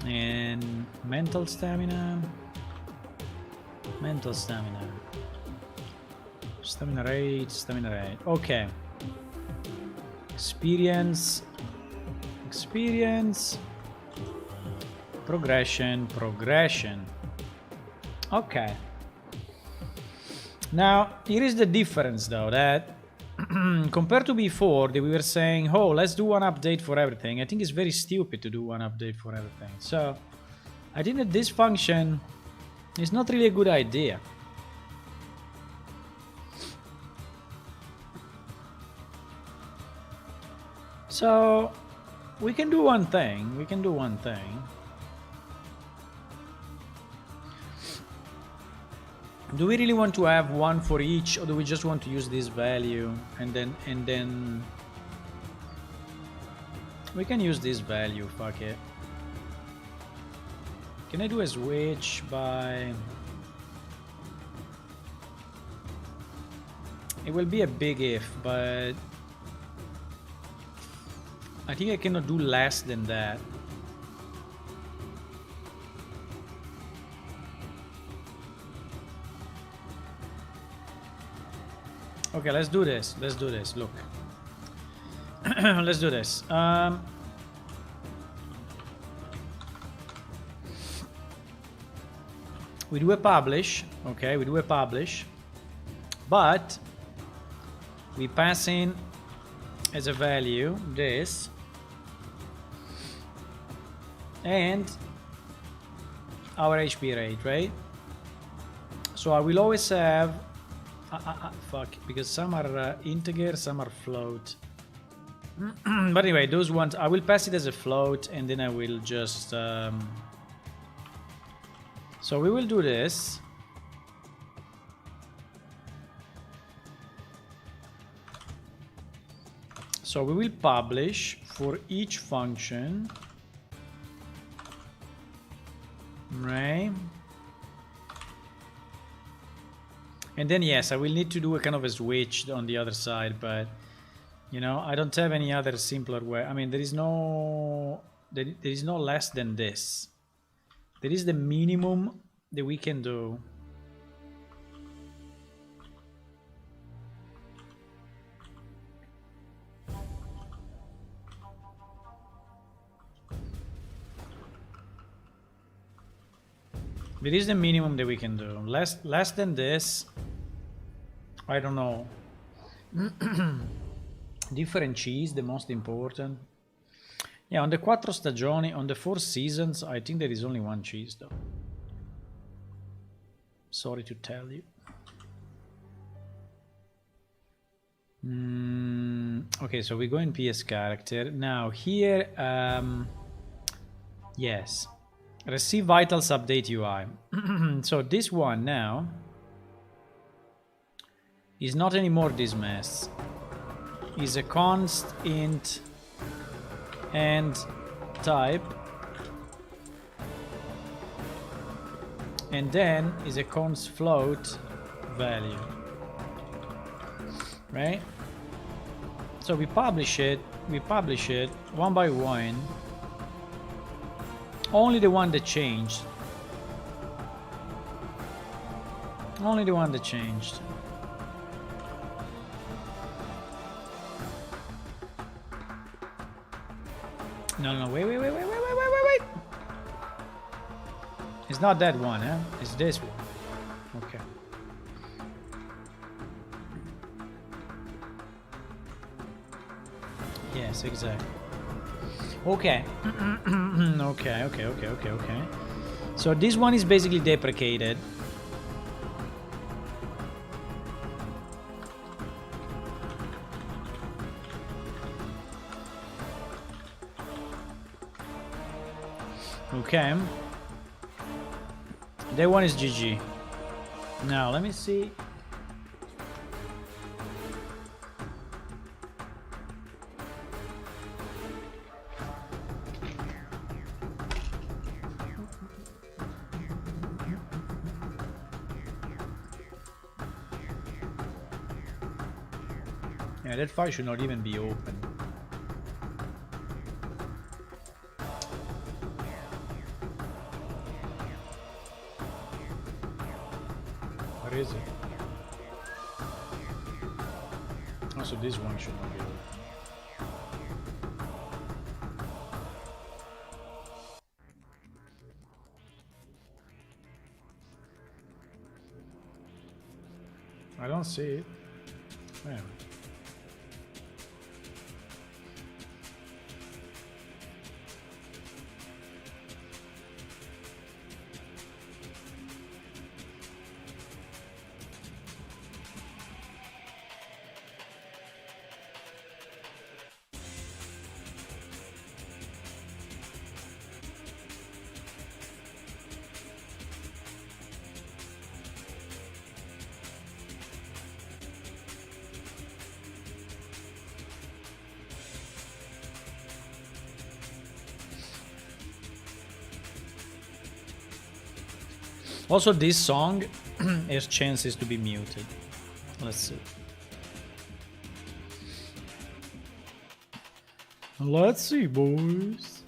And mental stamina. Mental stamina. Stamina rate. Okay. Experience. Progression. Okay. Now, here is the difference though, that compared to before, we were saying, oh, let's do one update for everything. I think it's very stupid to do one update for everything. So I think that this function is not really a good idea. So we can do one thing. We can do one thing. Do we really want to have one for each, or do we just want to use this value and then we can use this value, fuck it. Can I do a switch by... It will be a big if, but I think I cannot do less than that. Okay, let's do this. Let's do this. Look. Let's do this. We do a publish. Okay, we do a publish. But we pass in as a value this. And our HP rate, right? So I will always have... fuck, because some are integer, some are float. But anyway, those ones, I will pass it as a float, and then I will just... So we will do this. So we will publish for each function. Right? And then yes, I will need to do a kind of a switch on the other side, but you know, I don't have any other simpler way. I mean, there is no less than this. There is the minimum that we can do. There is the minimum that we can do. Less than this, I don't know. Different cheese, the most important. Yeah, on the 4 stagioni, on the 4 seasons, I think there is only one cheese though. Sorry to tell you. Okay, so we go in PS character. Now here, yes. Receive vitals update UI. So this one now is not anymore this mess. Is a const int and type, and then is a const float value, right? So we publish it one by one. Only the one that changed. Only the one that changed. No, wait. It's not that one, huh? It's this one. Okay. Yes, exactly. Okay. Okay. So this one is basically deprecated. Okay. That one is GG. Now, let me see. Yeah, that file should not even be open. Where is it? Also, this one should not be open. I don't see it. Yeah. Also, this song has chances to be muted. Let's see. Let's see, boys.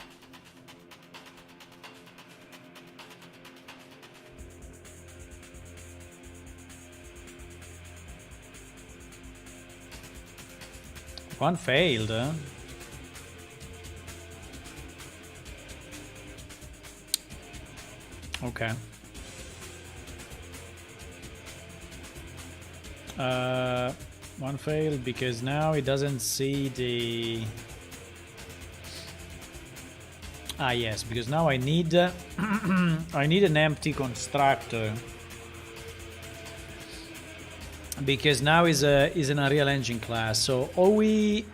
One failed, huh? Okay. One failed because now it doesn't see the... Ah, yes, because now I need I need an empty constructor. Because now is an Unreal Engine class. So or we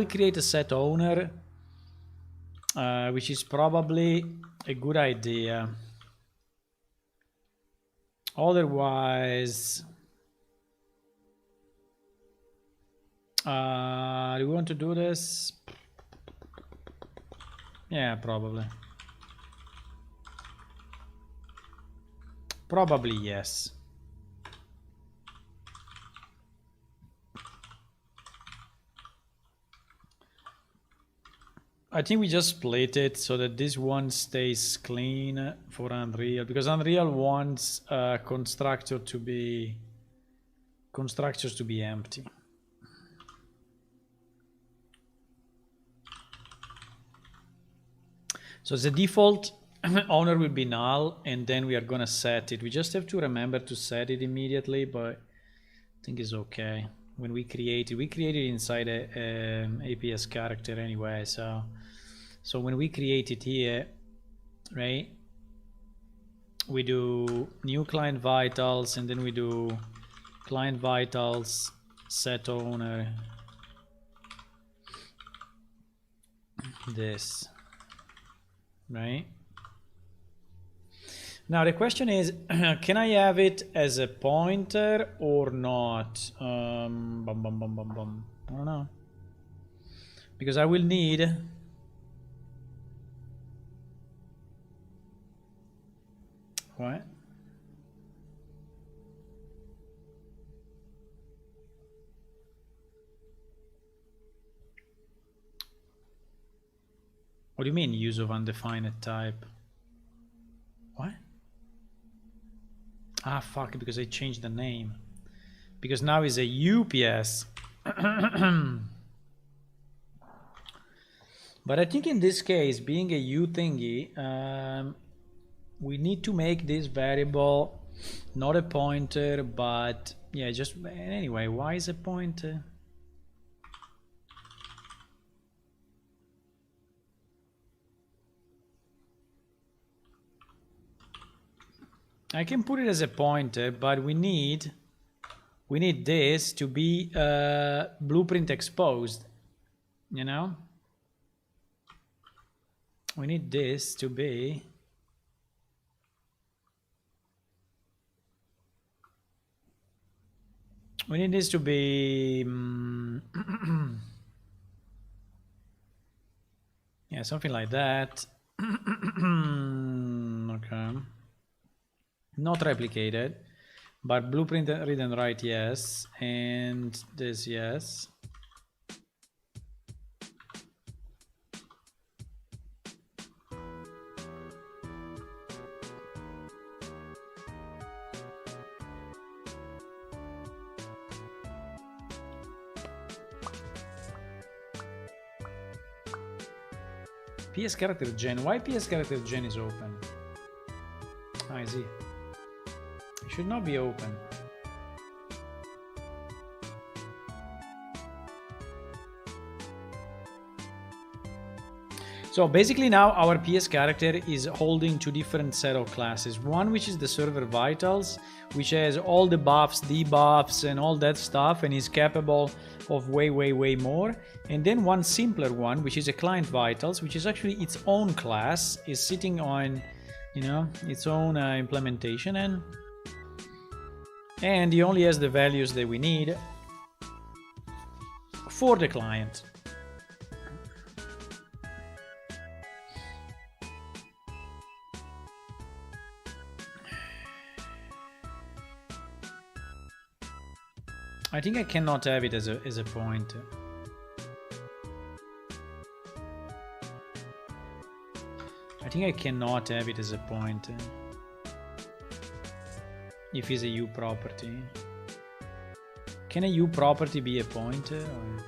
create a set owner, which is probably a good idea. Otherwise, do we want to do this? Yeah, probably. Probably yes. I think we just split it so that this one stays clean for Unreal, because Unreal wants constructors to be empty. So the default owner will be null, and then we are gonna set it. We just have to remember to set it immediately, but I think it's okay. When we create it inside a APS character anyway. So when we create it here, right? We do new client vitals, and then we do client vitals set owner. This, right? Now the question is, can I have it as a pointer or not? I don't know. Because I will need... What? What do you mean, use of undefined type? What? Ah, fuck, because I changed the name. Because now it's a UPS. But I think in this case, being a U thingy, we need to make this variable not a pointer, but yeah, just anyway, why is a pointer? I can put it as a pointer, but we need this to be blueprint exposed, you know? We need this to be... We need this to be... yeah, something like that. Okay. Not replicated, but blueprint read and write, yes. And this, yes. PS character gen. Why PS character gen is open? I see. It should not be open. So basically now our PS character is holding two different set of classes. One which is the server vitals, which has all the buffs, debuffs and all that stuff, and is capable of way more. And then one simpler one, which is a client vitals, which is actually its own class, is sitting on, you know, its own implementation, and he only has the values that we need for the client. I think I cannot have it as a pointer. I think I cannot have it as a pointer. If it's a U property. Can a U property be a pointer? Or...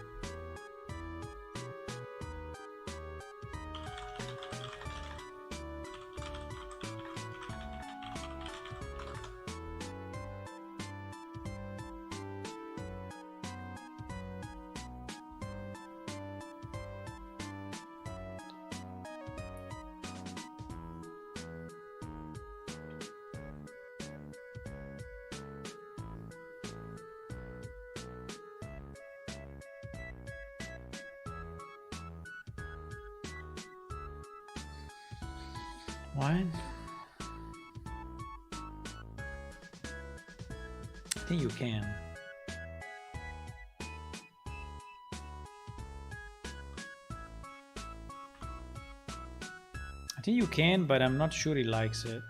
What? I think you can. I think you can, but I'm not sure he likes it.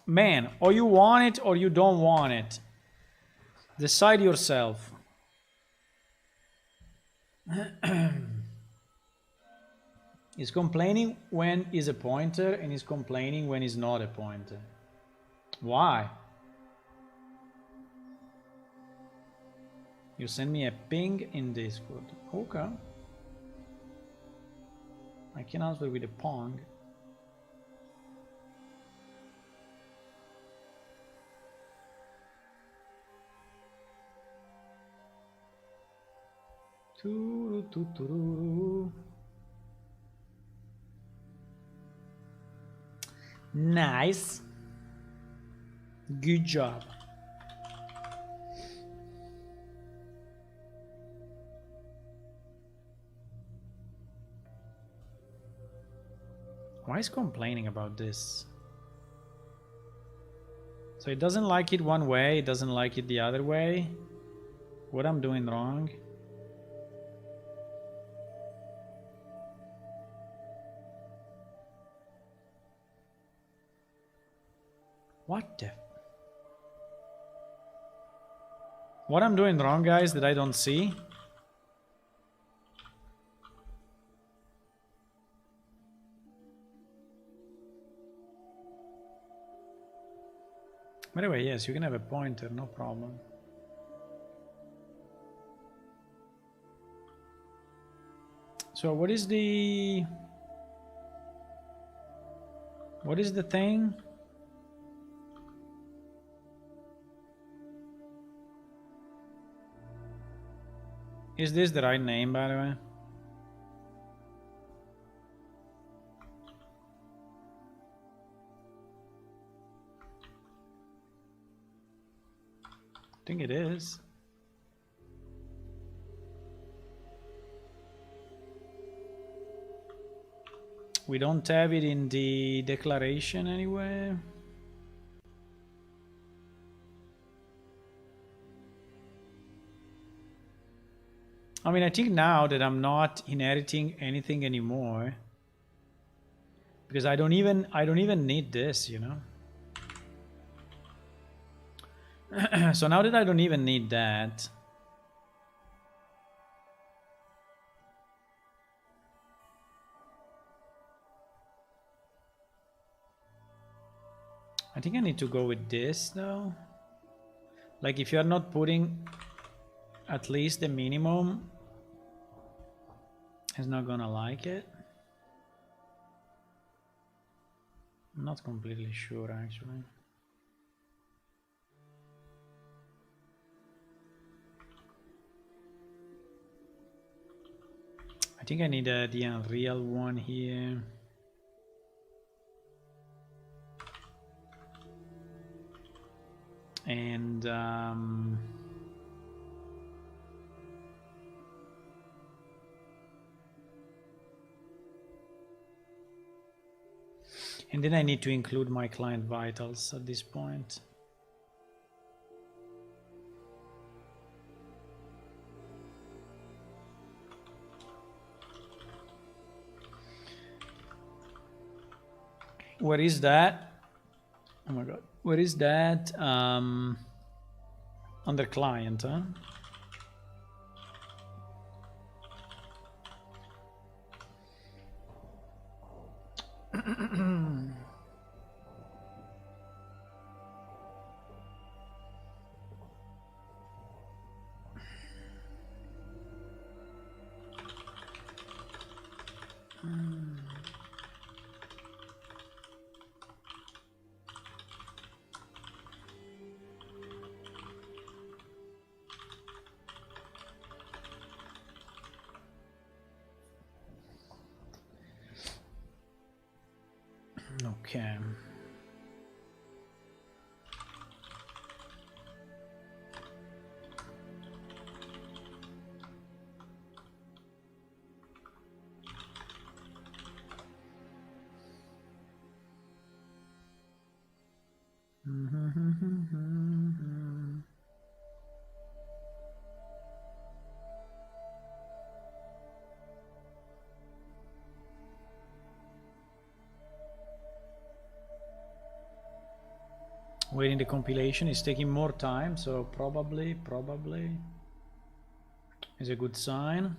Man, or you want it or you don't want it. Decide yourself. He's complaining when he's a pointer and he's complaining when he's not a pointer. Why? You send me a ping in Discord. Okay. I can answer with a pong. Nice. Good job. Why is complaining about this? So it doesn't like it one way, it doesn't like it the other way. What I'm doing wrong? What the? What I'm doing wrong, guys, that I don't see? By the way, yes, you can have a pointer, no problem. So what is the thing? Is this the right name, by the way? I think it is. We don't have it in the declaration anyway. I mean, I think now that I'm not inheriting anything anymore, because I don't even need this, you know. So now that I don't even need that, I think I need to go with this though. Like if you're not putting at least the minimum, it's not gonna like it. I'm not completely sure actually. I think I need the Unreal one here. And then I need to include my client vitals at this point. Where is that? Oh my god. Where is that? Under client, huh? Okay. Waiting the compilation is taking more time, so probably is a good sign.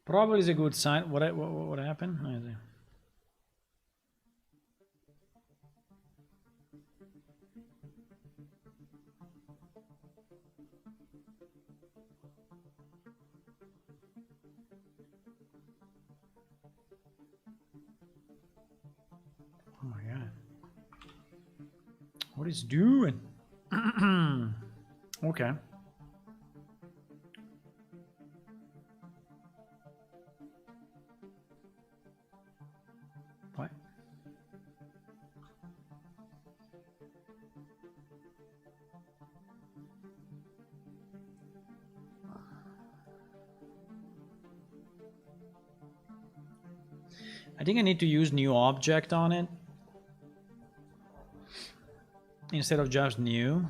Probably is a good sign. What happened? I see. Oh my god. What is doing? Okay. What? I think I need to use new object on it instead of just new.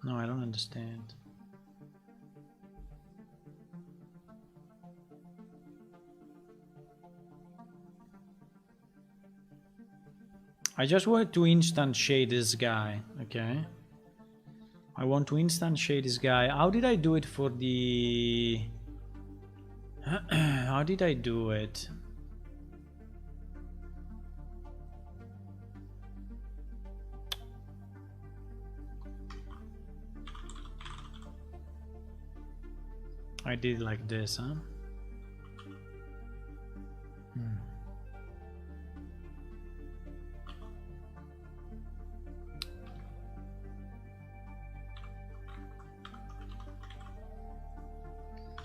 No, I don't understand. I just want to instantiate this guy, okay? I want to instantiate this guy. How did I do it for the... How did I do it? I did like this, huh?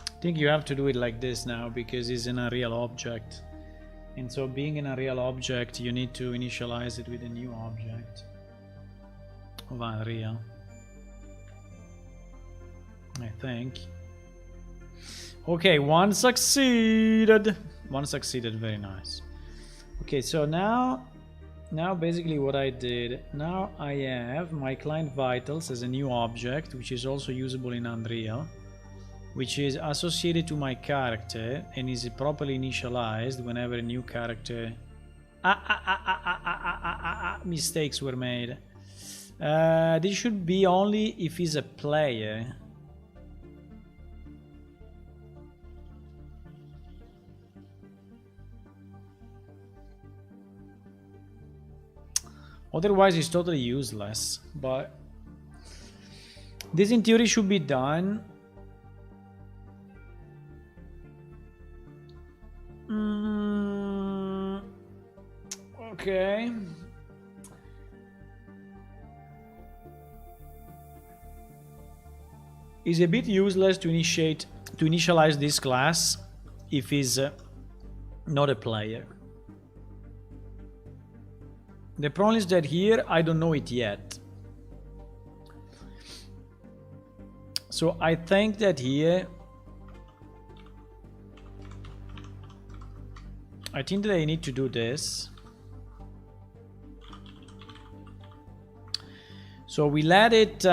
I think you have to do it like this now because it's in a real object. And so being in a real object, you need to initialize it with a new object of Unreal. I think. Okay, one succeeded. One succeeded, very nice. Okay, so now basically what I did, now I have my client vitals as a new object, which is also usable in Unreal, which is associated to my character and is properly initialized whenever a new character... mistakes were made. This should be only if he's a player. Otherwise it's totally useless, but this in theory should be done. Okay. It's a bit useless to initialize this class if he's not a player. The problem is that here I don't know it yet. So I think that here I think that I need to do this. So we let it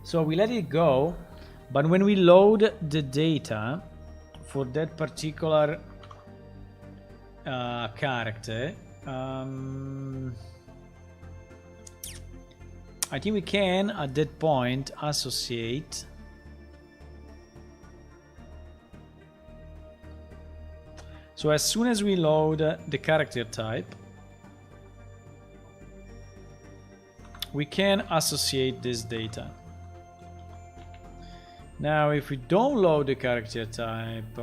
so we let it go, but when we load the data for that particular character, I think we can at that point associate so as soon as we load the character type, we can associate this data. Now if we don't load the character type,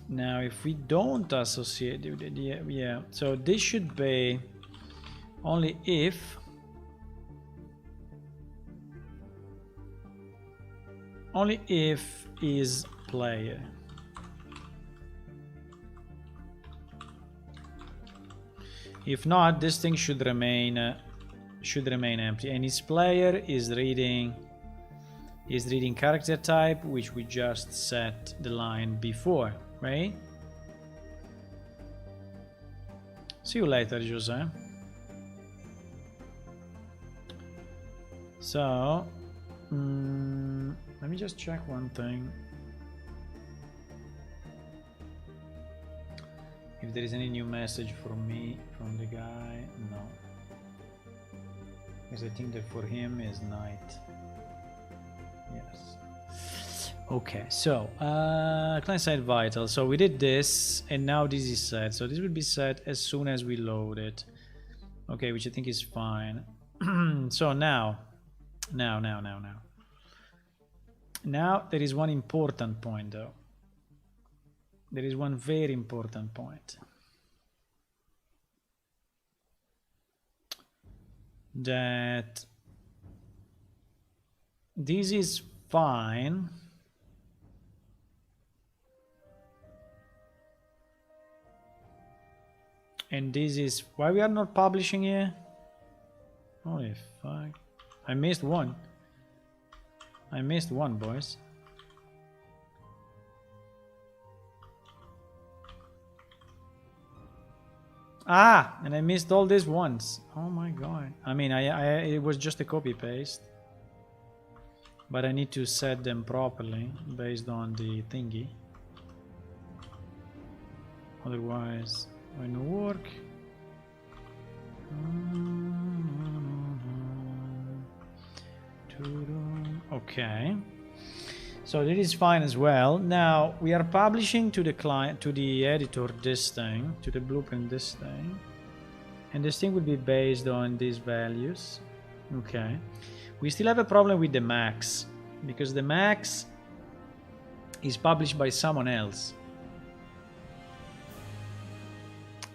now if we don't associate, yeah, so this should be only if is player. If not, this thing should remain empty, and its player is reading character type, which we just set the line before, right? See you later, Jose. So let me just check one thing. If there is any new message from me, from the guy, no. Because I think that for him is night. Yes. Okay, so client-side vital. So we did this, and now this is set. So this will be set as soon as we load it. Okay, which I think is fine. So now there is one important point, though. There is one very important point. That this is fine. And this is why we are not publishing here. Holy fuck. I missed one. I missed one, boys. Ah, and I missed all this once. Oh my god. I mean, it was just a copy paste. But I need to set them properly based on the thingy. Otherwise, it won't work. Okay. So that is fine as well. Now we are publishing to the client, to the editor, this thing, to the blueprint, this thing, and this thing will be based on these values. Okay. We still have a problem with the max, because the max is published by someone else.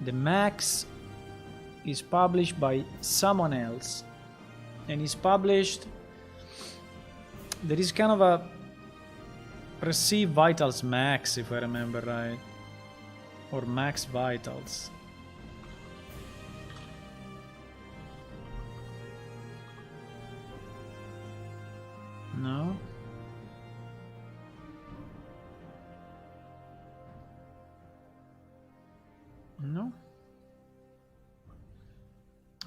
The max is published by someone else, and is published. There is kind of a receive vitals max, if I remember right, or max vitals. No. No.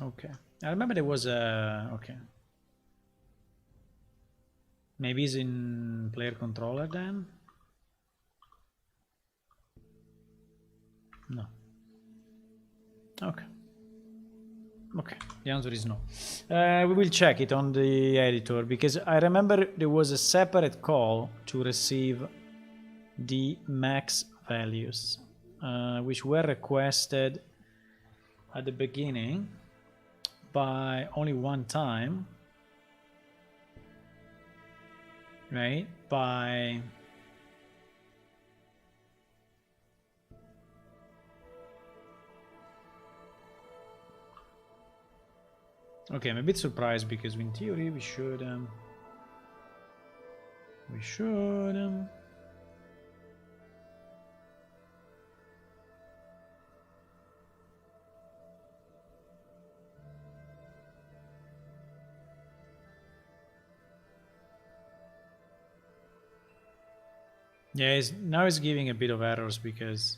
Okay. I remember there was a okay. Maybe it's in player controller then? No. Okay. Okay, the answer is no. We will check it on the editor, because I remember there was a separate call to receive the max values, which were requested at the beginning by only one time. Right, by okay, I'm a bit surprised, because in theory we should Yeah, now it's giving a bit of errors because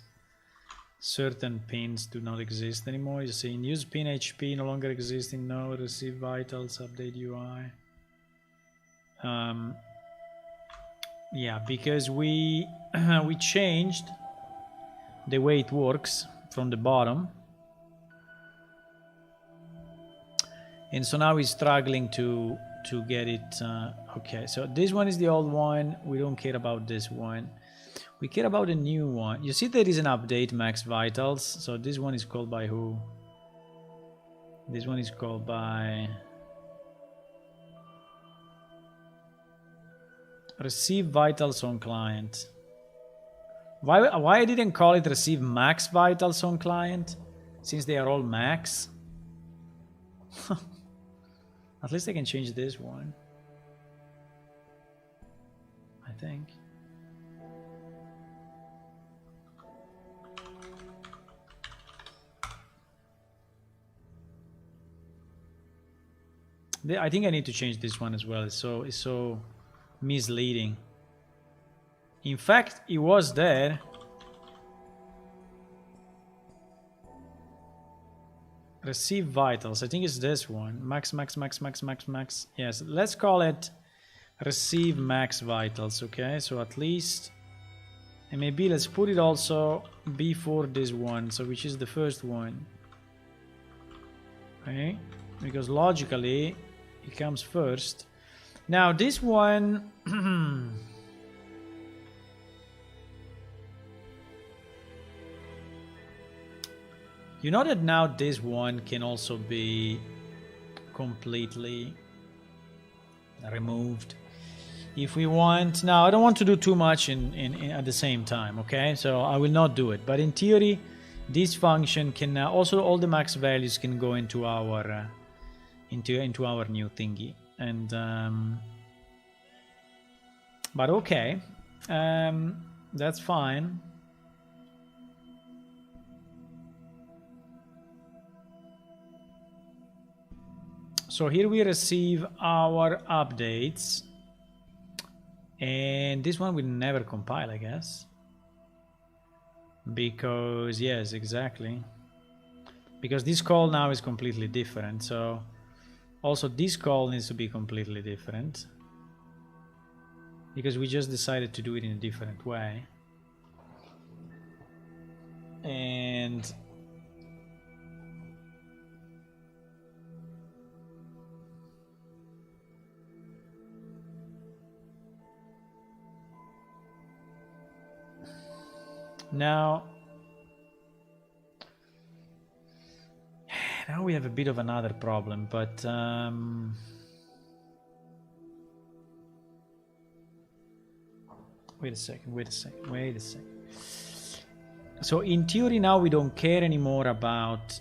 certain pins do not exist anymore. You're saying use pin HP no longer existing. No, receive vitals, update UI. Yeah, because we we changed the way it works from the bottom, and so now we're struggling to get it. Okay, so this one is the old one. We don't care about this one. We care about a new one. You see there is an update, max vitals. So this one is called by who? This one is called by receive vitals on client. Why I didn't call it receive max vitals on client? Since they are all max. At least I can change this one, I think. I think I need to change this one as well. It's so misleading. In fact, it was there. Receive vitals. I think it's this one. Max. Yes, let's call it receive max vitals. Okay, so at least, and maybe let's put it also before this one. So which is the first one? Okay, because logically it comes first. Now this one. You know that now this one can also be completely removed if we want. Now I don't want to do too much in at the same time, okay? So I will not do it. But in theory, this function can also all the max values can go into our into our new thingy. And but okay, that's fine. So here we receive our updates, and this one will never compile, I guess, because yes, exactly, because this call now is completely different. So also this call needs to be completely different because we just decided to do it in a different way. And now we have a bit of another problem, but wait a second. So in theory now we don't care anymore about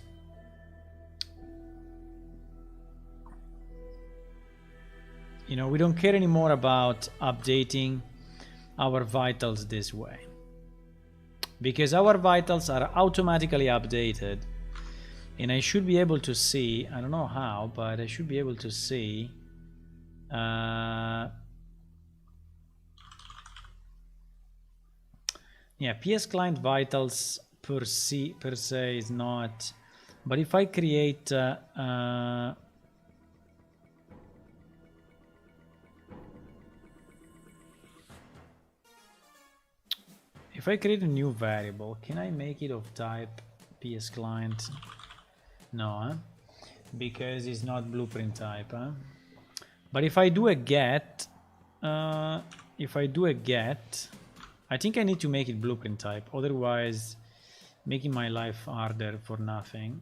we don't care anymore about updating our vitals this way, because our vitals are automatically updated, and I should be able to see, I don't know how, but I should be able to see yeah, PS client vitals per se is not, but if I create if I create a new variable, can I make it of type PS client? No, huh? Because it's not blueprint type. Huh? But if I do a get, I think I need to make it blueprint type. Otherwise, making my life harder for nothing.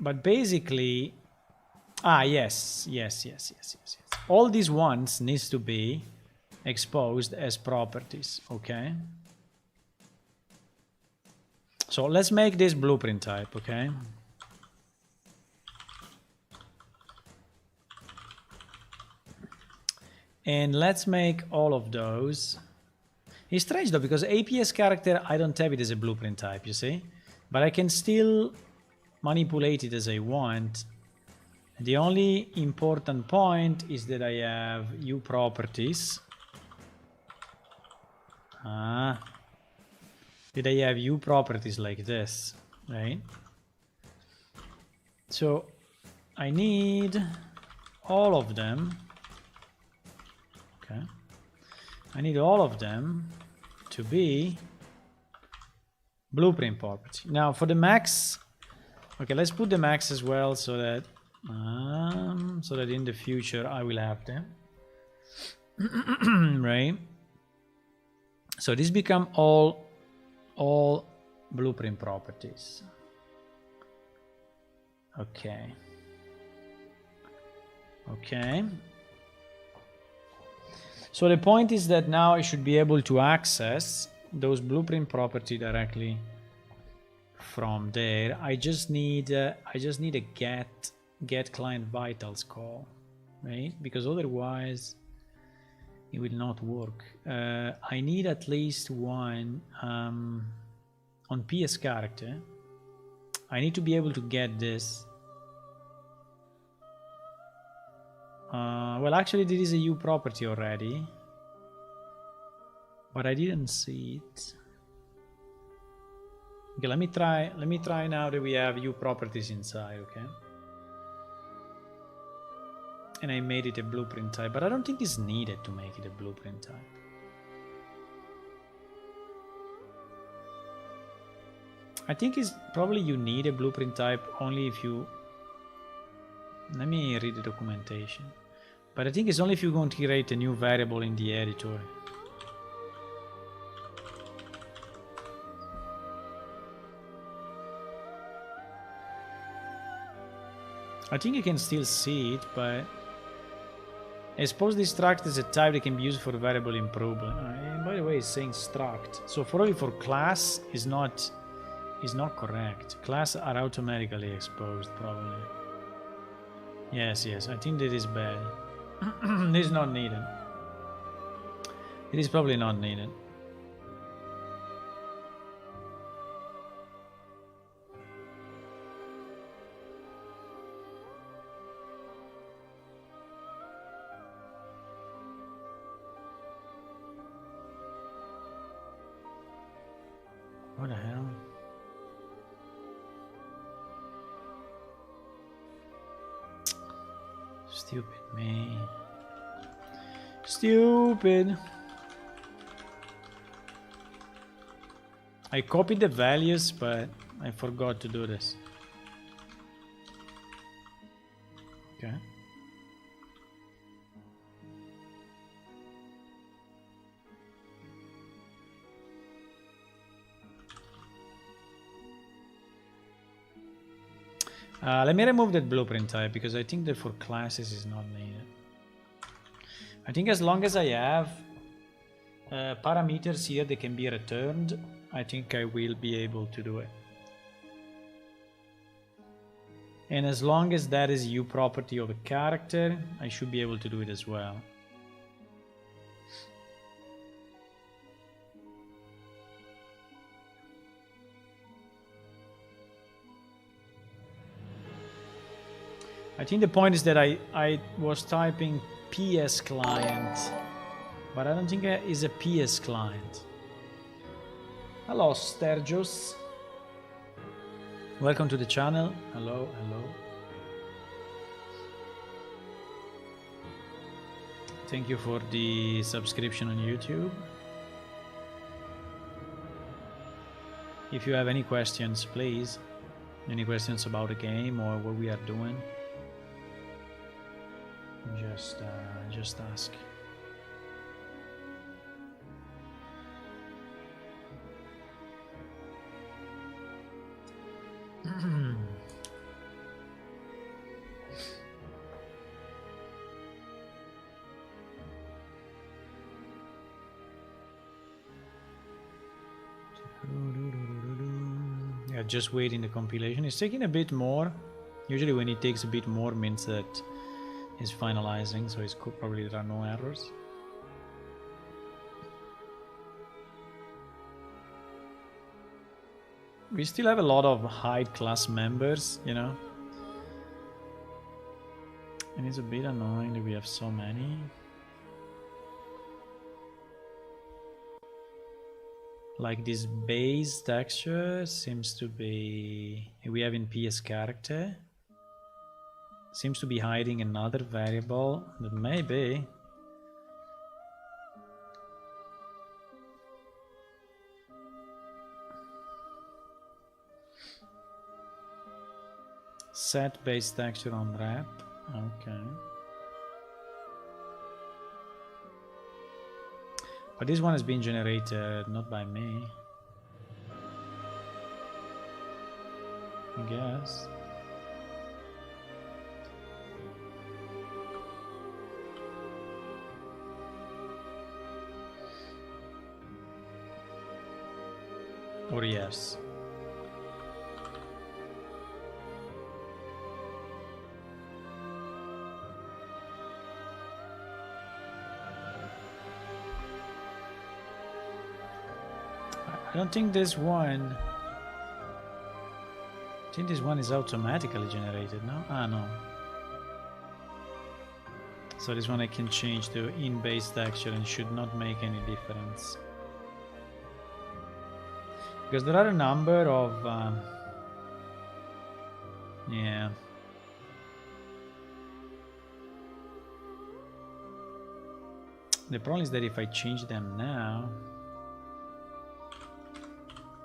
But basically, yes. All these ones needs to be exposed as properties, okay? So let's make this blueprint type, okay? And let's make all of those. It's strange though, because APS character, I don't have it as a blueprint type, you see? But I can still manipulate it as I want. The only important point is that I have U properties. Did I have U properties like this, right? So I need all of them. Okay. I need all of them to be blueprint property. Now for the max, okay, let's put the max as well so that in the future I will have them. Right? So these become all blueprint properties. Okay. Okay. So the point is that now I should be able to access those blueprint property directly from there. I just need a get client vitals call, right? Because otherwise it will not work. I need at least one on PS character. I need to be able to get this. Well, actually, there is a U property already, but I didn't see it. Okay, let me try now that we have U properties inside. Okay, and I made it a blueprint type, but I don't think it's needed to make it a blueprint type. I think it's probably you need a blueprint type only if you... Let me read the documentation. But I think it's only if you're going to create a new variable in the editor. I think you can still see it, but I suppose this struct is a type that can be used for a variable improvement. And by the way, it's saying struct. So probably for class is not correct. Class are automatically exposed, probably. Yes, I think that is bad. This is not needed. It is probably not needed. What the hell? Stupid me. Stupid. I copied the values, but I forgot to do this. Okay. Let me remove that blueprint type because I think that for classes is not needed. I think as long as I have parameters here that can be returned, I think I will be able to do it. And as long as that is U property of a character, I should be able to do it as well. I think the point is that I was typing PS client, but I don't think it is a PS client. Hello, Stergios. Welcome to the channel. Hello. Thank you for the subscription on YouTube. If you have any questions, please. Any questions about the game or what we are doing? Just ask. Yeah, just waiting the compilation. It's taking a bit more. Usually when it takes a bit more means that it's finalizing, so it's probably there are no errors. We still have a lot of hide class members, you know. And it's a bit annoying that we have so many. Like this base texture seems to be, we have in PS character, seems to be hiding another variable that maybe set base texture on wrap. Okay. But this one has been generated not by me, I guess. Or yes. I don't think this one. I think this one is automatically generated, no? Ah, no. So this one I can change to in-base texture and should not make any difference. Because there are a number of... yeah. The problem is that if I change them now...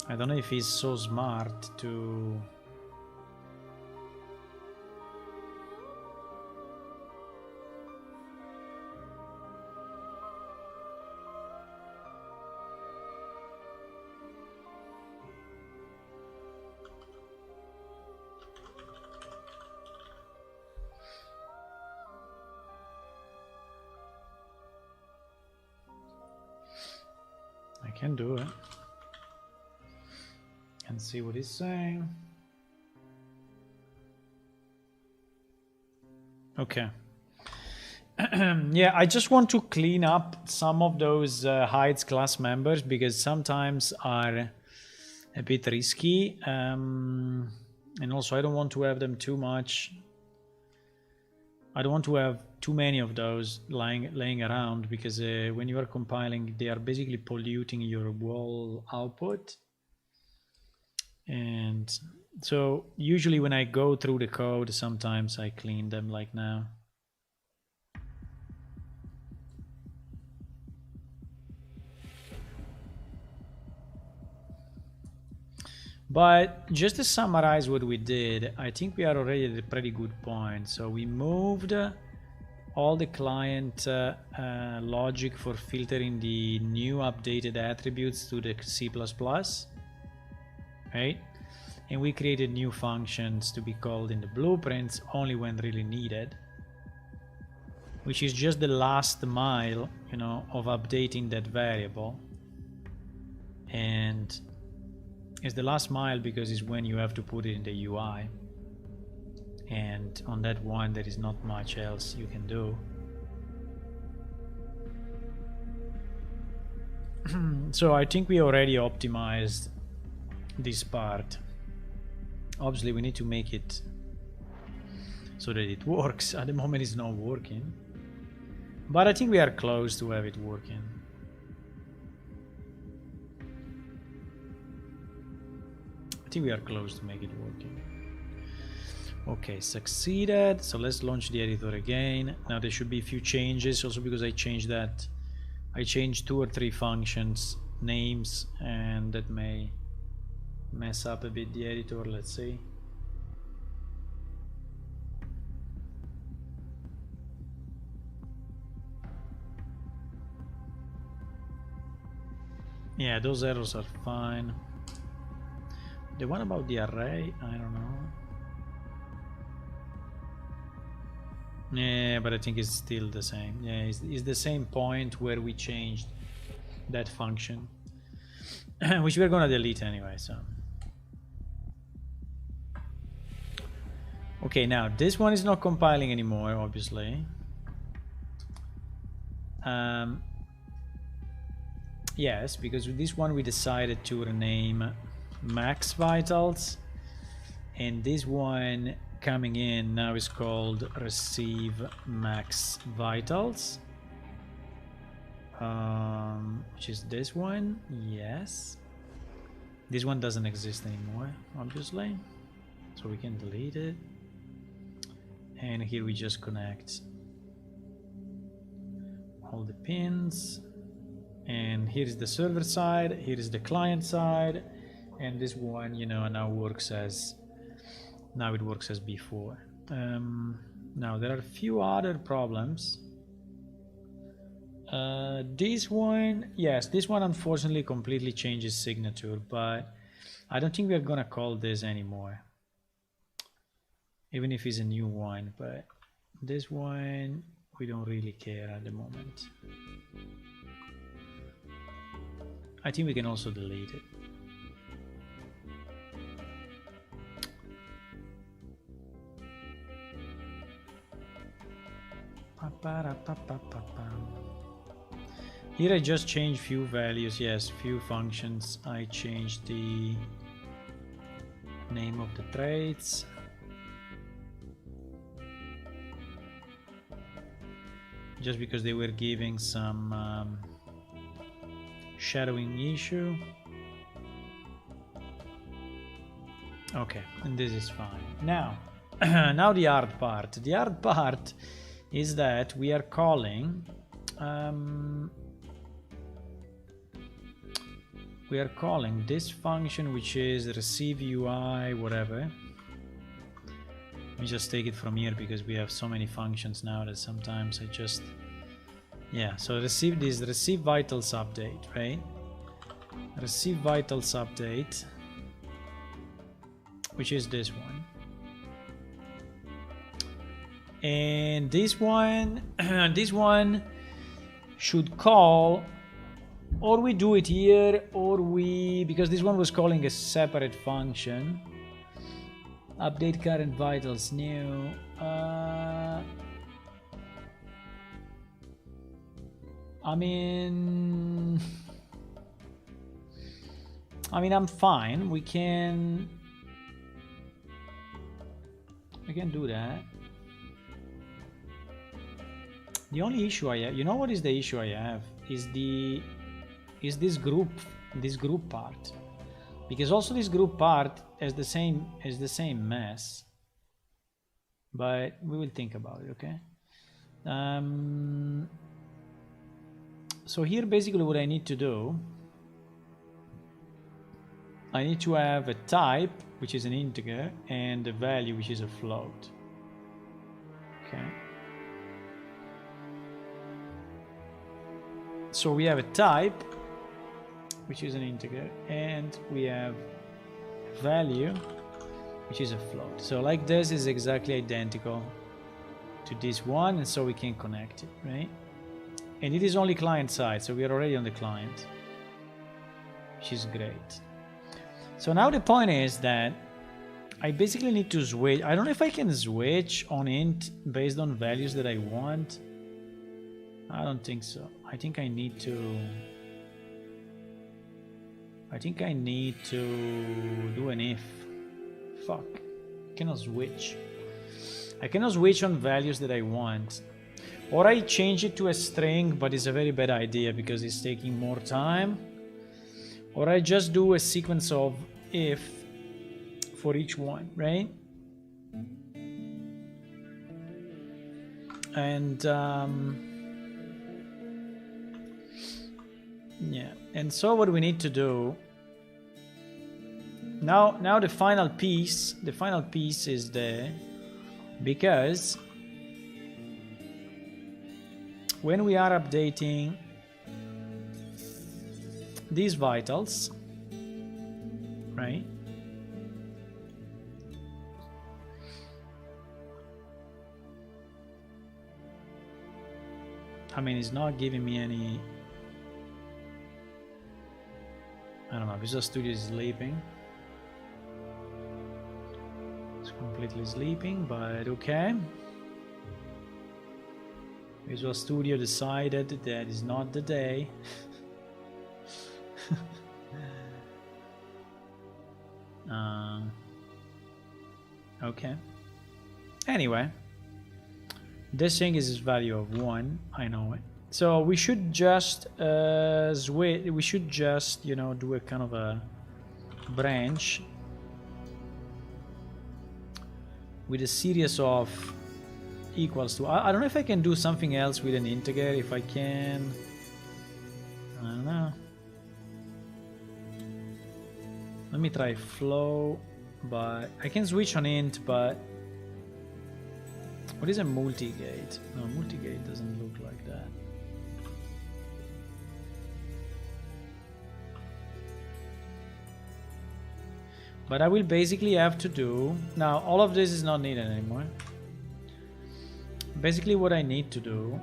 I don't know if he's so smart to... I can do it. And see what he's saying. Okay. Yeah, I just want to clean up some of those hides class members because sometimes are a bit risky. And also I don't want to have them too much. I don't want to have too many of those laying around because when you are compiling, they are basically polluting your wall output. And so usually when I go through the code, sometimes I clean them like now. But just to summarize what we did, I think we are already at a pretty good point. So we moved all the client logic for filtering the new updated attributes to the C++. Right? And we created new functions to be called in the blueprints only when really needed, which is just the last mile, you know, of updating that variable. And it's the last mile because it's when you have to put it in the UI. And on that one, there is not much else you can do. So I think we already optimized this part. Obviously we need to make it so that it works. At the moment it's not working, but I think we are close to have it working. I think we are close to make it working. Okay, succeeded. So let's launch the editor again. Now there should be a few changes also because I changed that. I changed 2 or 3 functions names and that may mess up a bit the editor. Let's see. Yeah, those errors are fine. The one about the array, I don't know. Yeah, but I think it's still the same. Yeah, it's the same point where we changed that function, which we're gonna delete anyway, so. Okay, now this one is not compiling anymore, obviously. Yes, because with this one we decided to rename max vitals, and this one coming in now is called receive max vitals, which is this one. Yes, this one doesn't exist anymore, obviously, so we can delete it. And here we just connect all the pins, and here is the server side, here is the client side, and this one, you know, now works as before. Now there are a few other problems. This one, yes, this one unfortunately completely changes signature, but I don't think we're gonna call this anymore, even if it's a new one. But this one we don't really care at the moment. I think we can also delete it. Here I just changed few values, yes, few functions. I changed the name of the traits. Just because they were giving some shadowing issue. Okay, and this is fine. Now, now the hard part. The hard part is that we are calling this function, which is receive UI whatever. Let me just take it from here because we have so many functions now that sometimes I just, yeah, so receive vitals update, right? Receive vitals update, which is this one. And this one this one should call, or we do it here, or we, because this one was calling a separate function. Update current vitals new. I mean I'm fine. We can do that. The only issue I have, you know what is the issue I have, is this group part, because also this group part has the same mess, but we will think about it. Okay. So here basically what I need to do, I need to have a type which is an integer and a value which is a float. Okay. So we have a type which is an integer, and we have a value which is a float. So like this is exactly identical to this one, and so we can connect it, right? And it is only client side, so we are already on the client, which is great. So now the point is that I basically need to switch. I don't know if I can switch on int based on values that I want. I don't think so. I think I need to do an if. Fuck. I cannot switch. I cannot switch on values that I want. Or I change it to a string, but it's a very bad idea because it's taking more time. Or I just do a sequence of if for each one, right? And yeah, and so what we need to do now, the final piece is there, because when we are updating these vitals, right? I mean, it's not giving me any, I don't know, Visual Studio is sleeping. It's completely sleeping, but okay. Visual Studio decided that is not the day. Okay. Anyway, this thing is value of 1. I know it. So we should just we should just, you know, do a kind of a branch with a series of equals to. I don't know if I can do something else with an integer. If I can, I don't know. Let me try flow, but I can switch on int, but what is a multigate? No, multigate doesn't look like that. But I will basically have to do, now all of this is not needed anymore. Basically what I need to do,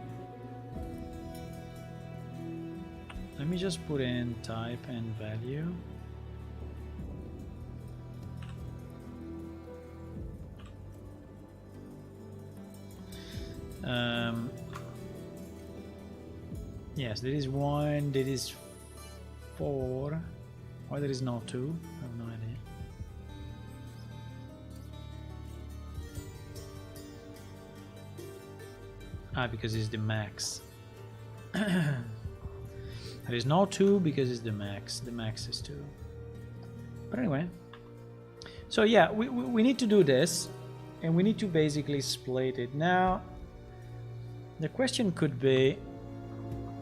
let me just put in type and value. Yes, there is 1, there is 4. Why there is no 2? I have no idea. Ah, because it's the max. There is no 2 because it's the max. The max is 2. But anyway. So yeah, we need to do this. And we need to basically split it. Now, the question could be,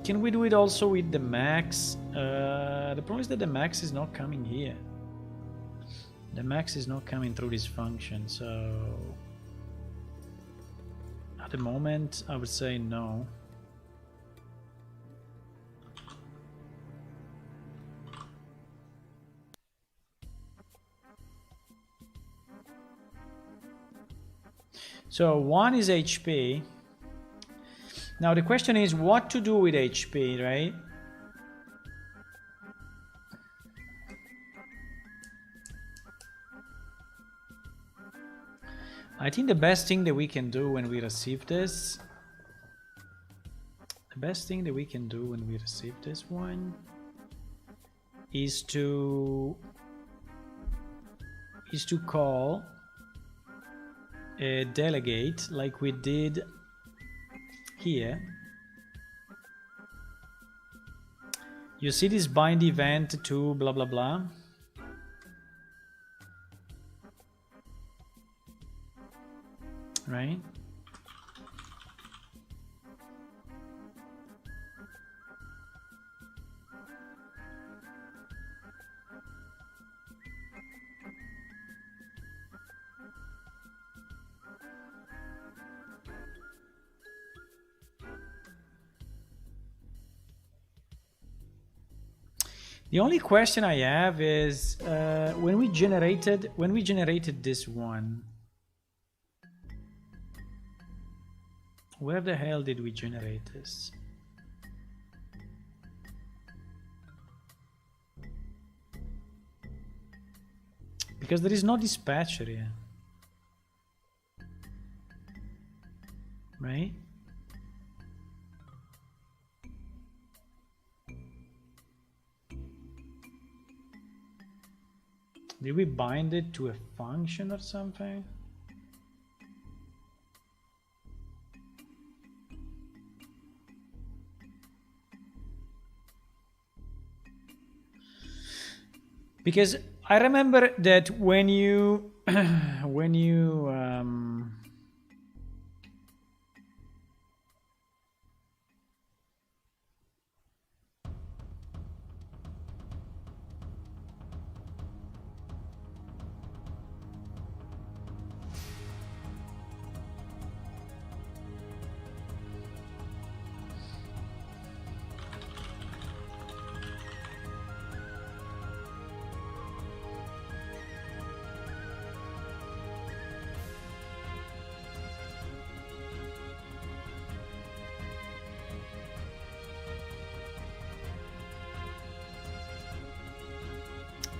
can we do it also with the max? The problem is that the max is not coming here. The max is not coming through this function, so at the moment I would say no. So 1 is HP. Now the question is what to do with HP, right? I think the best thing that we can do when we receive this, one is to call a delegate like we did here. You see this bind event to blah blah blah. Right? The only question I have is when we generated this one, where the hell did we generate this? Because there is no dispatcher here, right? Did we bind it to a function or something? Because I remember that when you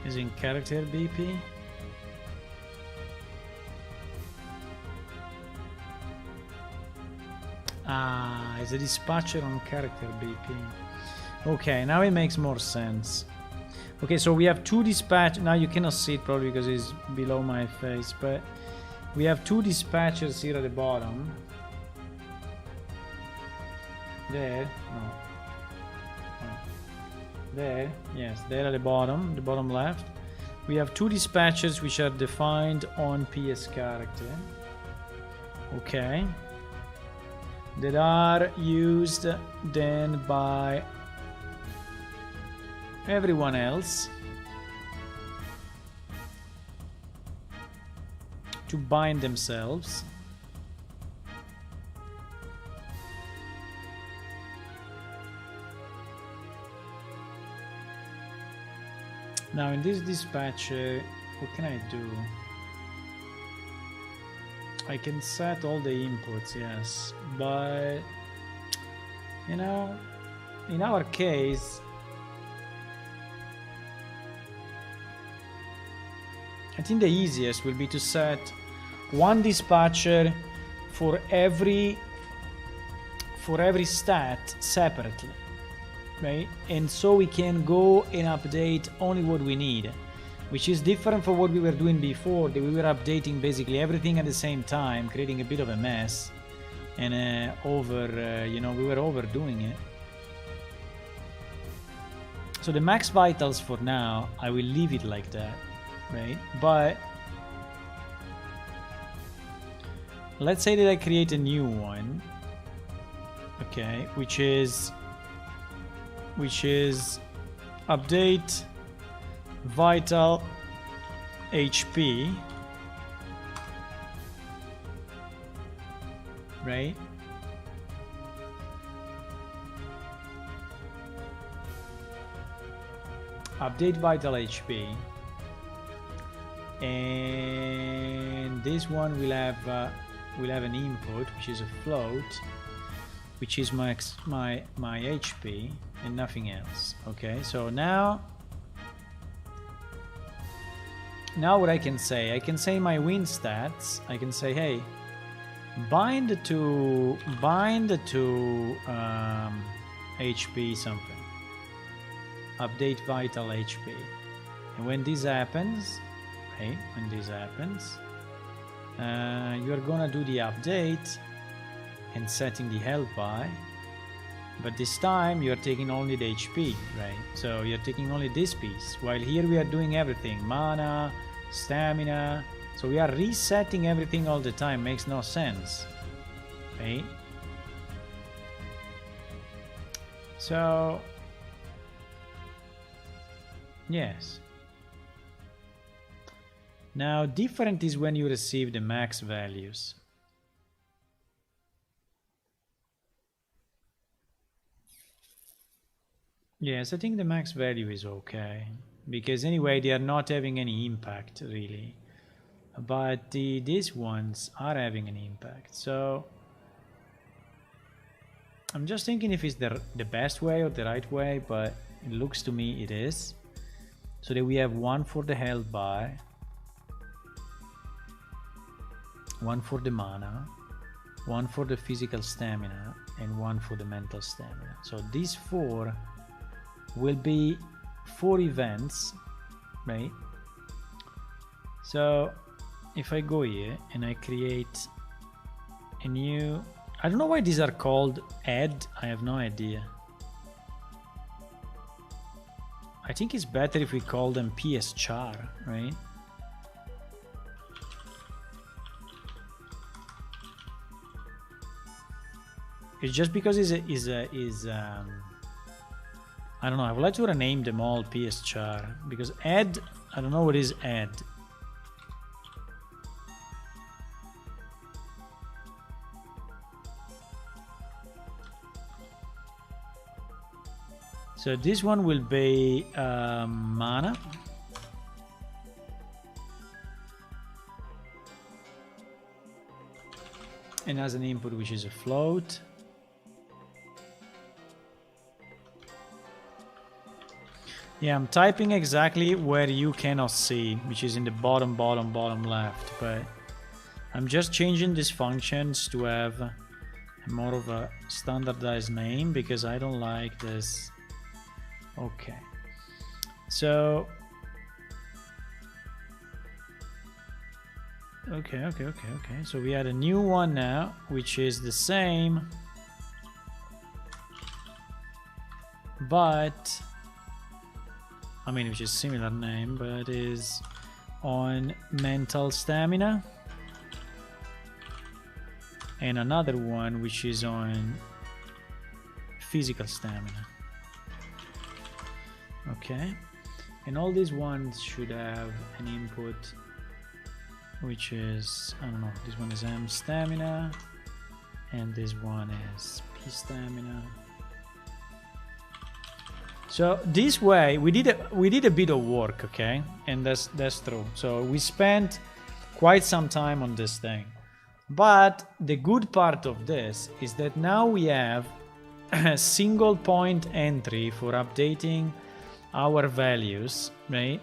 is in character BP. Ah, it's a dispatcher on character BP. Okay, now it makes more sense. Okay, so we have two dispatch. Now you cannot see it probably because it's below my face, but We have 2 dispatchers here at the bottom. There, no. There, yes, there at the bottom left. We have 2 dispatchers which are defined on PS character. Okay. That are used then by everyone else to bind themselves. Now in this dispatcher, what can I do? I can set all the inputs, yes, but you know, in our case, I think the easiest will be to set one dispatcher for every stat separately, right? And so we can go and update only what we need, which is different from what we were doing before, that we were updating basically everything at the same time, creating a bit of a mess, and you know, we were overdoing it. So the max vitals for now, I will leave it like that, right? But let's say that I create a new one, okay, which is update vital HP, right? Update vital HP, and this one will have an input which is a float, which is my HP and nothing else. Okay, so now what I can say my win stats. I can say, hey, bind to HP something. Update vital HP, and when this happens, right? When this happens, you are gonna do the update and setting the health by. But this time you are taking only the HP, right? So you're taking only this piece, while here we are doing everything: mana, stamina. So we are resetting everything all the time. Makes no sense, right? So yes. Now different is when you receive the max values. Yes, I think the max value is okay, because anyway they are not having any impact really, but these ones are having an impact. So I'm just thinking if it's the best way or the right way, but it looks to me it is. So that we have one for the health bar, one for the mana, one for the physical stamina, and one for the mental stamina. So these 4 will be 4 events, right? So if I go here and I create a new, I don't know why these are called add, I have no idea. I think it's better if we call them PS char, right? It's just because I don't know, I would like to rename them all PS char, because add, I don't know what is add. So this one will be mana. And as an input, which is a float. Yeah, I'm typing exactly where you cannot see, which is in the bottom left, but I'm just changing these functions to have more of a standardized name, because I don't like this. Okay, so Okay. So we add a new one now, which is the same, but I mean, which is similar name, but is on mental stamina, and another one which is on physical stamina. Okay, and all these ones should have an input which is, I don't know, this one is M stamina and this one is P stamina. So this way we did a bit of work, okay, and that's true. So we spent quite some time on this thing, but the good part of this is that now we have a single point entry for updating our values, right,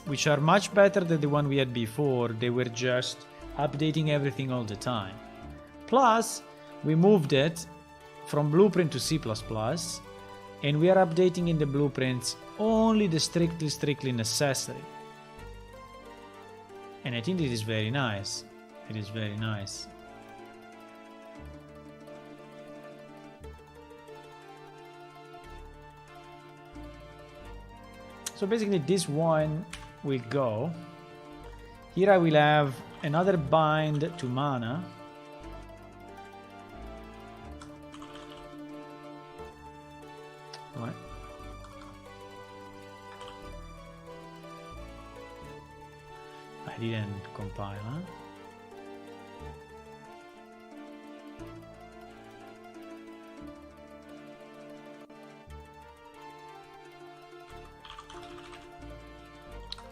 which are much better than the one we had before. They were just updating everything all the time. Plus we moved it from blueprint to C++, and we are updating in the blueprints only the strictly necessary. And I think it is very nice. It is very nice. So basically this one will go. Here I will have another bind to mana. Right. I didn't compile, huh?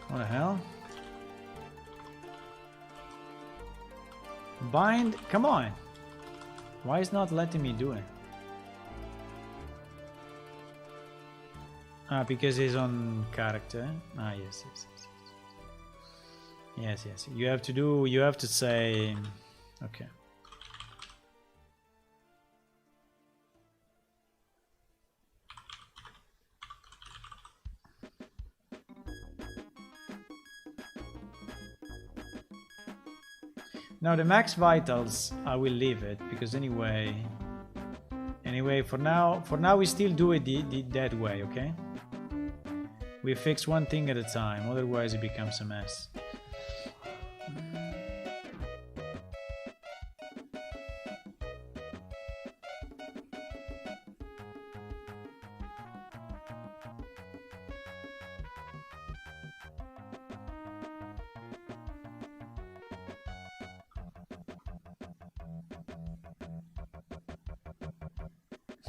What the hell? Bind? Come on! Why is not letting me do it? Ah, because he's on character. Ah, yes. Yes. You have to say, okay. Now the max vitals, I will leave it because anyway, for now we still do it that way, okay? We fix one thing at a time, otherwise it becomes a mess.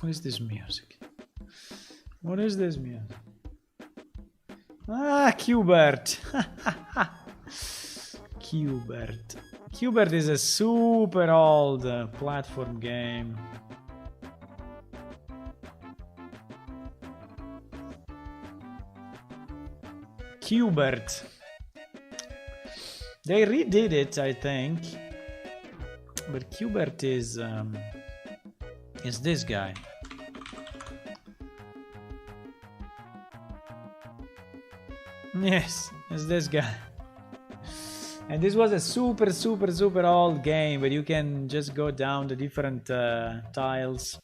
What is this music? What is this music? Ah, Qbert. Qbert. Qbert is a super old platform game. Qbert. They redid it, I think. But Qbert is this guy. Yes, it's this guy. And this was a super old game, but you can just go down the different tiles.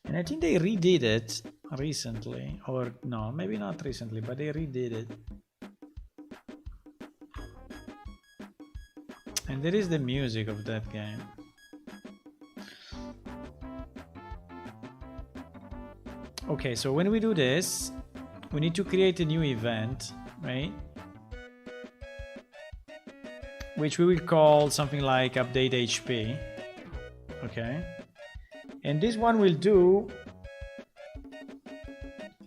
And I think they redid it recently, or no, maybe not recently, but they redid it. And there is the music of that game. Okay, so when we do this, we need to create a new event, right? Which we will call something like update HP. Okay. And this one will do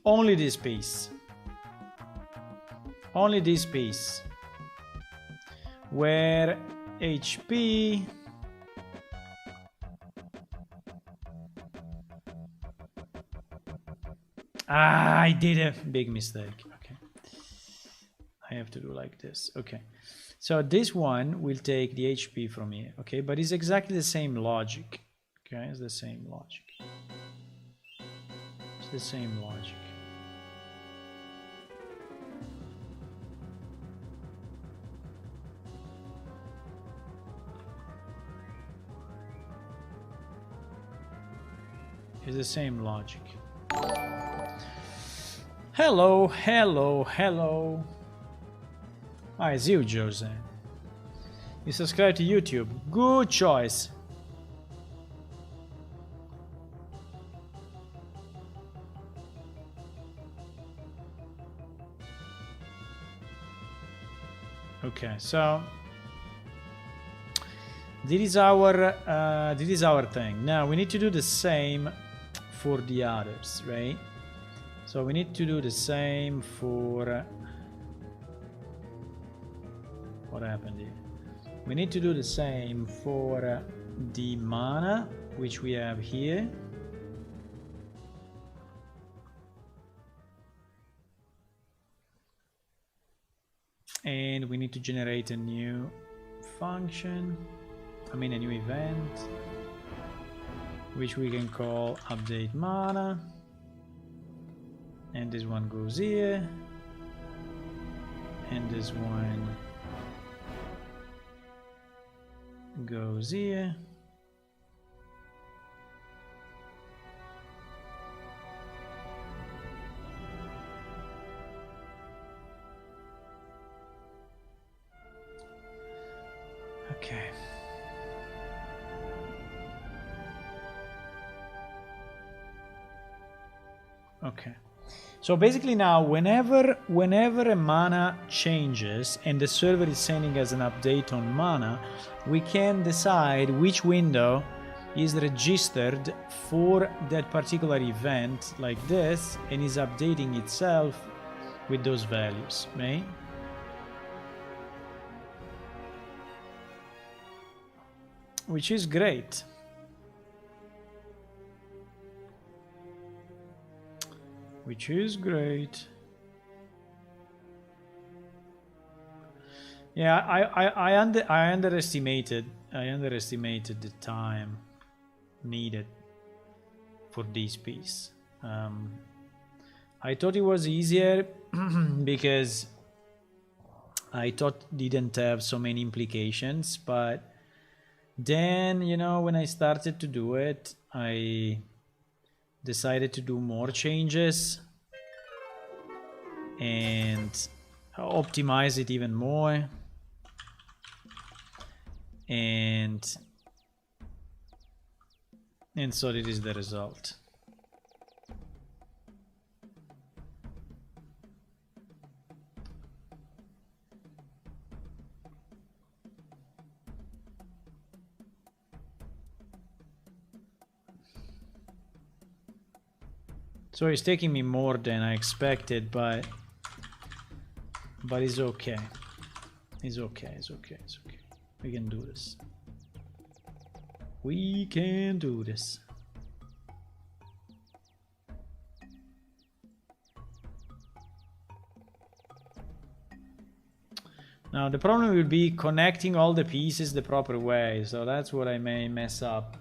only this piece. Only this piece. Where HP I did a big mistake. Okay. I have to do like this. Okay. So this one will take the HP from here. Okay. But it's exactly the same logic. Okay. It's the same logic. It's the same logic. It's the same logic. Hello, hello, hello. Ah, it's you, Jose. You subscribe to YouTube. Good choice. Okay, so this is our thing. Now we need to do the same for the others, right? So we need to do the same for what happened here? We need to do the same for the mana, which we have here. And we need to generate a new function, a new event, which we can call update mana. And this one goes here. And this one goes here. Okay. Okay. So basically now, whenever a mana changes and the server is sending us an update on mana, we can decide which window is registered for that particular event like this and is updating itself with those values, right? Which is great. Which is great. Yeah, I underestimated the time needed for this piece. I thought it was easier because I thought it didn't have so many implications, but then, you know, when I started to do it, I decided to do more changes and optimize it even more, and so this is the result. So it's taking me more than I expected, but it's okay. It's okay. We can do this. We can do this. Now the problem will be connecting all the pieces the proper way, so that's what I may mess up.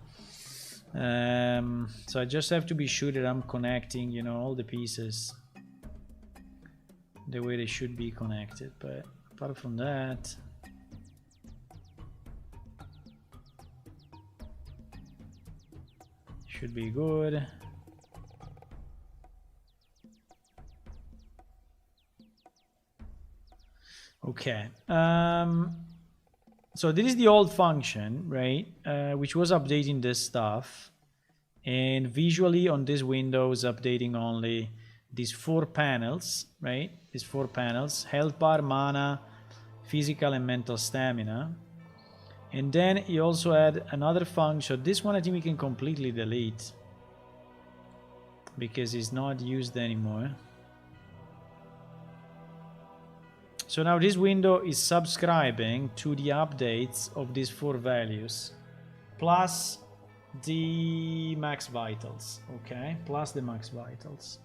So I just have to be sure that I'm connecting, you know, all the pieces the way they should be connected, but apart from that, should be good. Okay, so this is the old function, right, which was updating this stuff, and visually on this window is updating only these 4 panels, right? These 4 panels: health bar, mana, physical and mental stamina. And then he also had another function. This one I think we can completely delete because it's not used anymore. So now this window is subscribing to the updates of these 4 values, plus the max vitals, okay? Plus the max vitals.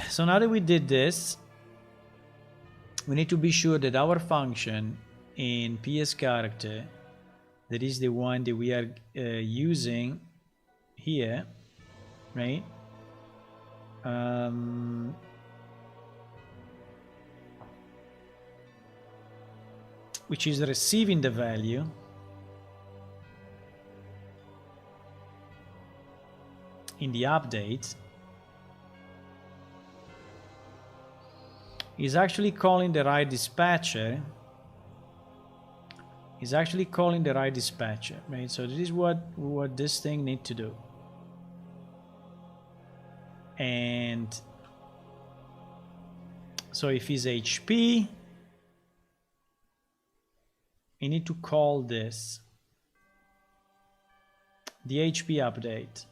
So now that we did this, we need to be sure that our function in PS character, that is the one that we are using here, right? Which is receiving the value. in the update is actually calling the right dispatcher. Right? So this is what this thing needs to do. And so if it's HP, you need to call this the HP update,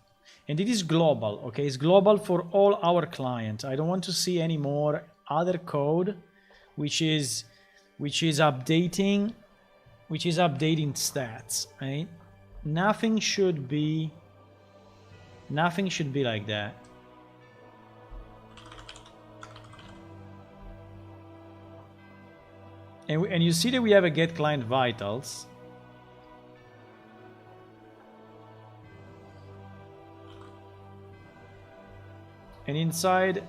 and it is global. Okay, it's global for all our clients. I don't want to see any more other code which is updating stats, right? Nothing should be like that. And you see that we have a get client vitals. And inside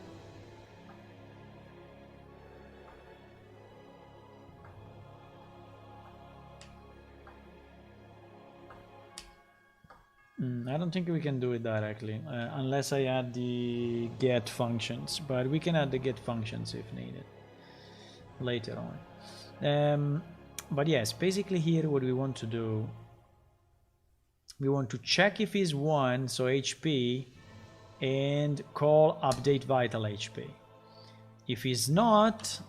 I don't think we can do it directly unless I add the get functions, but we can add the get functions if needed later on. But yes, basically here what we want to do, we want to check if it's 1, so HP, and call update vital HP. If it's not,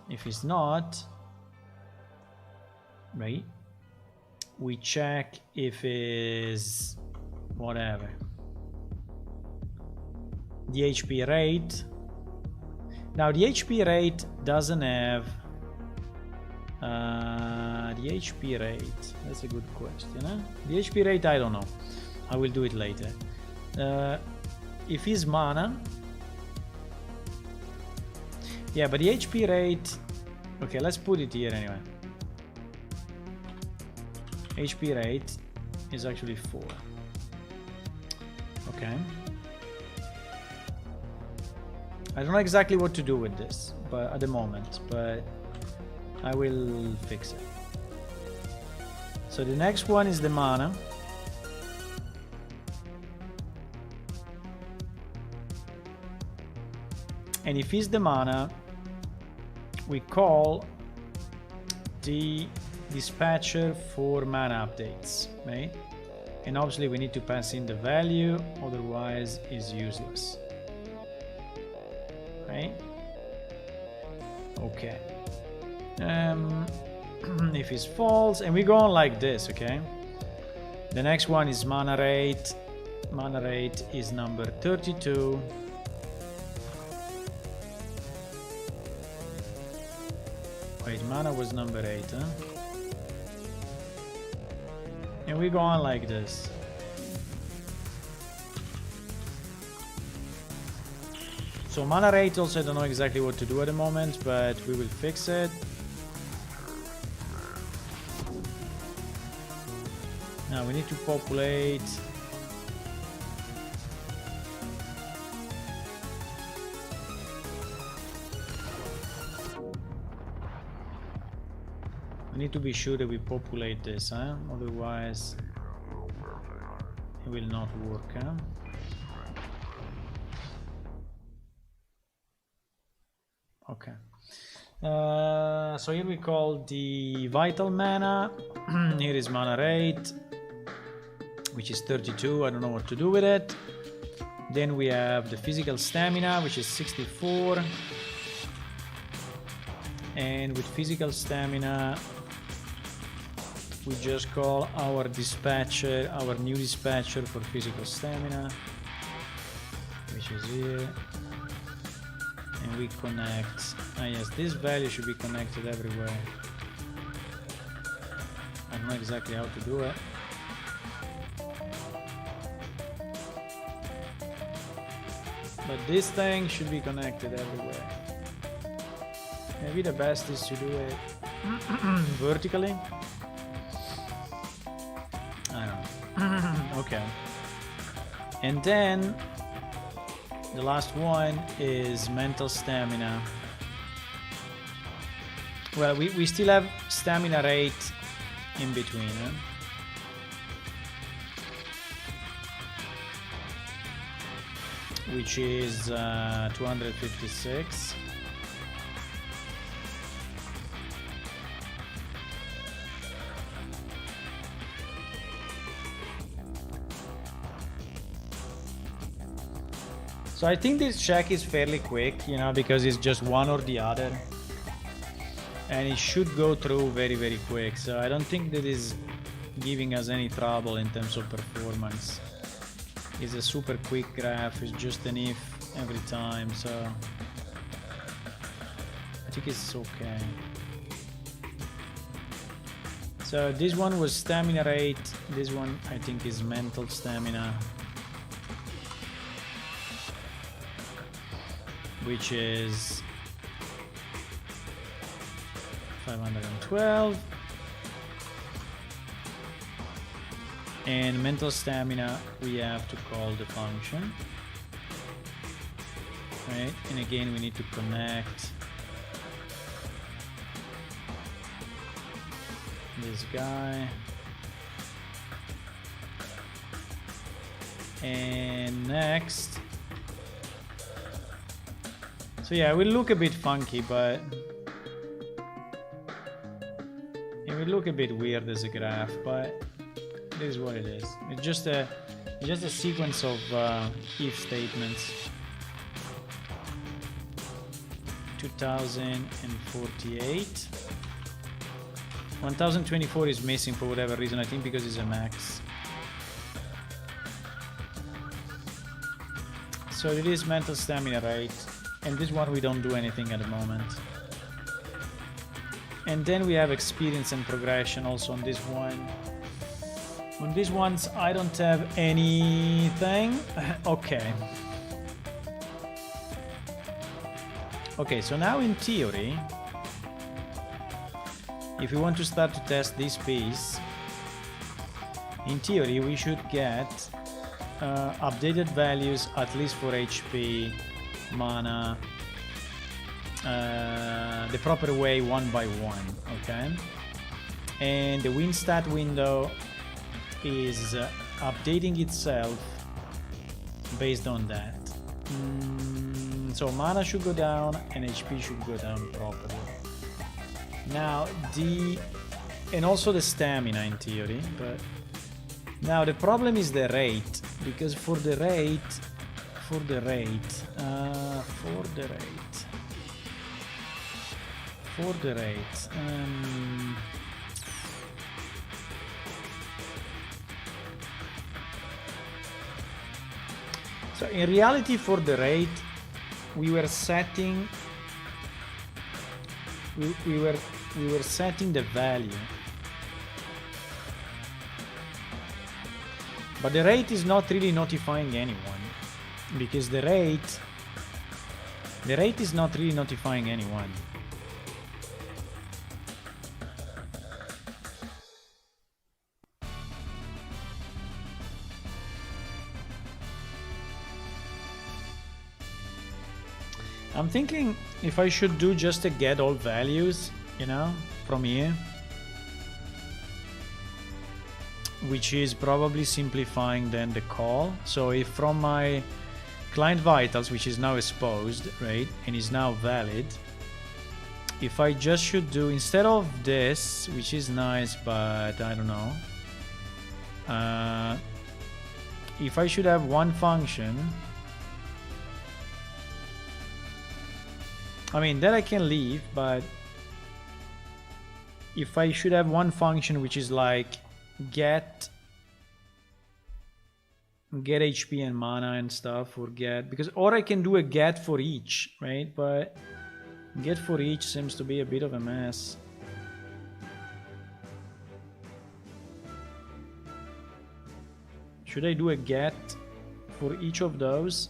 right, we check if is whatever the HP rate. Now the HP rate doesn't have the HP rate, that's a good question, huh? The HP rate, I don't know, I will do it later. If it's mana, yeah, but the HP rate, okay, let's put it here anyway. HP rate is actually 4. Okay, I don't know exactly what to do with this but at the moment, but I will fix it. So the next one is the mana. And if it's the mana, we call the dispatcher for mana updates, right? And obviously we need to pass in the value, otherwise it's useless, right? Okay. If it's false, and we go on like this, okay? The next one is mana rate. Mana rate is number 32. Wait, mana was number 8, huh? And we go on like this. So mana rate also, I don't know exactly what to do at the moment, but we will fix it. Now we need to populate. We need to be sure that we populate this, huh? Otherwise it will not work, huh? Okay. So here we call the vital mana. Here is mana rate, which is 32. I don't know what to do with it. Then we have the physical stamina, which is 64. And with physical stamina, we just call our dispatcher, our new dispatcher for physical stamina, which is here. And we connect. Yes, this value should be connected everywhere. I don't know exactly how to do it. But this thing should be connected everywhere. Maybe the best is to do it vertically. I don't know. Okay. And then the last one is mental stamina. Well, we still have stamina rate in between, huh? which is 256. So I think this check is fairly quick, you know, because it's just one or the other. And it should go through very, very quick. So I don't think that is giving us any trouble in terms of performance. It's a super quick graph, it's just an if every time, so I think it's okay. So this one was stamina rate, this one I think is mental stamina, which is 512. And mental stamina, we have to call the function, right? And again, we need to connect this guy. And next, so yeah, it will look a bit funky, but it will look a bit weird as a graph, but it is what it is. It's just a sequence of if statements. 2048. 1024 is missing for whatever reason, I think because it's a max. So it is mental stamina rate, and this one we don't do anything at the moment. And then we have experience and progression also on this one. On these ones I don't have anything. Okay. Okay, so now in theory, if we want to start to test this piece, in theory we should get updated values at least for HP, mana, the proper way one by one, okay? And the win stat window is updating itself based on that. So mana should go down and HP should go down properly. Now and also the stamina in theory, but now the problem is the rate, because for the rate, so in reality for the rate we were setting we were setting the value, but the rate is not really notifying anyone, because the rate is not really notifying anyone. I'm thinking if I should do just a get all values, you know, from here, which is probably simplifying then the call. So if from my client vitals, which is now exposed, right, and is now valid, if I just should do, instead of this, which is nice, but I don't know, if I should have one function, I mean, that I can leave, but if I should have one function which is like get HP and mana and stuff, or get, because, or I can do a get for each, right? But get for each seems to be a bit of a mess. Should I do a get for each of those?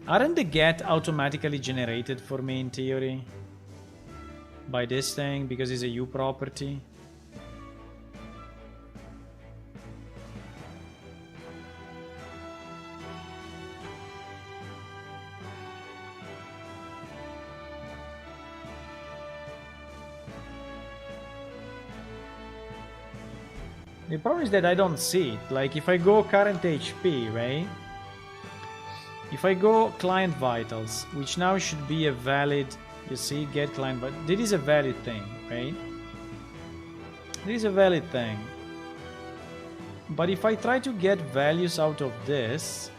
Aren't the get automatically generated for me in theory by this thing because it's a U property? The problem is that I don't see it. Like if I go current HP, right? If I go client vitals, which now should be a valid, you see, get client vitals. This is a valid thing, right? This is a valid thing. But if I try to get values out of this,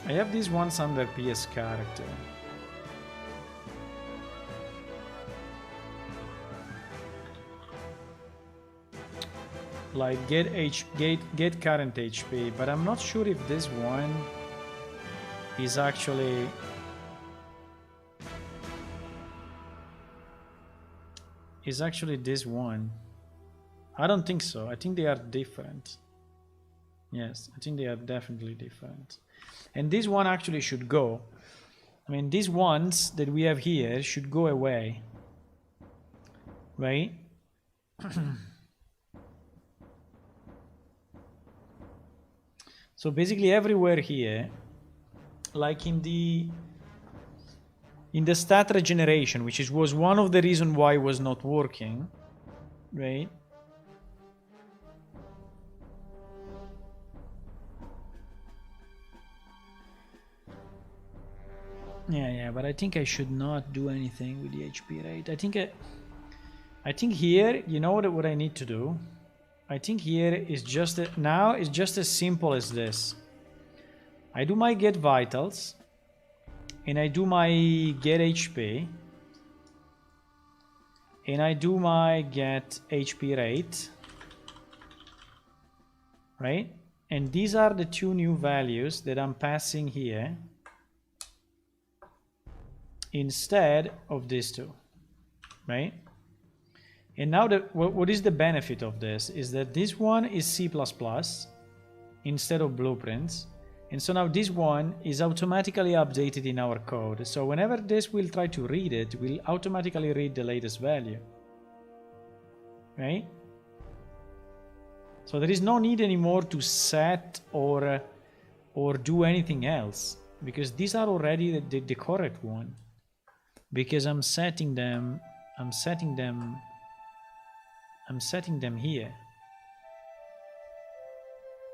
I have these ones under PS character. Like get current HP, but I'm not sure if this one is actually this one. I don't think so. I think they are different. Yes, I think they are definitely different. And this one actually should go. I mean, these ones that we have here should go away, right? So basically everywhere here, like in the stat regeneration, which was one of the reasons why it was not working, right? Yeah, but I think I should not do anything with the HP rate. I think here, you know what I need to do? I think here is just now it's just as simple as this. I do my get vitals and I do my get HP and I do my get HP rate, right? And these are the two new values that I'm passing here instead of these two, right? And now what is the benefit of this is that this one is C++ instead of blueprints. And so now this one is automatically updated in our code. So whenever this will try to read it, will automatically read the latest value, right? So there is no need anymore to set or do anything else, because these are already the correct one, because I'm setting them here.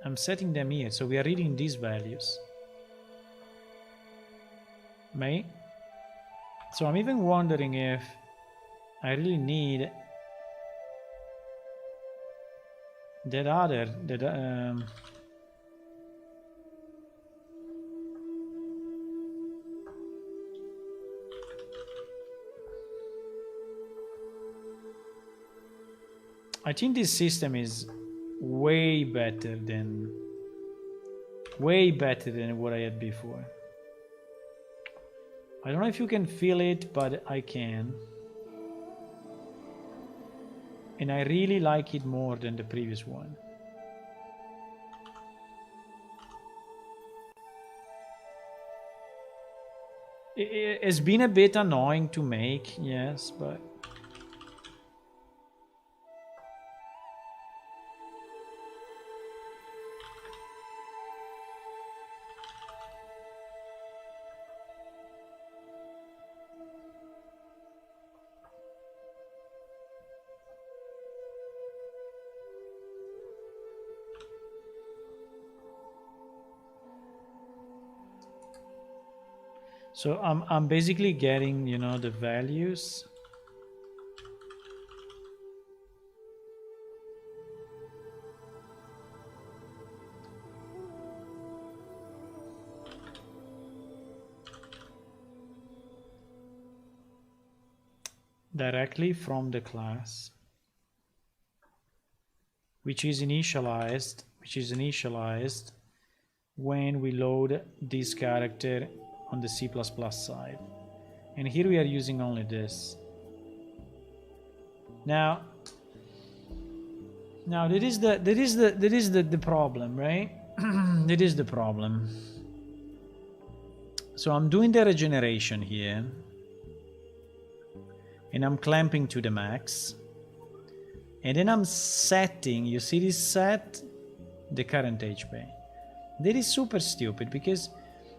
I'm setting them here, so we are reading these values, right? So I'm even wondering if I really need that other I think this system is way better than what I had before. I don't know if you can feel it, but I can. And I really like it more than the previous one. It's been a bit annoying to make, yes, but so I'm basically getting, you know, the values. Directly from the class, which is initialized when we load this character on the C++ side. And here we are using only this. Now that is the problem, right? That is the problem. So I'm doing the regeneration here, and I'm clamping to the max, and then I'm setting, you see this set, the current HP. That is super stupid, because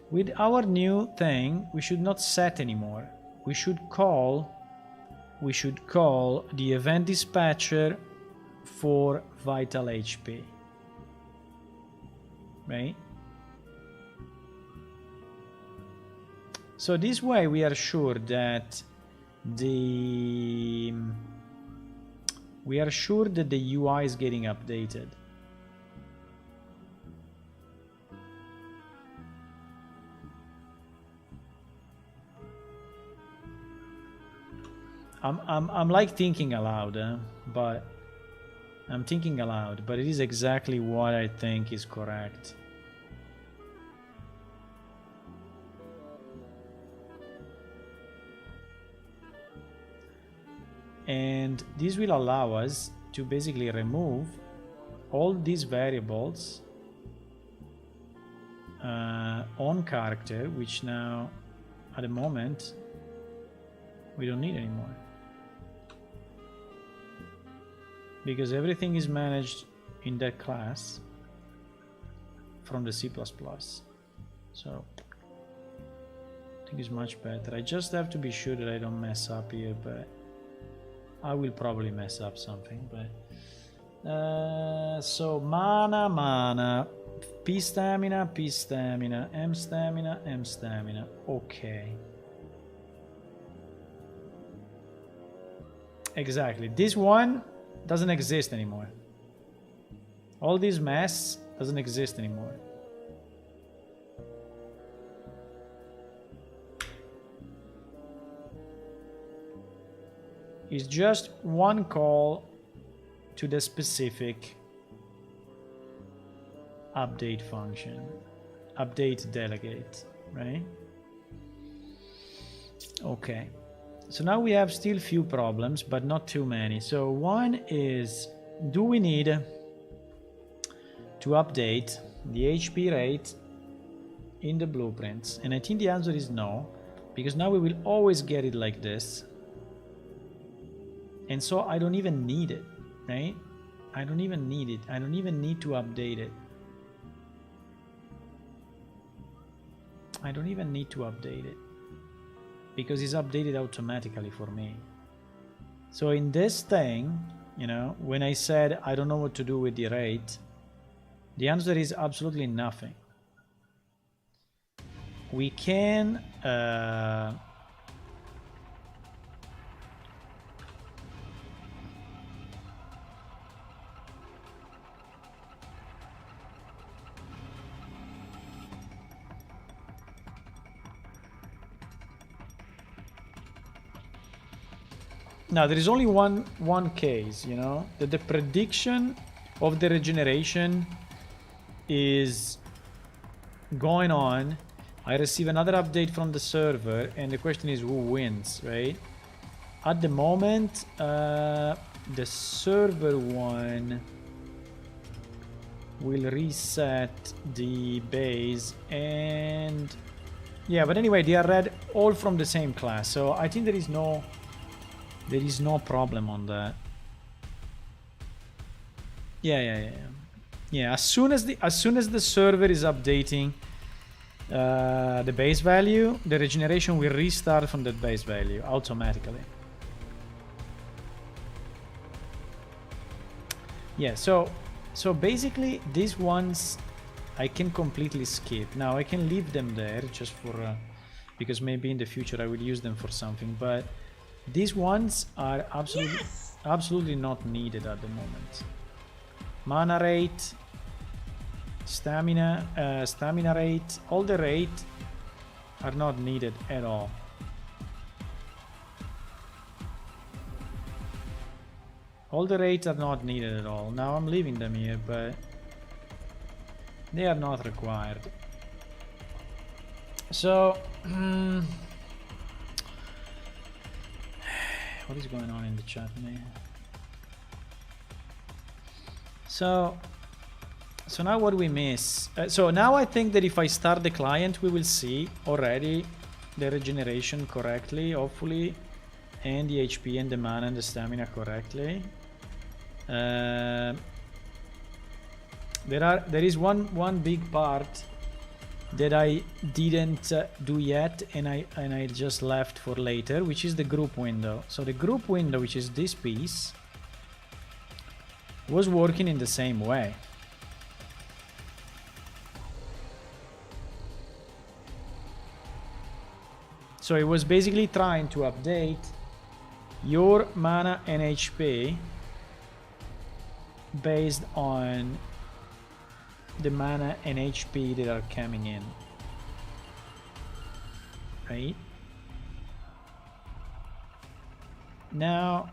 with our new thing, we should not set anymore. We should call the event dispatcher for vital HP. Right? So this way we are sure that the UI is getting updated. I'm like thinking aloud, but I'm thinking aloud, but it is exactly what I think is correct. And this will allow us to basically remove all these variables on character, which now at the moment we don't need anymore, because everything is managed in that class from the C++. So I think it's much better. I just have to be sure that I don't mess up here, but I will probably mess up something. But so mana, P stamina, M stamina. Okay. Exactly. This one doesn't exist anymore. All this mess doesn't exist anymore. It's just one call to the specific update function, update delegate, right? Okay. So now we have still few problems, but not too many. So one is, do we need to update the HP rate in the blueprints? And I think the answer is no, because now we will always get it like this. And so I don't even need it, right? I don't even need it. I don't even need to update it. I don't even need to update it, because it's updated automatically for me. So in this thing, you know, when I said I don't know what to do with the rate, the answer is absolutely nothing. We can now there is only one case, you know, that the prediction of the regeneration is going on. I receive another update from the server, and the question is who wins, right? At the moment, the server one will reset the base, and yeah, but anyway, they are read all from the same class, so I think there is no problem on that. Yeah, as soon as the server is updating the base value, the regeneration will restart from that base value automatically. Yeah, so basically these ones I can completely skip. Now I can leave them there just for because maybe in the future I will use them for something, but these ones are absolutely not needed at the moment. Mana rate, stamina rate, all the rate are not needed at all. All the rates are not needed at all. Now I'm leaving them here, but they are not required. So what is going on in the chat, man? So now what do we miss? So now I think that if I start the client, we will see already the regeneration correctly, hopefully, and the HP and the mana and the stamina correctly. There is one big part that I didn't do yet, and I just left for later, which is the group window. So the group window, which is this piece, was working in the same way. So it was basically trying to update your mana and HP based on the mana and HP that are coming in, right? Now,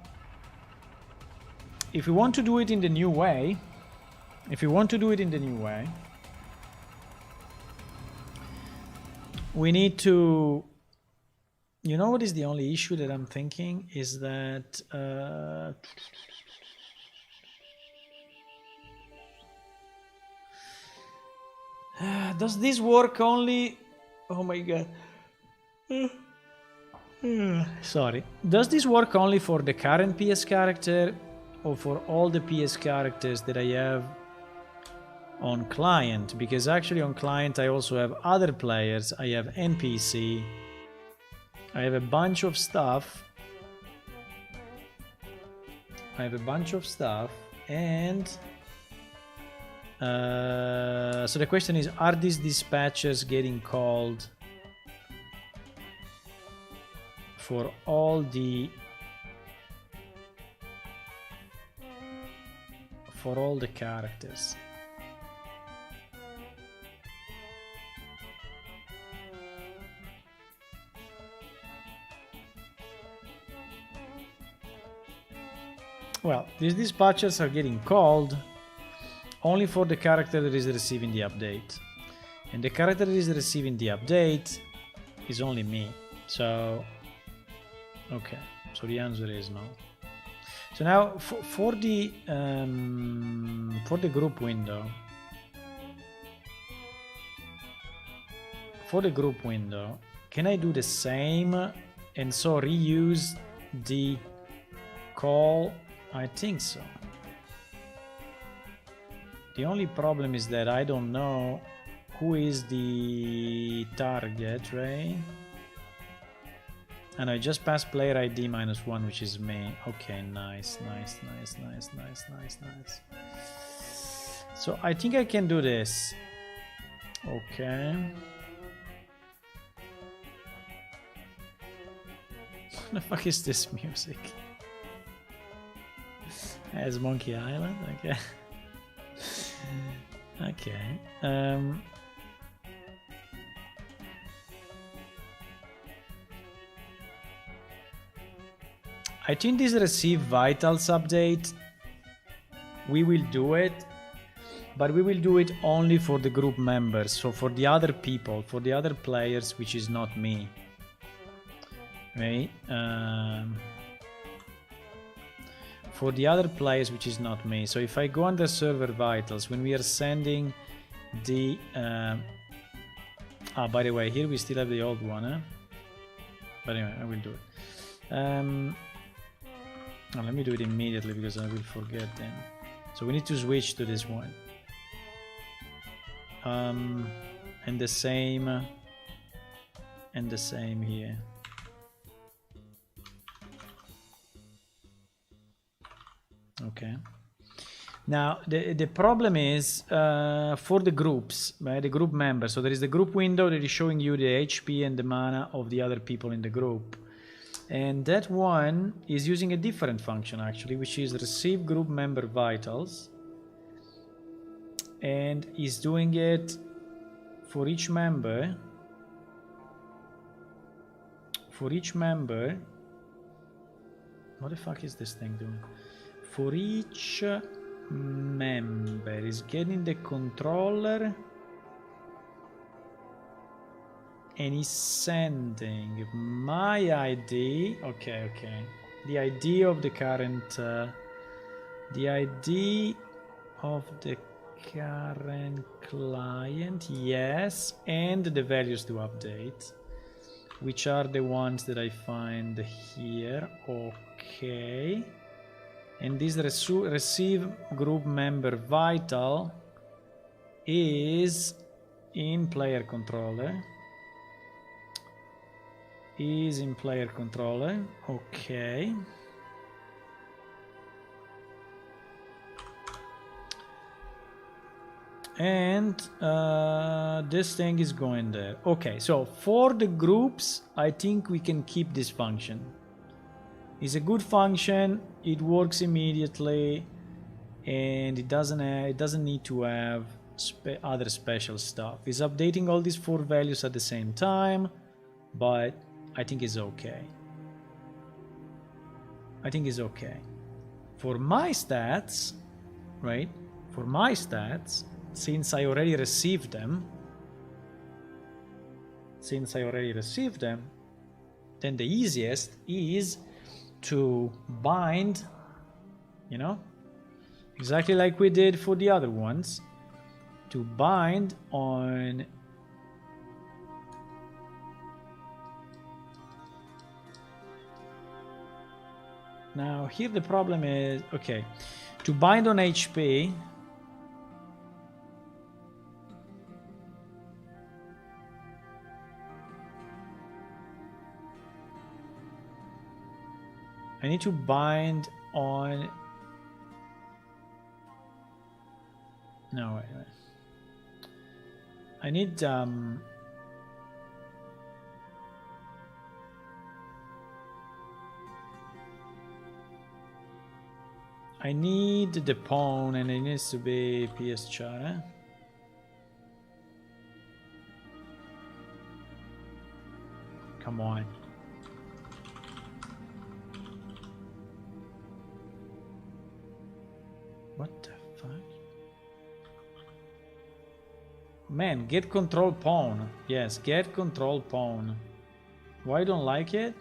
if we want to do it in the new way, we need to, you know what is the only issue that I'm thinking is that does this work only? Oh my god. Sorry. Does this work only for the current PS character or for all the PS characters that I have on client? Because actually on client I also have other players. I have NPC. I have a bunch of stuff. And so the question is, are these dispatchers getting called for all the characters? Well, these dispatchers are getting called only for the character that is receiving the update, and the character that is receiving the update is only me. So okay, so the answer is no. So now for the group window, can I do the same and so reuse the call? I think so. The only problem is that I don't know who is the target, right? And I just passed player ID -1, which is me. Okay, nice. So I think I can do this. Okay. What the fuck is this music? As Monkey Island? Okay. Okay. I think this receive vitals update, we will do it, but we will do it only for the group members. So for the other people, for the other players, which is not me, right? For the other players, which is not me. So if I go under server vitals, when we are sending the by the way, here we still have the old one, huh? But anyway, I will do it. Let me do it immediately because I will forget then. So we need to switch to this one. And the same here. Okay. Now the problem is for the groups, right? The group members. So there is the group window that is showing you the HP and the mana of the other people in the group. And that one is using a different function actually, which is receive group member vitals, and is doing it for each member. For each member, what the fuck is this thing doing? For each member is getting the controller and is sending my ID. Okay. The ID of the current client, yes, and the values to update, which are the ones that I find here. Okay. And this receive group member vital is in player controller. Is in player controller. Okay. And this thing is going there. Okay, so for the groups, I think we can keep this function. It's a good function. It works immediately, and it doesn't need to have other special stuff. It's updating all these 4 values at the same time, but I think it's okay. I think it's okay. For my stats, right? For my stats, since I already received them, then the easiest is to bind, you know, exactly like we did for the other ones, to bind on now. Here the problem is, okay, to bind on HP, I need to bind on, no, wait. I need I need the pawn, and it needs to be PS char, eh? Come on. What the fuck? Man, get control pawn. Yes, get control pawn. Why don't like it?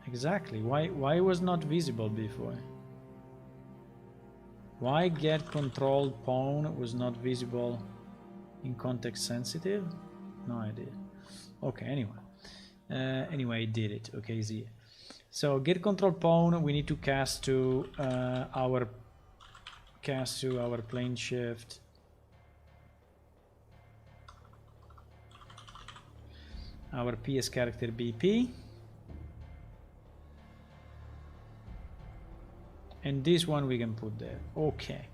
Exactly. Why was not visible before? Why get control pawn was not visible in context sensitive? No idea. Okay, anyway, it did it. Okay, easy. So get control pawn, we need to cast to our plane shift. Our PS character BP. And this one we can put there. Okay.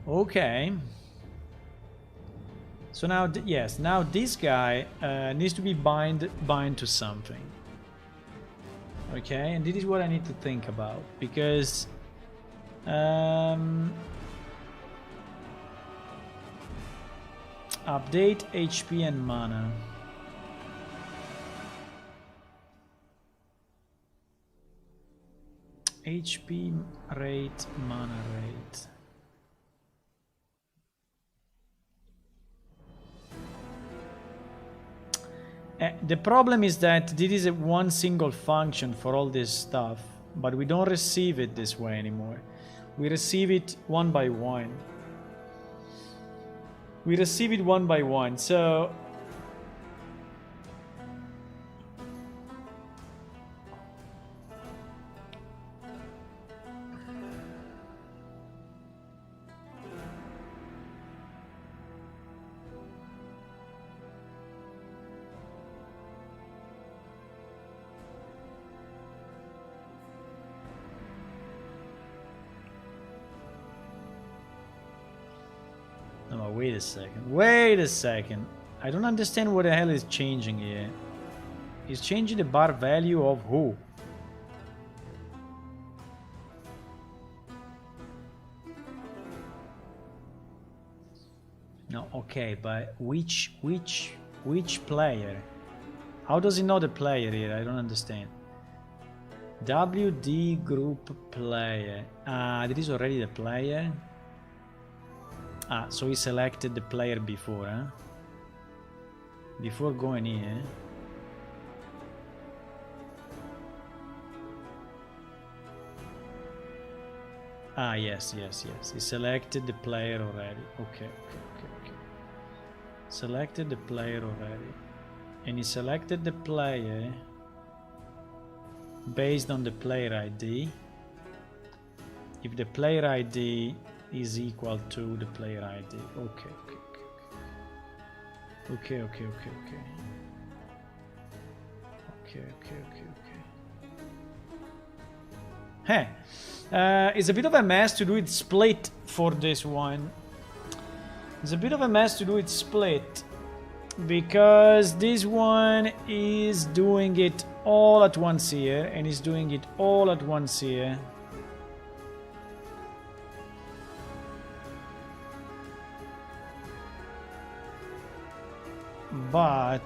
Okay. So now, yes, now this guy needs to be bind to something. Okay, and this is what I need to think about, because update HP and mana. HP rate, mana rate. The problem is that this is one single function for all this stuff, but we don't receive it this way anymore. We receive it one by one. So wait a second. I don't understand what the hell is changing here. It's changing the bar value of who? No, okay, but which player? How does he know the player here? I don't understand. WD group player. That is already the player. So he selected the player before, huh? Before going here. Yes. He selected the player already. Okay. Selected the player already. And he selected the player based on the player ID. If the player ID is equal to the player ID. Okay. Hey, it's a bit of a mess to do it split for this one. It's a bit of a mess to do it split because this one is doing it all at once here and is doing it all at once here. But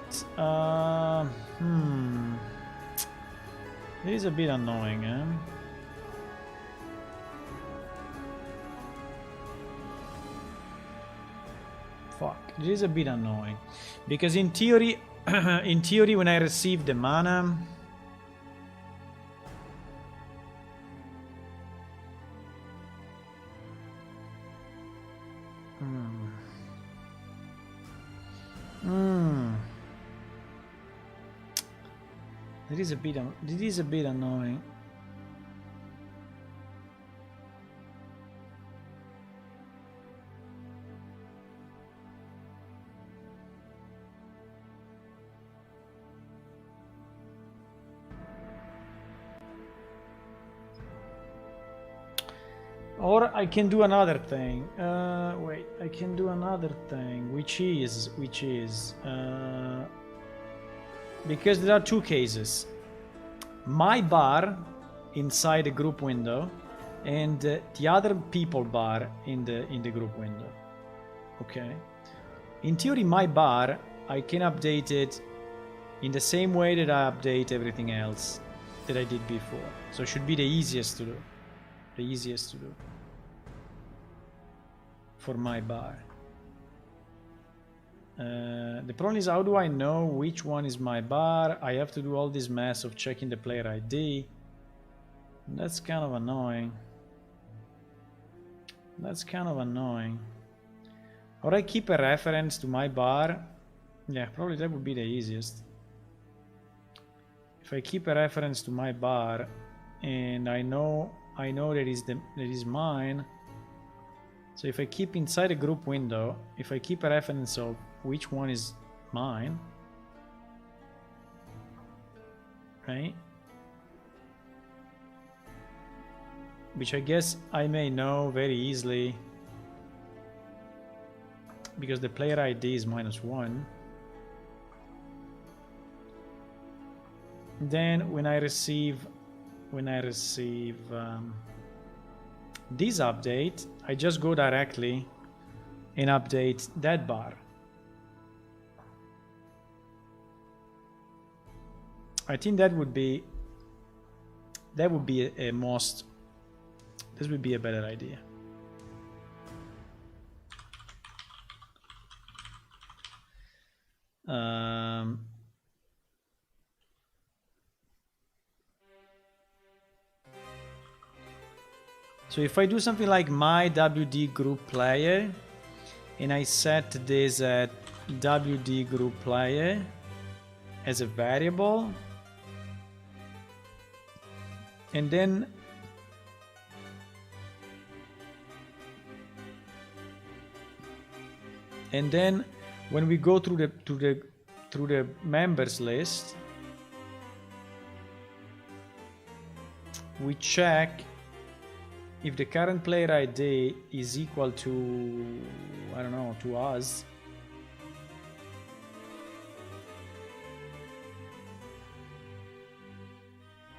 it is a bit annoying, eh? Fuck, it is a bit annoying because in theory, when I receive the mana, it is a bit annoying. Or I can do another thing. Wait, I can do another thing, which is because there are two cases: my bar inside the group window, and the other people bar in the group window. Okay. In theory, my bar I can update it in the same way that I update everything else that I did before. So it should be the easiest to do. The easiest to do for my bar. The problem is, how do I know which one is my bar? I have to do all this mess of checking the player ID. That's kind of annoying. Or I keep a reference to my bar. Yeah, probably that would be the easiest. If I keep a reference to my bar and I know that is mine. So if I keep inside a group window, if I keep a reference of which one is mine, right? Which I guess I may know very easily because the player ID is -1. Then when I receive this update, I just go directly and update that bar. I think this would be a better idea. So if I do something like my WD group player and I set this at WD group player as a variable, and then when we go through the members list, we check if the current player ID is equal to, I don't know, to us.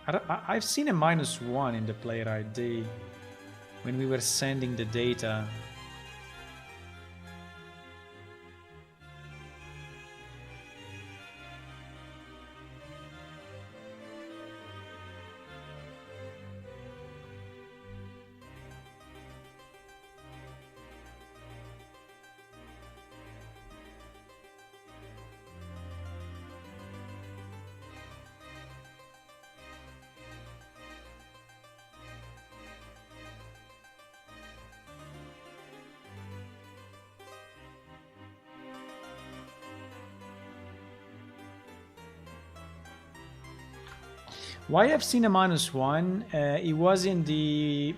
I've seen a -1 in the player ID when we were sending the data. Why I've seen a -1? It was in the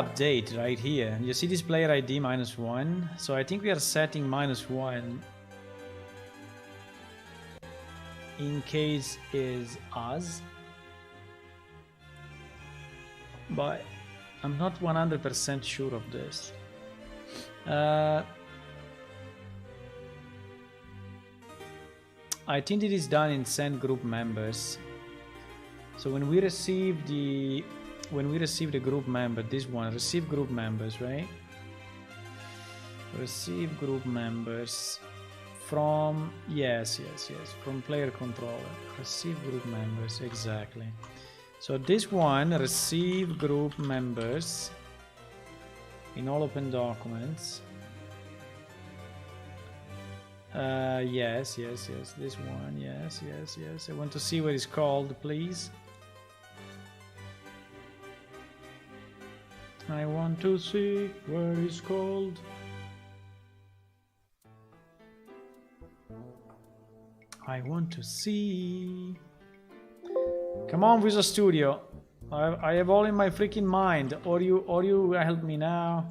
update right here. You see this player ID -1. So I think we are setting -1 in case is us, but I'm not 100% sure of this. I think it is done in send group members. So when we receive the group member, this one, receive group members, right? Receive group members from, yes, from player controller. Receive group members, exactly. So this one, receive group members in all open documents. Yes, this one, yes. I want to see what it's called, please. I want to see what it's called. I want to see. Come on, Visual Studio. I have all in my freaking mind. Or you help me now.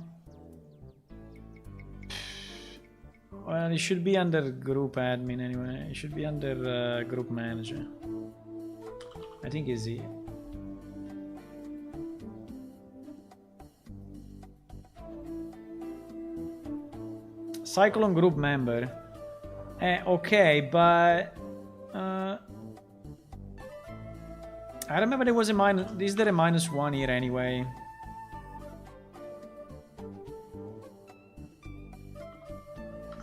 Well, it should be under group admin anyway. It should be under group manager. I think it's here. Cyclone group member. Okay, but I remember there was a minus. Is there a -1 here anyway?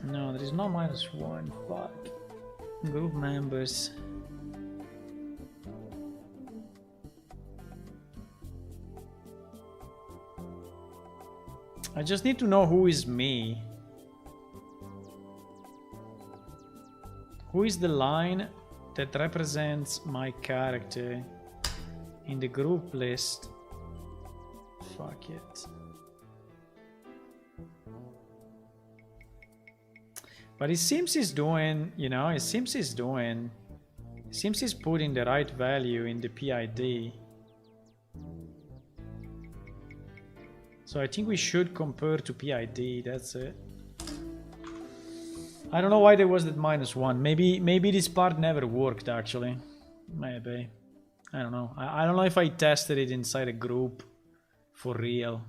No, there is no -1. Fuck. Group members. I just need to know who is me. Who is the line that represents my character in the group list? Fuck it. But it seems he's doing, you know, it seems he's putting the right value in the PID. So I think we should compare to PID, that's it. I don't know why there was that -1. Maybe this part never worked actually. Maybe. I don't know. I don't know if I tested it inside a group for real.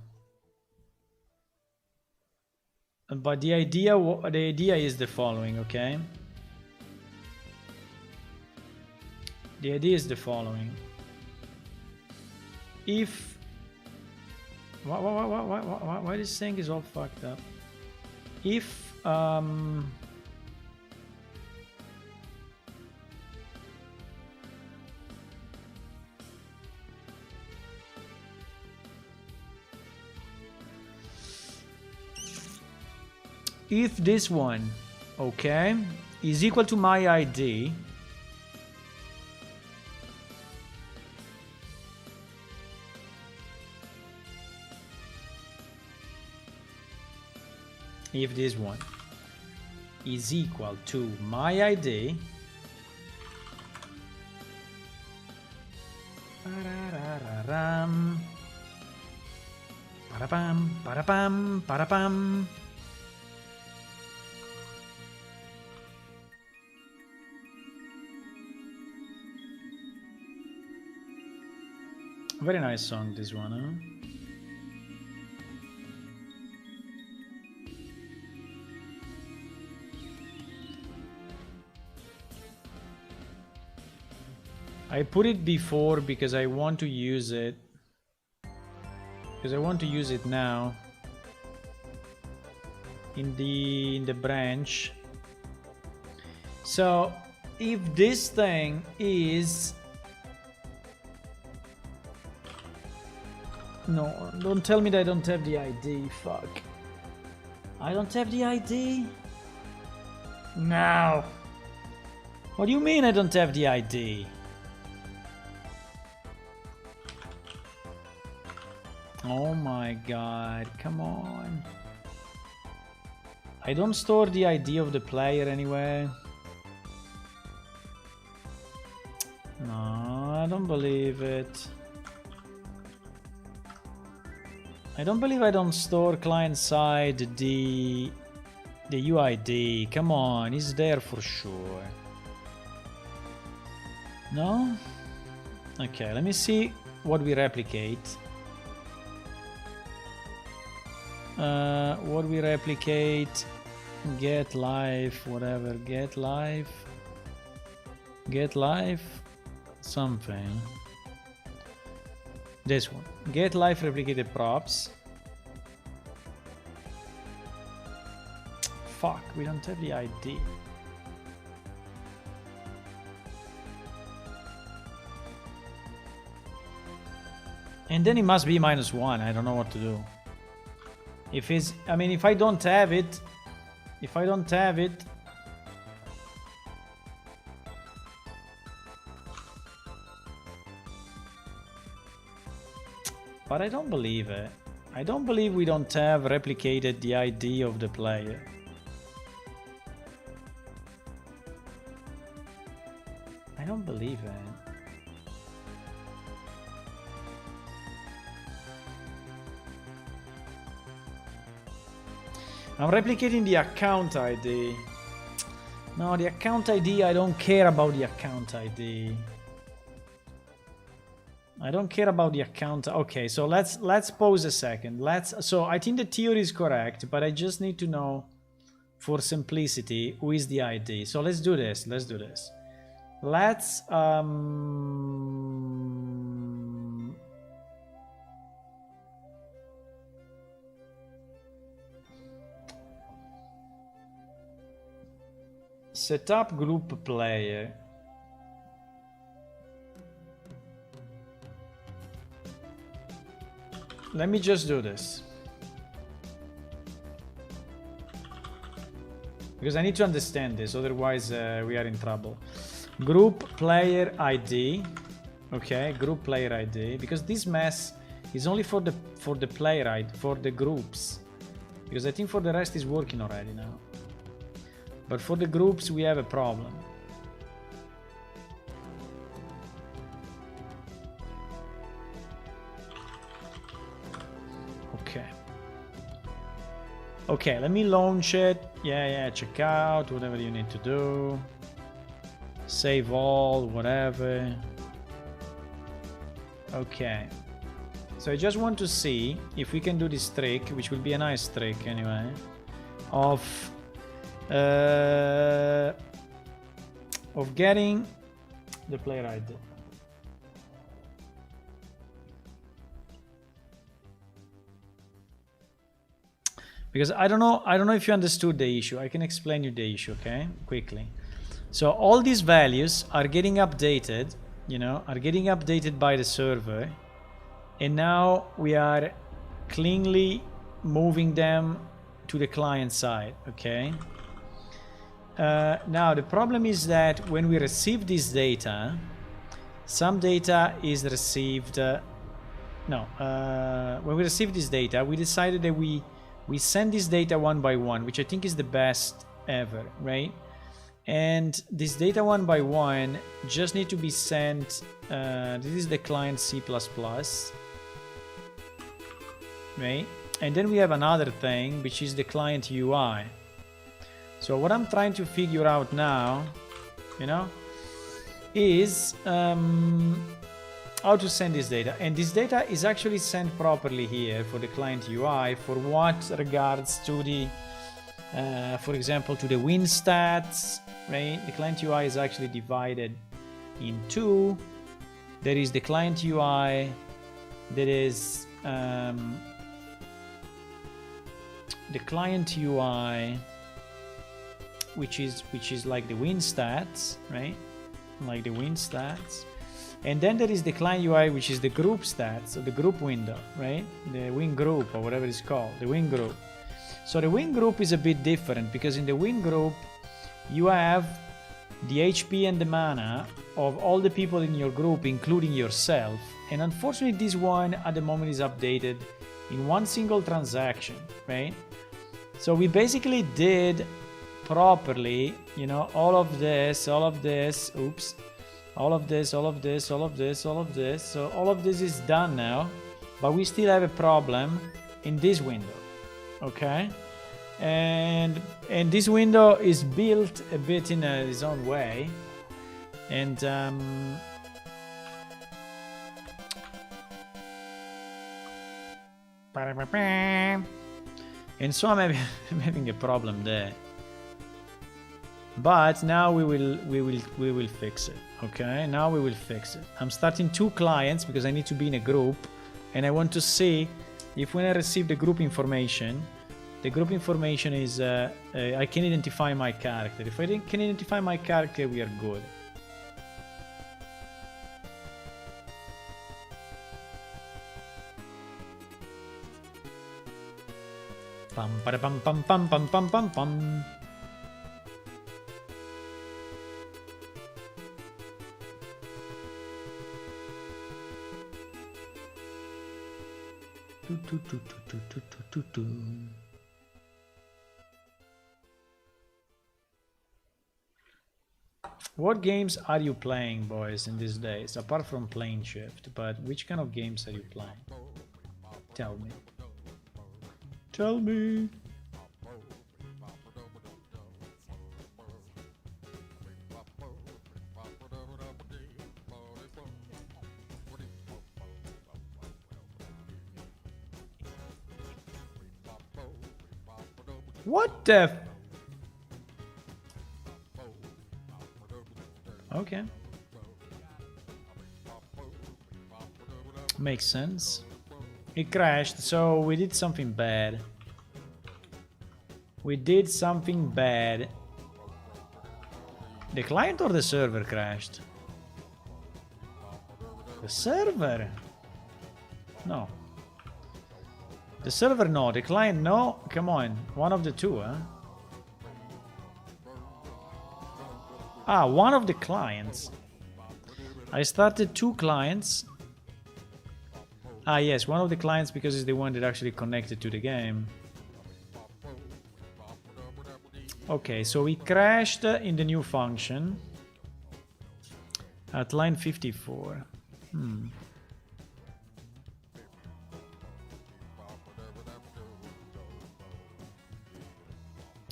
But the idea is the following, okay? The idea is the following. If why this thing is all fucked up? If this one, okay, is equal to my ID, if this one is equal to my ID, parapam. Very nice song, this one, huh? I put it before because I want to use it. Because I want to use it now. In the branch. So if this thing is... No, don't tell me that I don't have the ID, fuck. I don't have the ID? No. What do you mean I don't have the ID? Oh my god, come on. I don't store the ID of the player anyway. don't believe it. I don't believe I don't store client side the UID. Come on, it's there for sure. No? Okay, let me see what we replicate. What we replicate, get live, whatever, get live, something. This one, get live replicated props. Fuck, we don't have the ID. And then it must be -1. I don't know what to do. If it's, I mean, if I don't have it, but I don't believe it. I don't believe we don't have replicated the ID of the player. I don't believe it. I'm replicating the account ID. No, the account ID, I don't care about the account ID. I don't care about the account. Okay, so let's pause a second. So I think the theory is correct, but I just need to know, for simplicity, who is the ID. So let's do this. Let's set up group player. Let me just do this, because I need to understand this, otherwise we are in trouble. Group player ID. Okay, group player ID, because this mess is only for the player ID, for the groups, because I think for the rest is working already now. But for the groups we have a problem. Okay, let me launch it. Yeah, check out, whatever you need to do. Save all, whatever. Okay. So I just want to see if we can do this trick, which will be a nice trick anyway, of getting the player ID. Because I don't know if you understood the issue. I can explain you the issue, okay? Quickly. So all these values are getting updated, are getting updated by the server. And now we are cleanly moving them to the client side, okay? Now the problem is that when we receive this data, some data is received... when we receive this data, we decided that we send this data one by one, which I think is the best ever, right? And this data one by one just need to be sent. This is the client C++, right? And then we have another thing, which is the client UI. So what I'm trying to figure out now, is how to send this data. And this data is actually sent properly here for the client UI for what regards to the, for example, to the win stats, right? The client UI is actually divided in two. There is the client UI that is the client UI, which is like the win stats, right? Like the win stats. And then there is the client UI, which is the group stats, or the group window, right? The win group, or whatever it's called, the win group. So the win group is a bit different, because in the win group, you have the HP and the mana of all the people in your group, including yourself. And unfortunately, this one at the moment is updated in one single transaction, right? So we basically did properly, all of this, oops. All of this, all of this, all of this, all of this. So all of this is done now, but we still have a problem in this window, okay? And this window is built a bit in its own way, and so I'm having a problem there. But now we will fix it. Okay, now we will fix it. I'm starting 2 clients because I need to be in a group, and I want to see if when I receive the group information, the group information is I can identify my character. If I can identify my character, we are good. Pam pam pam pam pam pam pam pam. What games are you playing, boys, in these days? Apart from Plane Shift, but which kind of games are you playing? Tell me. Tell me. What the? Okay. Makes sense. It crashed, so we did something bad. We did something bad. The client or the server crashed? The server? No. The server, no. The client, no. Come on. One of the two, huh? Ah, one of the clients. I started 2 clients. Ah, yes. One of the clients because it's the one that actually connected to the game. Okay, so we crashed in the new function at line 54.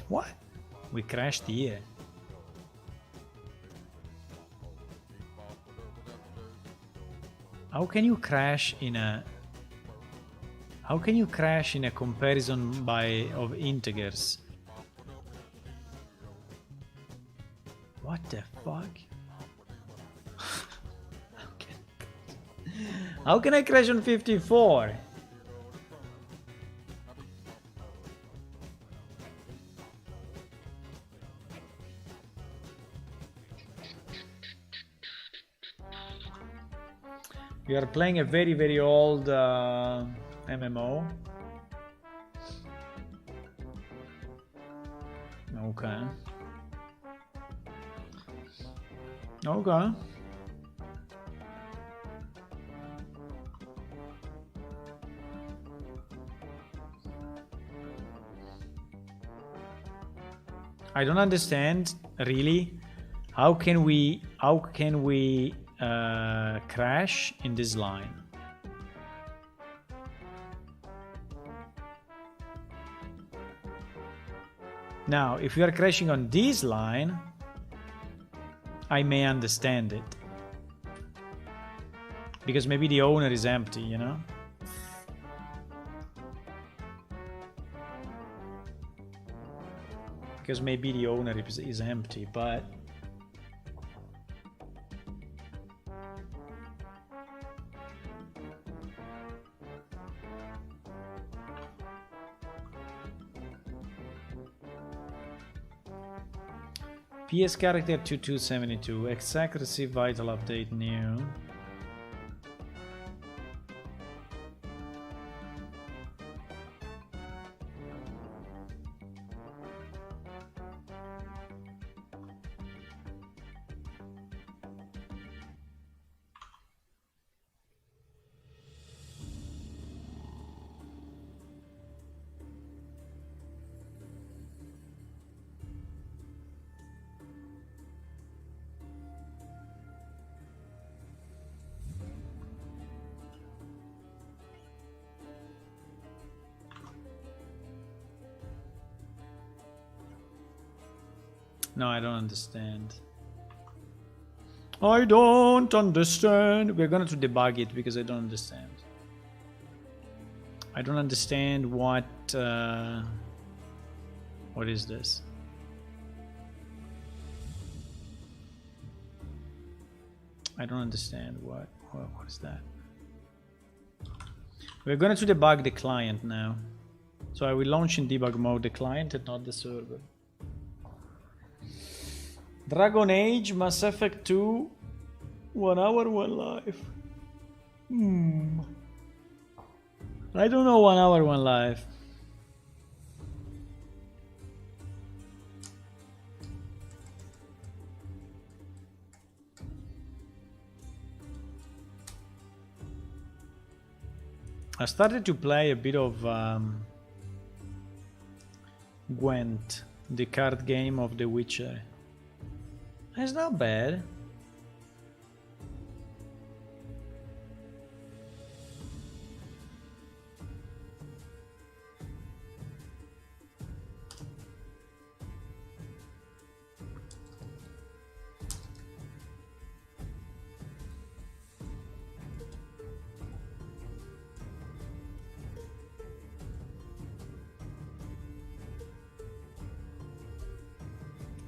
What? We crashed here. How can you crash in a... How can you crash in a comparison of integers? What the fuck? How can I crash on 54? We are playing a very, very old MMO. Okay. Okay. I don't understand, really. How can we crash in this line? Now, if you are crashing on this line, I may understand it. Because maybe the owner is empty, you know? Because maybe the owner is empty, but... PS character 2272, accuracy vital update new. No, I don't understand. I don't understand. We're going to debug it because I don't understand. I don't understand what is this? I don't understand what is that? We're going to debug the client now. So I will launch in debug mode the client and not the server. Dragon Age, Mass Effect 2, 1 hour, 1 life. I don't know 1 hour, 1 life. I started to play a bit of Gwent, the card game of The Witcher. It's not bad.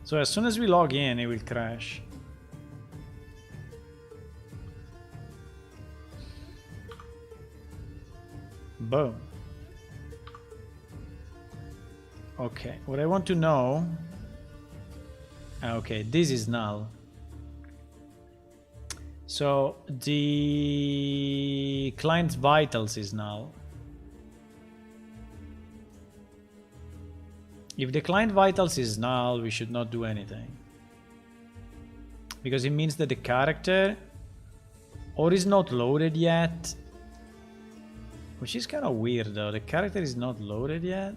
So as soon as we log in, it will crash. Boom. Okay, what I want to know... Okay, this is null. So the client's vitals is null. If the client vitals is null, we should not do anything. Because it means that the character or is not loaded yet. Which is kind of weird though. The character is not loaded yet.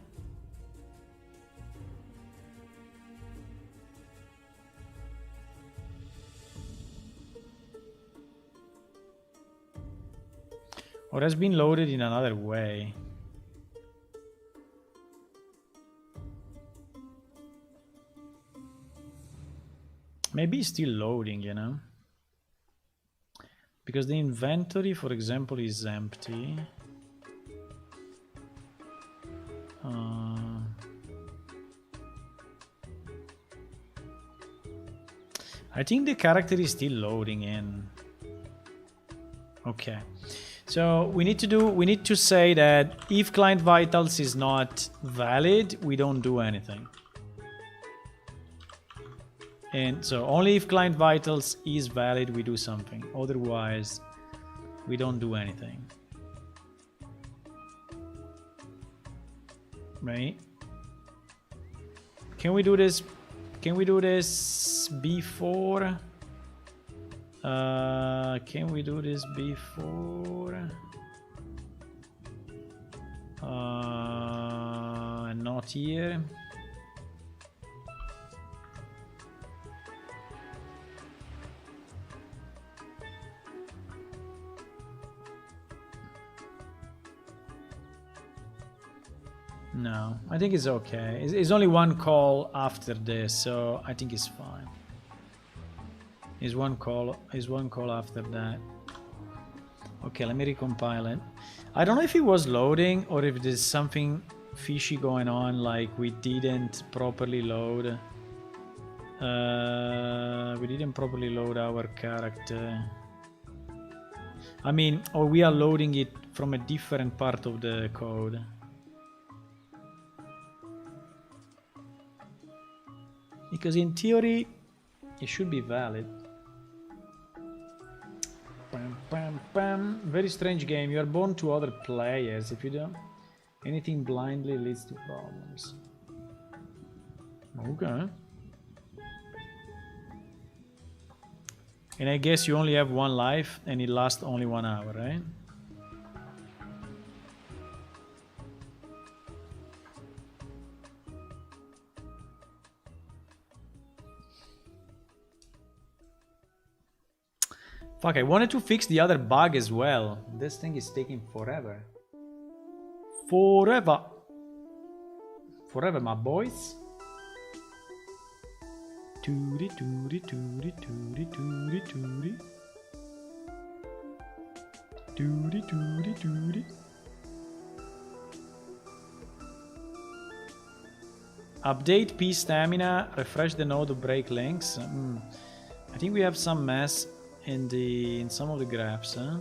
Or has been loaded in another way. Maybe it's still loading, you know? Because the inventory, for example, is empty. I think the character is still loading in. Okay. So we need to say that if client vitals is not valid, we don't do anything. And so only if client vitals is valid, we do something. Otherwise, we don't do anything. Right? Can we do this? Can we do this before? Can we do this before? Not here. No, I think it's okay. It's only one call after this, so I think it's fine. Is one call after that. Okay, let me recompile it. I don't know if it was loading or if there's something fishy going on, like we didn't properly load. We didn't properly load our character. I mean, or we are loading it from a different part of the code. Because in theory, it should be valid. Bam, bam, bam. Very strange game. You are born to other players. If you do anything blindly leads to problems. Okay. And I guess you only have one life and it lasts only 1 hour, right? Fuck, I wanted to fix the other bug as well. This thing is taking forever. Forever. Forever, my boys. Tooty tooty tooty tooty tooty tooty. Tooty tooty tooty. Update P stamina, refresh the node to break links. I think we have some mess in some of the graphs, huh?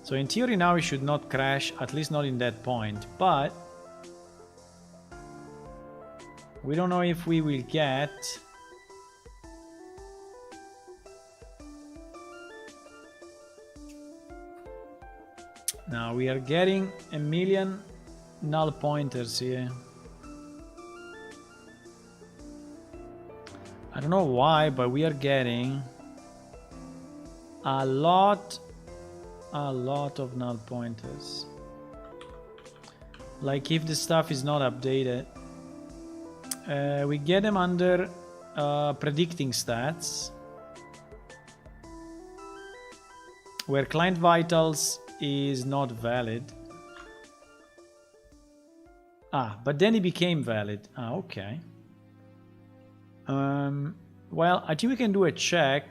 So in theory now it should not crash, at least not in that point, but we don't know if we will get now we are getting 1,000,000 null pointers here. I don't know why, but we are getting a lot of null pointers. Like if the stuff is not updated, we get them under predicting stats, where client vitals is not valid. But then it became valid. Okay. Well, I think we can do a check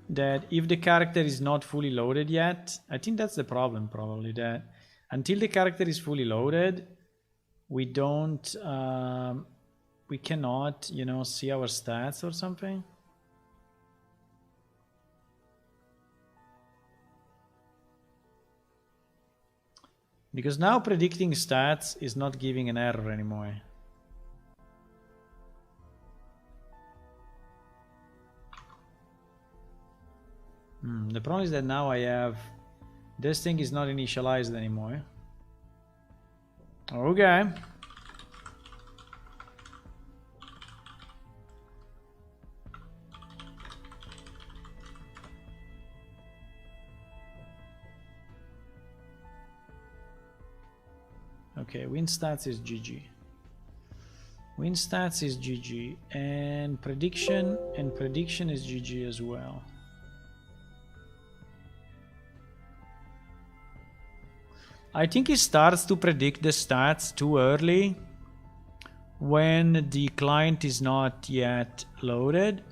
that if the character is not fully loaded yet, I think that's the problem probably, that until the character is fully loaded, we don't, we cannot, you know, see our stats or something. Because now predicting stats is not giving an error anymore. The problem is that now I have... this thing is not initialized anymore. Okay. Okay, win stats is GG. Win stats is GG. And prediction is GG as well. I think it starts to predict the stats too early when the client is not yet loaded.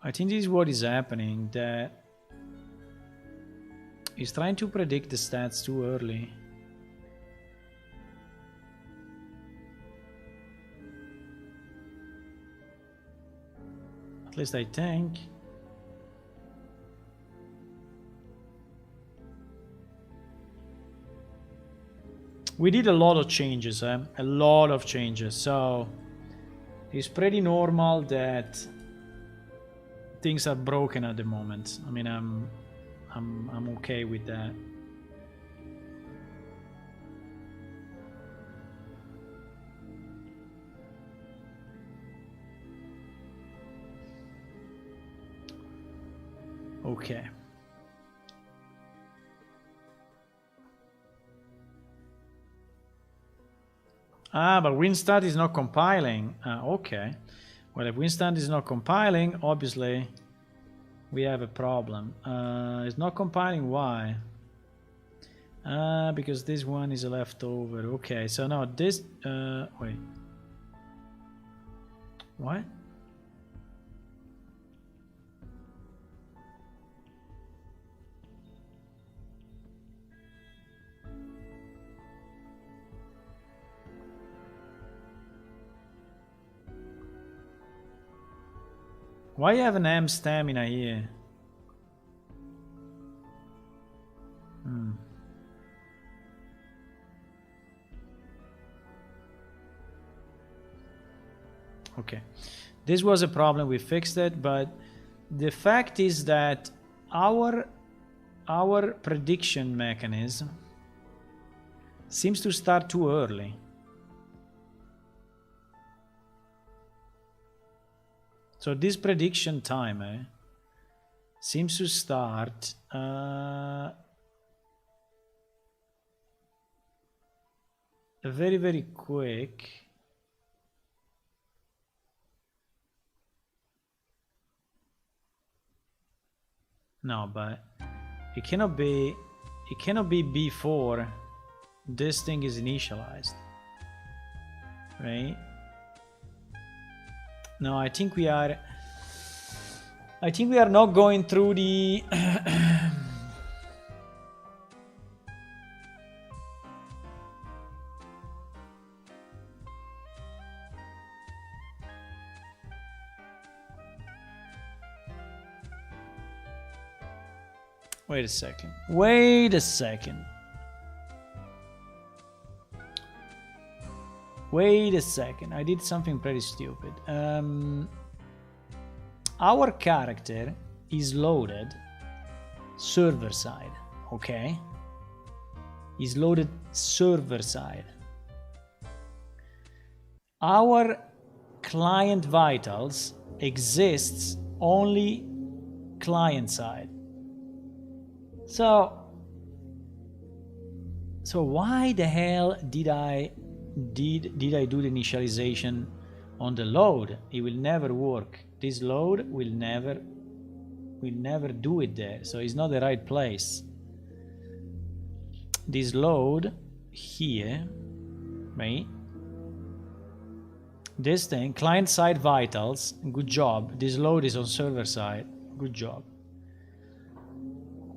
I think this is what is happening, that he's trying to predict the stats too early. At least I think. We did a lot of changes, a lot of changes, so it's pretty normal that things are broken at the moment. I mean, I'm okay with that. Okay. But WinStat is not compiling. Okay. Well, if WinStat is not compiling, obviously we have a problem. It's not compiling. Why? Because this one is a leftover. Okay, so now this... wait. What? Why you have an M stamina here? Okay, this was a problem, we fixed it, but the fact is that our prediction mechanism seems to start too early. So this prediction timer seems to start very, very quick. No, but it cannot be it cannot be before this thing is initialized, right? No, I think we are not going through the Wait a second. Wait a second. Wait a second. I did something pretty stupid. Our character is loaded server side. Okay? Is loaded server side. Our client vitals exists only client side. So why the hell did I do the initialization on the load? It will never work. This load will never do it there. So it's not the right place. This load here, right? This thing, client side vitals, good job. This load is on server side, good job.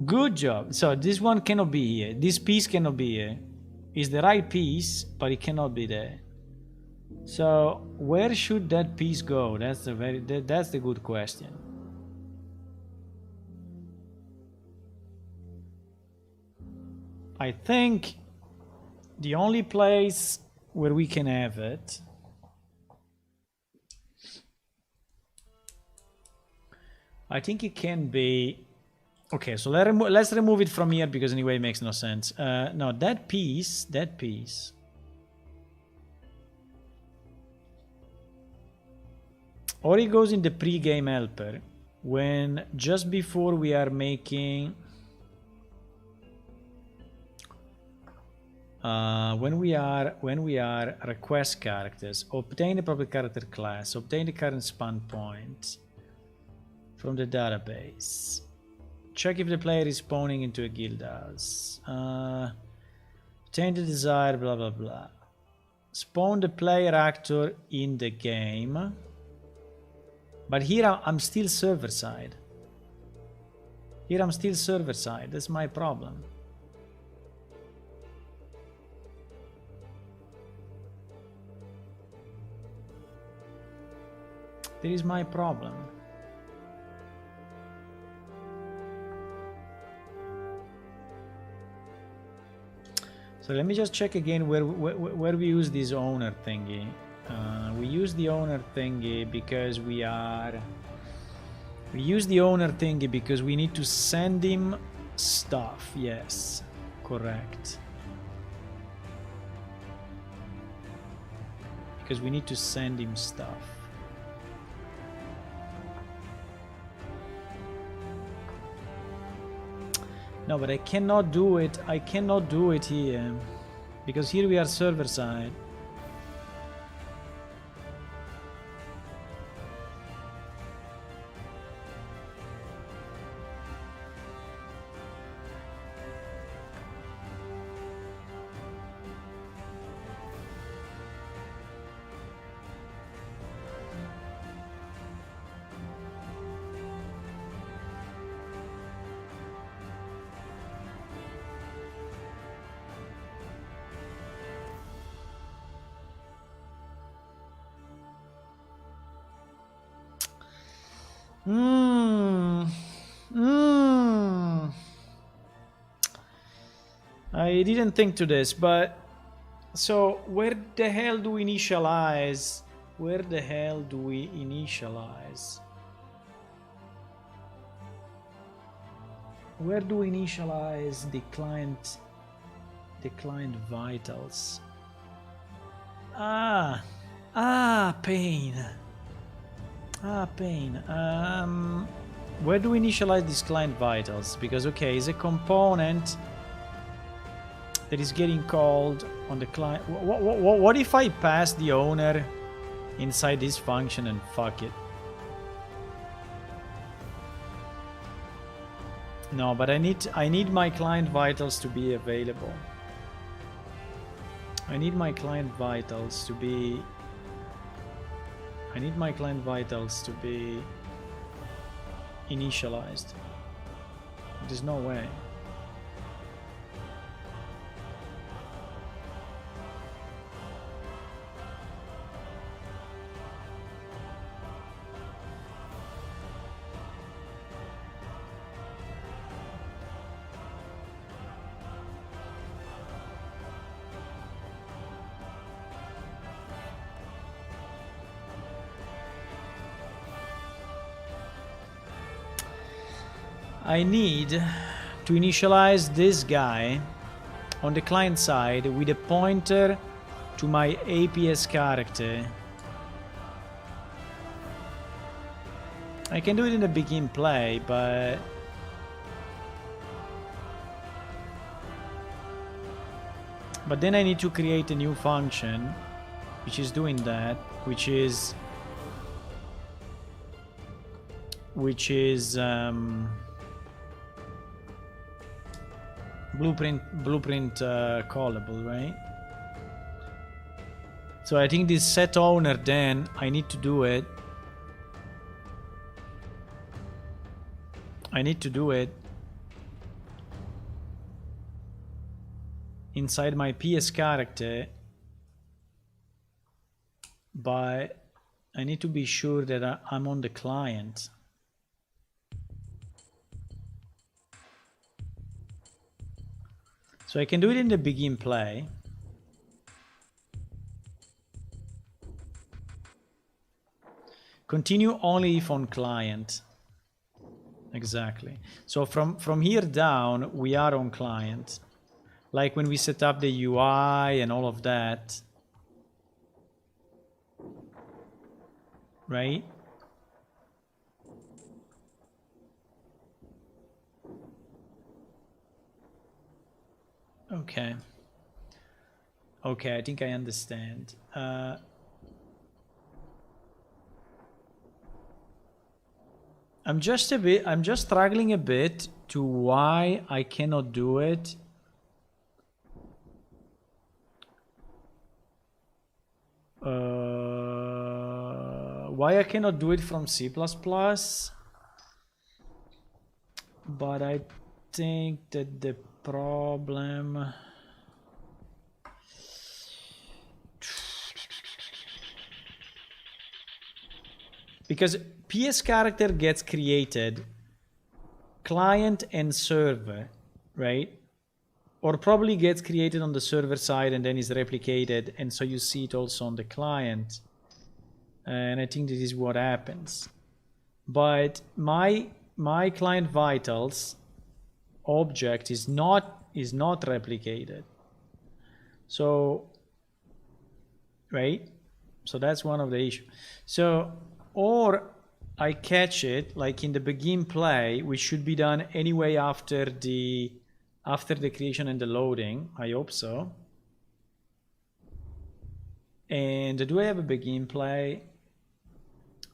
Good job. So this one cannot be here. This piece cannot be here. It's the right piece, but it cannot be there. So where should that piece go? That's the good question. I think the only place where we can have it I think it can be. Okay, so let's remove it from here because anyway it makes no sense. No, that piece. Or it goes in the pre-game helper when just before we are making. When we are request characters, obtain the proper character class, obtain the current spawn point from the database. Check if the player is spawning into a guild house. Obtain the desired blah blah blah. Spawn the player actor in the game. But here I'm still server side. That's my problem. That is my problem. So let me just check again where we use this owner thingy. We use the owner thingy because we use the owner thingy because we need to send him stuff. Yes, correct. Because we need to send him stuff. No, but I cannot do it. I cannot do it here because here we are server side. I didn't think to this, but so where the hell do we initialize? Where the hell do we initialize? Where do we initialize the client vitals? Pain. Where do we initialize these client vitals? Because okay, it's a component that is getting called on the client. What if I pass the owner inside this function and fuck it? No, but I need my client vitals to be available. I need my client vitals to be initialized. There's no way. I need to initialize this guy on the client side with a pointer to my APS character. I can do it in the begin play, but then I need to create a new function which is doing that, which is blueprint callable, right? So I think this set owner, then I need to do it. Inside my PS character, but I need to be sure that I'm on the client. So I can do it in the begin play. Continue only if on client. Exactly. So from here down, we are on client. Like when we set up the UI and all of that. Right? Okay. Okay, I think I understand. I'm just struggling a bit to why I cannot do it. Why I cannot do it from C++, but I think that the problem, because PS character gets created client and server, right? Or probably gets created on the server side and then is replicated, and so you see it also on the client. And I think this is what happens. But my client vitals object is not replicated. So, right? So that's one of the issues. So, or I catch it like in the begin play, which should be done anyway after the creation and the loading. I hope so. And do I have a begin play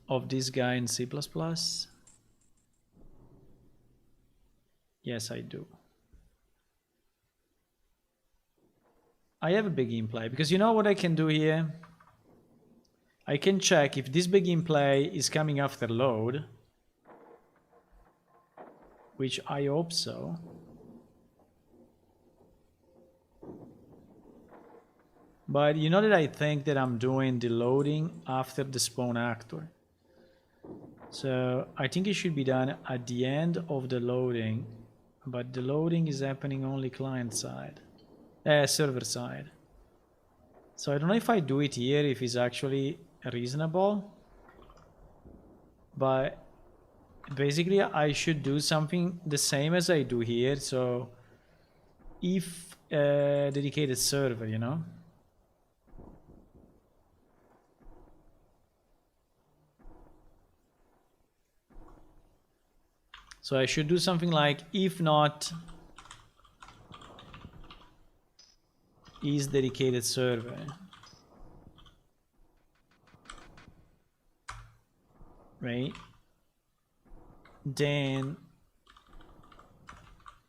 of this guy in C++? Yes, I do. I have a begin play because you know what I can do here? I can check if this begin play is coming after load, which I hope so. But you know that I think that I'm doing the loading after the spawn actor. So I think it should be done at the end of the loading, but the loading is happening only client side, server side. So I don't know if I do it here, if it's actually reasonable, but basically I should do something the same as I do here. So if dedicated server, you know. So I should do something like if not is dedicated server, right? Then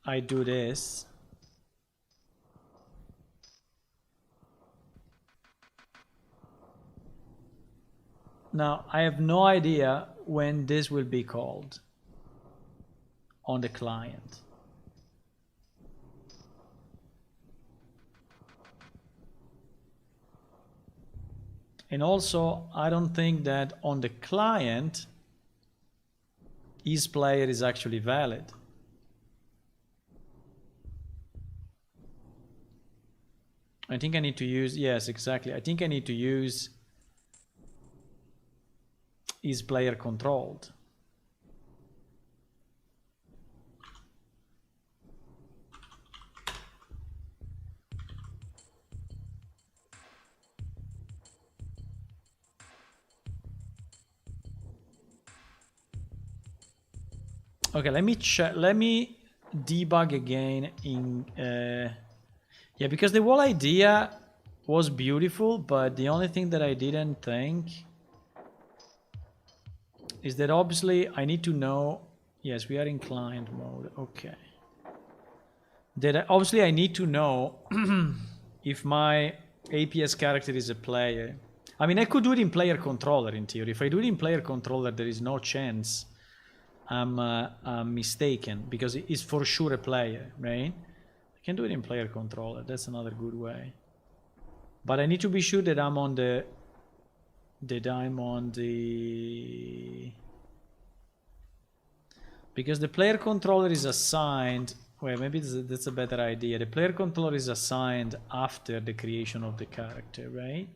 I do this. Now, I have no idea when this will be called on the client. And also, I don't think that on the client, isPlayer is actually valid. I think I need to use, yes, exactly. I think I need to use isPlayer controlled. Okay, let me check. Let me debug again in. Yeah, because the whole idea was beautiful, but the only thing that I didn't think is that obviously I need to know. Yes, we are in client mode. Okay. That obviously I need to know if my APS character is a player. I mean, I could do it in player controller in theory. If I do it in player controller, there is no chance I'm mistaken, because it is for sure a player, right? I can do it in player controller. That's another good way. But I need to be sure that I'm on the because the player controller is assigned. Wait, maybe that's a better idea. The player controller is assigned after the creation of the character, right?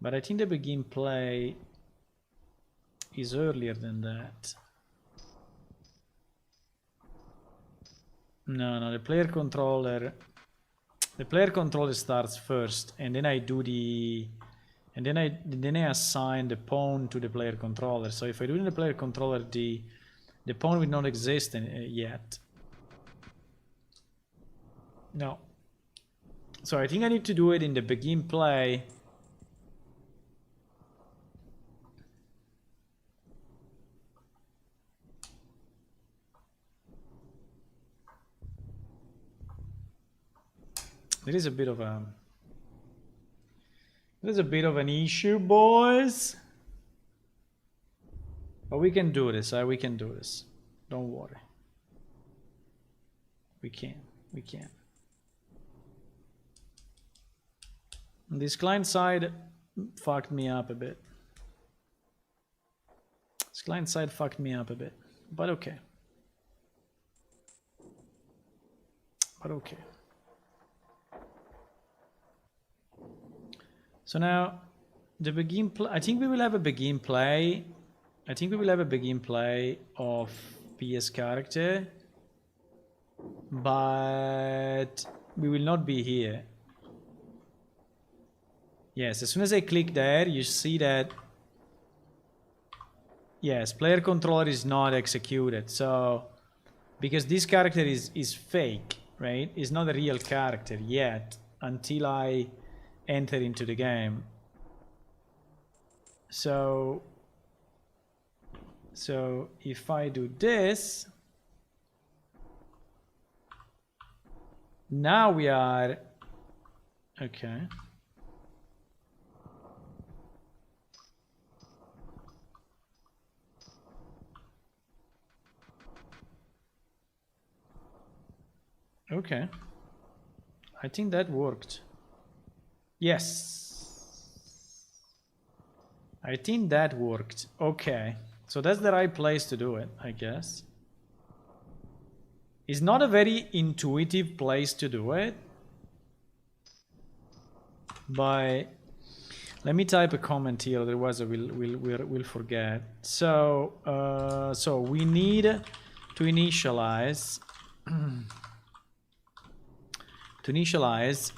But I think the begin play is earlier than that. No, the player controller starts first, and then I do the, and then I assign the pawn to the player controller. So if I do it in the player controller, the pawn will not exist yet. No. So I think I need to do it in the begin play. There is a bit of an issue, boys. But we can do this. We can do this. Don't worry. We can. This client side fucked me up a bit. But okay. So now the begin play, I think we will have a begin play. Of PS character, but we will not be here. Yes, as soon as I click there, you see that, yes, player controller is not executed. So, because this character is fake, right? It's not a real character yet until I enter into the game. So if I do this, now we are, okay. Okay. I think that worked. Yes. I think that worked. Okay. So that's the right place to do it, I guess. It's not a very intuitive place to do it. But let me type a comment here, otherwise we'll forget. So so we need to initialize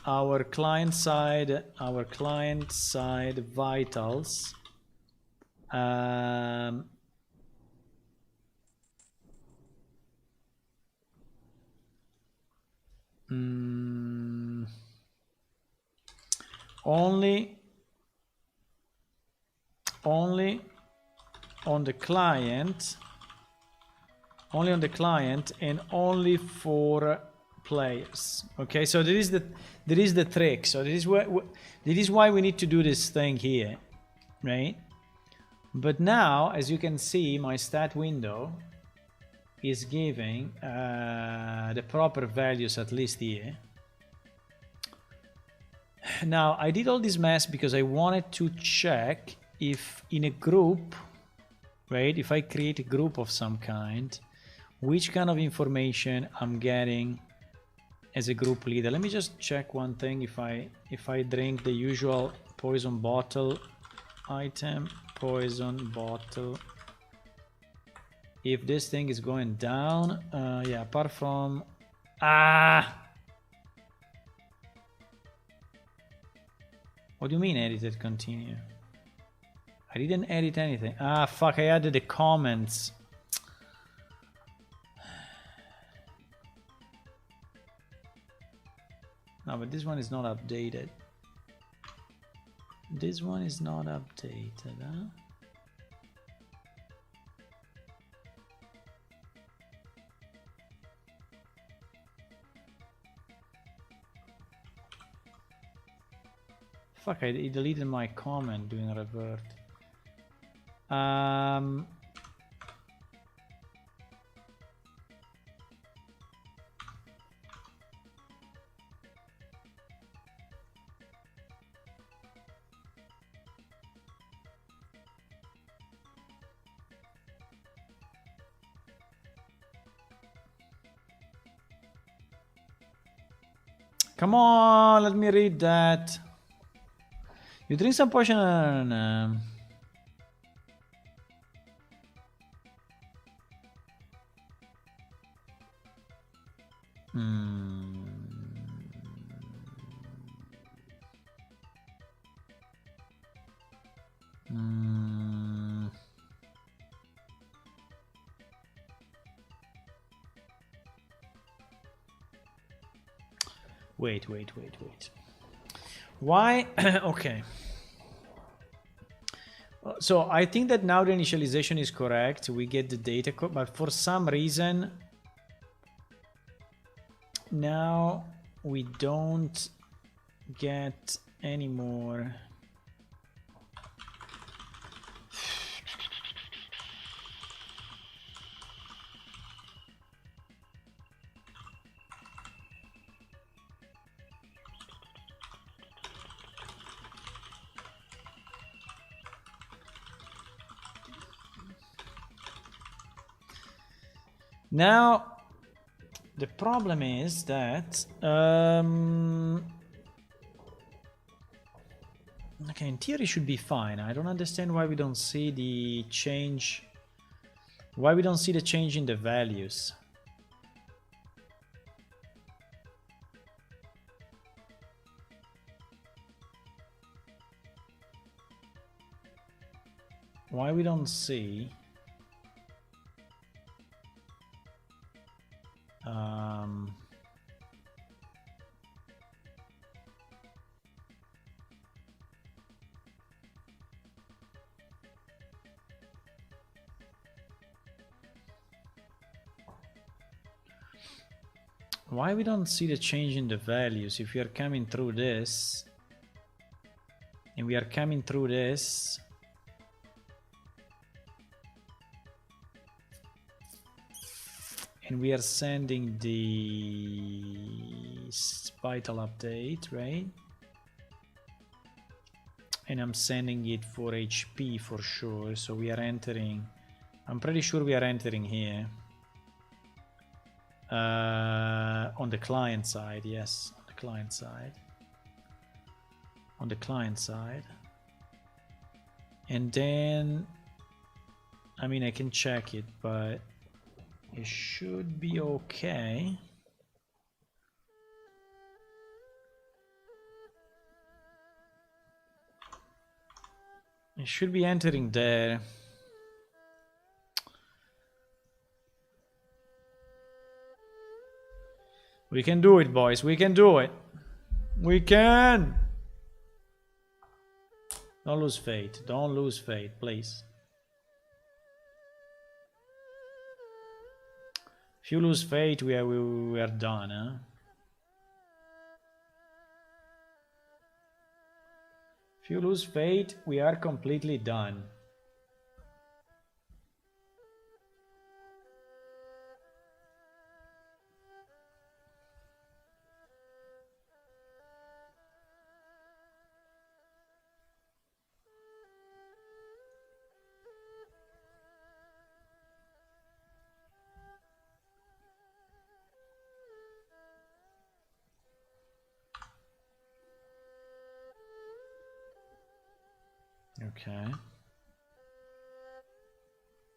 our client side vitals. Only on the client only on the client and only for players. Okay, so there is the trick. So this is why we need to do this thing here, right? But now, as you can see, my stat window is giving the proper values, at least here. Now, I did all this mess because I wanted to check if in a group, right, if I create a group of some kind, which kind of information I'm getting as a group leader. Let me just check one thing. If I drink the usual poison bottle item, poison bottle, if this thing is going down, yeah, apart from what do you mean edited continue? I didn't edit anything. Fuck, I added the comments. No, but this one is not updated. This one is not updated, huh? Fuck, I deleted my comment doing revert. Come on, let me read that. You drink some potion. Wait. Why? Okay. So I think that now the initialization is correct. We get the data code, but for some reason now we don't get any more. Now, the problem is that, okay, in theory should be fine. I don't understand why we don't see the change, why we don't see the change in the values. Why we don't see why we don't see the change in the values if we are coming through this and we are coming through this. And we are sending the vital update, right? And I'm sending it for HP for sure. So we are entering, I'm pretty sure we are entering here. On the client side, yes, on the client side. On the client side. And then, I mean, I can check it, but it should be okay. It should be entering there. We can do it, boys. We can do it. We can. Don't lose faith. Don't lose faith, please. If you lose fate, we are done, huh? If you lose fate, we are completely done. Okay.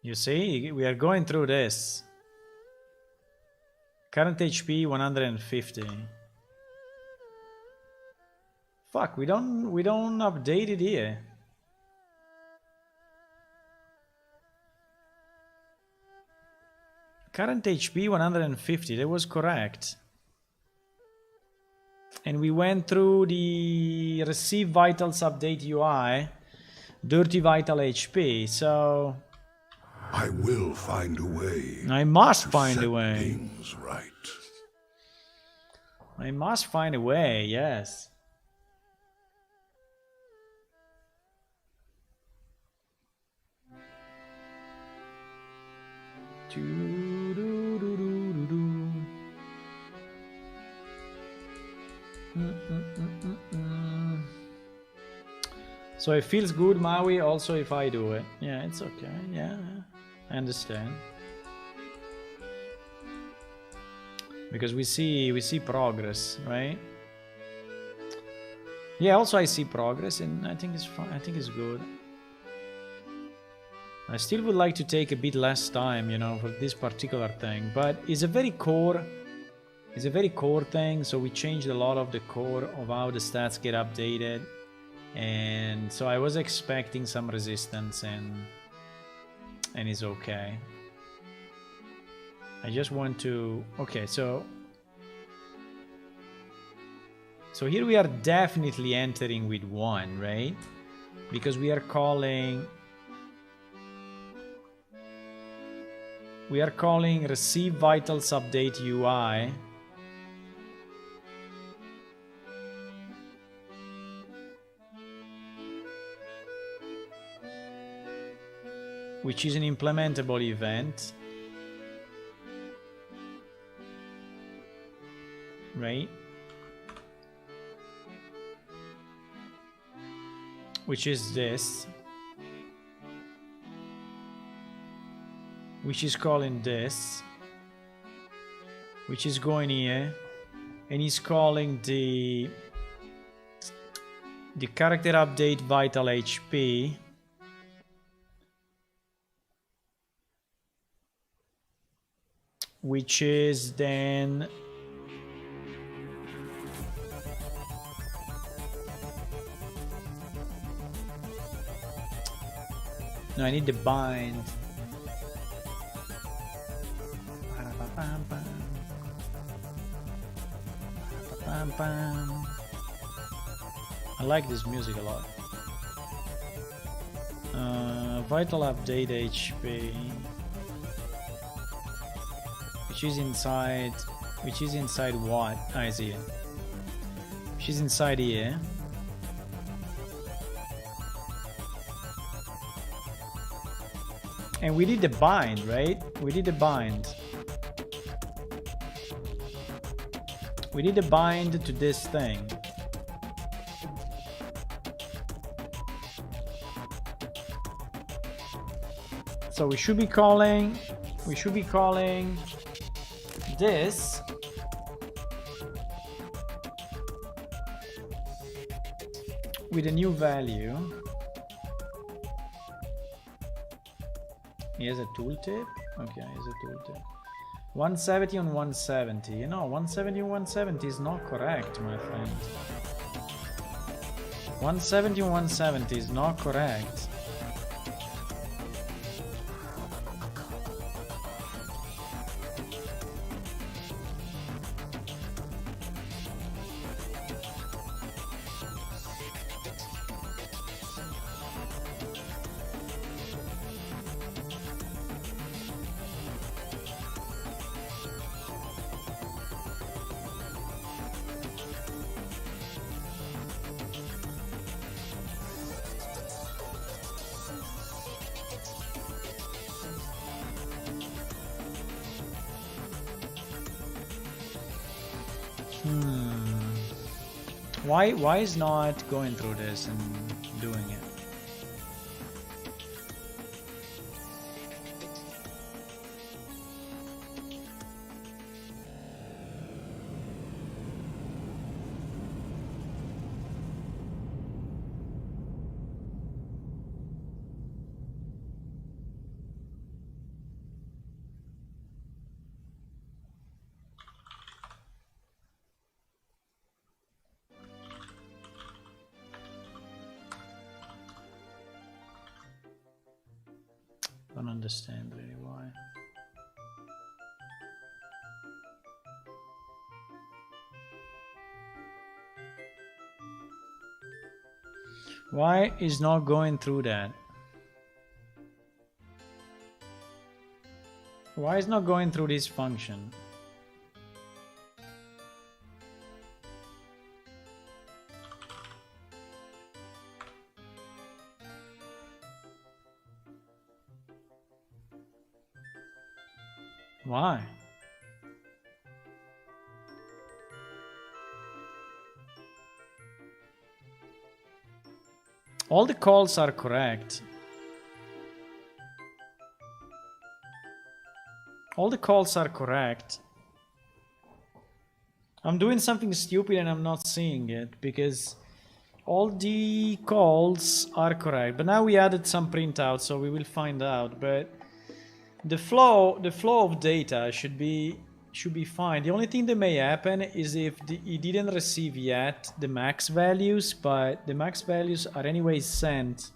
You see, we are going through this. Current HP 150. Fuck, we don't update it here. Current HP 150, that was correct. And we went through the receive vitals update UI, dirty vital HP, so I will find a way. I must to find set a way. Things right. I must find a way, yes. So it feels good, Maui, also if I do it. Yeah, it's okay. Yeah, I understand. Because we see progress, right? Yeah, also I see progress, and I think it's fine. I think it's good. I still would like to take a bit less time, you know, for this particular thing, but it's a very core thing. So we changed a lot of the core of how the stats get updated, and so I was expecting some resistance, and it's okay. I just want to, okay, so here we are definitely entering with 1, right? Because we are calling receive vitals update UI. Which is an implementable event. Right? Which is this. Which is calling this. Which is going here. And he's calling the character update vital HP. Which is then no, I need the bind. I like this music a lot. Vital update HP. Which is inside what? I see it. Which is inside here. And we did the bind, right? We did the bind. We did the bind to this thing. So we should be calling this with a new value. Here's a tooltip. Okay, here's a tooltip. 170 on 170. You know, 170 on 170 is not correct, my friend. 170 on 170 is not correct. Why is not going through this and doing it? Don't understand really why. Why is not going through that? Why is not going through this function? Why? All the calls are correct. All the calls are correct. I'm doing something stupid and I'm not seeing it because all the calls are correct. But now we added some printout, so we will find out. But the flow of data should be fine. The only thing that may happen is if he didn't receive yet the max values, but the max values are anyway sent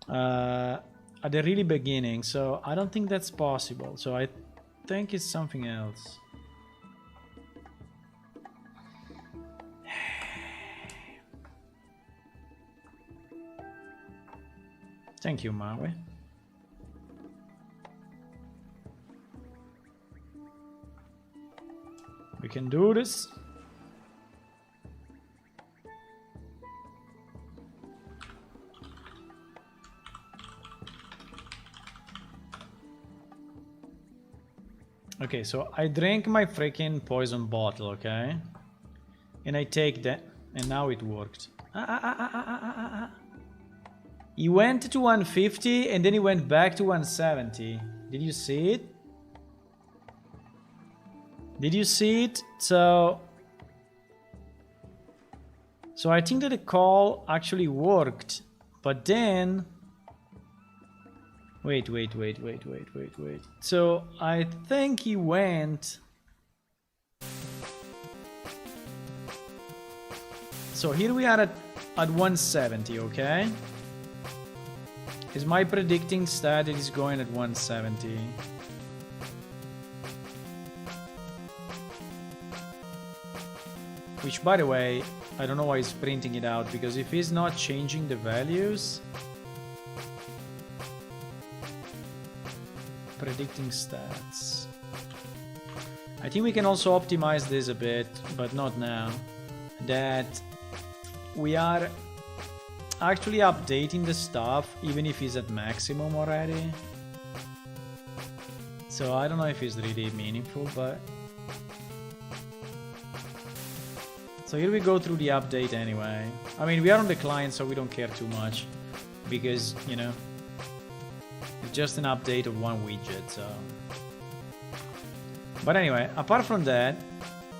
at the really beginning, so I don't think that's possible. So I think it's something else. Thank you, Maui. We can do this. Okay, so I drank my freaking poison bottle, okay? And I take that, and now it worked. He went to 150 and then he went back to 170. Did you see it? Did you see it? So I think that the call actually worked, but then wait. So I think he went. So here we are at 170, okay? Is my predicting stat it is going at 170? Which, by the way, I don't know why he's printing it out, because if he's not changing the values... Predicting stats. I think we can also optimize this a bit, but not now. That we are actually updating the stuff, even if he's at maximum already. So I don't know if it's really meaningful, but... So here we go through the update anyway. I mean, we are on the client, so we don't care too much. Because, you know, it's just an update of one widget, so... But anyway, apart from that,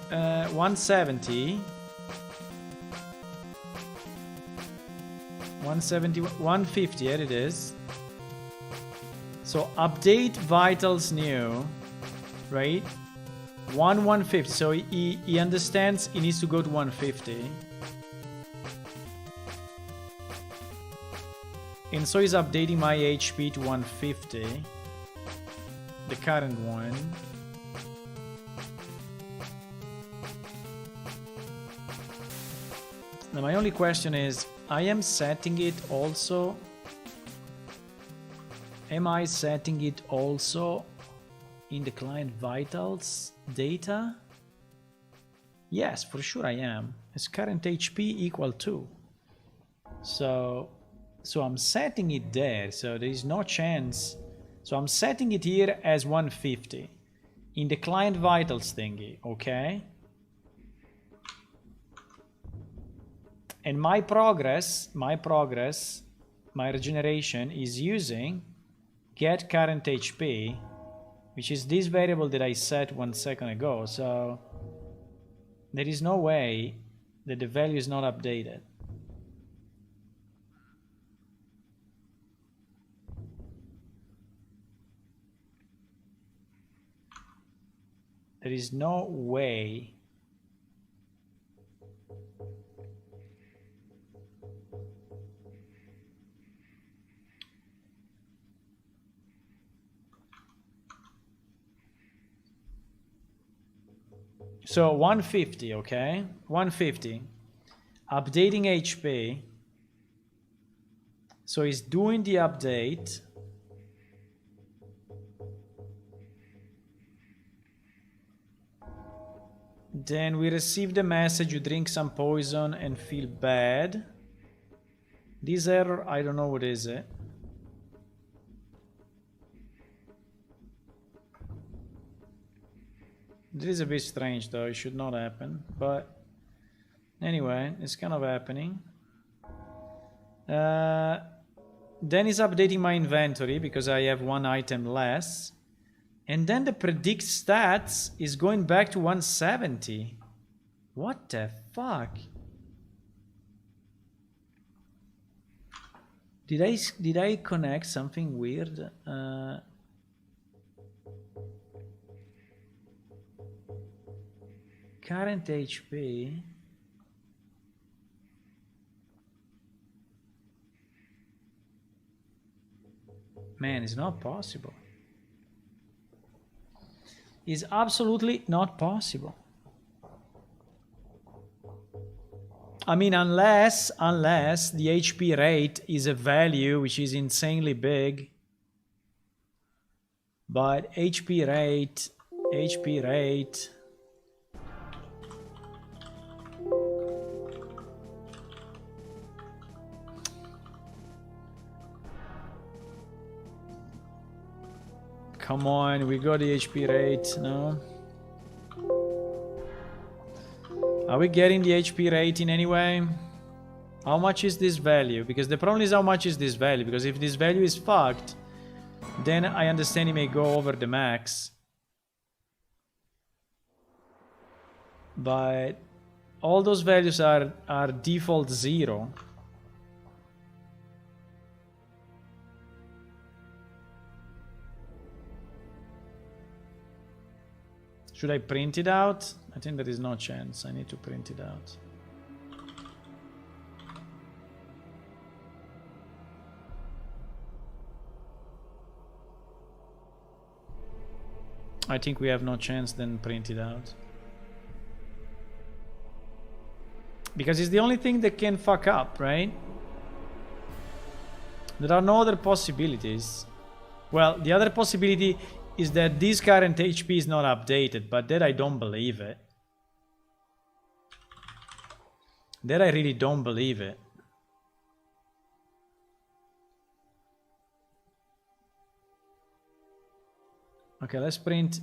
170... 170, 150, here it is. So update vitals new, right? 150, so he understands he needs to go to 150. And so he's updating my HP to 150, the current one. Now my only question is, I am setting it also. Am I setting it also in the client vitals data? Yes, for sure I am. It's current HP equal to. So I'm setting it there, so there is no chance. So I'm setting it here as 150 in the client vitals thingy, okay? And my regeneration is using get current HP, which is this variable that I set 1 second ago. So there is no way that the value is not updated. There is no way. So 150, okay? 150. Updating HP. So it's doing the update. Then we receive the message, you drink some poison and feel bad. This error, I don't know what is it. This is a bit strange though, it should not happen. But anyway, it's kind of happening. Then it's updating my inventory because I have 1 item less. And then the predict stats is going back to 170. What the fuck? Did I connect something weird? Current HP. Man, it's not possible. Is absolutely not possible. I mean, unless the HP rate is a value which is insanely big. But HP rate. Come on, we got the HP rate, no? Are we getting the HP rate in any way? How much is this value? Because the problem is how much is this value? Because if this value is fucked, then I understand it may go over the max. But all those values are default 0. Should I print it out? I think there is no chance. I need to print it out. I think we have no chance, then print it out. Because it's the only thing that can fuck up, right? There are no other possibilities. Well, the other possibility is that this current HP is not updated, but that I don't believe it. That I really don't believe it. Okay, let's print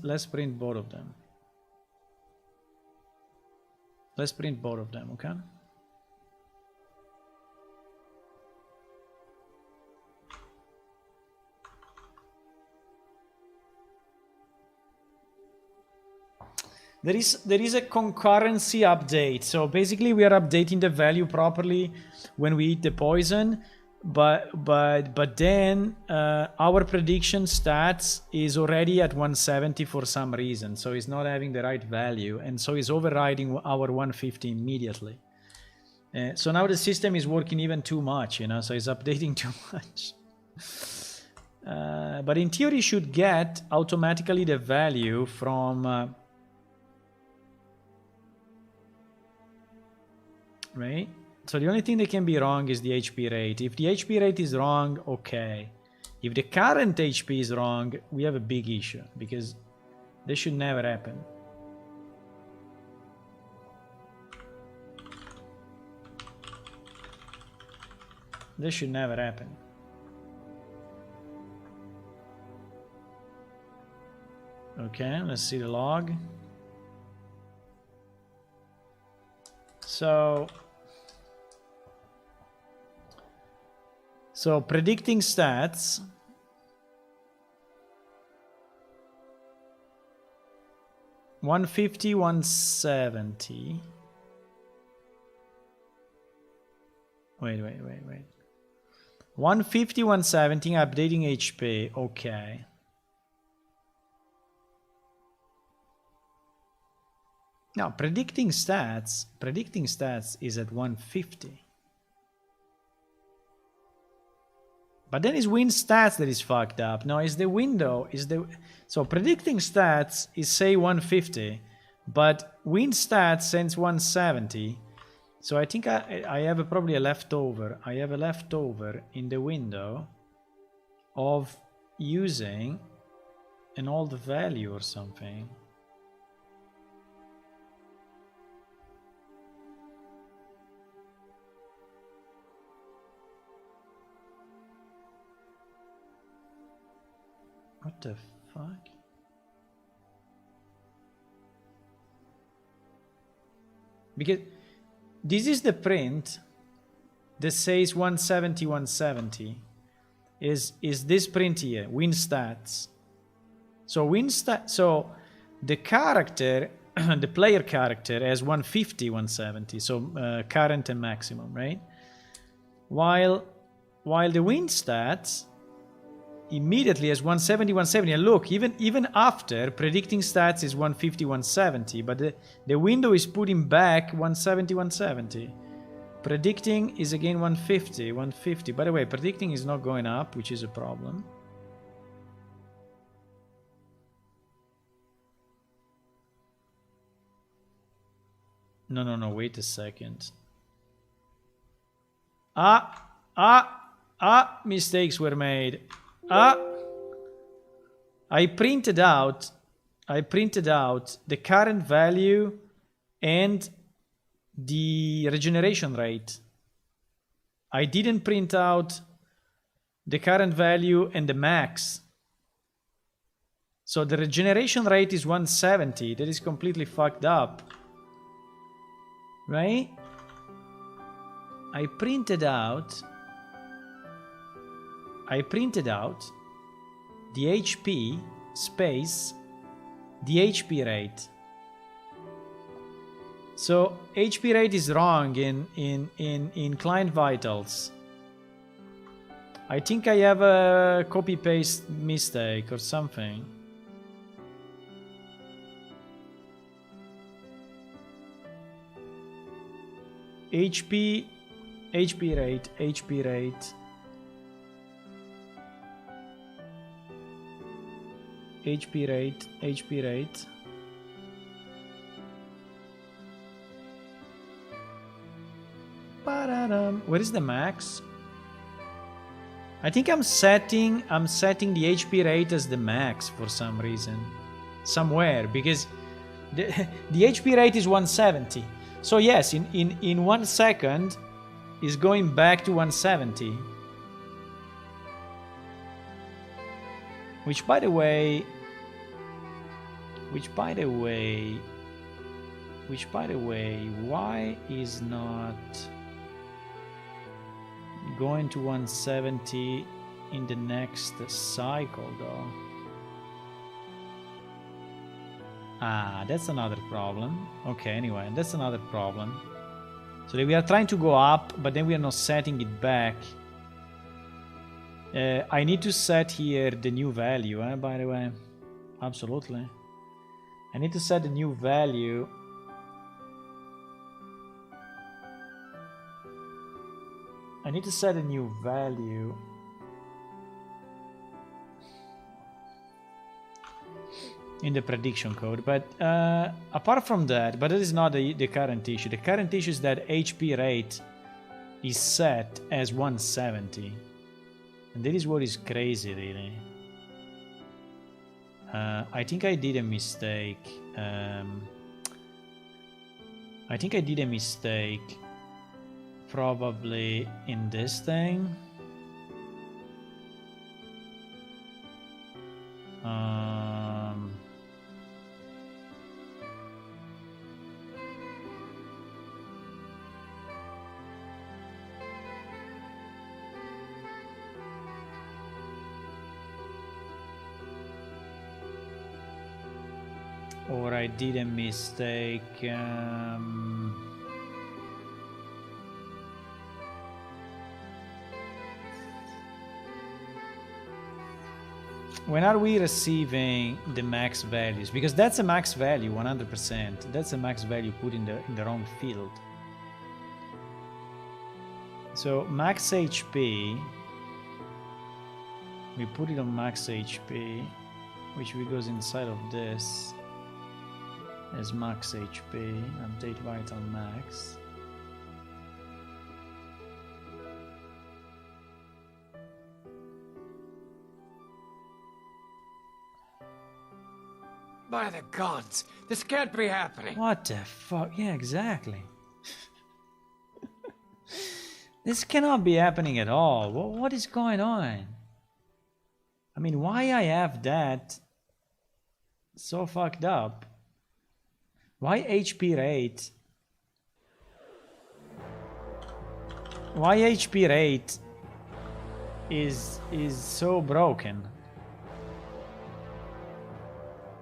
both of them. Let's print both of them, okay? There is a concurrency update. So basically we are updating the value properly when we eat the poison, but then our prediction stats is already at 170 for some reason. So it's not having the right value, and so it's overriding our 150 immediately. So now the system is working even too much, you know, so it's updating too much. But in theory, should get automatically the value from right? So the only thing that can be wrong is the HP rate. If the HP rate is wrong, okay. If the current HP is wrong, we have a big issue, because this should never happen. This should never happen. Okay, let's see the log. So So predicting stats. $150, $170. Wait. 150, 170, updating HP. Okay. Now predicting stats is at 150. But then it's win stats that is fucked up. No, is the window, so predicting stats is say 150, but win stats sends 170. So I think I have probably a leftover. I have a leftover in the window of using an old value or something. What the fuck? Because this is the print that says 170, 170. Is this print here, win stats. So so the character, the player character has 150, 170. So current and maximum, right? While the win stats immediately has 170, 170. And look, even after predicting stats is 150, 170, but the window is putting back 170, 170. Predicting is again 150, 150. By the way, predicting is not going up, which is a problem. No, wait a second. Mistakes were made. I printed out the current value and the regeneration rate. I didn't print out the current value and the max. So the regeneration rate is 170. That is completely fucked up. Right? I printed out the HP space the HP rate. So HP rate is wrong in client vitals. I think I have a copy paste mistake or something. HP rate. Where is the max? I think I'm setting the HP rate as the max for some reason. Somewhere, because the HP rate is 170. So yes, in 1 second is going back to 170. Which by the way, why is not going to 170 in the next cycle though? That's another problem. Okay, anyway, that's another problem. So we are trying to go up, but then we are not setting it back. I need to set here the new value, by the way. Absolutely. I need to set the new value. In the prediction code, but apart from that, but that is not the current issue. The current issue is that HP rate is set as 170, and that is what is crazy, really. I think I did a mistake. Probably in this thing. or I did a mistake. When are we receiving the max values? Because that's a max value, 100%. That's a max value put in the wrong field. So max HP, we put it on max HP, which goes inside of this as max HP, update vital max. By the gods, this can't be happening. What the fuck? Yeah, exactly. This cannot be happening at all. What is going on? I mean, why I have that so fucked up? Why HP rate? Why HP rate is so broken?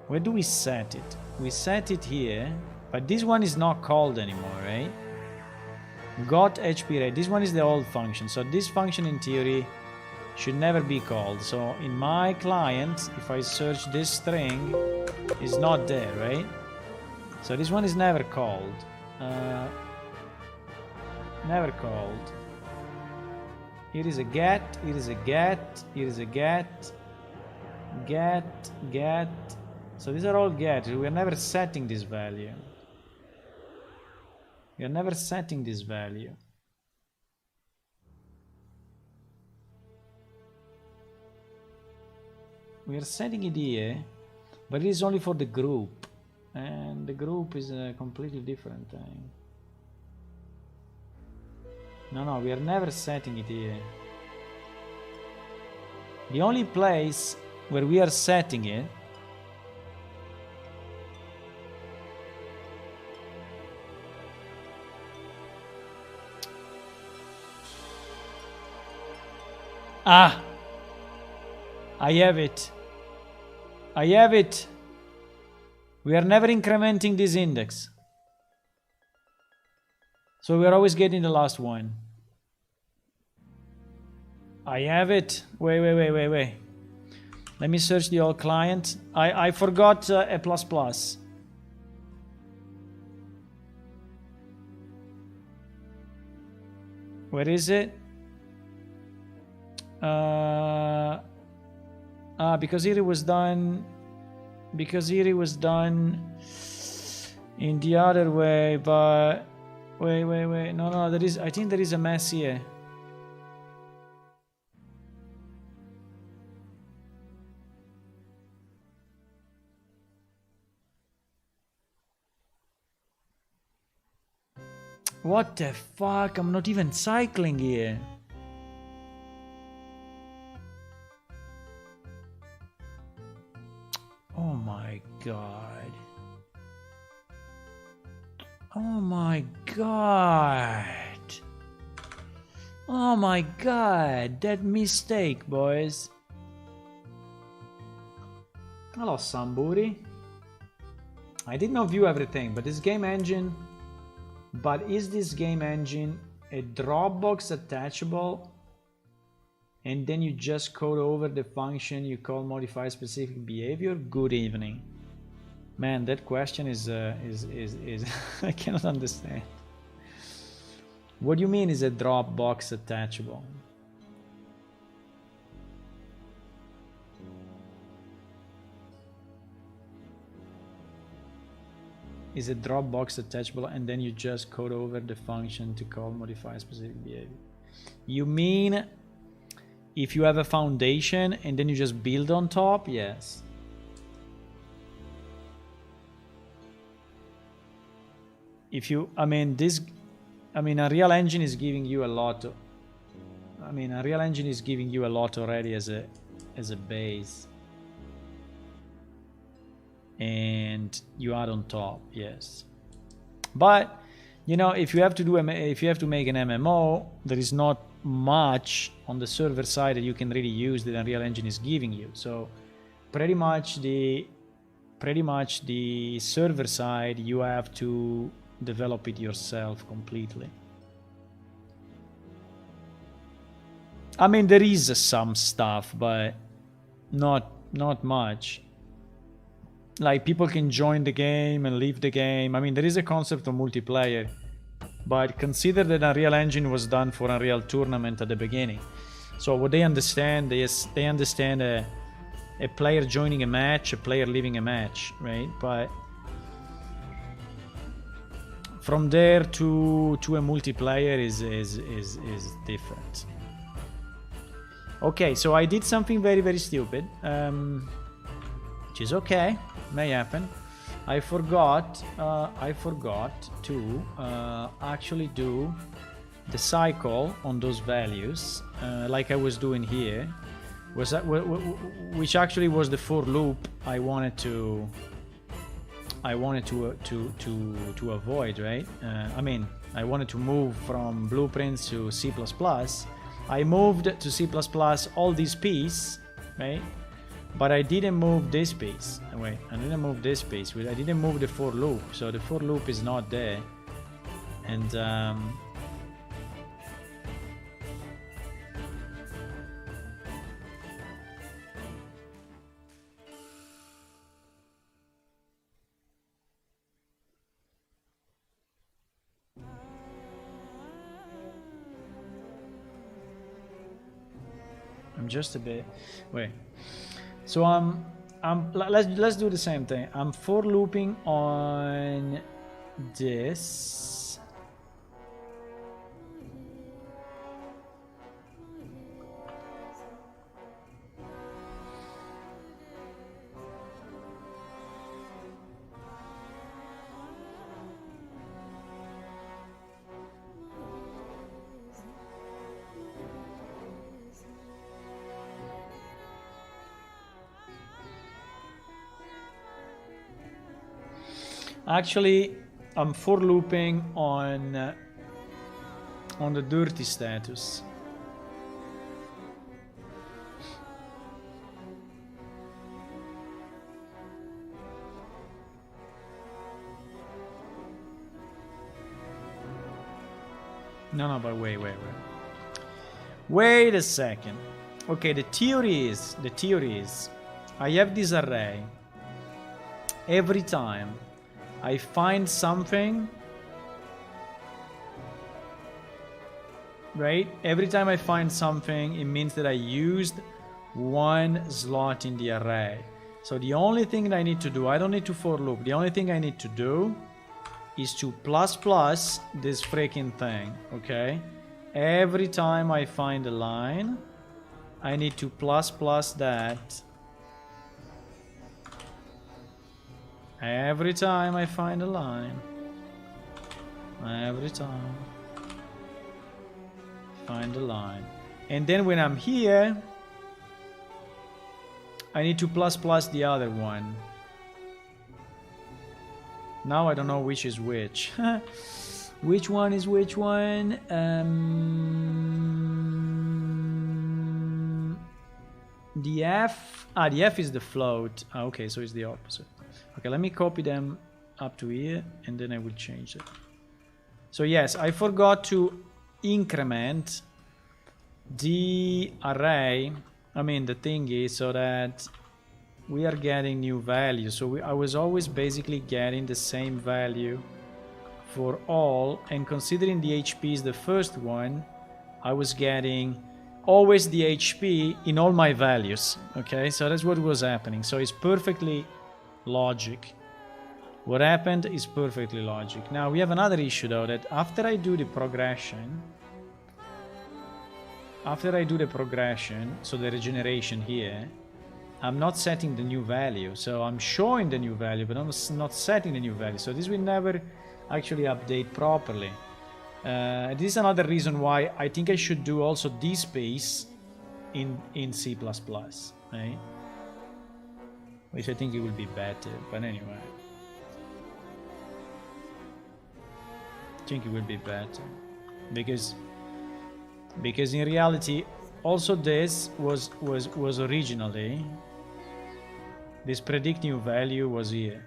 Where do we set it? We set it here, but this one is not called anymore, right? Got HP rate. This one is the old function, so this function in theory should never be called. So in my client, if I search this string, it's not there, right? So this one is never called. Never called. Here is a get, here is a get, here is a get, get. So these are all get. We are never setting this value. We are never setting this value. We are setting it here, but it is only for the group. And the group is a completely different thing. No, we are never setting it here. The only place where we are setting it I have it. I have it. We are never incrementing this index. So we are always getting the last one. I have it. Wait. Let me search the old client. I forgot a plus. Where is it? Because here it was done. Because here it was done in the other way. But wait. No. There is. I think there is a mess here. What the fuck? I'm not even cycling here. Oh my god. Oh my god. Oh my god. That mistake, boys. Hello, somebody. I did not view everything, but this game engine. But is this game engine a Dropbox attachable? And then you just code over the function you call modify specific behavior? Good evening. Man, that question is I cannot understand. What do you mean is a Dropbox attachable? Is a Dropbox attachable and then you just code over the function to call modify specific behavior? You mean if you have a foundation and then you just build on top? Yes. If you, Unreal Engine is giving you a lot. Unreal Engine is giving you a lot already as a base. And you add on top, yes. But you know, if you have to make an MMO, there is not much on the server side that you can really use that Unreal Engine is giving you. So pretty much the pretty much the server side, you have to develop it yourself completely. I mean, there is some stuff, but not much. Like, people can join the game and leave the game. I mean, there is a concept of multiplayer, but consider that Unreal Engine was done for Unreal Tournament at the beginning. So what they understand is they understand a player joining a match, a player leaving a match, right? But from there to a multiplayer is different. Okay, so I did something very, very stupid, which is okay, may happen. I forgot to actually do the cycle on those values, like I was doing here, which actually was the for loop I wanted to avoid, right? I mean, I wanted to move from blueprints to C++. I moved to C++ all these pieces, right? But I didn't move this piece. Wait, I didn't move this piece. I didn't move the for loop, so the for loop is not there. And I'm just a bit. Wait. So let's do the same thing. I'm for looping on this. Actually, I'm for looping on the dirty status. No, but wait a second. Okay, the theory is I have this array. Every time I find something, right? Every time I find something, it means that I used one slot in the array. So the only thing that I need to do, I don't need to for loop. The only thing I need to do is to plus this freaking thing, okay? Every time I find a line, I need to plus that. Every time I find a line, every time find a line, and then when I'm here, I need to plus the other one. Now I don't know which is which. Which one is which one? The F. The F is the float. Okay, so it's the opposite. Okay, let me copy them up to here, and then I will change it. So yes, I forgot to increment the array, I mean the thingy, so that we are getting new values. So I was always basically getting the same value for all, and considering the HP is the first one, I was getting always the HP in all my values. Okay, so that's what was happening. So it's perfectly logic. What happened is perfectly logic. Now we have another issue though, that after I do the progression, so the regeneration here, I'm not setting the new value. So I'm showing the new value, but I'm not setting the new value. So this will never actually update properly. This is another reason why I think I should do also this piece in C++, right? Which I think it will be better, but anyway. I think it will be better. Because in reality, also this was originally This predict new value was here.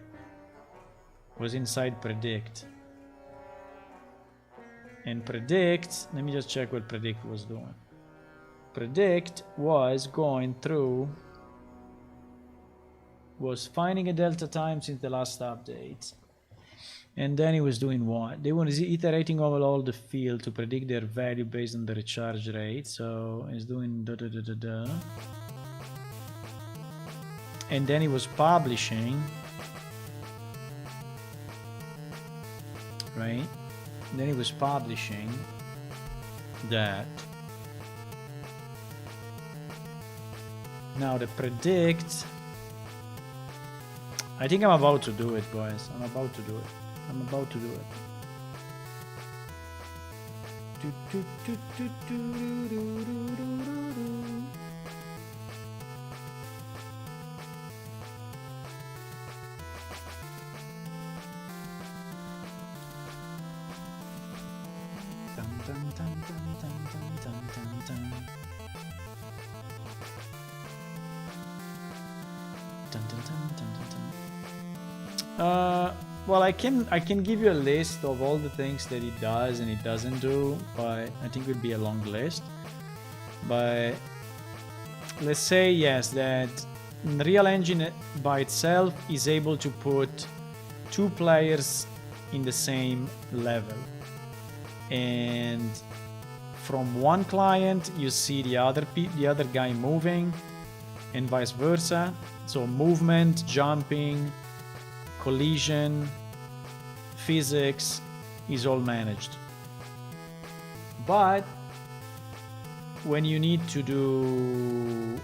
Was inside predict. And predict, let me just check what predict was doing. Predict was going through, was finding a delta time since the last update. And then he was doing what? They were iterating over all the field to predict their value based on the recharge rate. So he's doing da da da da da. And then he was publishing, right? And then he was publishing that. Now the predict, I think I'm about to do it, guys. I'm about to do it. I'm about to do it. Well, I can give you a list of all the things that it does and it doesn't do, but I think it would be a long list. But let's say yes, that Real Engine by itself is able to put two players in the same level, and from one client you see the other guy moving, and vice versa. So movement, jumping, collision, physics is all managed. But when you need to do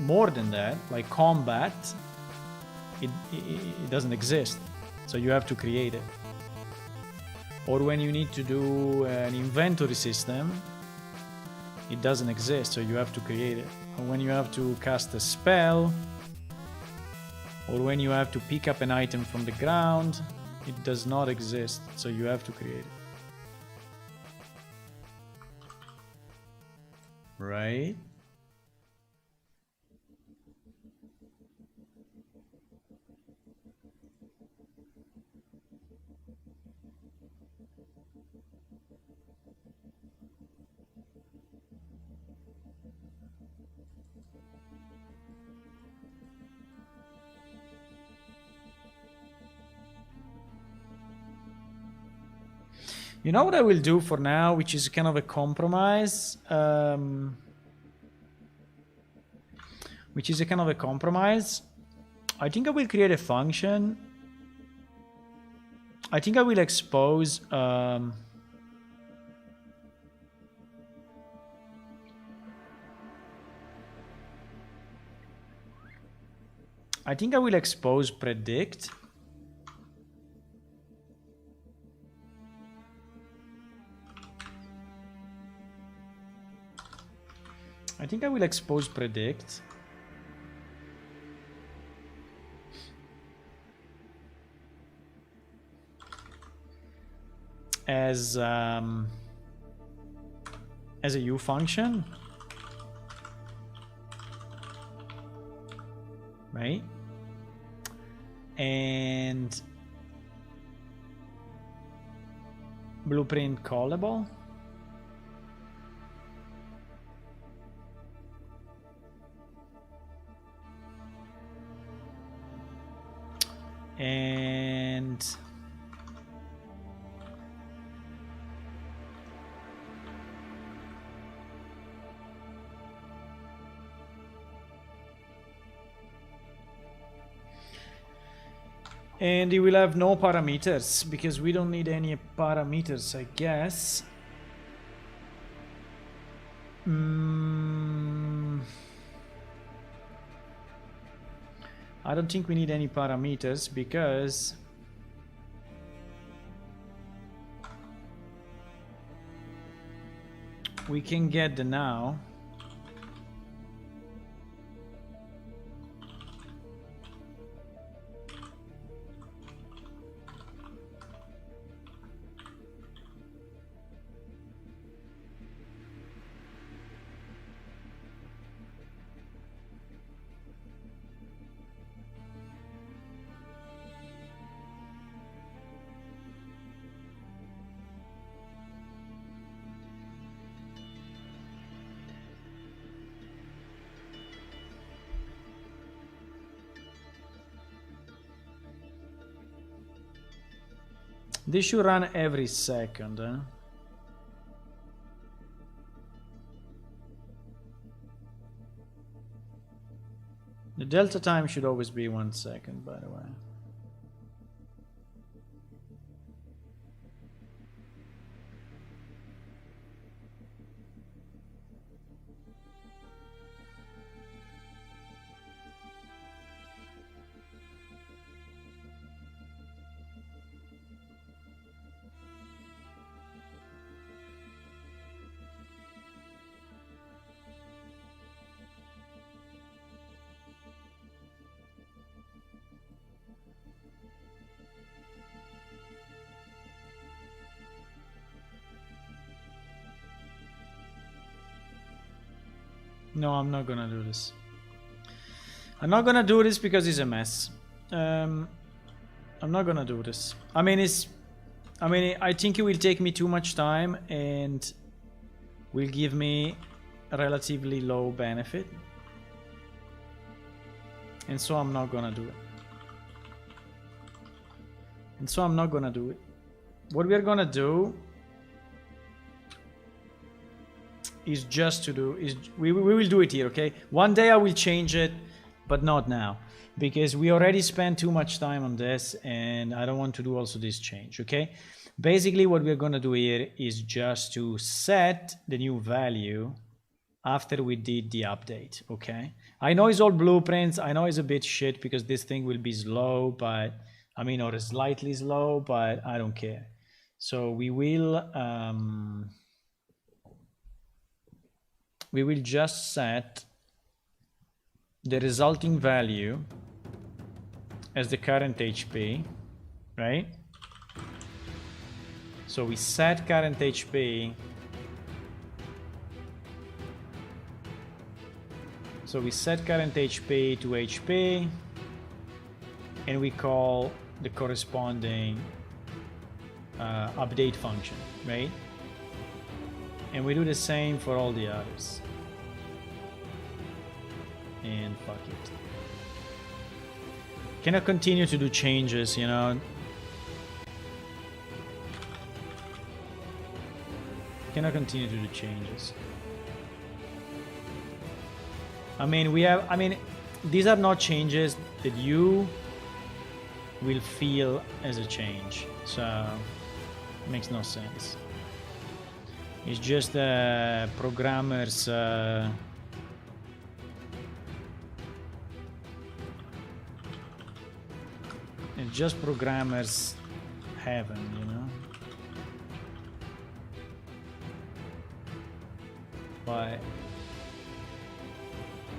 more than that, like combat, it doesn't exist. So you have to create it. Or when you need to do an inventory system, it doesn't exist. So you have to create it. Or when you have to cast a spell, or when you have to pick up an item from the ground, it does not exist, so you have to create it. Right? You know what I will do for now, which is kind of a compromise? I think I will create a function. I think I will expose predict. I think I will expose predict as a U function, right? And blueprint callable. And it will have no parameters because we don't need any parameters, I guess. I don't think we need any parameters because we can get the now. This should run every second, huh? The delta time should always be 1 second, by the way. No, I'm not gonna do this. I'm not gonna do this because it's a mess. I'm not gonna do this. I mean, I think it will take me too much time and will give me a relatively low benefit. And so I'm not gonna do it. What we are gonna do is just to do is we will do it here, okay? One day I will change it, but not now, because we already spent too much time on this and I don't want to do also this change, okay? Basically what we're gonna do here is just to set the new value after we did the update, okay? I know it's all blueprints, I know it's a bit shit because this thing will be slow, but I mean, or slightly slow, but I don't care. So we will just set the resulting value as the current HP, right? So we set current HP. So we set current HP to HP, and we call the corresponding update function, right? And we do the same for all the others. And fuck it. Cannot continue to do changes, you know. Cannot continue to do changes. I mean, these are not changes that you will feel as a change. So, it makes no sense. It's just programmers it's just programmers heaven, you know. But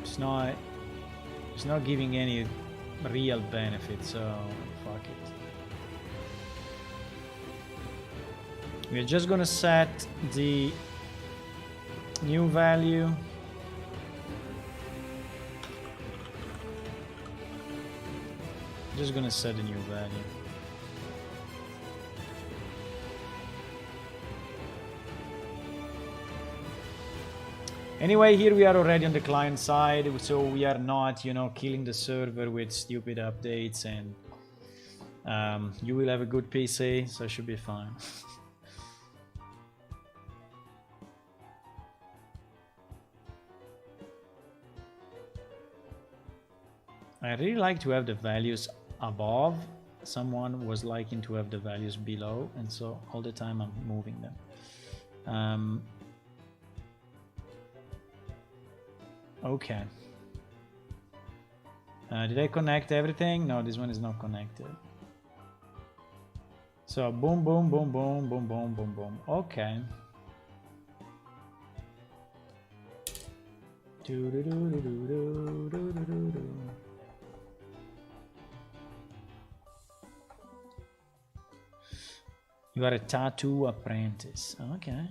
it's not giving any real benefit, so fuck it. We're just gonna set the new value. Just gonna set a new value. Anyway, here we are already on the client side, so we are not, you know, killing the server with stupid updates, and you will have a good PC, so it should be fine. I really like to have the values above. Someone was liking to have the values below, and so all the time I'm moving them. Okay. Did I connect everything? No, this one is not connected. So boom, boom, boom, boom, boom, boom, boom, boom. Okay. You are a tattoo apprentice. Okay.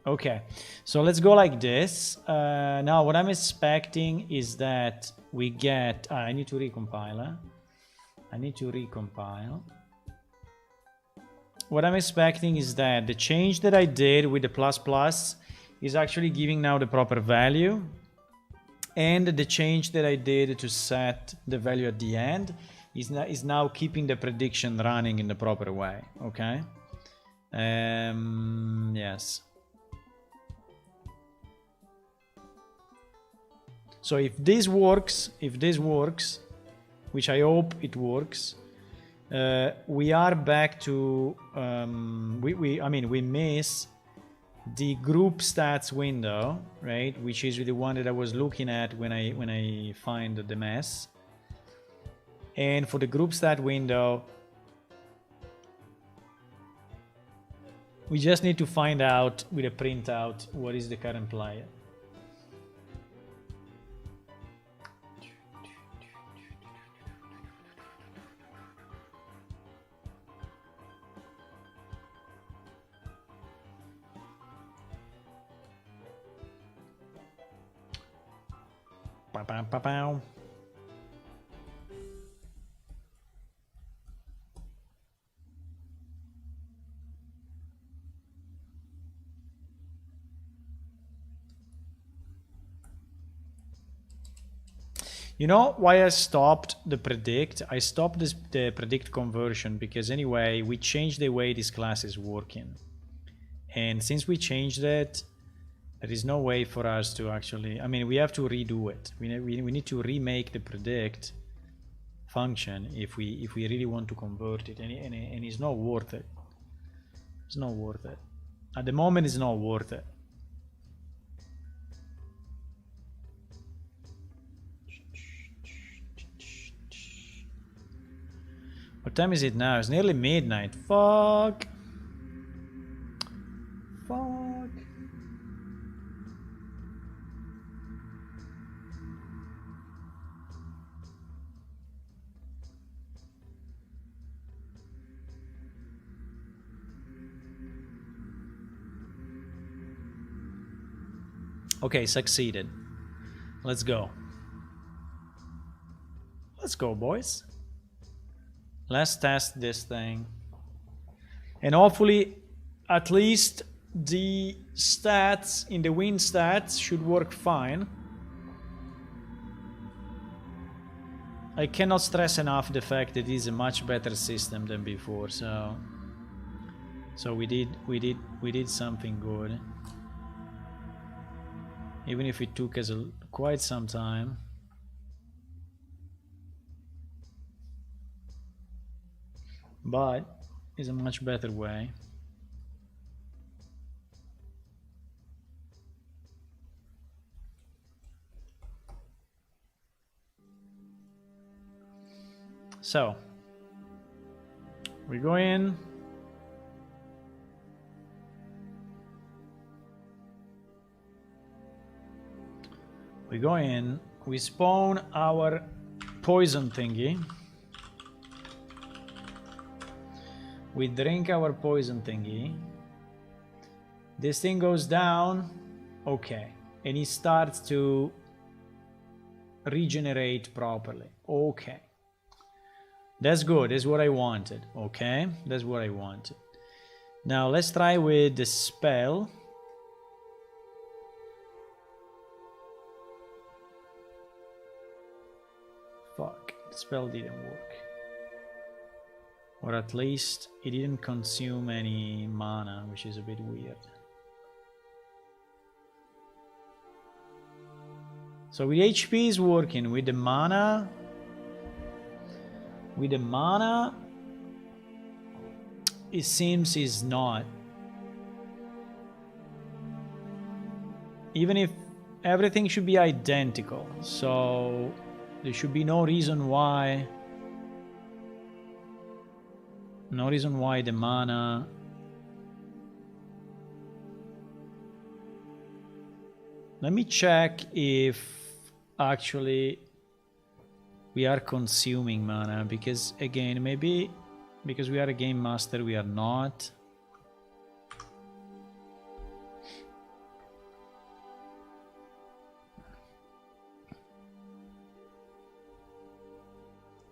Okay, so let's go like this. Now what I'm expecting is that we get... I need to recompile. I need to recompile. What I'm expecting is that the change that I did with the plus plus is actually giving now the proper value. And the change that I did to set the value at the end is now keeping the prediction running in the proper way. Okay. Yes. So if this works, which I hope it works, we are back to we miss the group stats window, right? Which is the one that I was looking at when I find the mess. And for the group stat window, we just need to find out with a printout what is the current player. Ba-bam-ba-bow. You know why I stopped the predict? I stopped the predict conversion because anyway, we changed the way this class is working. And since we changed it, there is no way for us to actually, we have to redo it. We need to remake the predict function if we really want to convert it, and it's not worth it. It's not worth it. At the moment, it's not worth it. What time is it now? It's nearly midnight. Fuck. Fuck. Okay, succeeded. Let's go. Let's go, boys. Let's test this thing. And hopefully, at least the stats in the win stats should work fine. I cannot stress enough the fact that it is a much better system than before. So we did something good. Even if it took us quite some time. But it's a much better way. So we go in. We go in, we spawn our poison thingy. We drink our poison thingy. This thing goes down, okay. And it starts to regenerate properly, okay. That's good, that's what I wanted, okay? That's what I wanted. Now let's try with the spell. Fuck, the spell didn't work. Or at least it didn't consume any mana, which is a bit weird. So with HP is working, with the mana... With the mana... It seems is not. Even if everything should be identical, so... There should be no reason why... No reason why the mana... Let me check if actually we are consuming mana, because again, maybe because we are a game master, we are not.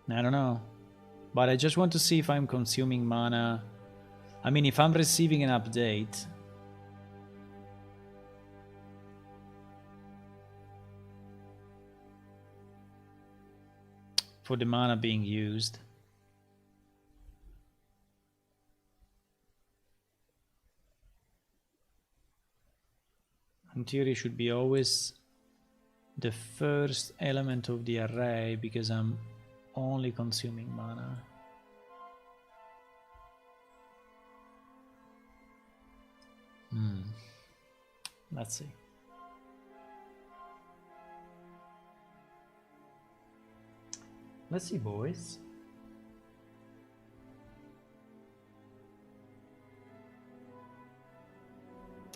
I don't know, but I just want to see if I'm consuming mana. I mean, if I'm receiving an update. for the mana being used. In theory, it should be always the first element of the array because I'm only consuming mana. Let's see. Let's see, boys.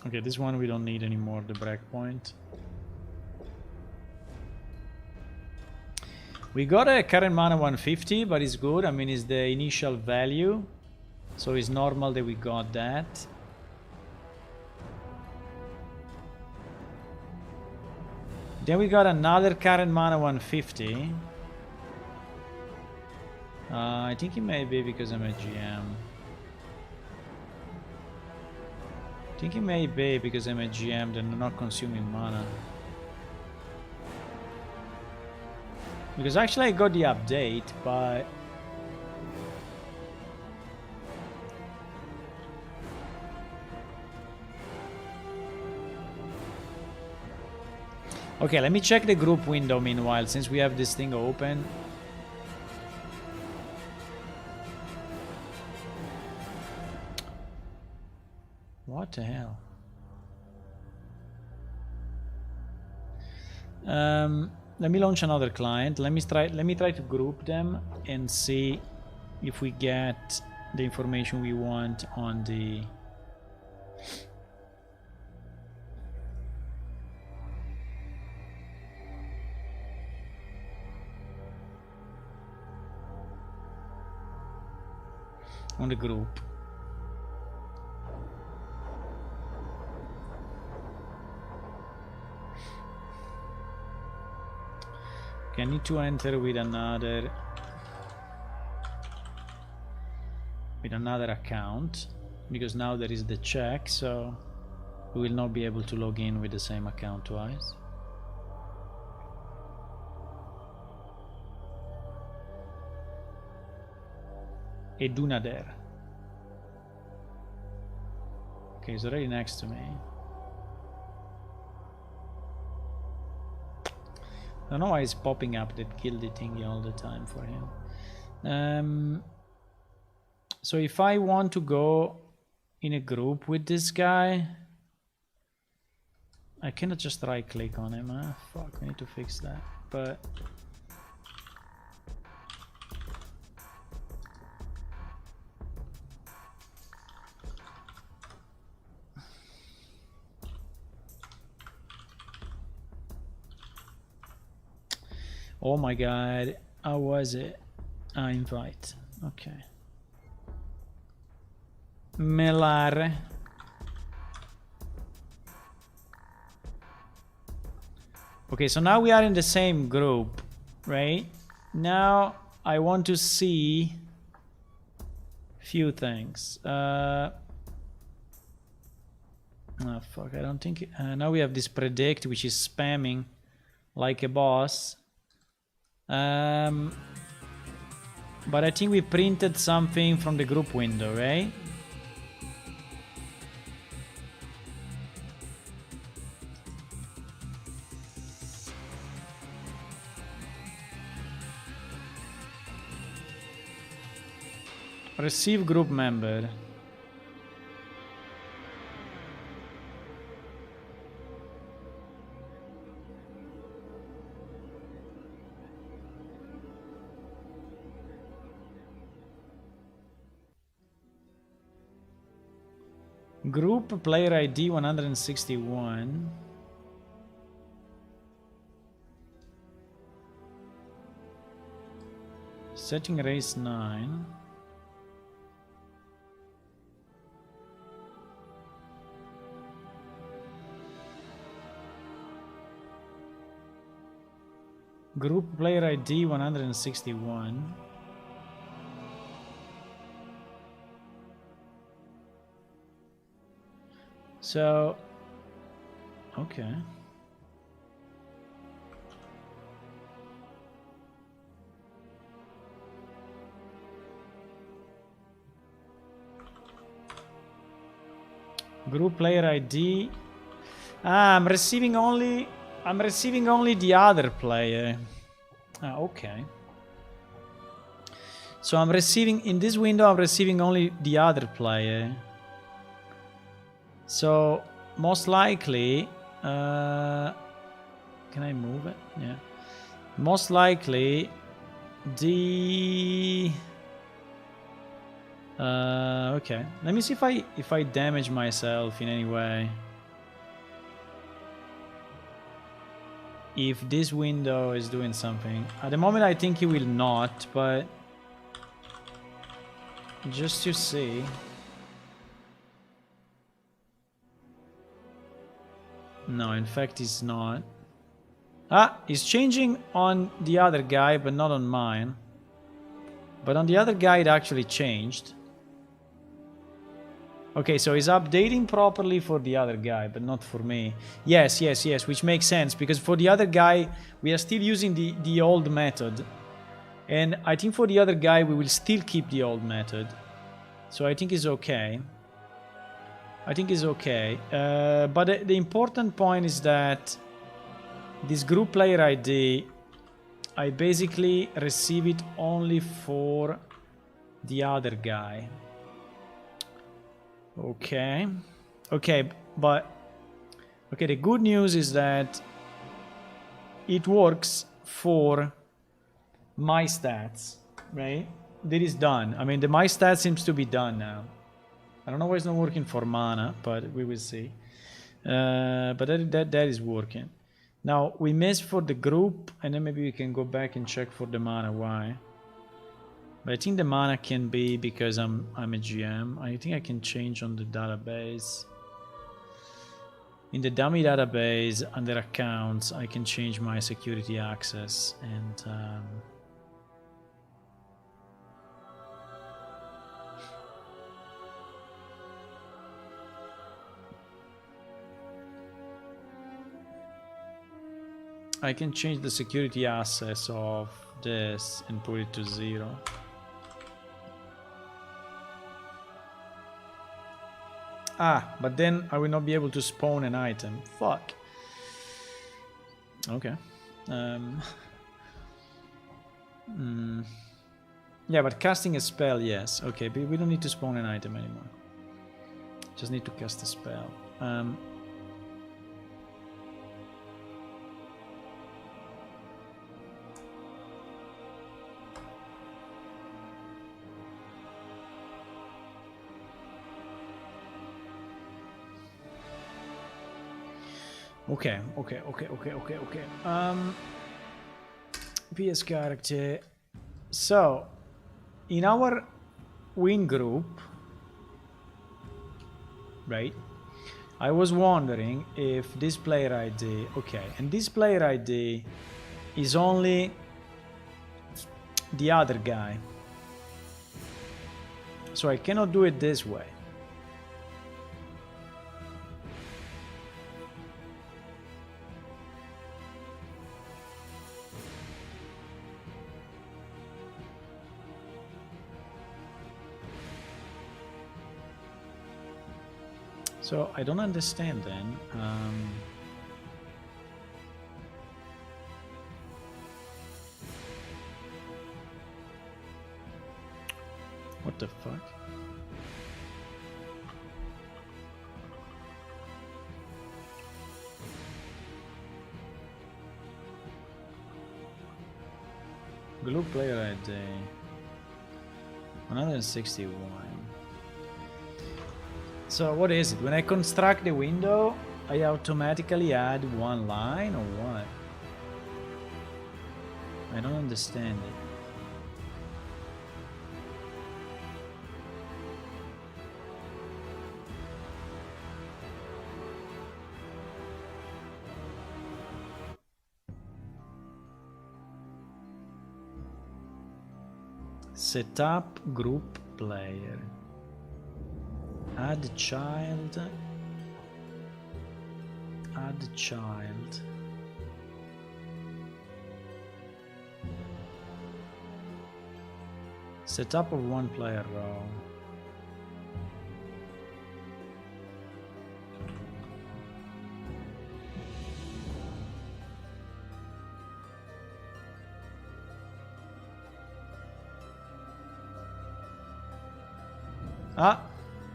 Okay, this one we don't need anymore, the breakpoint. We got a current mana 150, but it's good. I mean, it's the initial value, so it's normal that we got that. Then we got another current mana 150. I think it may be because I'm a GM. I think it may be because I'm a GM that I'm not consuming mana. Because actually I got the update, but... Okay, let me check the group window meanwhile, since we have this thing open. What the hell? Let me launch another client. Let me try to group them and see if we get the information we want on the group. Okay, I need to enter with another account because now there is the check, so we will not be able to log in with the same account twice. Edunader. Okay, he's already next to me. I don't know why it's popping up that gildy thingy all the time for him. So if I want to go in a group with this guy, I cannot just right click on him. Fuck, I need to fix that. But oh my god, how was it? Invite. Okay. Melare. Okay, so now we are in the same group, right? Now I want to see few things. Oh fuck, I don't think now we have this predict, which is spamming like a boss. But I think we printed something from the group window, right? Receive group member. Group player ID 161. Setting race 9. Group player ID 161. So, okay. Group player ID. Ah, I'm receiving only the other player. Ah, okay. So I'm receiving in this window. I'm receiving only the other player. So most likely, can I move it? Yeah. Most likely, the okay. Let me see if I damage myself in any way. If this window is doing something. At the moment I think it will not, but just to see. No, in fact it's not. Ah, it's changing on the other guy, but not on mine. But on the other guy it actually changed. Okay, so it's updating properly for the other guy, but not for me. Yes, which makes sense, because for the other guy, we are still using the old method. And I think for the other guy, we will still keep the old method. So I think it's okay. I think it's okay. But the important point is that this group player ID, I basically receive it only for the other guy. Okay. Okay, but... Okay, the good news is that it works for my stats, right? That is done. I mean, the my stats seems to be done now. I don't know why it's not working for mana, but we will see. But that is working. Now, we missed for the group, and then maybe we can go back and check for the mana why. But I think the mana can be because I'm a GM. I think I can change on the database. In the dummy database, under accounts, I can change my security access and... I can change the security access of this and put it to 0. Ah, but then I will not be able to spawn an item. Fuck. Okay. Yeah, but casting a spell, yes. Okay, but we don't need to spawn an item anymore. Just need to cast a spell. Okay. PS character. So, in our win group, right? I was wondering if this player ID, okay, and this player ID is only the other guy. So I cannot do it this way. So I don't understand then. What the fuck? Glue player ID 161. So what is it? When I construct the window, I automatically add one line or what? I don't understand it. Setup group player. Add child. Add child. Setup of one player row. Ah,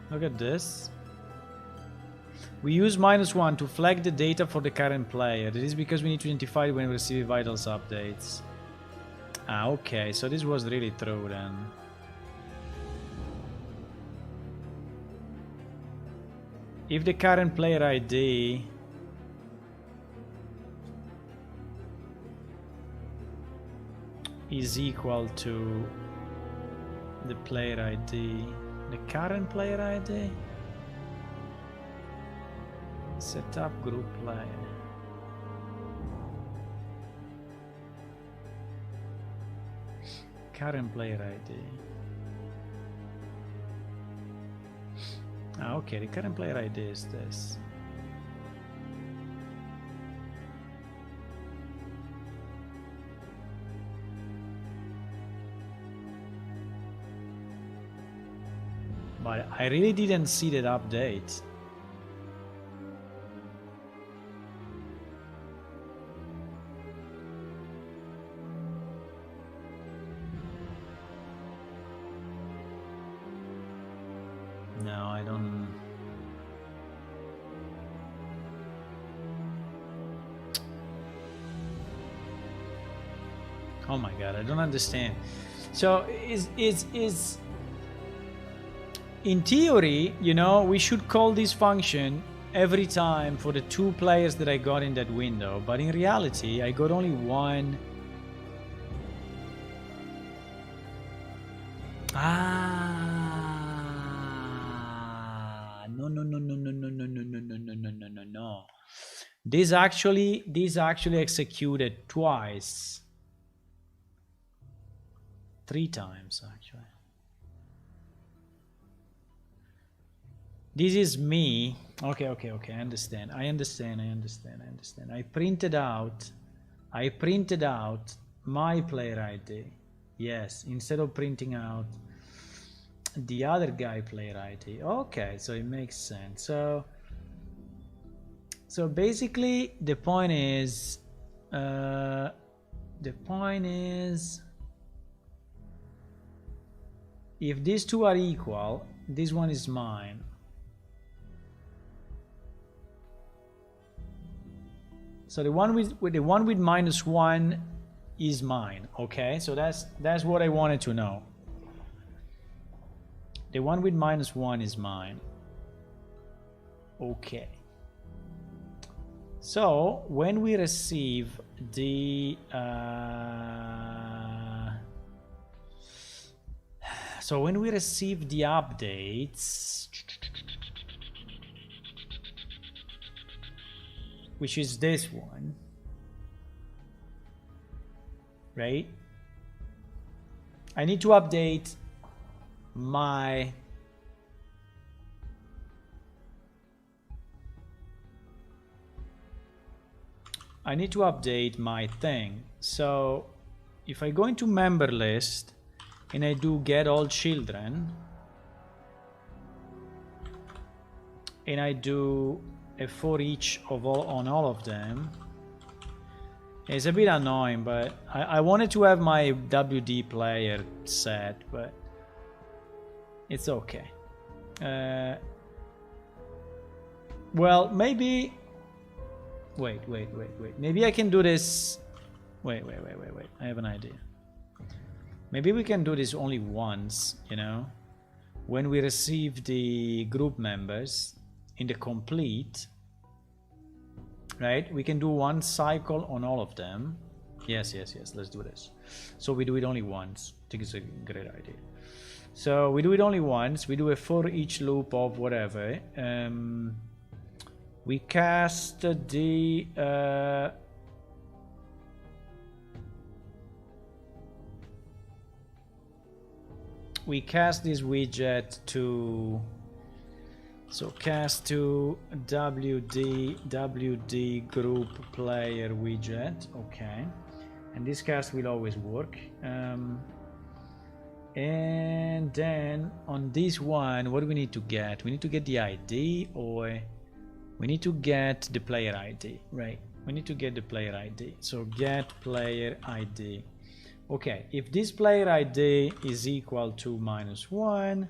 look at this. We use -1 to flag the data for the current player. This is because we need to identify when we receive vitals updates. Ah, okay, so this was really true then. If the current player ID is equal to the player ID, the current player ID, set up group player. Current player ID. Ah, okay, the current player ID is this. But I really didn't see that update. No, I don't. Oh my god, I don't understand. So is in theory, you know, we should call this function every time for the 2 players that I got in that window, but in reality I got only one. No. This actually executed twice. 3 times actually. This is me. Okay. I understand. I printed out my player ID. Yes, instead of printing out the other guy player ID. Okay, so it makes sense. So basically the point is if these 2 are equal, this one is mine. So the one with -1 is mine. Okay, so that's what I wanted to know. The one with -1 is mine. Okay. So when we receive the updates, which is this one, right? I need to update my thing. So if I go into member list and I do get all children and I do a for each of all of them, it's a bit annoying, but I wanted to have my WD player set, but it's okay. Well, maybe wait, maybe I can do this. Wait, I have an idea. Maybe we can do this only once, you know, when we receive the group members in the complete, right? We can do one cycle on all of them. Yes, let's do this. So we do it only once. I think it's a great idea. So we do it only once. We do a for each loop of whatever. We cast the we cast this widget to, so cast to WD group player widget. Okay, and this cast will always work. And then on this one, what do we need to get? We need to get the ID, or we need to get the player ID, right? We need to get the player ID. So get player ID. Okay, if this player ID is equal to -1,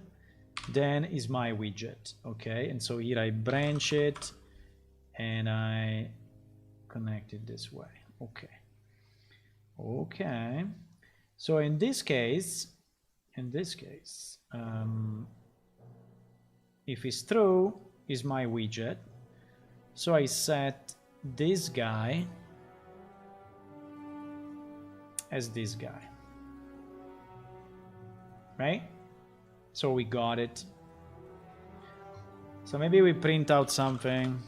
then is my widget. Okay, and so here I branch it and I connect it this way. Okay. Okay. So in this case, if it's true, is my widget. So I set this guy as this guy, right? So we got it. So maybe we print out something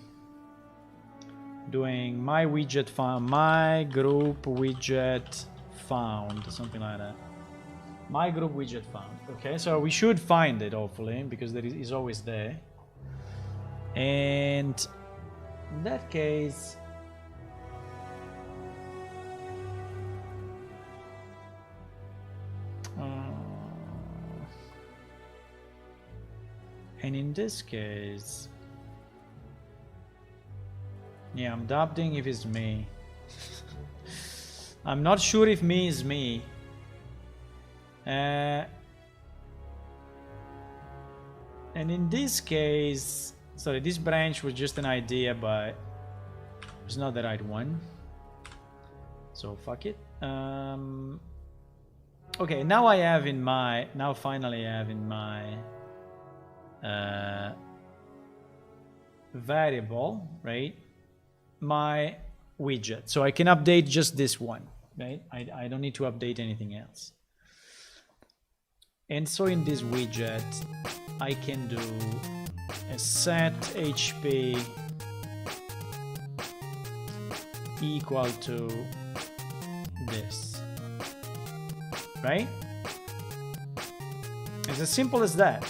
doing my widget found, my group widget found, something like that. My group widget found. Okay, so we should find it hopefully because there is always there. And in that case, and in this case, yeah, I'm doubting if it's me. I'm not sure if me is me. And in this case, sorry, this branch was just an idea, but it's not the right one. So fuck it. Okay, now I have in my, now finally I have in my variable, right, my widget. So I can update just this one, right? I don't need to update anything else. And so in this widget, I can do a set HP equal to this, right? It's as simple as that.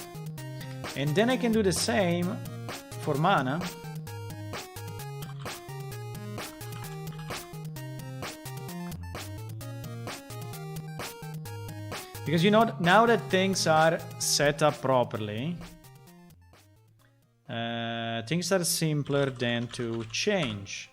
And then I can do the same for mana. Because you know, now that things are set up properly, things are simpler than to change.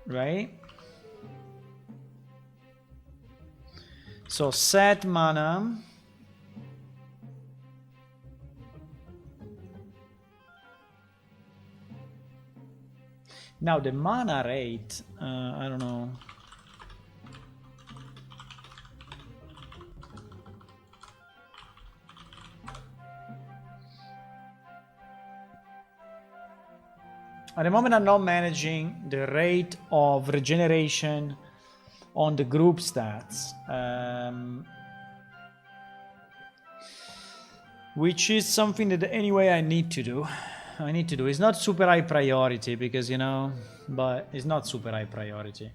Right? So set mana. Now the mana rate, I don't know. At the moment I'm not managing the rate of regeneration on the group stats, which is something that anyway I need to do. It's not super high priority because, you know, but it's not super high priority.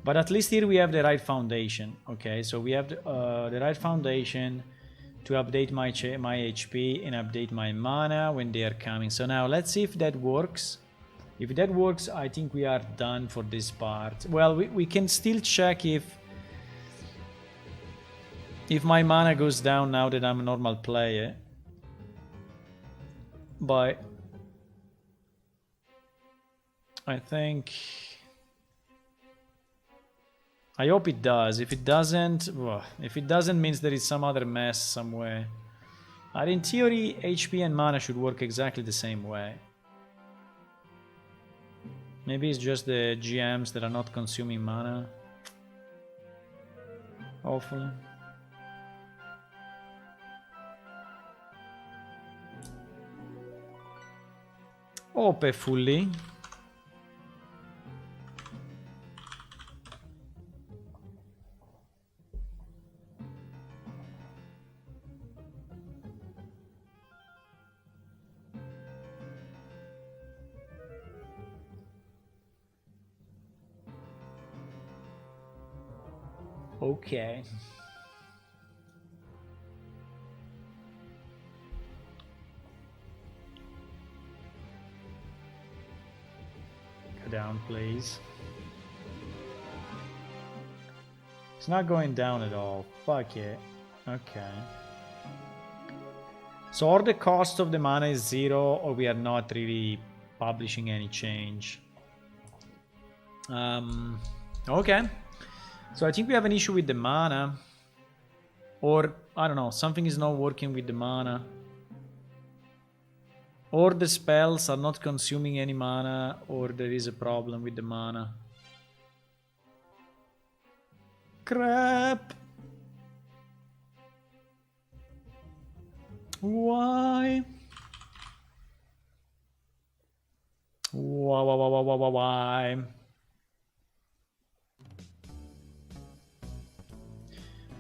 But at least here we have the right foundation. Okay, so we have the right foundation to update my HP and update my mana when they are coming. So now let's see if that works. If that works, I think we are done for this part. Well, we can still check if my mana goes down now that I'm a normal player. But I think, I hope it does. If it doesn't, well, means there is some other mess somewhere. But in theory, HP and mana should work exactly the same way. Maybe it's just the GMs that are not consuming mana. Hopefully. Hopefully. Okay. Go down, please. It's not going down at all. Fuck it. Okay. So or the cost of the mana is 0, or we are not really publishing any change. Okay. So I think we have an issue with the mana. Or, I don't know, something is not working with the mana. Or the spells are not consuming any mana, or there is a problem with the mana. Crap! Why? Why?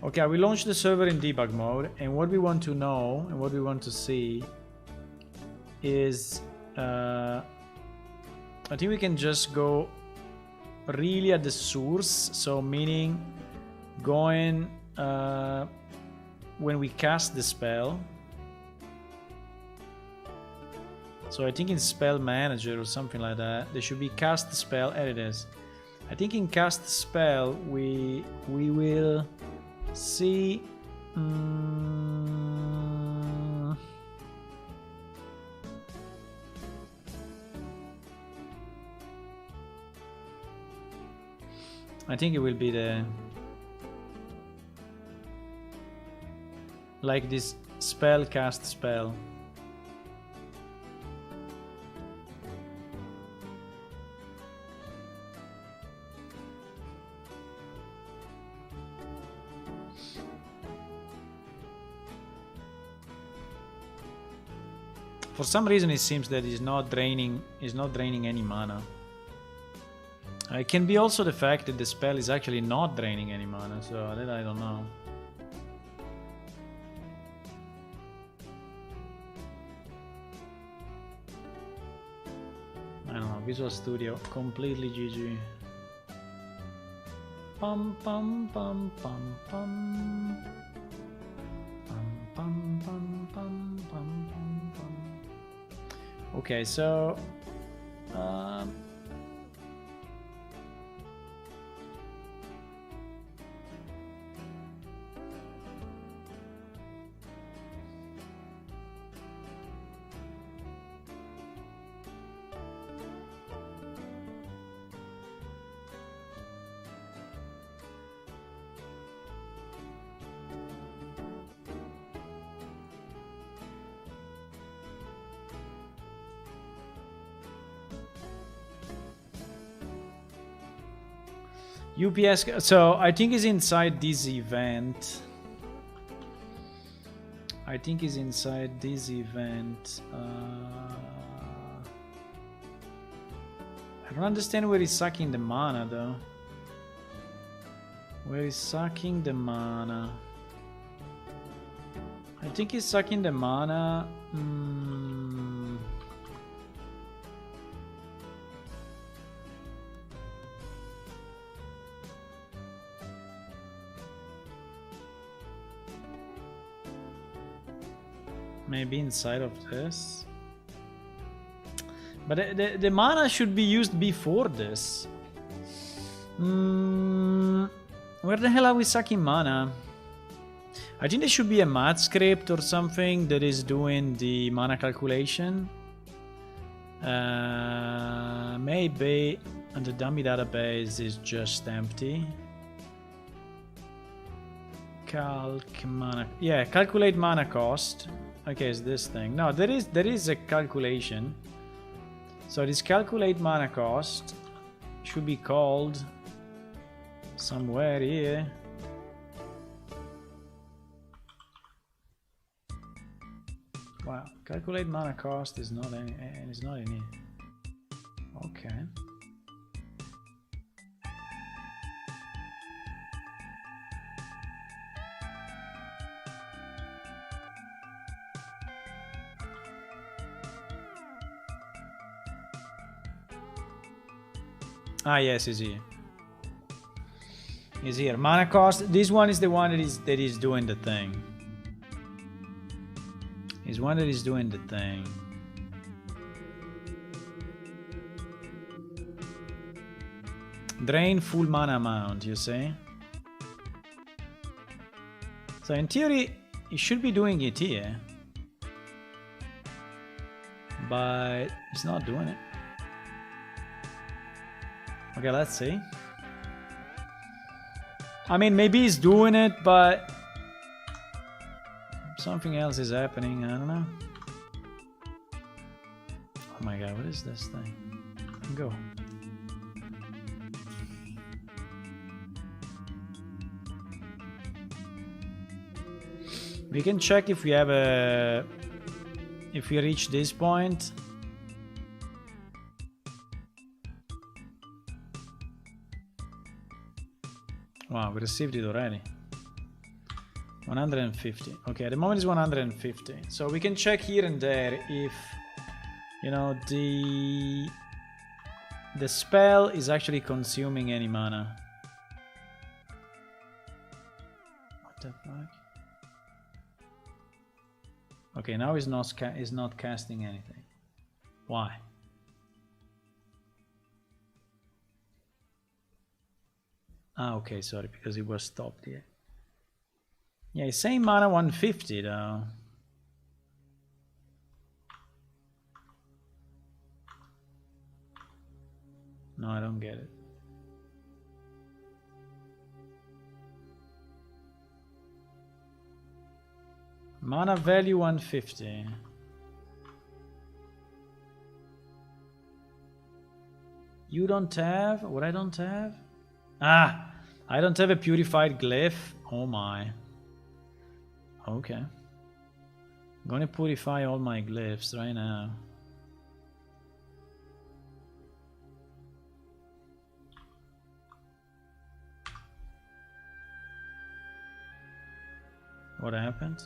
Okay, we launched the server in debug mode, and what we want to know and what we want to see is I think we can just go really at the source, so meaning going when we cast the spell. So I think in spell manager or something like that, there should be cast the spell. There it is. I think in cast the spell we will see I think it will be the like this spell cast spell. For some reason it seems that it's not draining any mana. It can be also the fact that the spell is actually not draining any mana, so that I don't know. I don't know, Visual Studio, completely GG. Pum pum pum pum pum. Pum pum pum pum pum pum pum. Okay, so UPS, so I think is inside this event. I think is inside this event. I don't understand where he's sucking the mana though. Where he's sucking the mana. I think he's sucking the mana. Maybe inside of this. But the mana should be used before this. Where the hell are we sucking mana? I think there should be a math script or something that is doing the mana calculation. Maybe and the dummy database is just empty. Calc mana. Yeah, calculate mana cost. Okay, it's this thing. No, there is a calculation. So this calculate mana cost should be called somewhere here. Wow, calculate mana cost is not any, and it's not in here. Okay. Ah, yes, is here. Is here. Mana cost. This one is the one that is doing the thing. Is one that is doing the thing. Drain full mana amount, you see? So in theory, it should be doing it here. but it's not doing it. Okay, let's see. I mean, maybe he's doing it, but something else is happening. I don't know. Oh my god, what is this thing? Go. We can check if we have a... if we reach this point. Wow, we received it already. 150. Okay, at the moment it's 150. So we can check here and there if, you know, the spell is actually consuming any mana. What the fuck? Okay, now it's not casting anything. Why? Ah, okay, sorry, because it was stopped here. Yeah, it's saying mana 150 though. No, I don't get it. Mana value 150. You don't have? What I don't have? Ah! I don't have a purified glyph. Oh my. Okay. I'm gonna purify all my glyphs right now. What happened?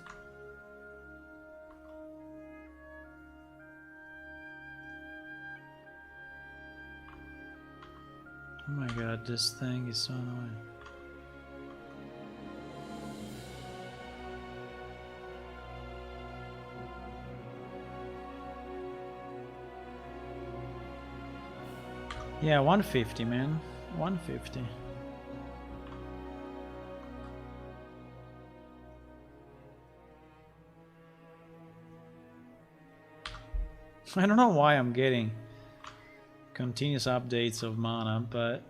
Oh my god, this thing is so annoying. Yeah, 150, man. 150. I don't know why I'm getting continuous updates of mana, but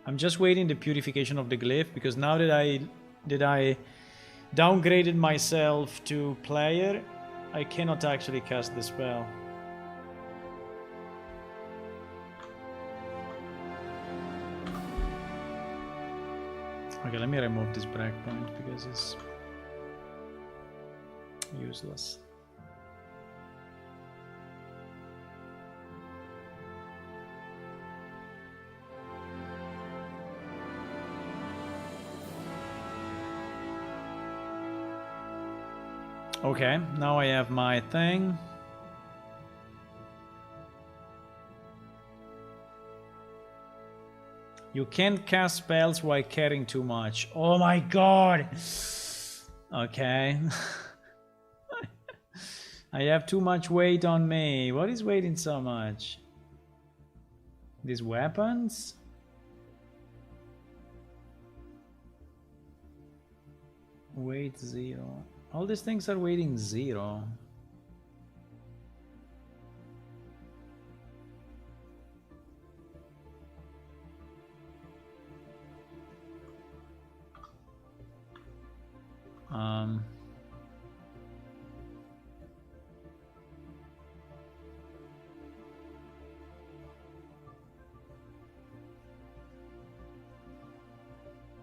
I'm just waiting the purification of the glyph, because now that I downgraded myself to player, I cannot actually cast the spell. Okay, let me remove this breakpoint because it's useless. Okay, now I have my thing. You can't cast spells while carrying too much. Oh my god! Okay. I have too much weight on me. What is weighing so much? These weapons? Weight 0. All these things are weighting 0.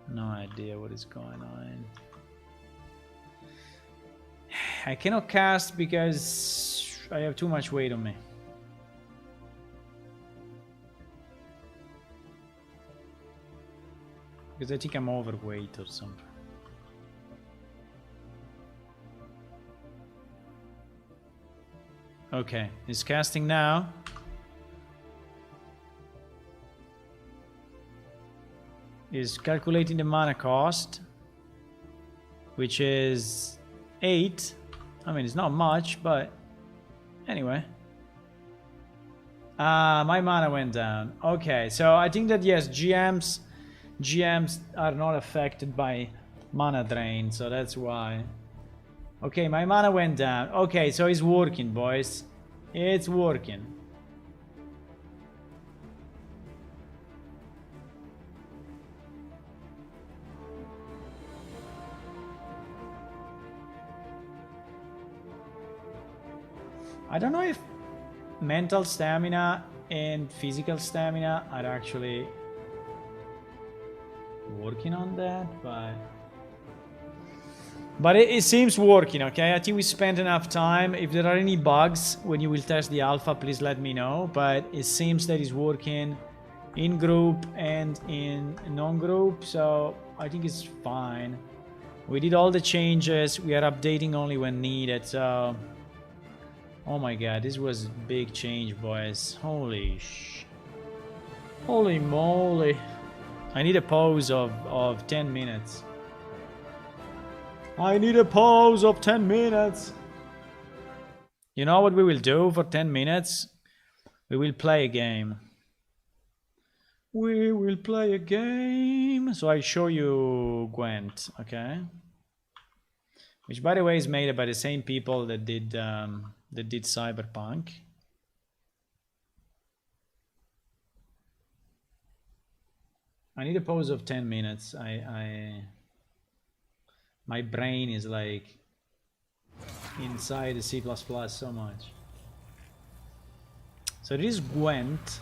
No idea what is going on. I cannot cast because I have too much weight on me. Because I think I'm overweight or something. Okay, it's casting now. Is calculating the mana cost, which is 8. I mean, it's not much, but anyway. My mana went down. Okay, so I think that yes, GMs are not affected by mana drain, so that's why. Okay, my mana went down. Okay, so it's working, boys. It's working. I don't know if mental stamina and physical stamina are actually working on that, but it seems working. Okay, I think we spent enough time. If there are any bugs when you will test the alpha, please let me know, but it seems that it's working in group and in non-group, so I think it's fine. We did all the changes. We are updating only when needed, so oh my god, this was a big change, boys. Holy moly. I need a pause of 10 minutes. I need a pause of 10 minutes. You know what we will do for 10 minutes? We will play a game. We will play a game. So I show you Gwent, okay? Which, by the way, is made by the same people that did Cyberpunk. I need a pause of 10 minutes. My brain is like inside the C++ so much. So this is Gwent,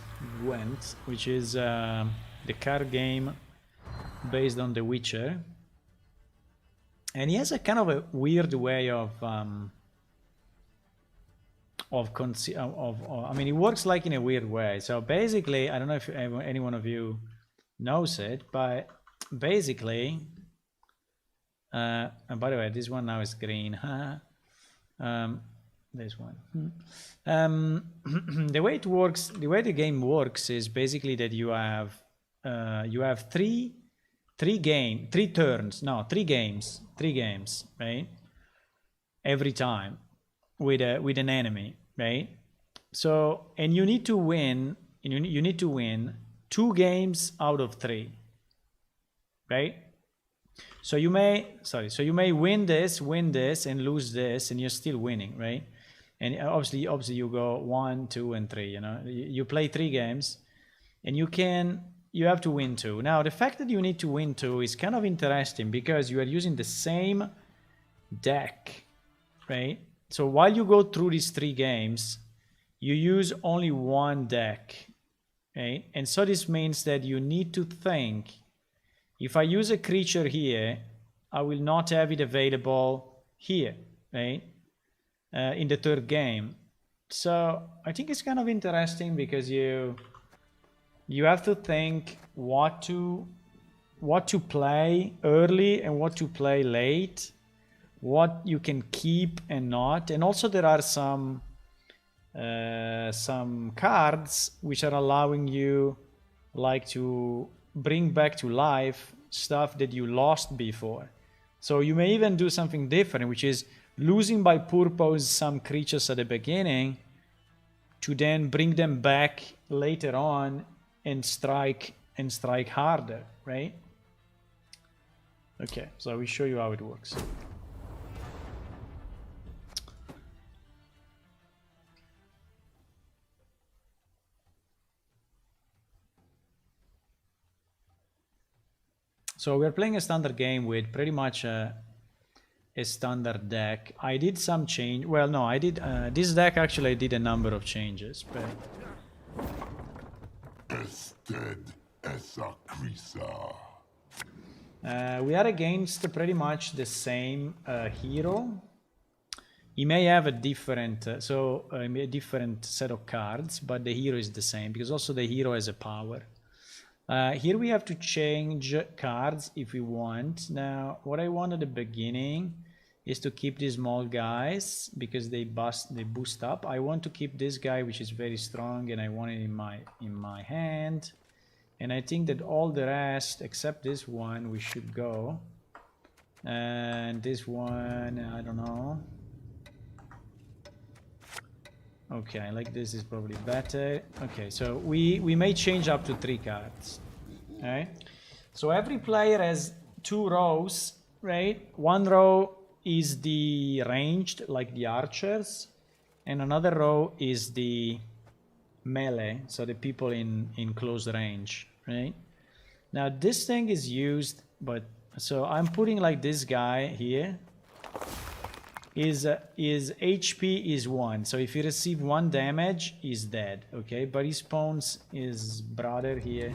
which is the card game based on The Witcher, and he has a kind of a weird way of I mean, it works like in a weird way. So basically, I don't know if any one of you knows it, but basically, and by the way, this one now is green. This one. The way it works, the way the game works is basically that you have three games, right? Every time with an enemy, right? So, and you need to win. You need to win 2 games out of 3, right? So you may win this and lose this, and you're still winning, right? And obviously you go 1, 2, and 3. You know, you play 3 games, and you have to win 2. Now, the fact that you need to win 2 is kind of interesting because you are using the same deck, right? So while you go through these 3 games, you use only one deck, right? And so this means that you need to think, if I use a creature here, I will not have it available here, right? In the 3rd game. So I think it's kind of interesting because you have to think what to play early and what to play late, what you can keep and not. And also there are some cards which are allowing you like to bring back to life stuff that you lost before. So you may even do something different, which is losing by purpose some creatures at the beginning to then bring them back later on and strike harder, right? Okay, so I will show you how it works. So we're playing a standard game with pretty much a standard deck. I did some change. Well, no, I did. This deck actually did a number of changes. But we are against pretty much the same hero. He may have a different, a different set of cards, but the hero is the same because also the hero has a power. Here we have to change cards if we want. Now, what I want at the beginning is to keep these small guys because they boost up. I want to keep this guy, which is very strong, and I want it in my hand. And I think that all the rest, except this one, we should go. And this one, I don't know. Okay, like this is probably better. Okay, so we may change up to 3 cards. Alright? So every player has 2 rows, right? 1 row is the ranged, like the archers, and another row is the melee, so the people in close range, right? Now this thing is used, but so I'm putting like this guy here. His HP is 1, so if he receive 1 damage, he's dead. Okay, but he spawns his brother here,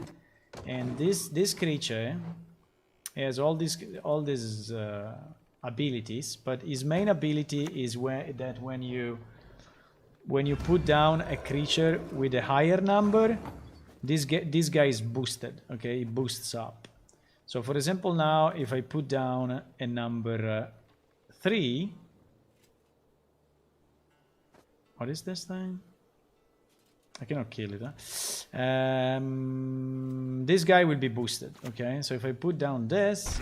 and this creature has all these abilities, but his main ability is when you put down a creature with a higher number, this guy is boosted. Okay, it boosts up. So for example, now if I put down a number 3. What is this thing? I cannot kill it, huh? This guy will be boosted, okay? So if I put down this,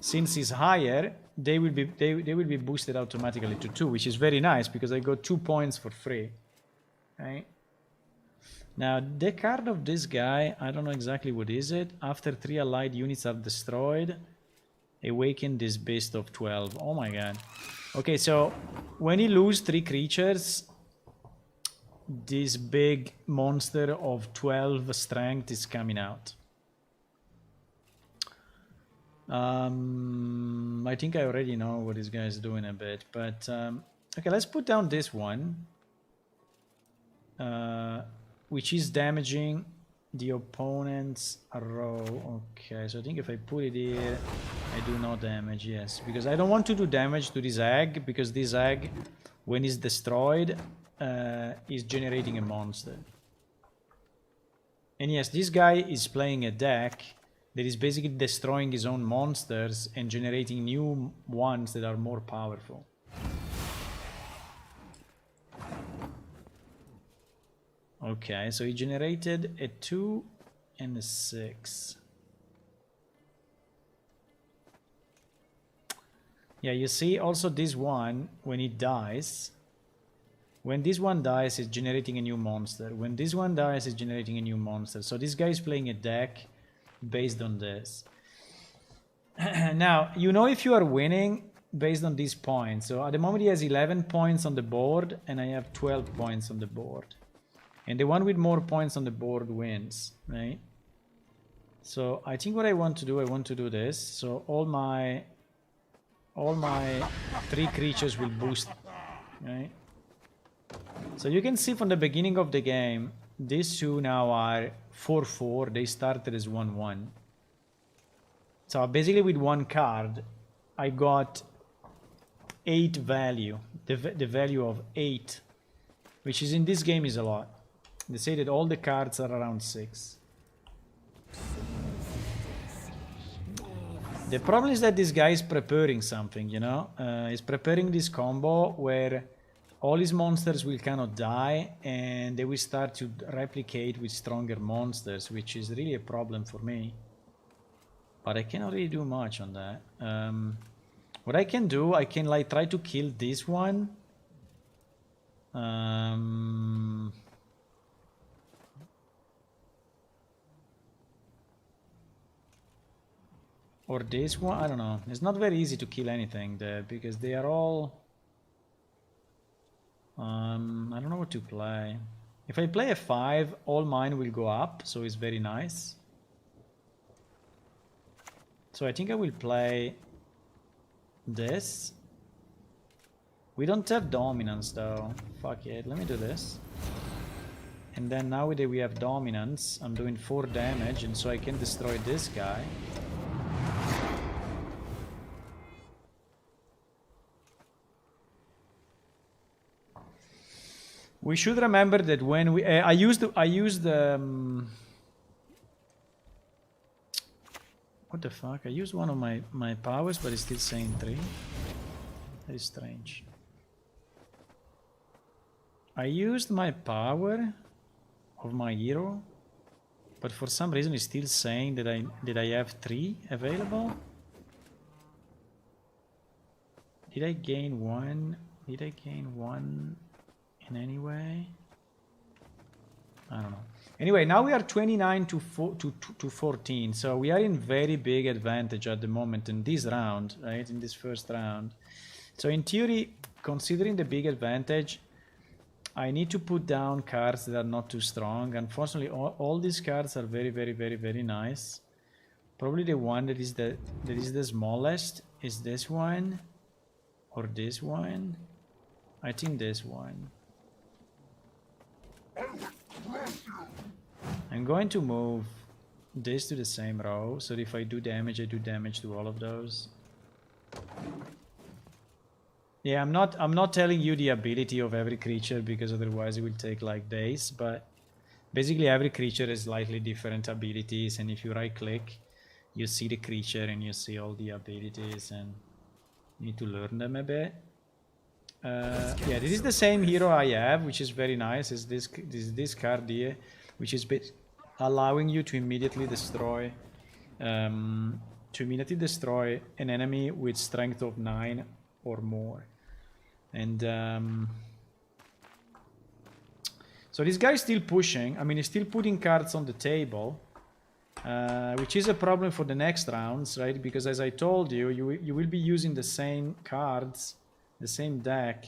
since he's higher, they will be boosted automatically to 2, which is very nice because I got 2 points for free. Right? Now the card of this guy, I don't know exactly what is it. After 3 allied units are destroyed, awaken this beast of 12. Oh my god. Okay, so when you lose 3 creatures, this big monster of 12 strength is coming out. I think I already know what this guy is doing a bit, but okay, let's put down this one, which is damaging the opponent's row. Okay, so I think if I put it here, I do no damage. Yes, because I don't want to do damage to this egg, because this egg, when it's destroyed, is generating a monster. And yes, this guy is playing a deck that is basically destroying his own monsters and generating new ones that are more powerful. Okay, so he generated a 2 and a 6. Yeah, you see also this one, when it dies, when this one dies, it's generating a new monster. When this one dies, it's generating a new monster. So this guy is playing a deck based on this. Now, you know if you are winning based on these points. So at the moment he has 11 points on the board, and I have 12 points on the board. And the one with more points on the board wins, right? So I think what I want to do this. So all my 3 creatures will boost, right? So you can see from the beginning of the game, these 2 now are 4-4. They started as 1-1. So basically with 1 card, I got 8 value, the value of 8, which is in this game is a lot. They say that all the cards are around 6. The problem is that this guy is preparing something, you know? He's preparing this combo where all his monsters will cannot die, and they will start to replicate with stronger monsters, which is really a problem for me. But I cannot really do much on that. What I can do, I can like try to kill this one. Or this one, I don't know. It's not very easy to kill anything there because they are all... I don't know what to play. If I play a 5, all mine will go up, so it's very nice. So I think I will play this. We don't have dominance though. Fuck it, let me do this. And then now that we have dominance, I'm doing 4 damage, and so I can destroy this guy. We should remember that when we I used what the fuck? I used one of my powers, but it's still saying 3. That is strange. I used my power of my hero, but for some reason it's still saying that I have 3 available. Did I gain 1? Did I gain 1 in any way? I don't know. Anyway, now we are 29 to 14, so we are in very big advantage at the moment in this round, right? In this first round. So in theory, considering the big advantage, I need to put down cards that are not too strong. Unfortunately, all these cards are very, very, very, very nice. Probably the one that is the smallest is this one, or this one. I think this one. I'm going to move this to the same row, so if I do damage, I do damage to all of those. Yeah, I'm not telling you the ability of every creature because otherwise it will take like days, but basically every creature has slightly different abilities, and if you right click, you see the creature and you see all the abilities, and you need to learn them a bit. Yeah, this is the same hero I have, which is very nice. Is this card here, which is allowing you to immediately destroy an enemy with strength of 9 or more. And so this guy is still pushing. I mean, he's still putting cards on the table, which is a problem for the next rounds, right? Because as I told you, you will be using the same cards, the same deck.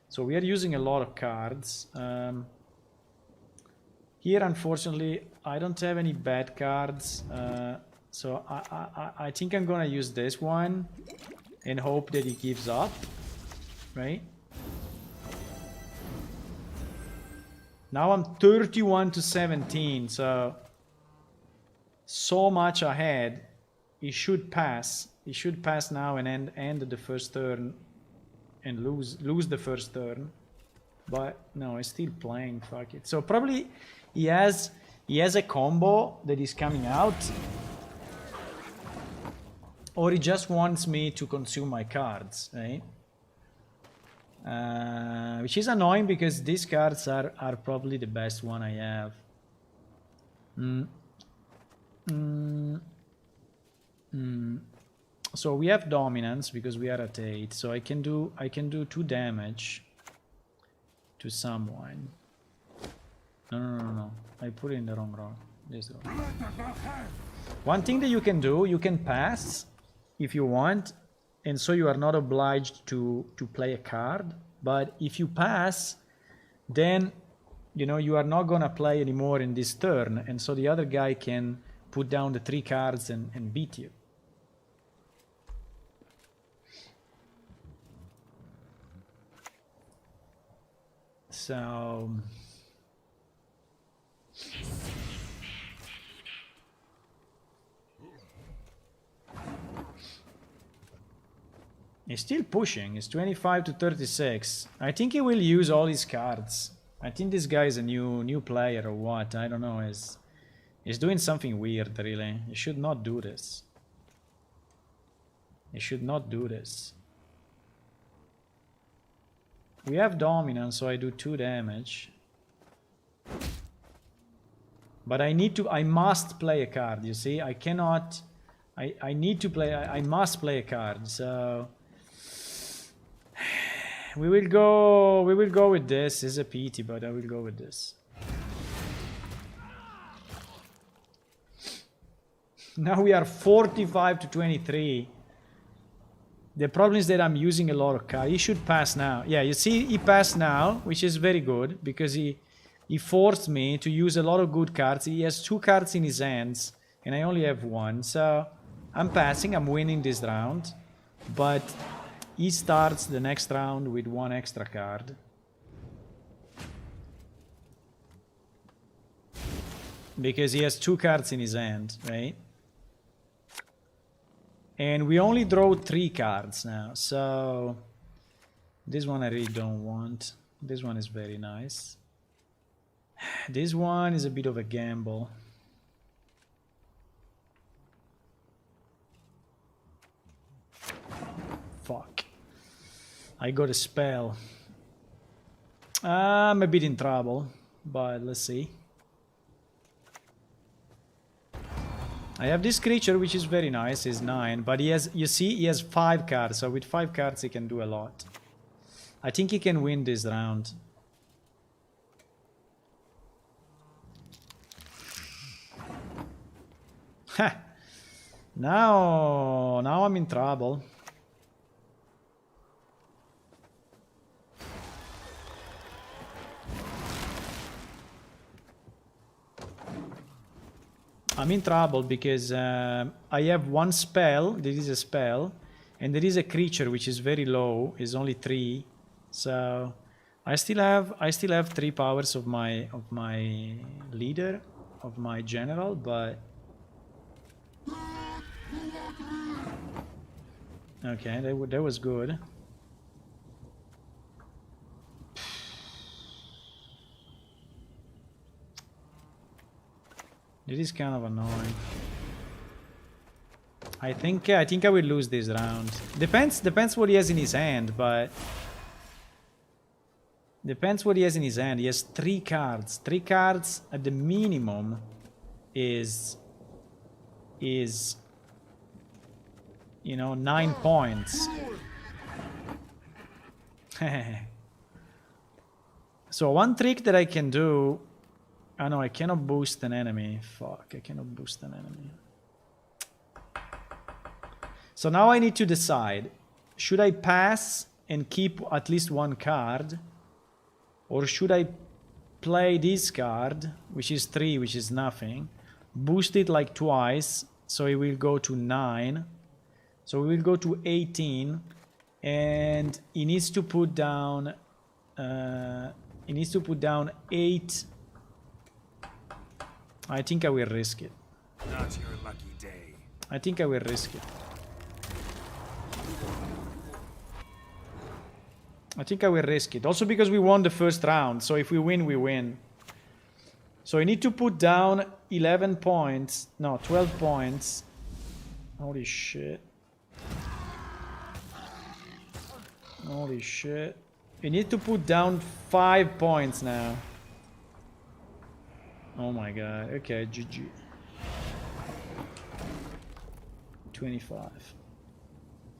So we are using a lot of cards. Here, unfortunately, I don't have any bad cards. So I think I'm gonna use this one and hope that he gives up, right? Now I'm 31 to 17, so much ahead. He should pass. He should pass now and end the first turn and lose the first turn. But no, he's still playing. Fuck it. So probably he has a combo that is coming out, or he just wants me to consume my cards, right? Which is annoying because these cards are probably the best one I have. So we have dominance because we are at 8. So I can do 2 damage to someone. No. I put it in the wrong row. This row. One thing that you can do, you can pass if you want, and so you are not obliged to play a card. But if you pass, then you are not gonna play anymore in this turn, and so the other guy can put down the 3 cards and beat you. So he's still pushing. It's 25 to 36. I think he will use all his cards. I think this guy is a new player or what. I don't know. He's doing something weird, really. He should not do this. He should not do this. We have dominance, so I do 2 damage. But I must play a card, you see? I cannot... I need to play... I must play a card, so... We will go with this. It's a pity, but I will go with this. Now we are 45 to 23. The problem is that I'm using a lot of cards. He should pass now. Yeah, you see, he passed now, which is very good because he forced me to use a lot of good cards. He has 2 cards in his hands, and I only have 1. So I'm passing. I'm winning this round, but he starts the next round with 1 extra card. Because he has 2 cards in his hand, right? And we only draw 3 cards now, so this one I really don't want. This one is very nice. This one is a bit of a gamble. Fuck. I got a spell. I'm a bit in trouble, but let's see. I have this creature which is very nice, is 9, but he has, you see, he has 5 cards, so with 5 cards he can do a lot. I think he can win this round. Ha! Now I'm in trouble. I'm in trouble because I have one spell. There is a spell, and there is a creature which is very low. Is only 3, so I still have 3 powers of my leader, of my general, but okay, that was good. This is kind of annoying. I think I will lose this round. Depends what he has in his hand, but depends what he has in his hand. He has 3 cards. 3 cards at the minimum is you know 9 points. So one trick that I can do. Oh no, I cannot boost an enemy. Fuck, I cannot boost an enemy. So now I need to decide. Should I pass and keep at least 1 card? Or should I play this card, which is 3, which is nothing, boost it like twice, so it will go to 9. So we will go to 18, and he needs to put down 8. I think I will risk it. Not your lucky day. I think I will risk it. I think I will risk it. Also because we won the first round, so if we win, we win. So I need to put down 11 points. No, 12 points. Holy shit. Holy shit. We need to put down 5 points now. Oh my god. Okay, GG. 25.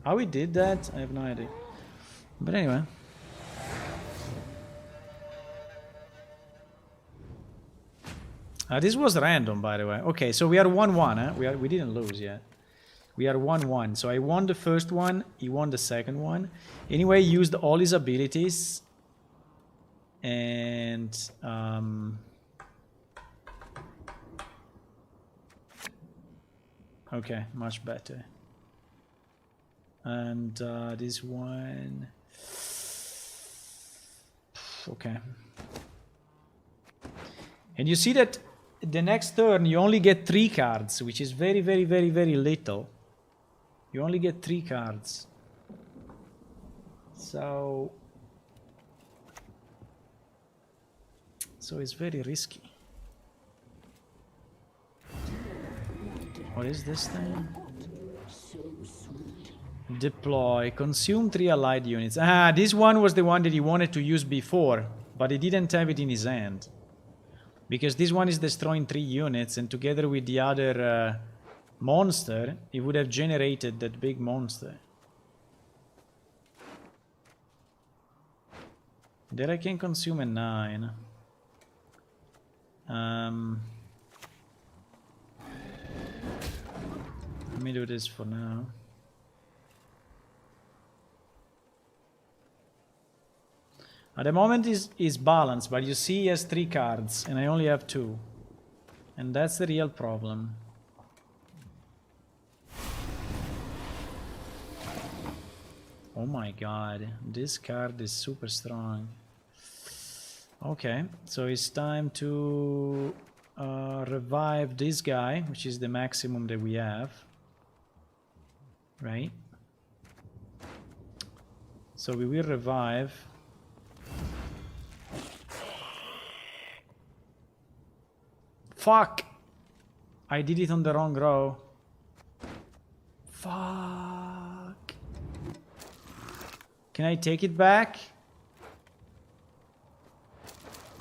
How we did that? I have no idea. But anyway. This was random, by the way. Okay, so we are 1-1, huh? We didn't lose yet. We are 1-1. So I won the first one, he won the second one. Anyway, he used all his abilities. And okay, much better. And this one. Okay. And you see that the next turn you only get 3 cards, which is very, very, very, very little. You only get 3 cards. So it's very risky. What is this thing? Deploy. Consume 3 allied units. Ah, this one was the one that he wanted to use before, but he didn't have it in his hand. Because this one is destroying 3 units, and together with the other monster, it would have generated that big monster. There I can consume a 9. Let me do this for now. At the moment is balanced, but you see he has 3 cards and I only have 2. And that's the real problem. Oh my god, this card is super strong. Okay, so it's time to revive this guy, which is the maximum that we have. Right? So we will revive. Fuck! I did it on the wrong row. Fuck! Can I take it back?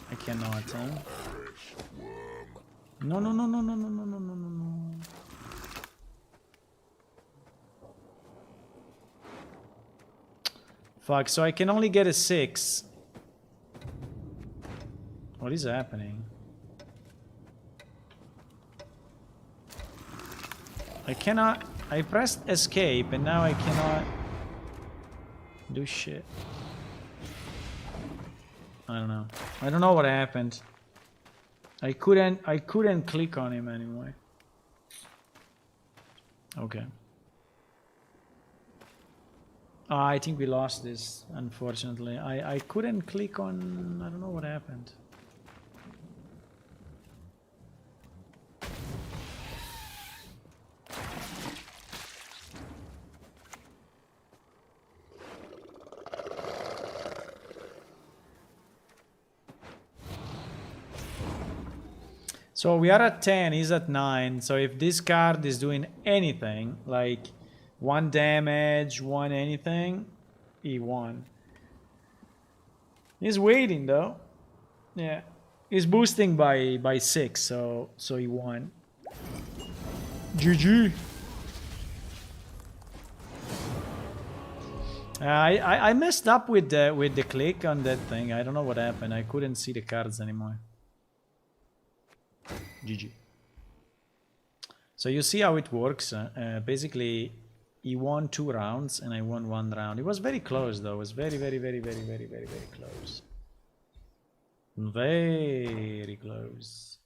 I cannot, huh? No, no, no, no, no, no, no, no, no, no, no. Fuck, so I can only get a 6. What is happening? I cannot... I pressed escape and now I cannot do shit. I don't know. I don't know what happened. I couldn't click on him anyway. Okay. I think we lost this, unfortunately. I couldn't click on... I don't know what happened. So we are at 10, he's at 9. So if this card is doing anything, like 1 damage, 1 anything, he won. He's waiting though. Yeah. He's boosting by 6, so he won. GG. I messed up with the click on that thing. I don't know what happened. I couldn't see the cards anymore. GG. So you see how it works. Basically, he won 2 rounds and I won 1 round. It was very close though. It was very close. Very close.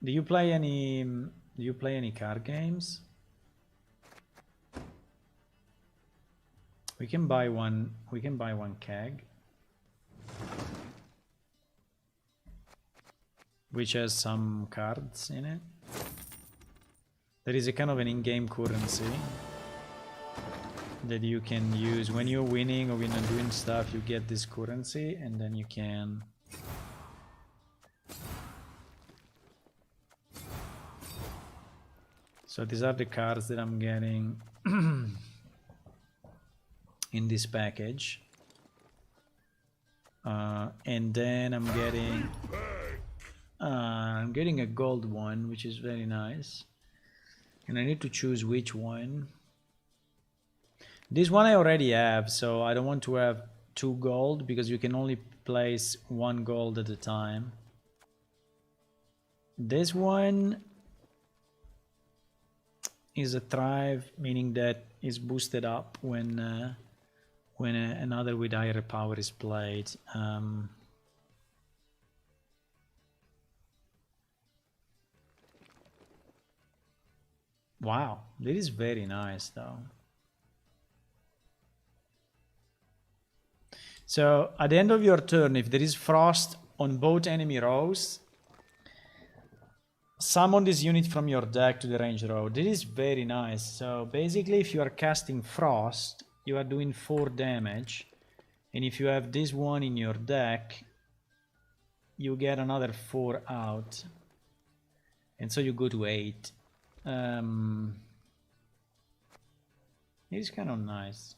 Do you play any card games? We can buy one keg, which has some cards in it. There is a kind of an in-game currency that you can use when you're winning or when you're doing stuff. You get this currency and then you can so these are the cards that I'm getting in this package. And then I'm getting a gold one, which is very nice. And I need to choose which one. This one I already have, so I don't want to have 2 gold because you can only place 1 gold at a time. This one is a thrive, meaning that it's boosted up when another with higher power is played. Wow, this is very nice though. So at the end of your turn, if there is frost on both enemy rows, summon this unit from your deck to the range row. This is very nice. So basically if you are casting frost, you are doing 4 damage, and if you have this one in your deck, you get another 4 out, and so you go to 8. It's kind of nice.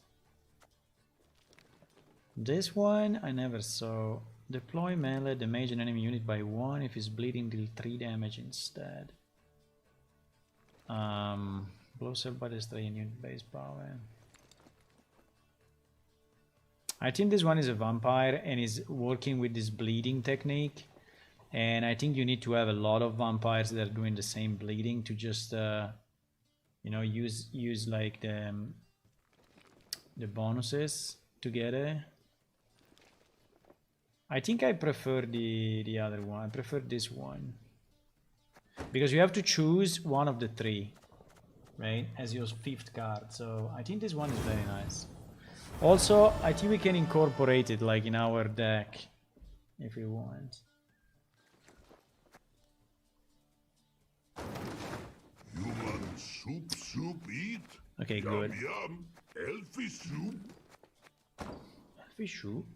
This one I never saw. Deploy melee, damage an enemy unit by 1. If it's bleeding, deal 3 damage instead. Blows up by the stray unit base power. I think this one is a vampire and is working with this bleeding technique. And I think you need to have a lot of vampires that are doing the same bleeding to just, you know, use like the bonuses together. I think I prefer the other one. I prefer this one. Because you have to choose one of the 3, right? As your 5th card. So I think this one is very nice. Also, I think we can incorporate it like in our deck if we want. Human soup eat. Okay, good. Yum. Elfie soup. Elfie soup.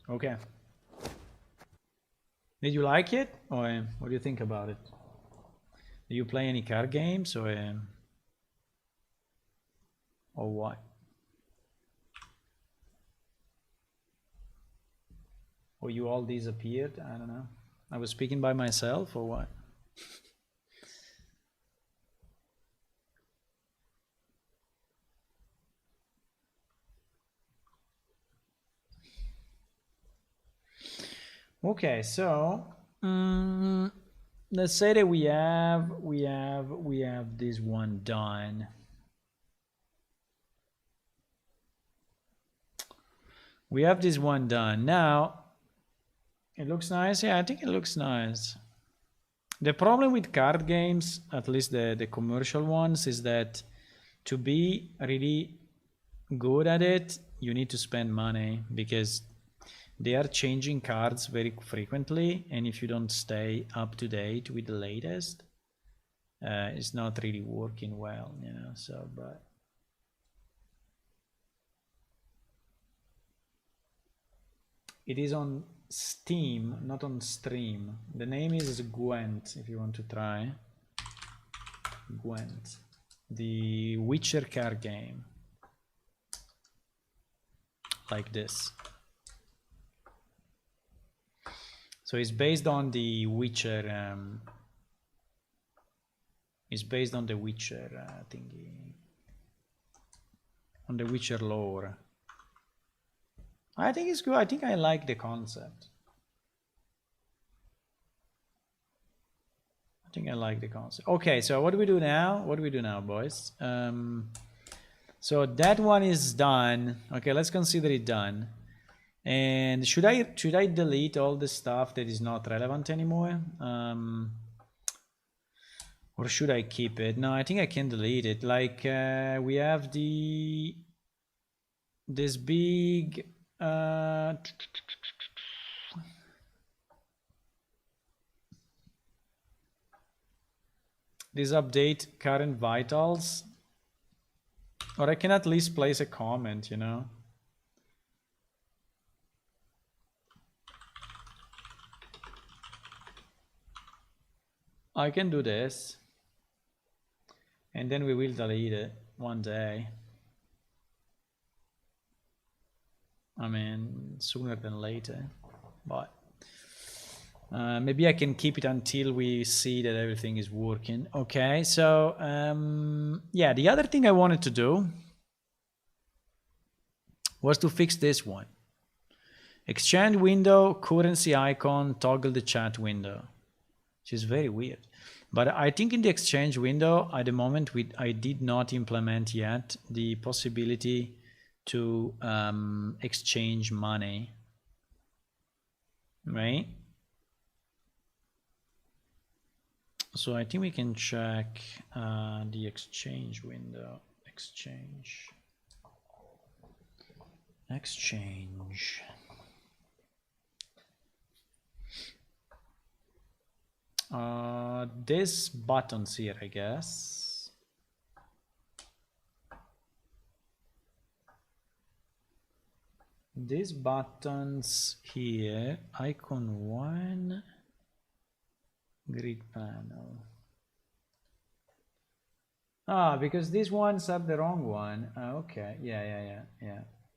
Okay. Did you like it, or what do you think about it? Do you play any card games, or what? Or you all disappeared? I don't know. I was speaking by myself, or what? Okay, so let's say that we have this one done. We have this one done. Now, it looks nice. Yeah, I think it looks nice. The problem with card games, at least the commercial ones, is that to be really good at it, you need to spend money because they are changing cards very frequently, and if you don't stay up to date with the latest, it's not really working well, you know. So, but it is on Steam, not on Stream. The name is Gwent, if you want to try. Gwent, the Witcher card game, like this. So it's based on the Witcher. It's based on the Witcher thingy, on the Witcher lore. I think it's good. I think I like the concept. I think I like the concept. Okay, so what do we do now? What do we do now, boys? So that one is done. Okay, let's consider it done. And should I delete all the stuff that is not relevant anymore? Or should I keep it? No, I think I can delete it. Like we have this big this update current vitals, or I can at least place a comment, you know. I can do this, and then we will delete it one day. I mean, sooner than later, but maybe I can keep it until we see that everything is working. Okay, so yeah, the other thing I wanted to do was to fix this one. Exchange window, currency icon, toggle the chat window, which is very weird. But I think in the exchange window, at the moment, I did not implement yet the possibility to exchange money, right? So I think we can check the exchange window. Exchange. This buttons here, I guess. These buttons here, icon 1, grid panel. Ah, because these ones are the wrong one. Okay, yeah.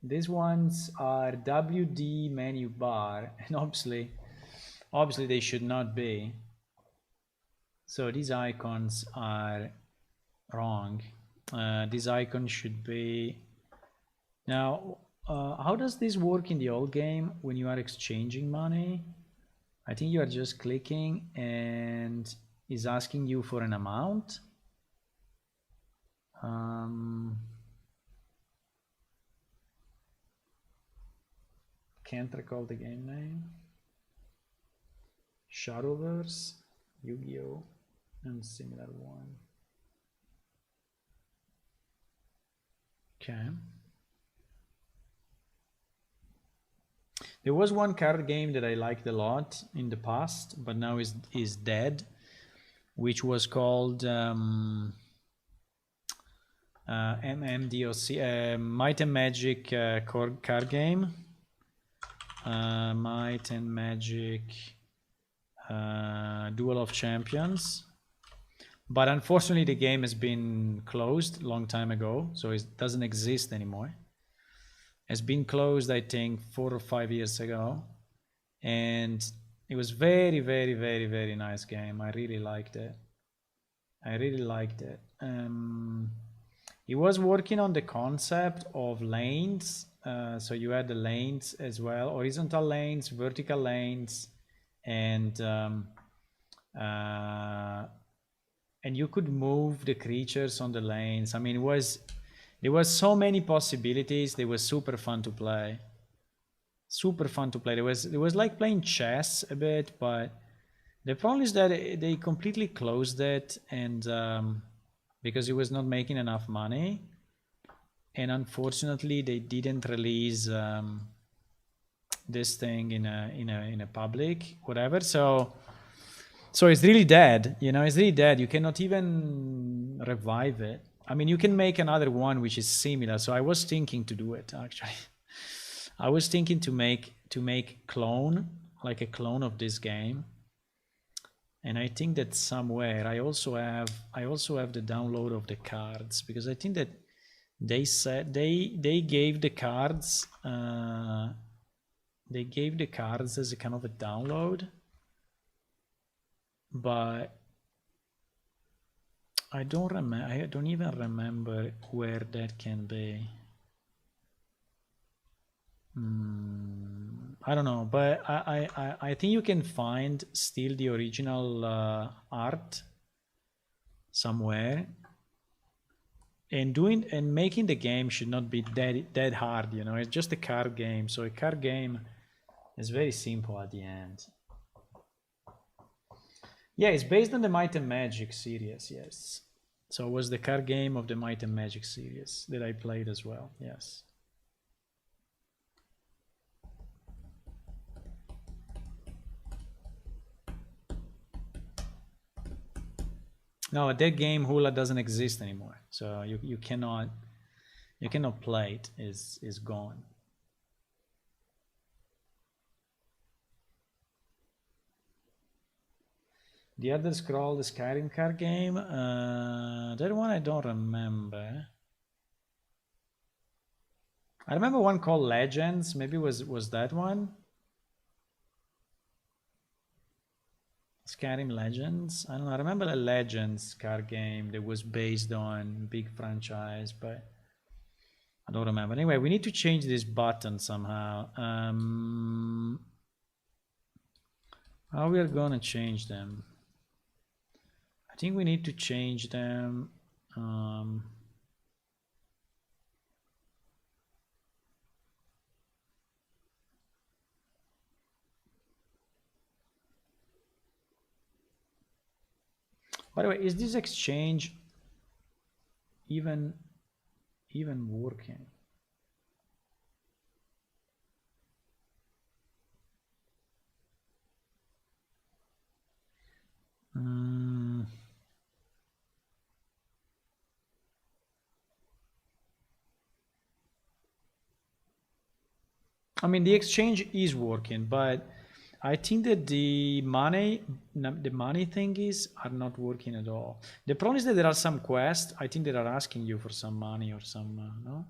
These ones are WD menu bar, and obviously they should not be. So these icons are wrong. This icon should be. Now, how does this work in the old game when you are exchanging money? I think you are just clicking and is asking you for an amount. Can't recall the game name. Shadowverse, Yu-Gi-Oh, and similar one. Okay. There was one card game that I liked a lot in the past, but now is dead, which was called MMDOC, Might and Magic card game. Might and Magic Duel of Champions. But unfortunately, the game has been closed a long time ago, so it doesn't exist anymore. It's been closed, I think, 4 or 5 years ago. And it was very, very, very, very nice game. I really liked it. It was working on the concept of lanes. So you had the lanes as well, horizontal lanes, vertical lanes, and uh, and you could move the creatures on the lanes. I mean, there was so many possibilities. They were super fun to play. Super fun to play. It was like playing chess a bit, but the problem is that they completely closed it, and because it was not making enough money, and unfortunately they didn't release this thing in a public whatever. So it's really dead. You know, it's really dead. You cannot even revive it. I mean, you can make another one which is similar. So I was thinking to do it actually. I was thinking to make clone, like a clone of this game. And I think that somewhere I also have the download of the cards, because I think that they said they gave the cards as a kind of a download, but I don't even remember where that can be. I don't know, but I think you can find still the original art somewhere. And making the game should not be that hard, you know. It's just a card game, so a card game is very simple at the end. Yeah, it's based on the Might and Magic series, yes. So it was the card game of the Might and Magic series that I played as well, yes. No, that game Hula doesn't exist anymore. So you cannot play it. Is gone. The Elder Scroll, the Skyrim card game, that one I don't remember. I remember one called Legends. Maybe was that one? Skyrim Legends. I don't know. I remember a Legends card game that was based on big franchise, but I don't remember. Anyway, we need to change this button somehow. How we are gonna change them? I think we need to change them. By the way, is this exchange even working? I mean, the exchange is working, but I think that the money thingies are not working at all. The problem is that there are some quests, I think, that are asking you for some money or some, no?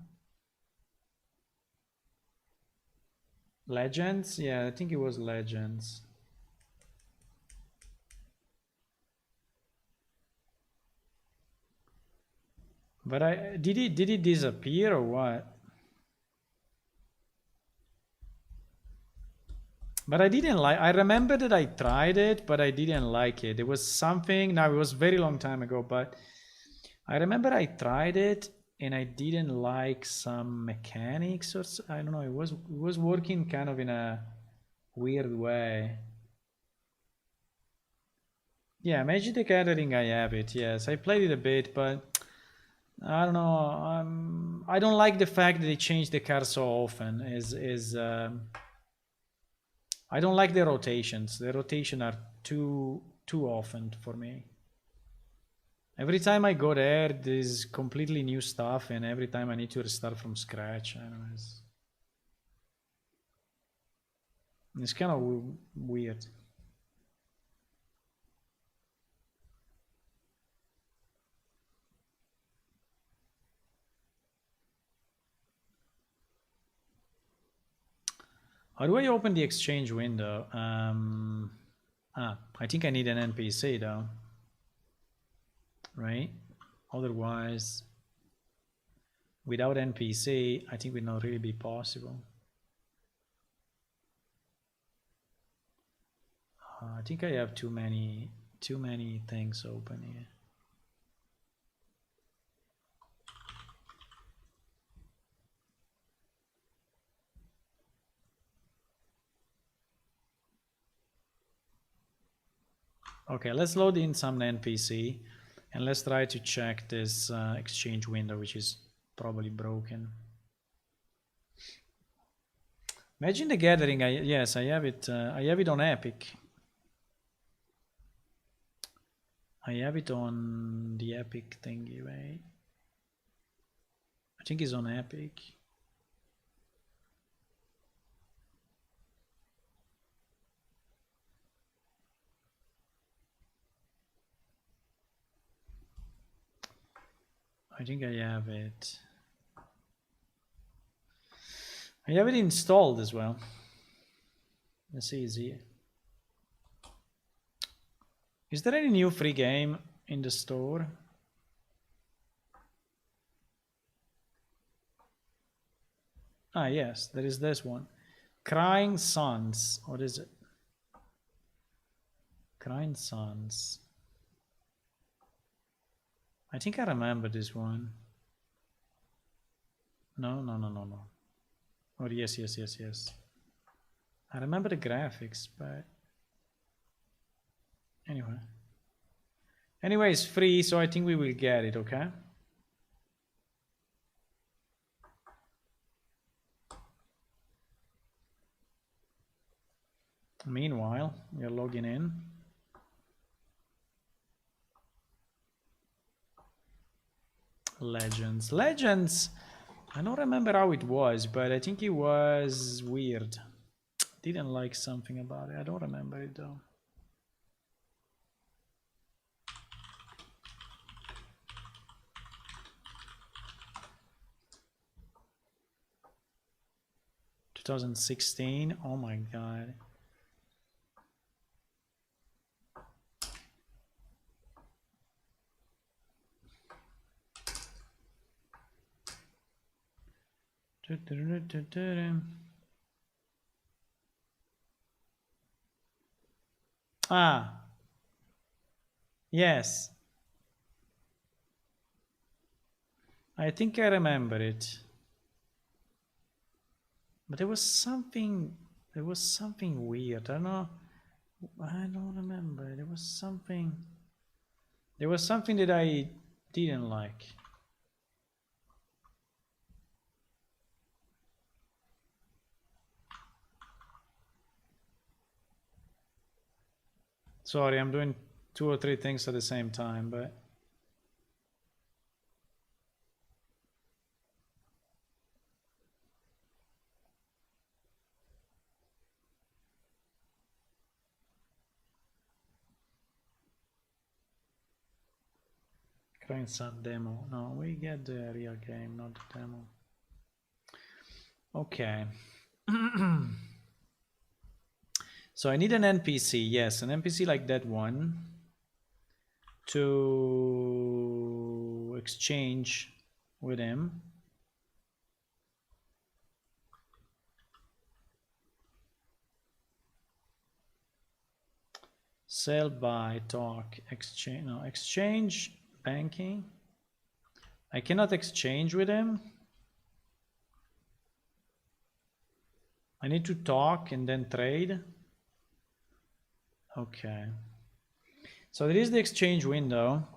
Legends? Yeah, I think it was Legends. But did it disappear or what? But I didn't like. I remember that I tried it, but I didn't like it. There was something. Now it was very long time ago, but I remember I tried it and I didn't like some mechanics or I don't know. It was working kind of in a weird way. Yeah, Magic the Gathering. I have it. Yes, I played it a bit, but I don't know. I don't like the fact that they change the card so often. I don't like the rotations. The rotation are too often for me. Every time I go there, there's completely new stuff, and every time I need to restart from scratch. I don't know. It's kind of weird. How do I open the exchange window? I think I need an NPC though, right? Otherwise, without NPC, I think it would not really be possible. I think I have too many things open here. Okay, let's load in some NPC and let's try to check this exchange window, which is probably broken. Imagine the Gathering. Yes, I have it. I have it on Epic. I have it on the Epic thingy, right? I think it's on Epic. I think I have it. I have it installed as well. Let's see, is here. Is there any new free game in the store? Ah, yes, there is this one. Crying Sons. What is it? Crying Sons. I think I remember this one. No. Oh, yes. I remember the graphics, but anyway. Anyway, it's free, so I think we will get it, okay? Meanwhile, we are logging in. Legends. I don't remember how it was, but I think it was weird. Didn't like something about it. I don't remember it though. (2016). Oh my god. Ah, yes, I think I remember it, but there was something weird. I don't remember. There was something that I didn't like. Sorry, I'm doing 2 or 3 things at the same time, but trying some demo. No, we get the real game, not the demo. Okay. So I need an NPC, yes, an NPC like that one to exchange with him. Sell, buy, talk, exchange, no, exchange, banking. I cannot exchange with him. I need to talk and then trade. Okay. So there is the exchange window.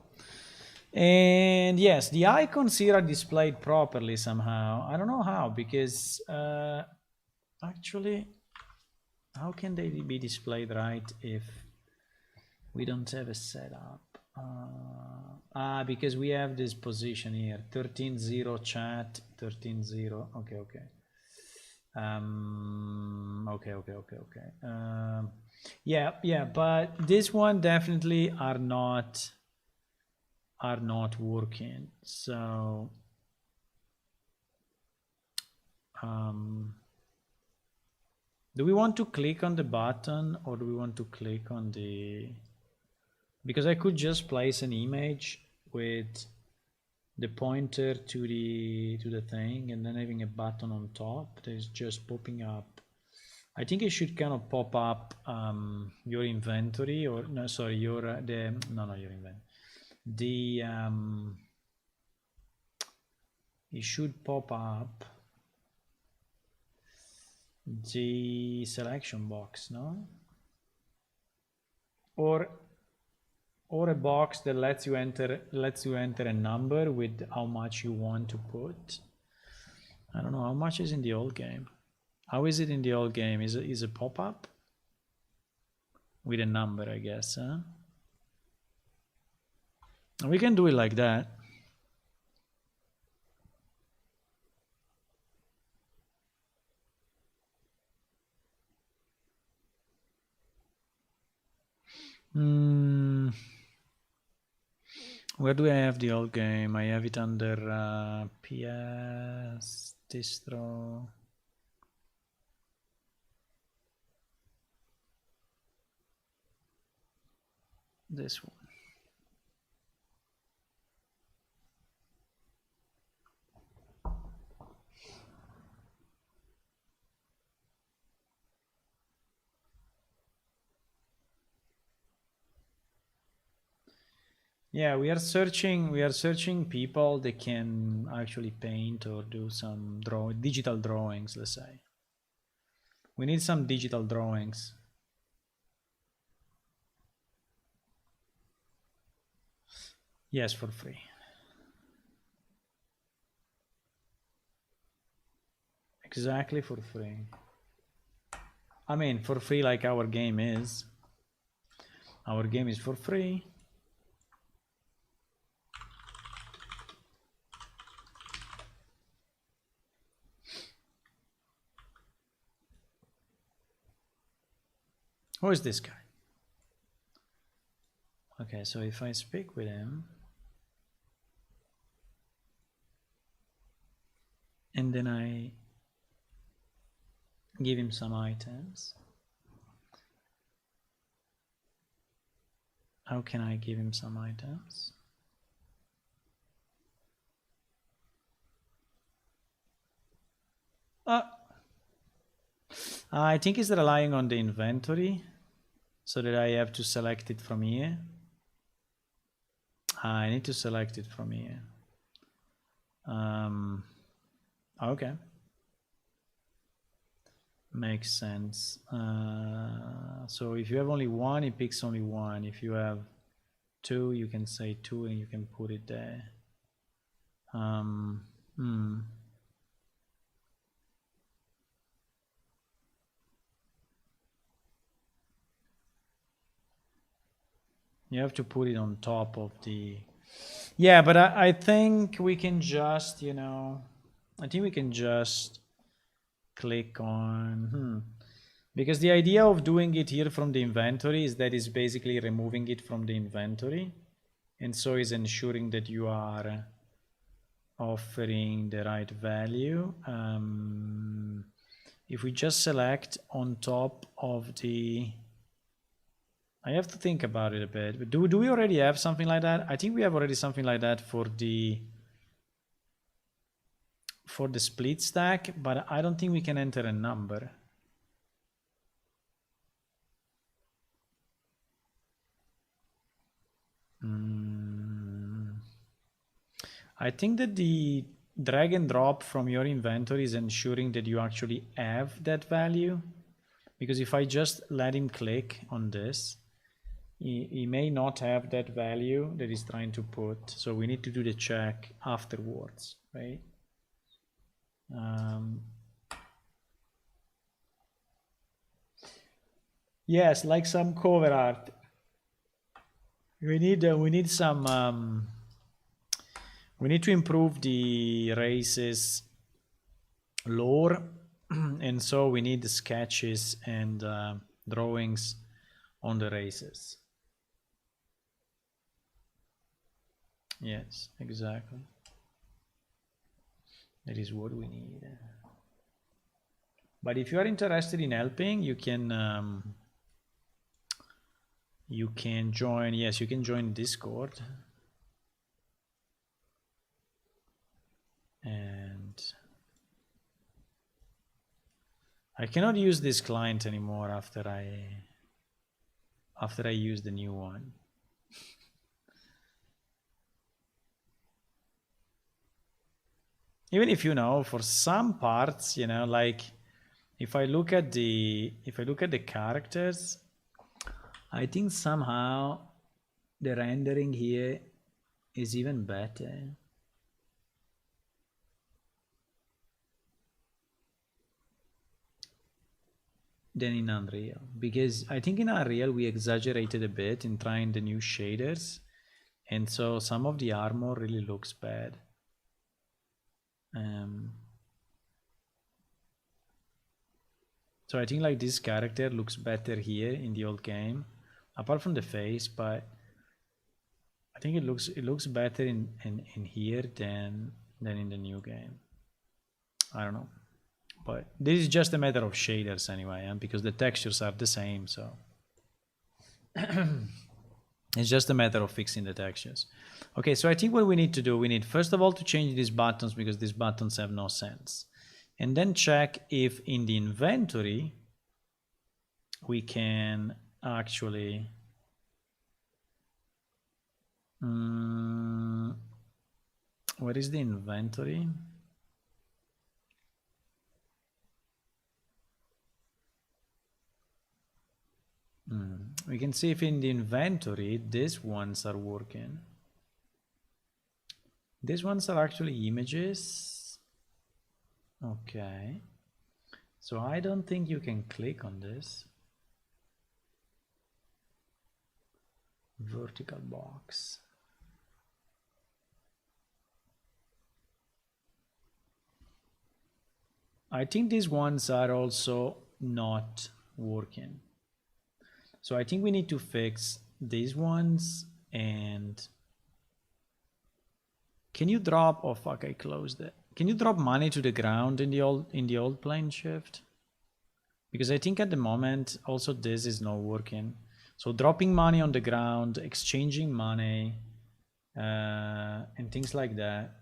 And yes, the icons here are displayed properly somehow. I don't know how, because actually, how can they be displayed right if we don't have a setup? Because we have this position here, 13.0 chat, 13.0. Okay. Okay. Yeah, but this one definitely are not working. So do we want to click on the button, or do we want to click on the, because I could just place an image with the pointer to the thing and then having a button on top that is just popping up I think it should kind of pop up your inventory, or no, sorry, your the no, not your inventory. The it should pop up the selection box, no? Or a box that lets you enter a number with how much you want to put. I don't know how much is in the old game. How is it in the old game? Is a pop-up with a number, I guess, huh? We can do it like that. Where do I have the old game? I have it under PS distro. This one. Yeah, we are searching people that can actually paint or do some digital drawings, let's say. We need some digital drawings. Yes, for free. Exactly, for free. I mean, for free like our game is. Our game is for free. Who is this guy? Okay, so if I speak with him, and then I give him some items. How can I give him some items? I think it's relying on the inventory, so that I have to select it from here. I need to select it from here. Okay. Makes sense. So if you have only one, it picks only one. If you have two, you can say two and you can put it there. You have to put it on top of the... Yeah, but I think we can just, you know, I think we can just click on... Because the idea of doing it here from the inventory is that it's basically removing it from the inventory. And so is ensuring that you are offering the right value. If we just select on top of the... I have to think about it a bit, but do we already have something like that? I think we have already something like that for the split stack, but I don't think we can enter a number. I think that the drag and drop from your inventory is ensuring that you actually have that value, because if I just let him click on this, he may not have that value that he's trying to put, so we need to do the check afterwards, right? Yes, like some cover art. We need some. We need to improve the races lore, and so we need the sketches and drawings on the races. Yes, exactly. That is what we need. But if you are interested in helping, you can join. Yes, you can join Discord. And I cannot use this client anymore after I use the new one. Even if, you know, for some parts, you know, like if I look at the characters, I think somehow the rendering here is even better. Than in Unreal, because I think in Unreal we exaggerated a bit in trying the new shaders, and so some of the armor really looks bad. So I think like this character looks better here in the old game, apart from the face, but I think it looks better in here than in the new game. I don't know, but this is just a matter of shaders anyway, because the textures are the same, so it's just a matter of fixing the textures. Okay, so I think what we need to do, we need first of all to change these buttons because these buttons have no sense, and then check if in the inventory we can actually what is the inventory? We can see if in the inventory these ones are working. These ones are actually images. Okay, so I don't think you can click on this vertical box. I think these ones are also not working. So I think we need to fix these ones. And can you drop, oh fuck, I closed it. Can you drop money to the ground in the old plane shift? Because I think at the moment also this is not working. So dropping money on the ground, exchanging money, and things like that.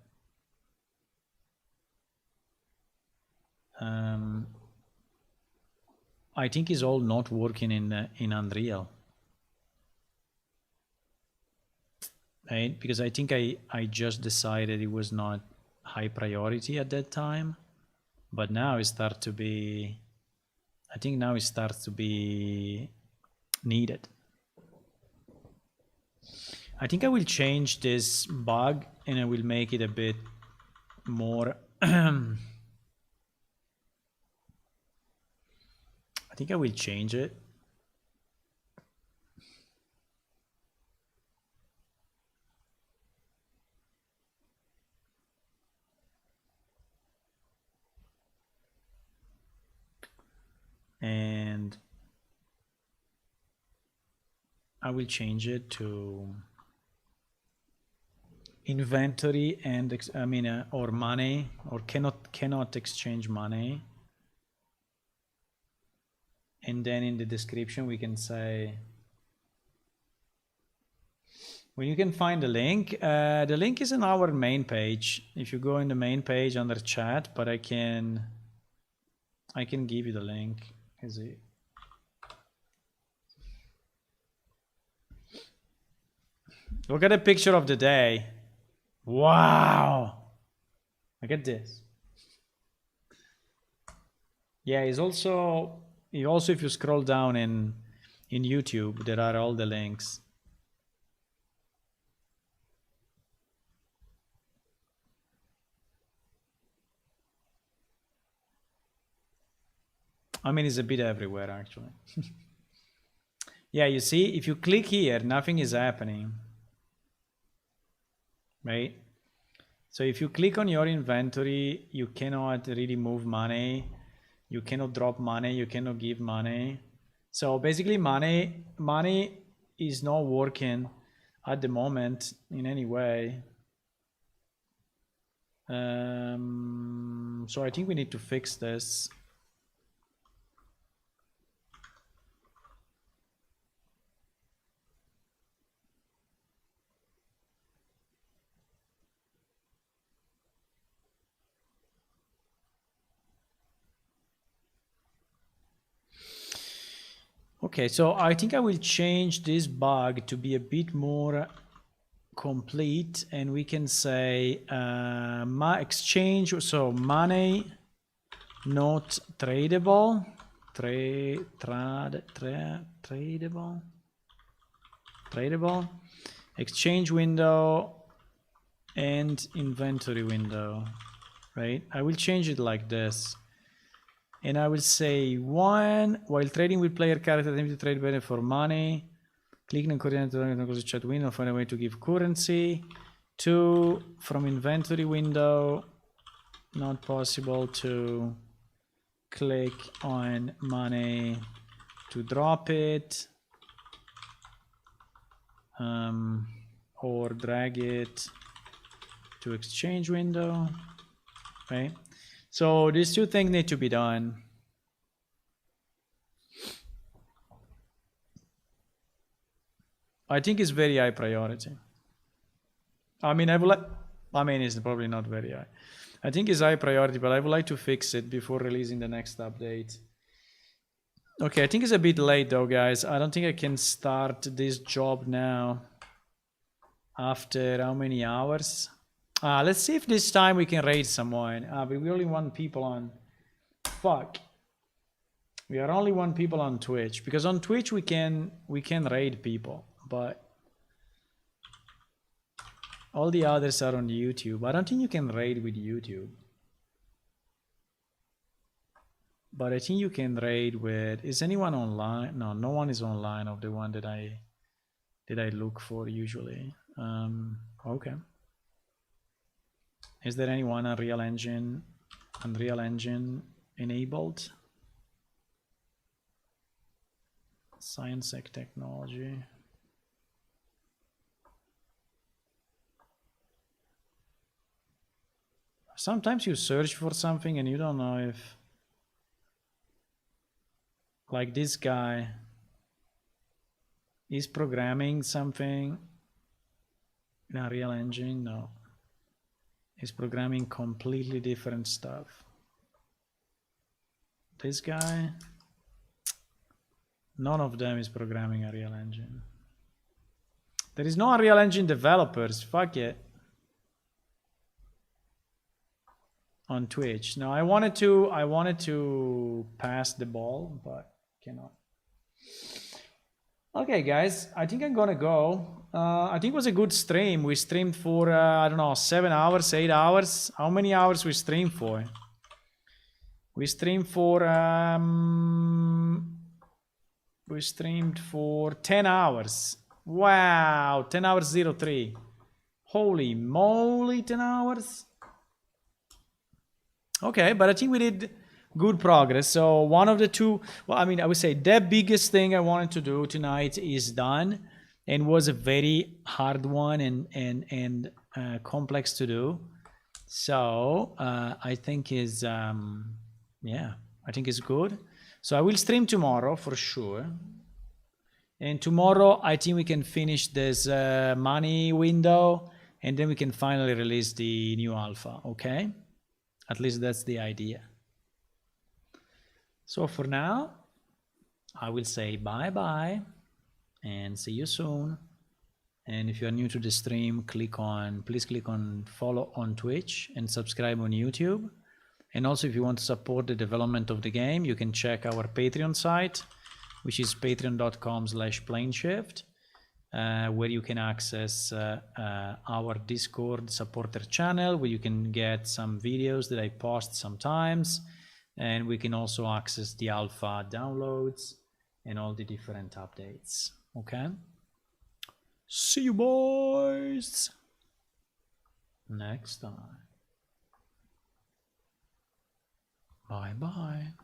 I think is all not working in Unreal. Right? Because I think I just decided it was not high priority at that time, but now it starts to be, I think now it starts to be needed. I think I will change this bug and I will make it a bit more I think I will change it. And I will change it to inventory and or money, or cannot exchange money. And then in the description we can say, when you can find the link is in our main page. If you go in the main page under chat, but I can give you the link. Is it? Look at the picture of the day. Wow. Look at this. Yeah, it's also if you scroll down in YouTube, there are all the links. I mean, it's a bit everywhere actually. Yeah, you see, if you click here, nothing is happening. Right? So if you click on your inventory, you cannot really move money. You cannot drop money. You cannot give money. So basically money is not working at the moment in any way. So I think we need to fix this. Okay, so I think I will change this bug to be a bit more complete, and we can say exchange, so money not tradable, tradable, exchange window and inventory window, right? I will change it like this. And I will say 1, while trading with player character, attempt to trade better for money. Click on coordinate chat window, find a way to give currency. 2, from inventory window, not possible to click on money to drop it. Or drag it to exchange window, right? So these 2 things need to be done. I think it's very high priority. I mean, it's probably not very high. I think it's high priority, but I would like to fix it before releasing the next update. Okay, I think it's a bit late though, guys. I don't think I can start this job now. After how many hours? Let's see if this time we can raid someone. But we only want people on... Fuck. We are only 1 people on Twitch. Because on Twitch we can raid people. But... all the others are on YouTube. I don't think you can raid with YouTube. But I think you can raid with... Is anyone online? No, no one is online of the one that I look for usually. Okay. Is there anyone Unreal Engine enabled? Science Ec Technology. Sometimes you search for something and you don't know if, like this guy is programming something in Unreal Engine. No, he's programming completely different stuff. This guy, none of them is programming Unreal Engine. There is no Unreal Engine developers. Fuck it. On Twitch. Now I wanted to pass the ball, but cannot. Okay, guys, I think I'm gonna go. I think it was a good stream. We streamed for I don't know, 7 hours, 8 hours. How many hours we streamed for? We streamed for 10 hours. Wow, 10 hours 03. Holy moly, 10 hours. Okay, but I think we did good progress. So one of the 2, well, I mean, I would say the biggest thing I wanted to do tonight is done, and was a very hard one and complex to do. So I think is yeah, I think it's good. So I will stream tomorrow for sure. And tomorrow I think we can finish this money window, and then we can finally release the new alpha. Okay. At least that's the idea. So for now, I will say bye-bye and see you soon. And if you are new to the stream, please click on follow on Twitch and subscribe on YouTube. And also, if you want to support the development of the game, you can check our Patreon site, which is patreon.com/planeshift. Where you can access our Discord supporter channel, where you can get some videos that I post sometimes, and we can also access the alpha downloads and all the different updates. Okay, see you boys next time. Bye bye.